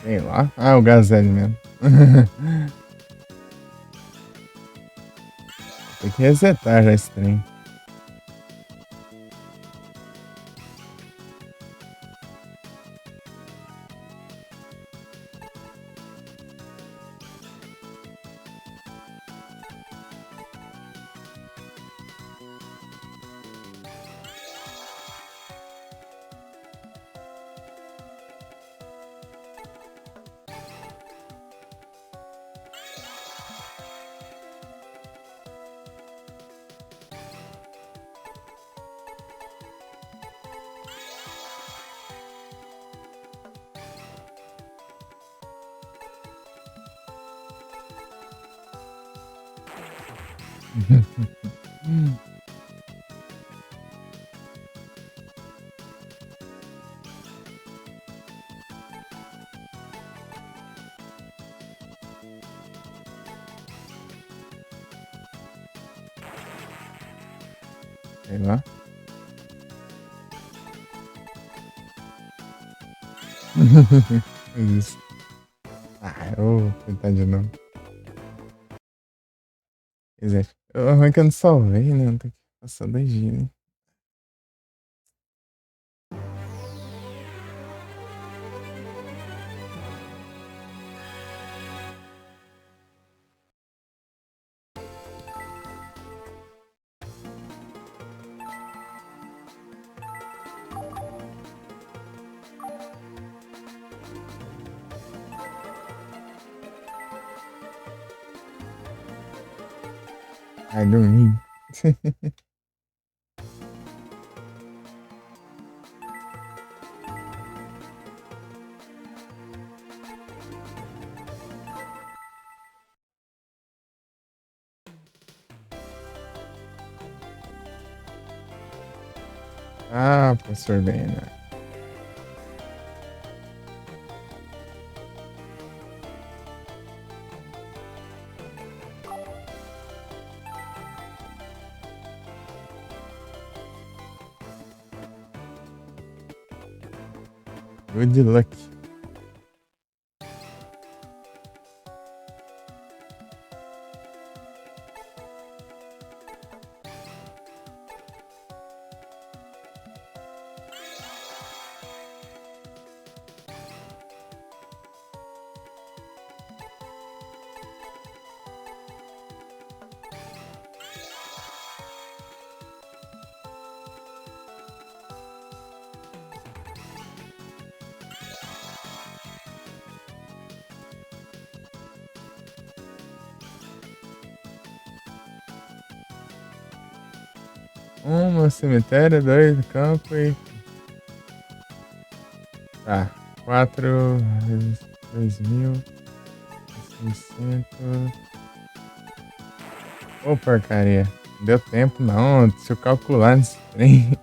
Sei lá. Ah, o Gazelle mesmo. Tem que resetar já esse trem. Sei lá. Isso. Ah, eu vou tentar de novo. Quer dizer, eu arrancando salvei, né? Tem que passar 2 dias, né? Ai, dormi. Ah, professor Bena. Good luck. No cemitério, 2 no campo e. Tá. 4 vezes 2.000. 600. Ô, porcaria. Não deu tempo, não. Deixa eu calcular nesse trem.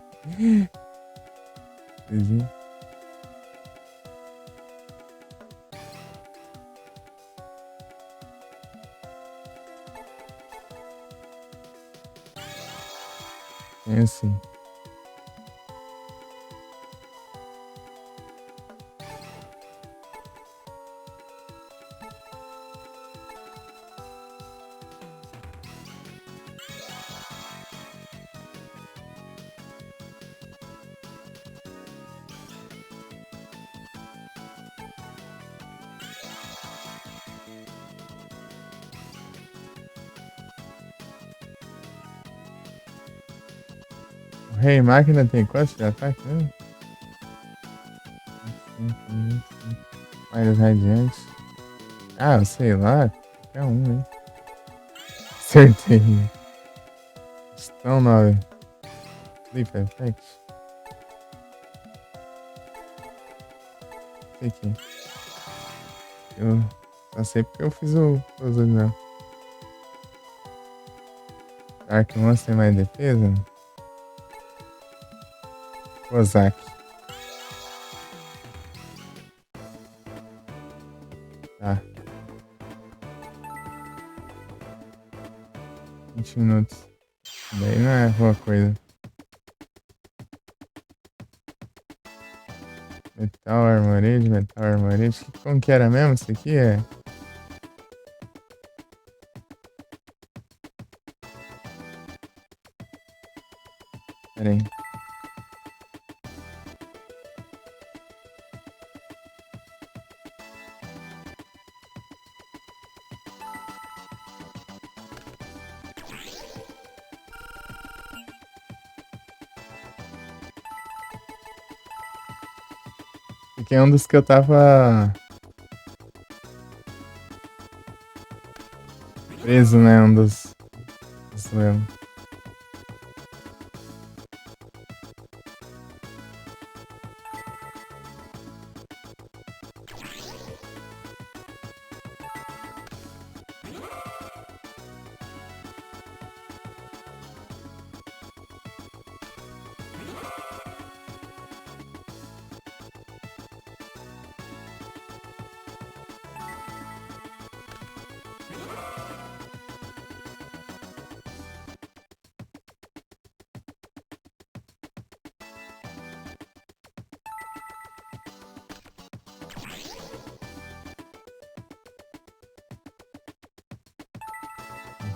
É assim. O Rei Máquina tem quantos de ataque? 25, mais radiantes. Ah, eu sei lá. Qualquer um, hein? Acertei. Estão 9. Sleep Effect. Sei que. Eu só sei porque eu fiz os não. Dark Monster tem mais defesa? Ozaki. Tá. 20 minutos. Daí não é boa coisa. Metal Armored. Como que era mesmo isso aqui? Pera aí. Aqui é um dos que eu tava preso, né? Um dos leões.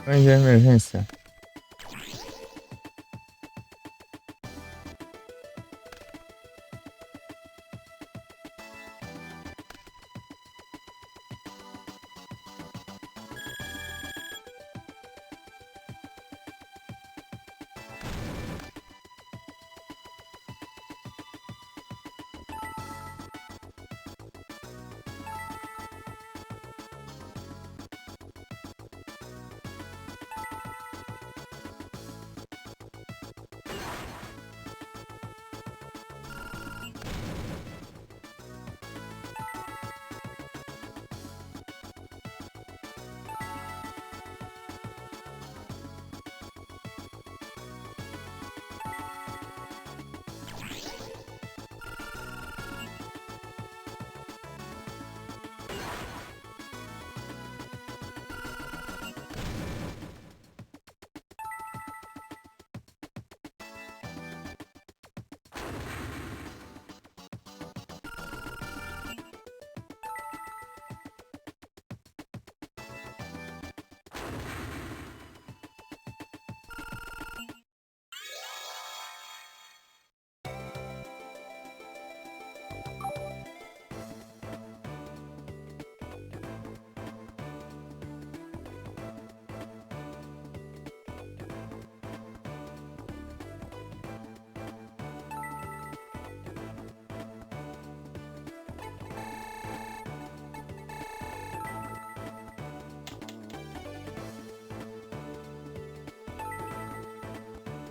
Campanha de emergência.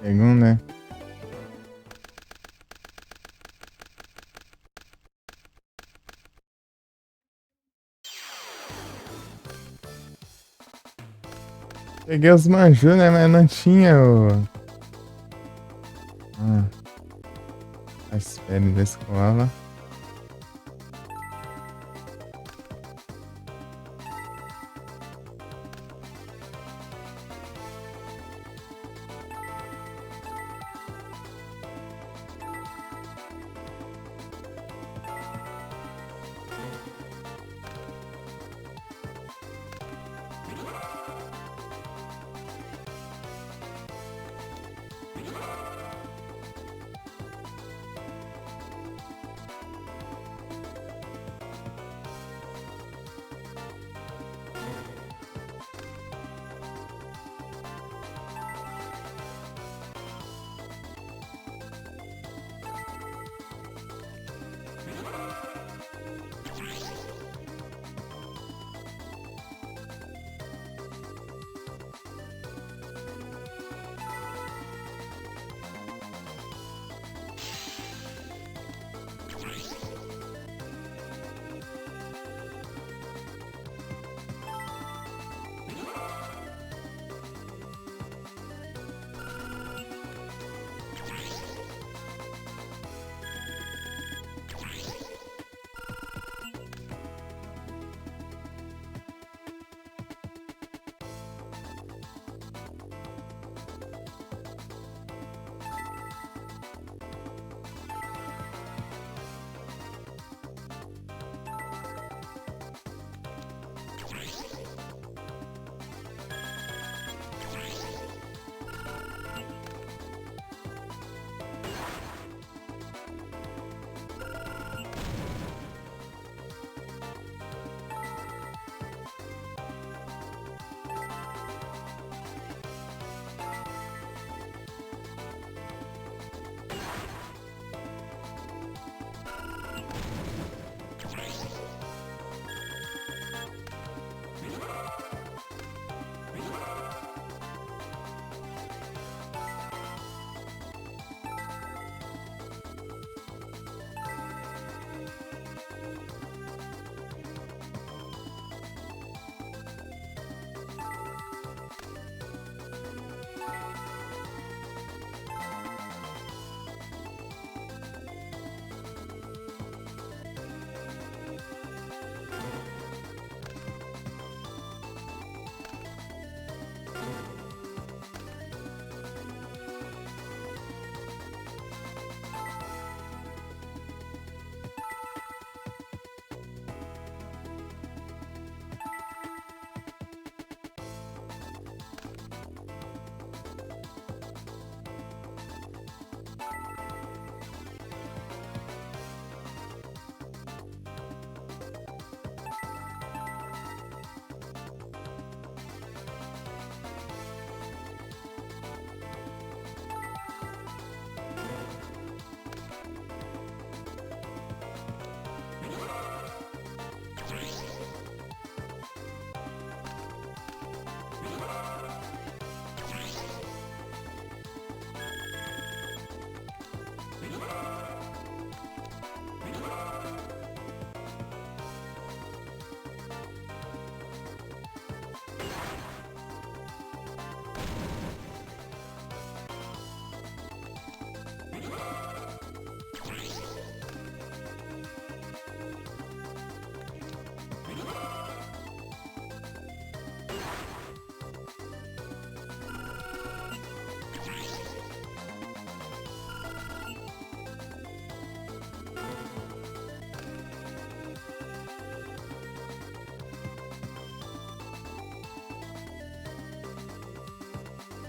Pegou, né? Peguei os manjus, né? Mas não tinha o. A espera da escola.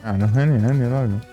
Ah, no Honey Honey logo.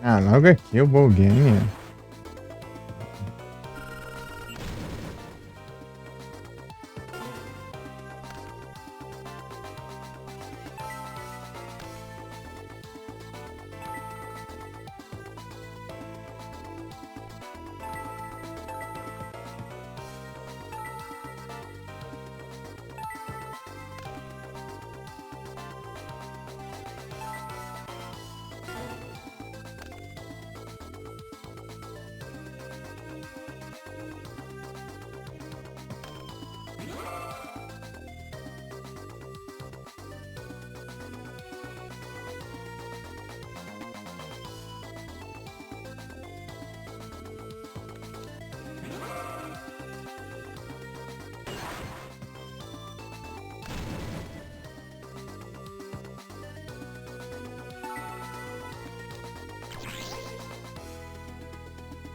Ah, logo aqui o Bolgame.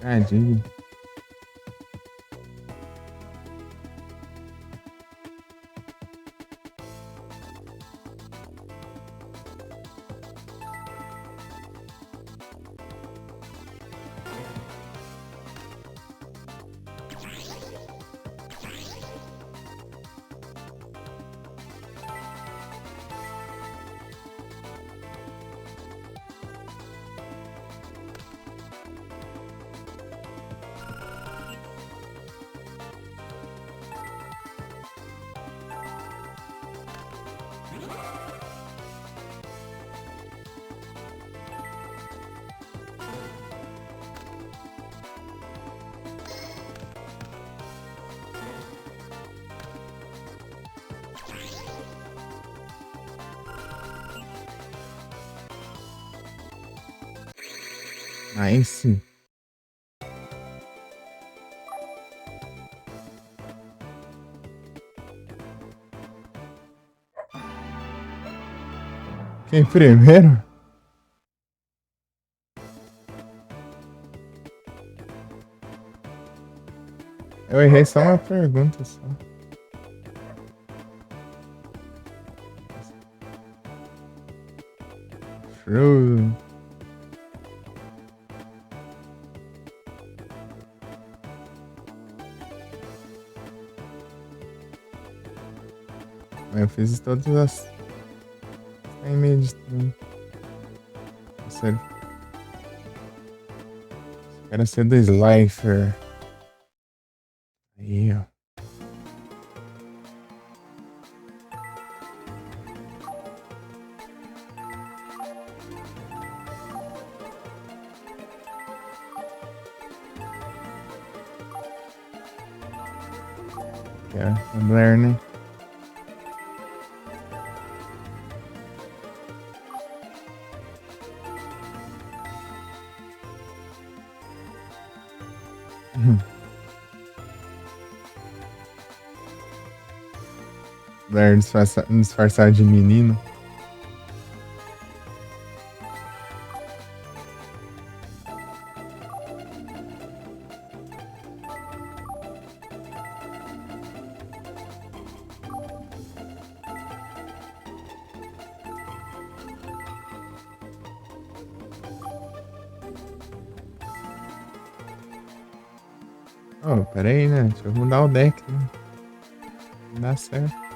Tadinho. Nice. Quem primeiro? Eu errei só uma pergunta só. True. Eu fiz todas as images também. Sério. Quero ser do Slifer. Aí, ó. É, Blair, né? Blair disfarçado de menino. Oh, pera aí, né? Deixa eu mudar o deck, né? Não dá certo.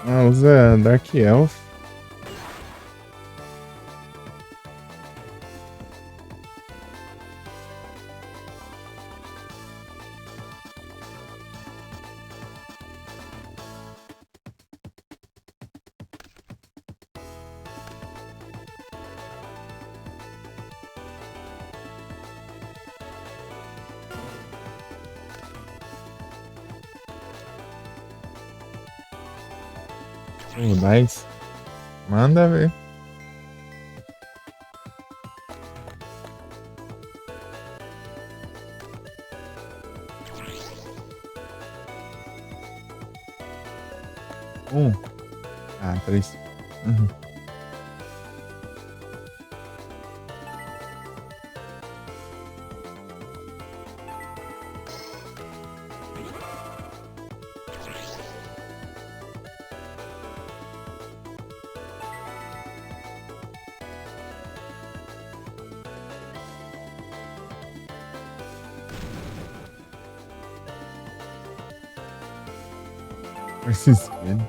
Ah, usa Dark Elf. Nice. Manda ver. Ah, 3. Uhum. Esses filhos.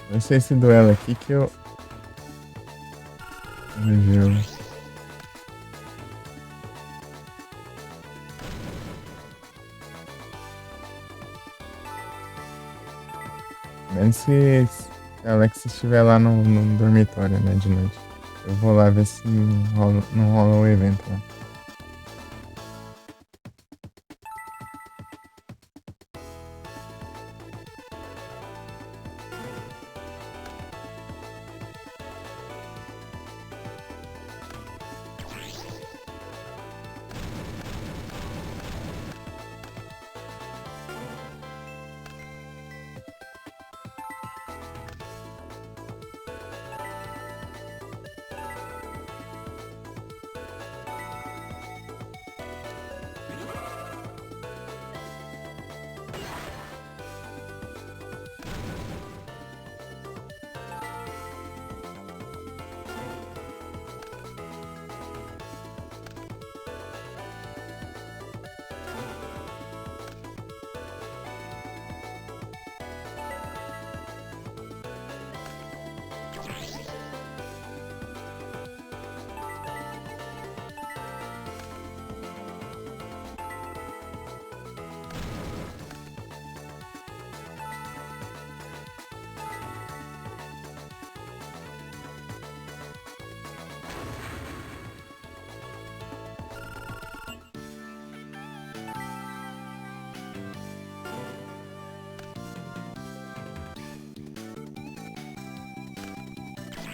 Vai ser esse duelo aqui que eu. No jogo. Menos se a Alex estiver lá no dormitório, né, de noite. Eu vou lá ver se não rola o evento lá.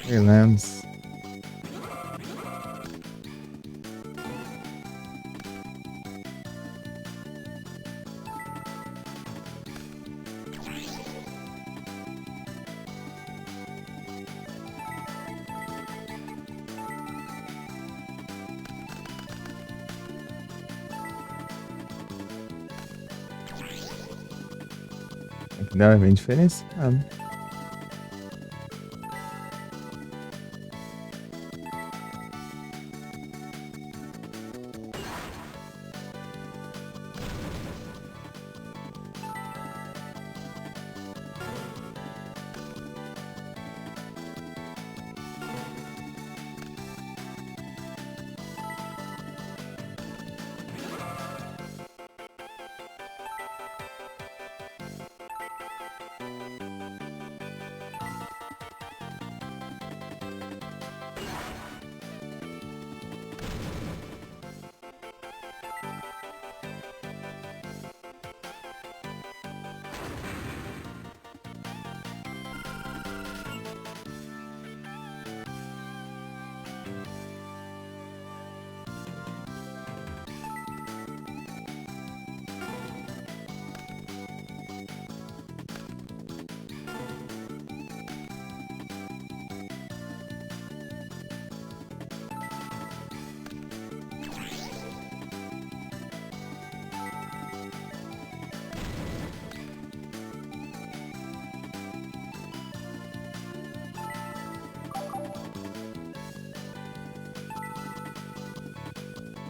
Freelance. Aqui dela é bem diferenciado.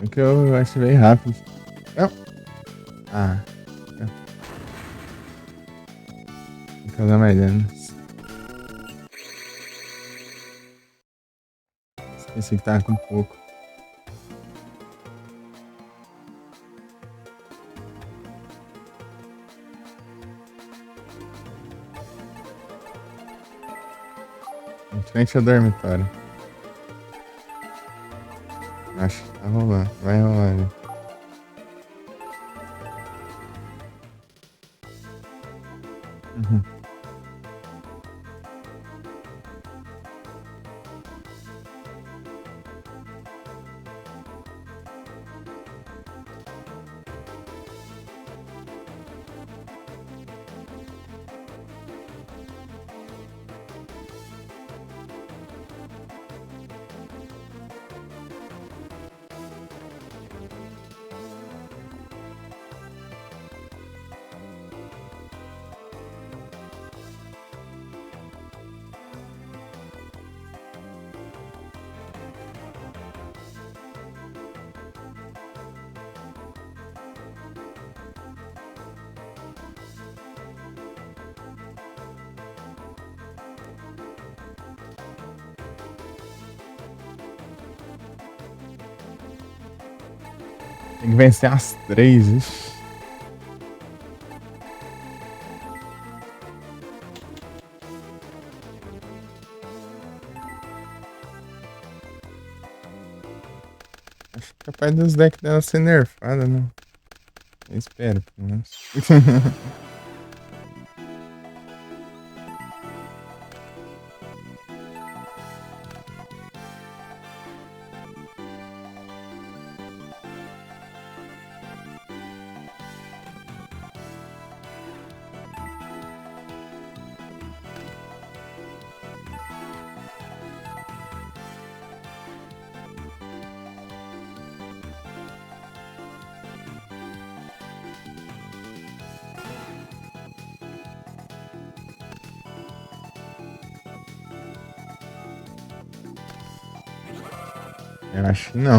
O que eu ativei rápido. Não. Ah. Vou causar mais danos. Esqueci que tava com pouco. Em frente ao dormitório. Acho que tá rolando. Vai rolar ali. Uhum. Tem que vencer as três, ixi. Acho que é capaz dos decks dela ser nerfada, né? Eu espero, pelo menos. Eu acho que não.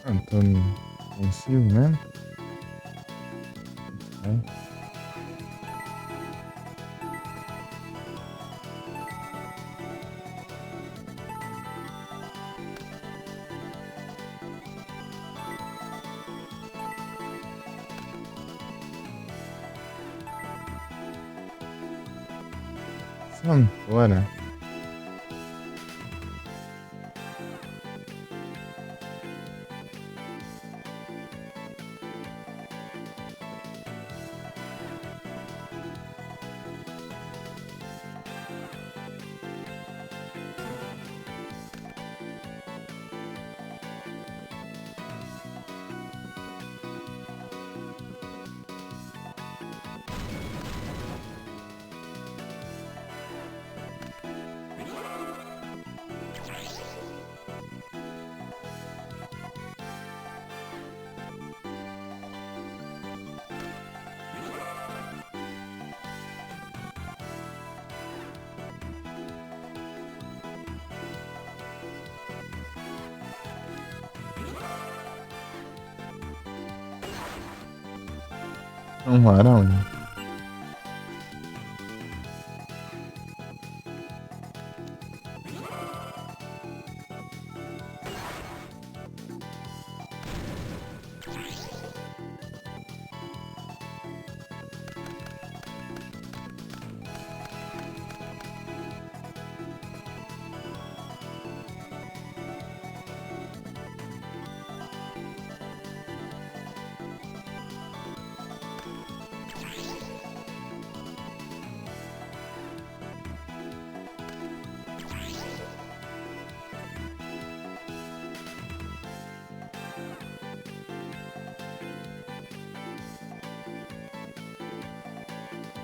Antônio vencido, né? É. Santora. Vamos lá, onde?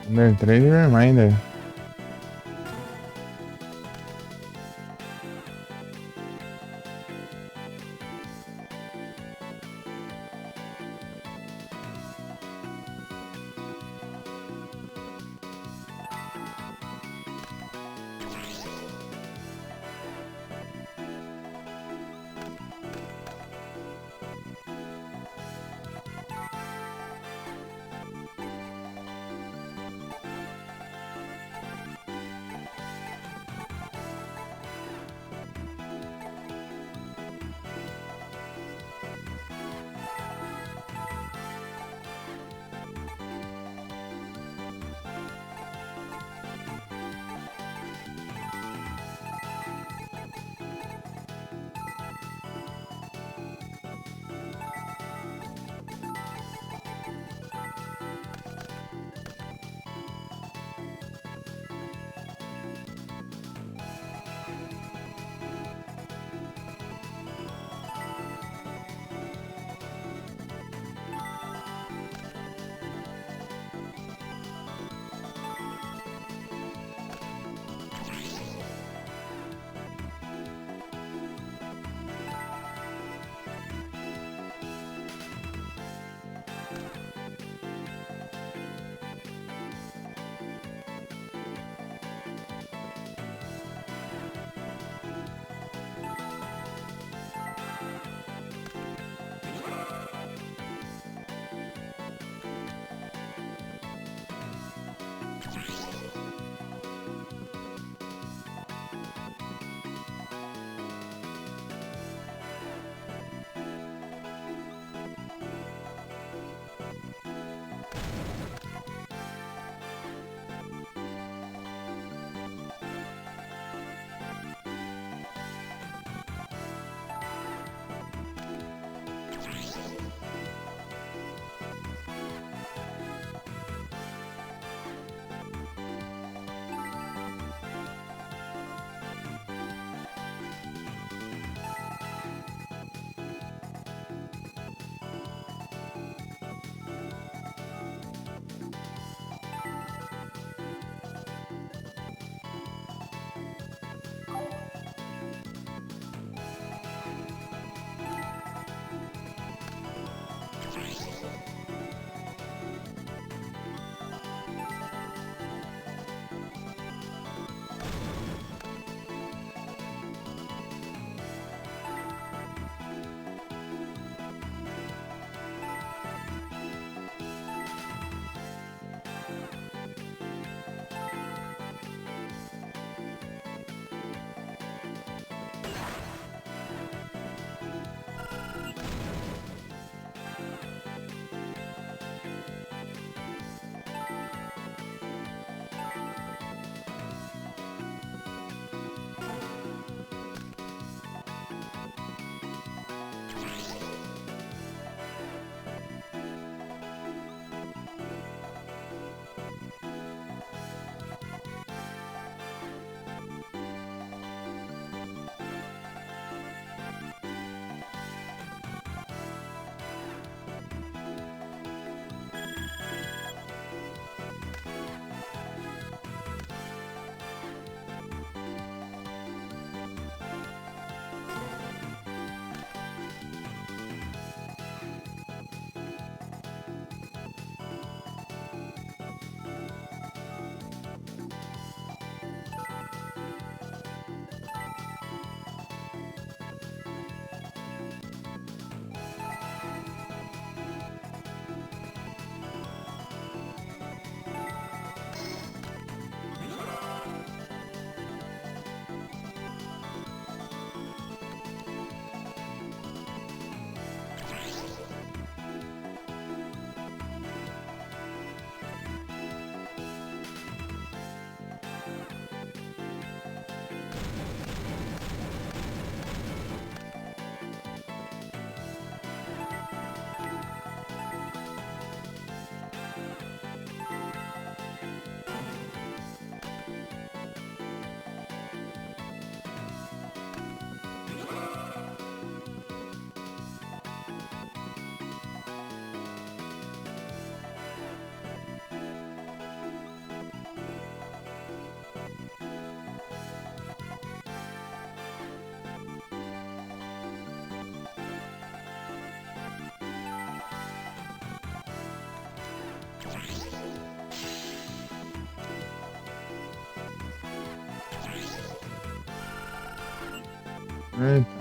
Under 3 Reminder. Eita.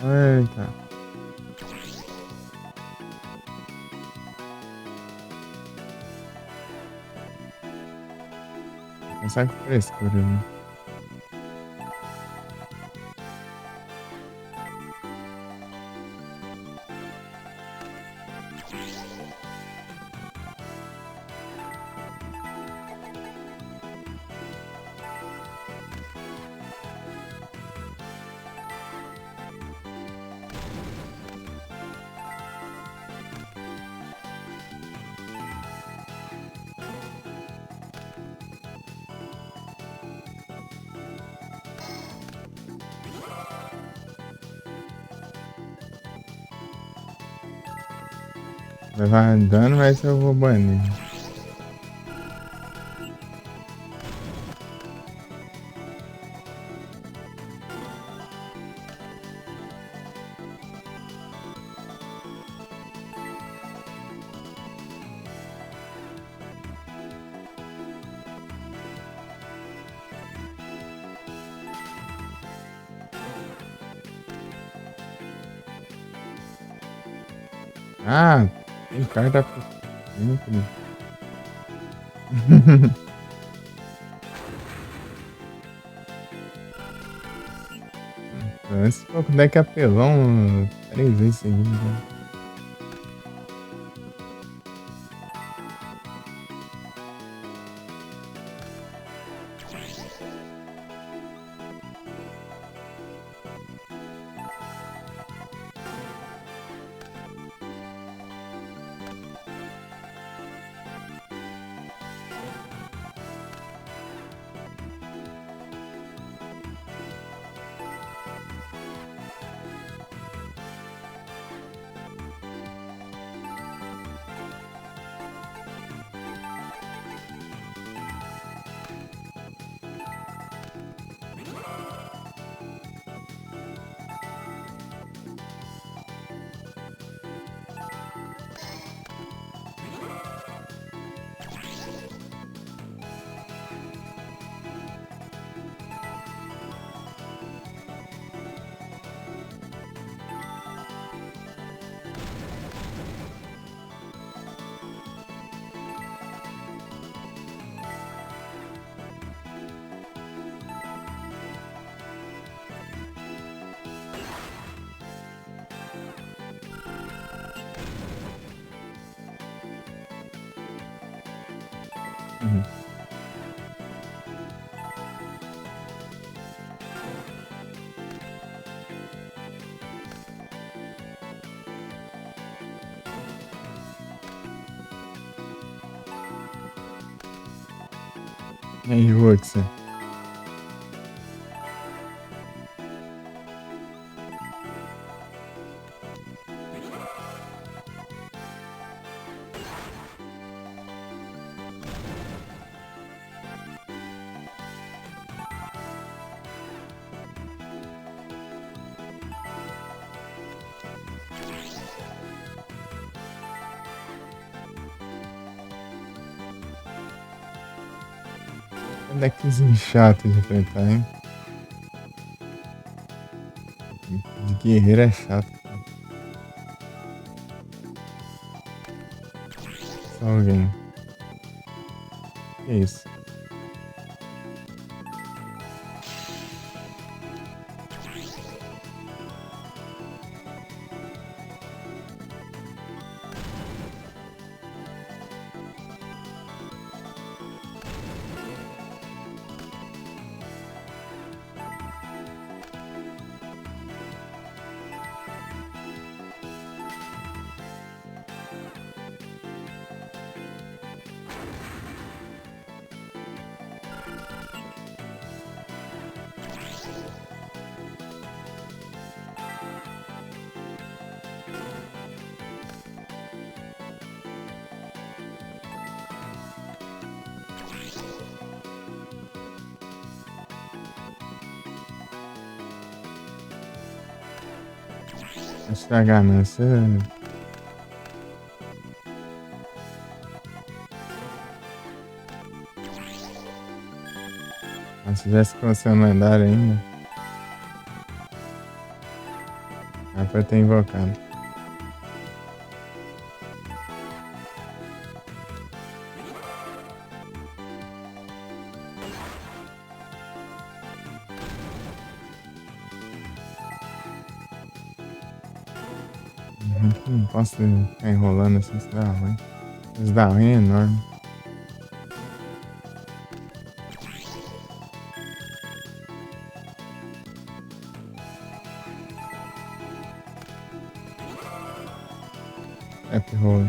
Eita. Essa frescura, né? Levar andando, mas eu vou banir. Ah, tem carta por sempre. Esse deck apelão 3 vezes seguidas. Né? Uhum. E aí, Hudson? É deckzinho chato de enfrentar, hein? De guerreiro é chato. Só alguém. Que isso? Acho que a ganância. Se tivesse com você lendário ainda. Era pra eu ter invocado. Não posso ficar enrolando assim, isso dá ruim. Isso dá ruim é enorme. Happy roll.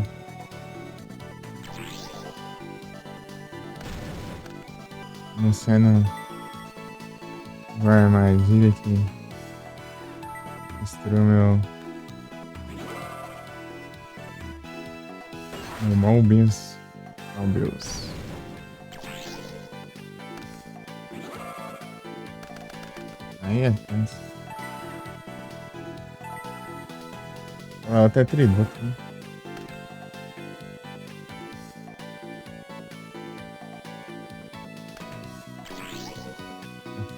Não sei não. Vai armadilha que destruiu meu Malbius. Malbius. Aí é tenso. Até tributo, né?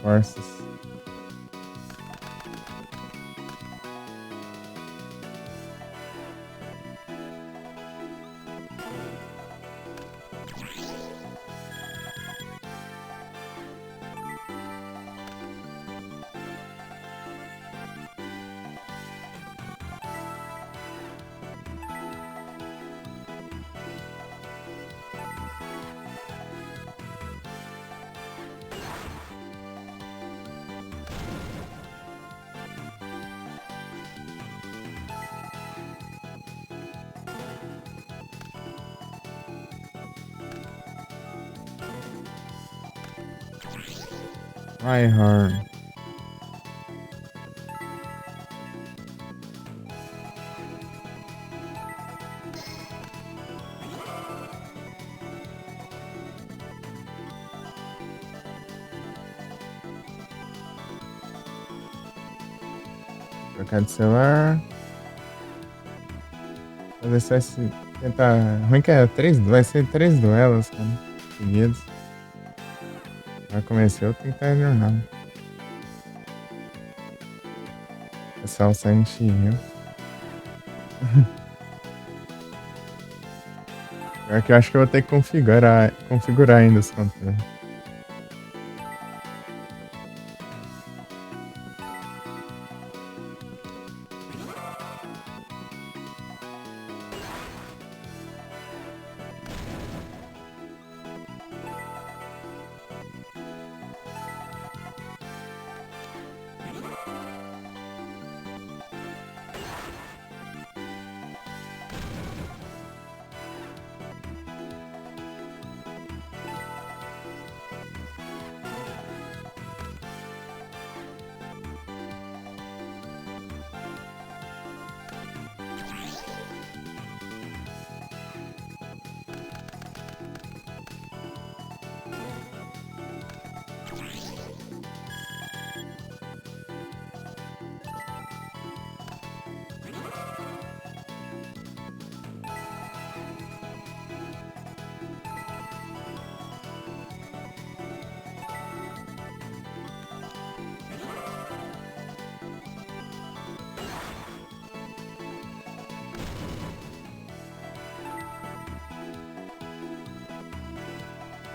Forças. Rhyhorn. Trocar de celular. Fazer só esse. Tentar. Ruim que é vai ser 3 duelos, cara. Seguidos. Já comecei, eu tenho que estar jornada. Pessoal, Silent Hill. Pior que eu acho que eu vou ter que configurar ainda os controles.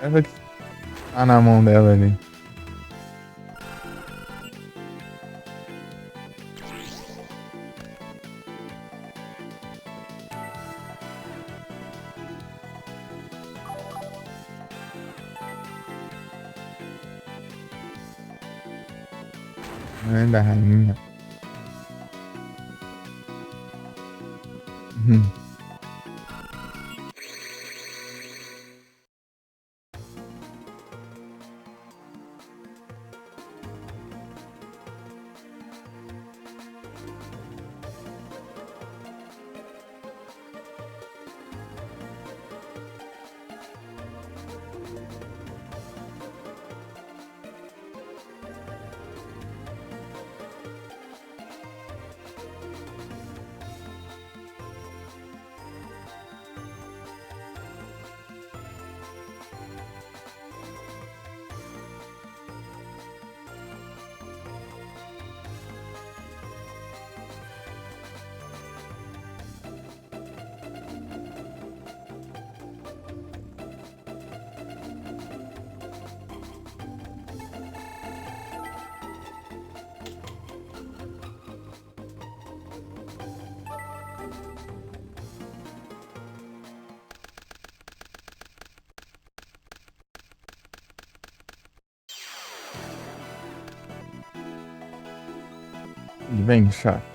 Ela que tá na mão dela ali. Não é da rainha. Bem chato.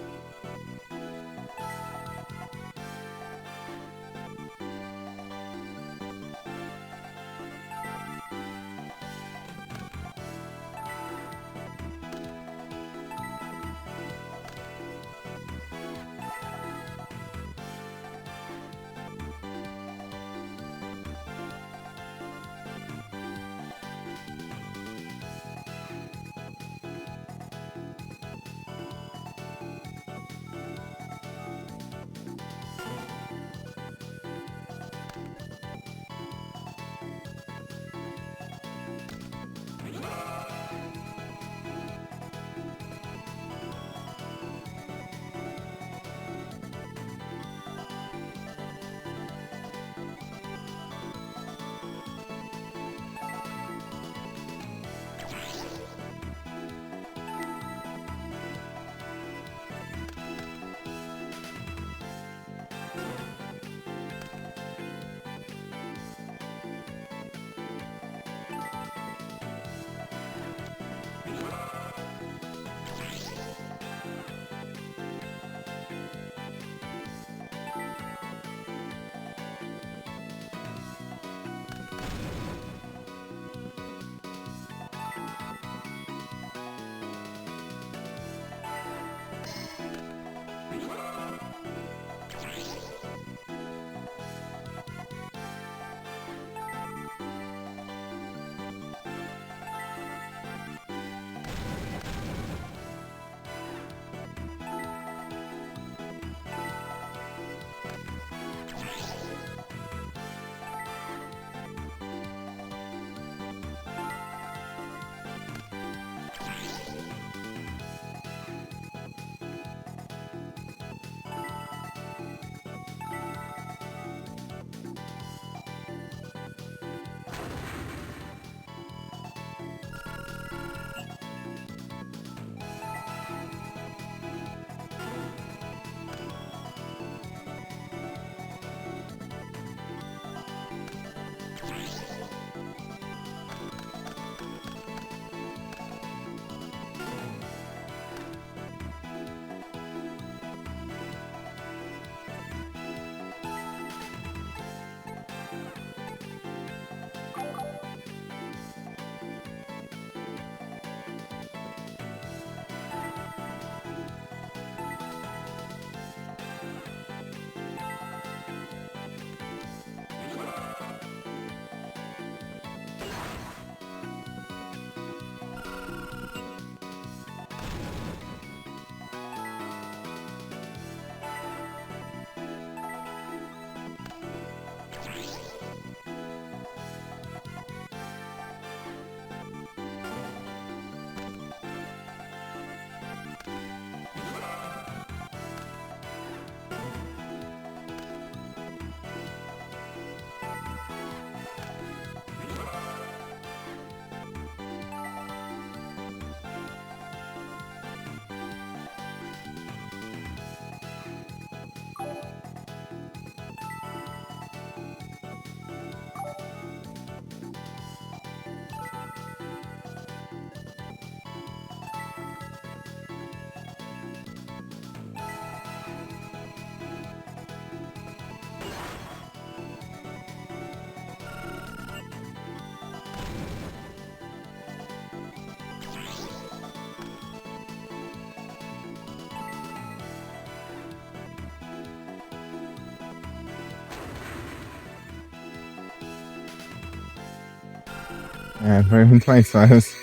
É, foi muito mais fácil.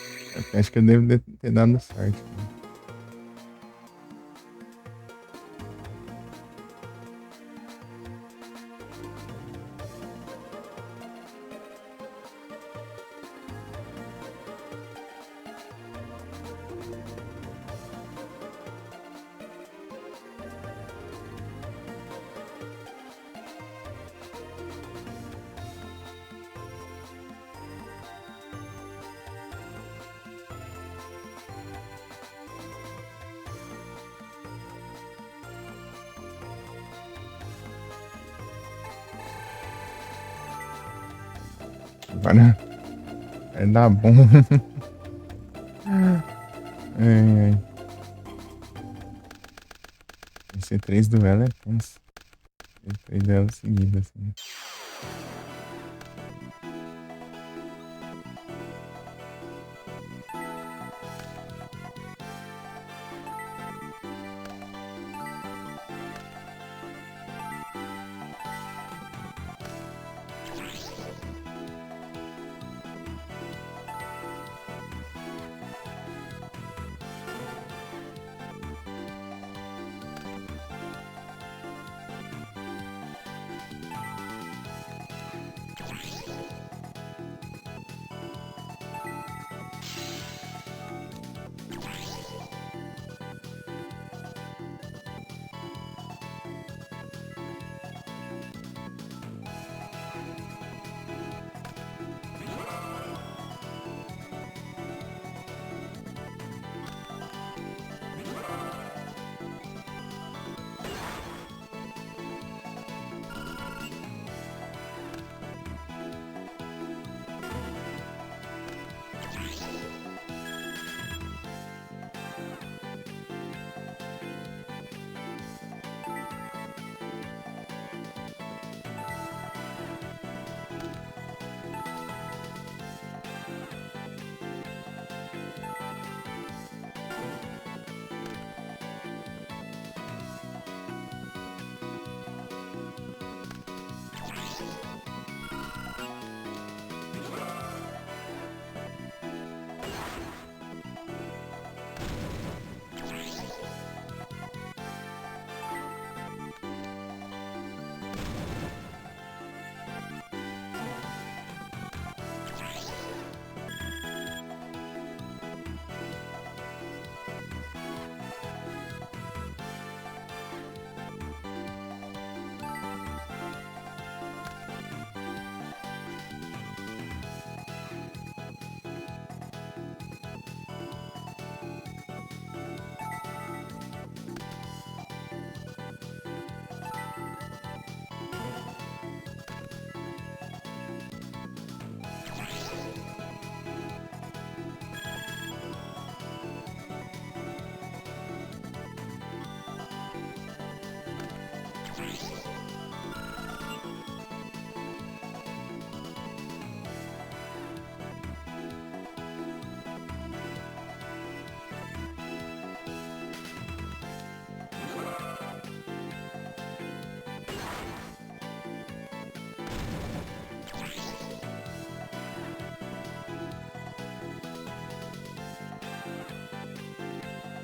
Eu acho que eu devo ter dado sorte. Agora vai dar bom. Ai, ai. Esse 3 duelo é tenso. Esse 3 duelos seguidos, assim.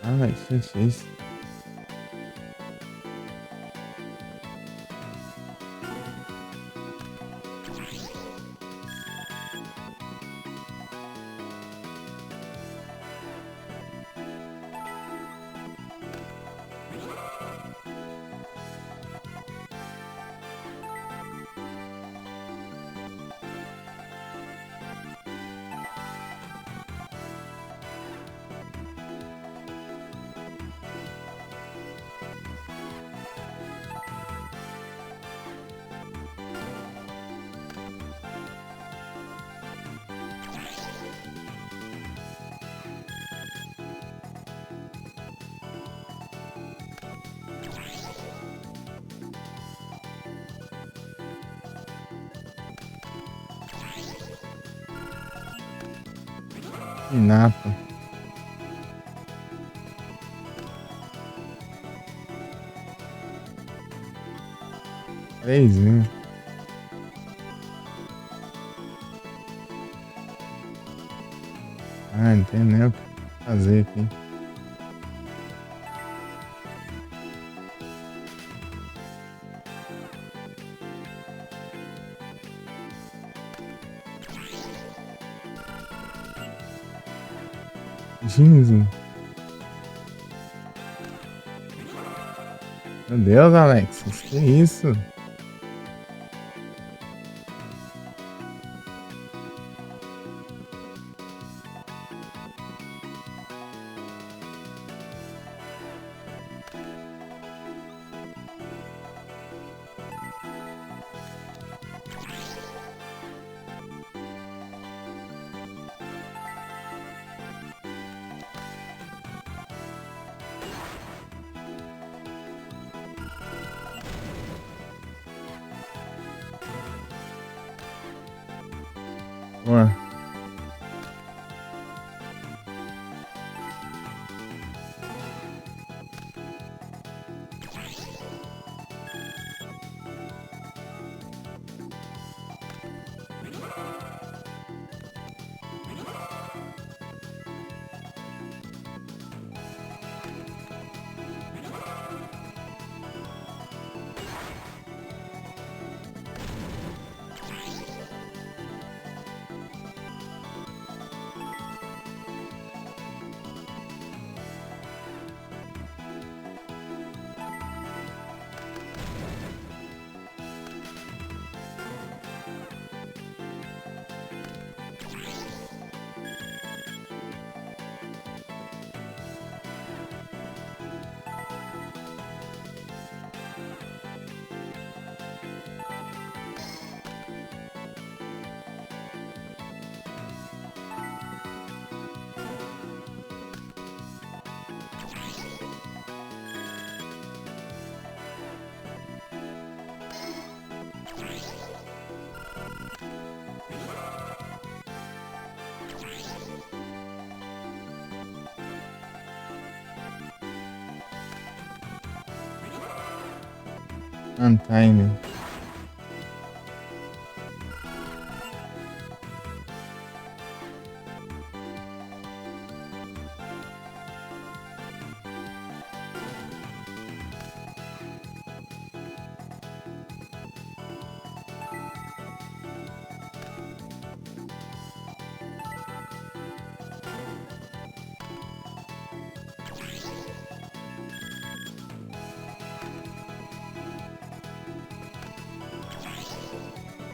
Ah, isso é difícil. Inato. 3.000. Ah, não tem nem o que fazer aqui. Jesus. Meu Deus, Alexis. Que isso? Boa. Untimed.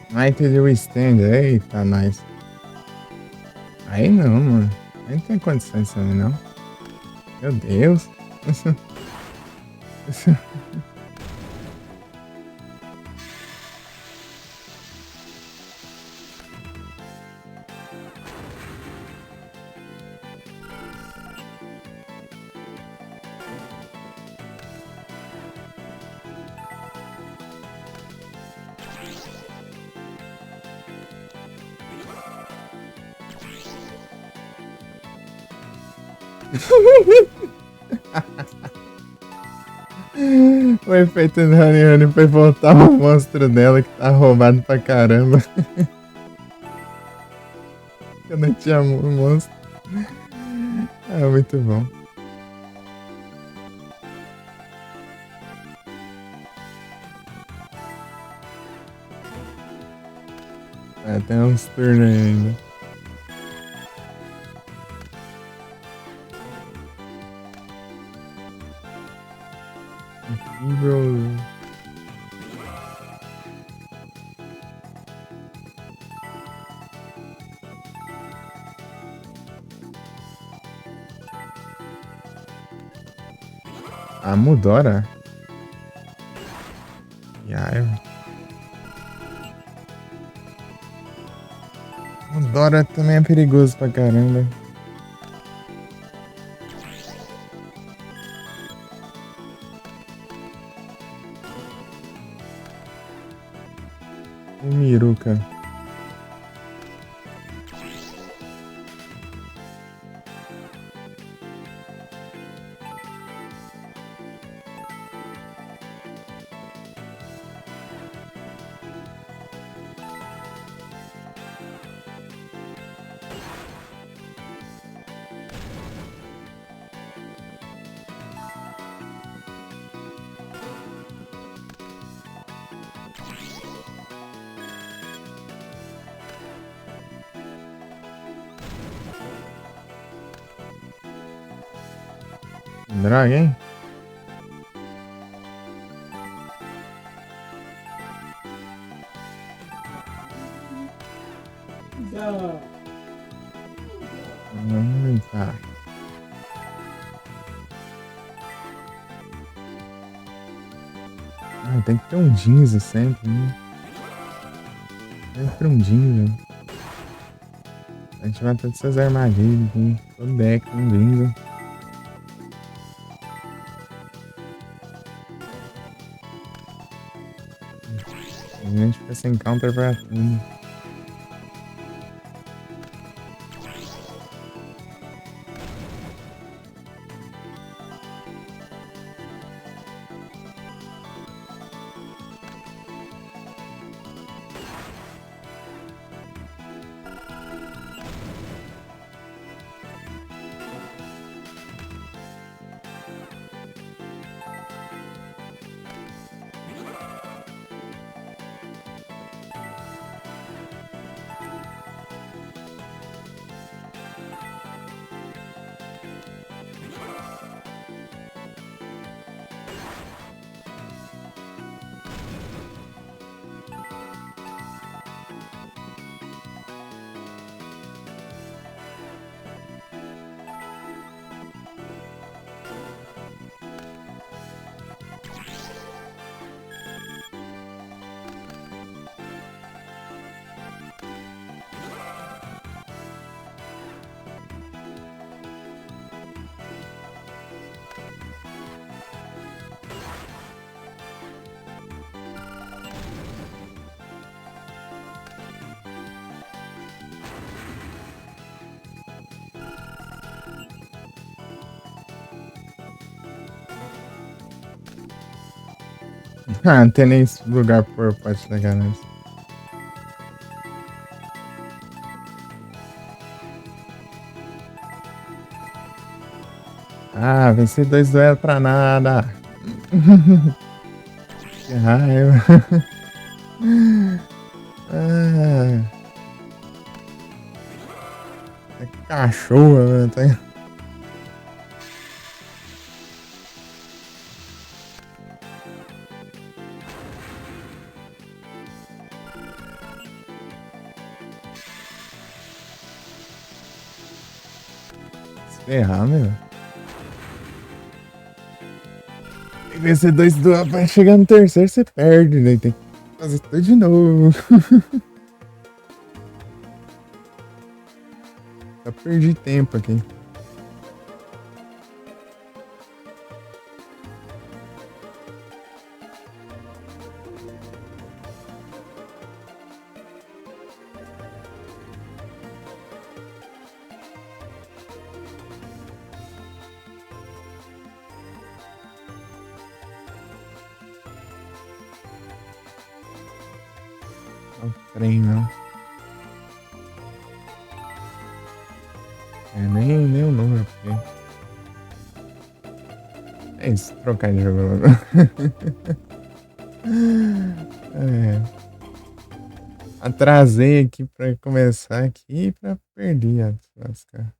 Night de Withstand. Eita, nice. Aí não, mano. Aí não tem condições também, não. Meu Deus. O efeito do Honey Honey foi voltar o monstro dela que tá roubado pra caramba. Eu não tinha o monstro. É muito bom. É, tem uns turnos aí ainda. Incrível. A Mudora? Que raiva. Mudora também é perigoso pra caramba. O Miruka. Droga, hein? Tá. Ah, tem que ter um Jinzo sempre, né? Sempre um Jinzo. A gente vai ter essas armadilhas aqui. Todo deck com Jinzo. A gente fica sem counter pra tudo. Ah, não tem nem lugar por parte da ganância. Ah, venci 2 duelos pra nada. Que raiva. Ah, é cachorro, mano. Se ferrar, meu. Tem que vencer 2 duelos pra chegar no terceiro, você perde, né? Tem que fazer tudo de novo. Só perdi tempo aqui. Não trem, não. É nem o número, porque. É isso, trocar de jogo logo. É. Atrasei aqui pra começar aqui pra perder as lascar.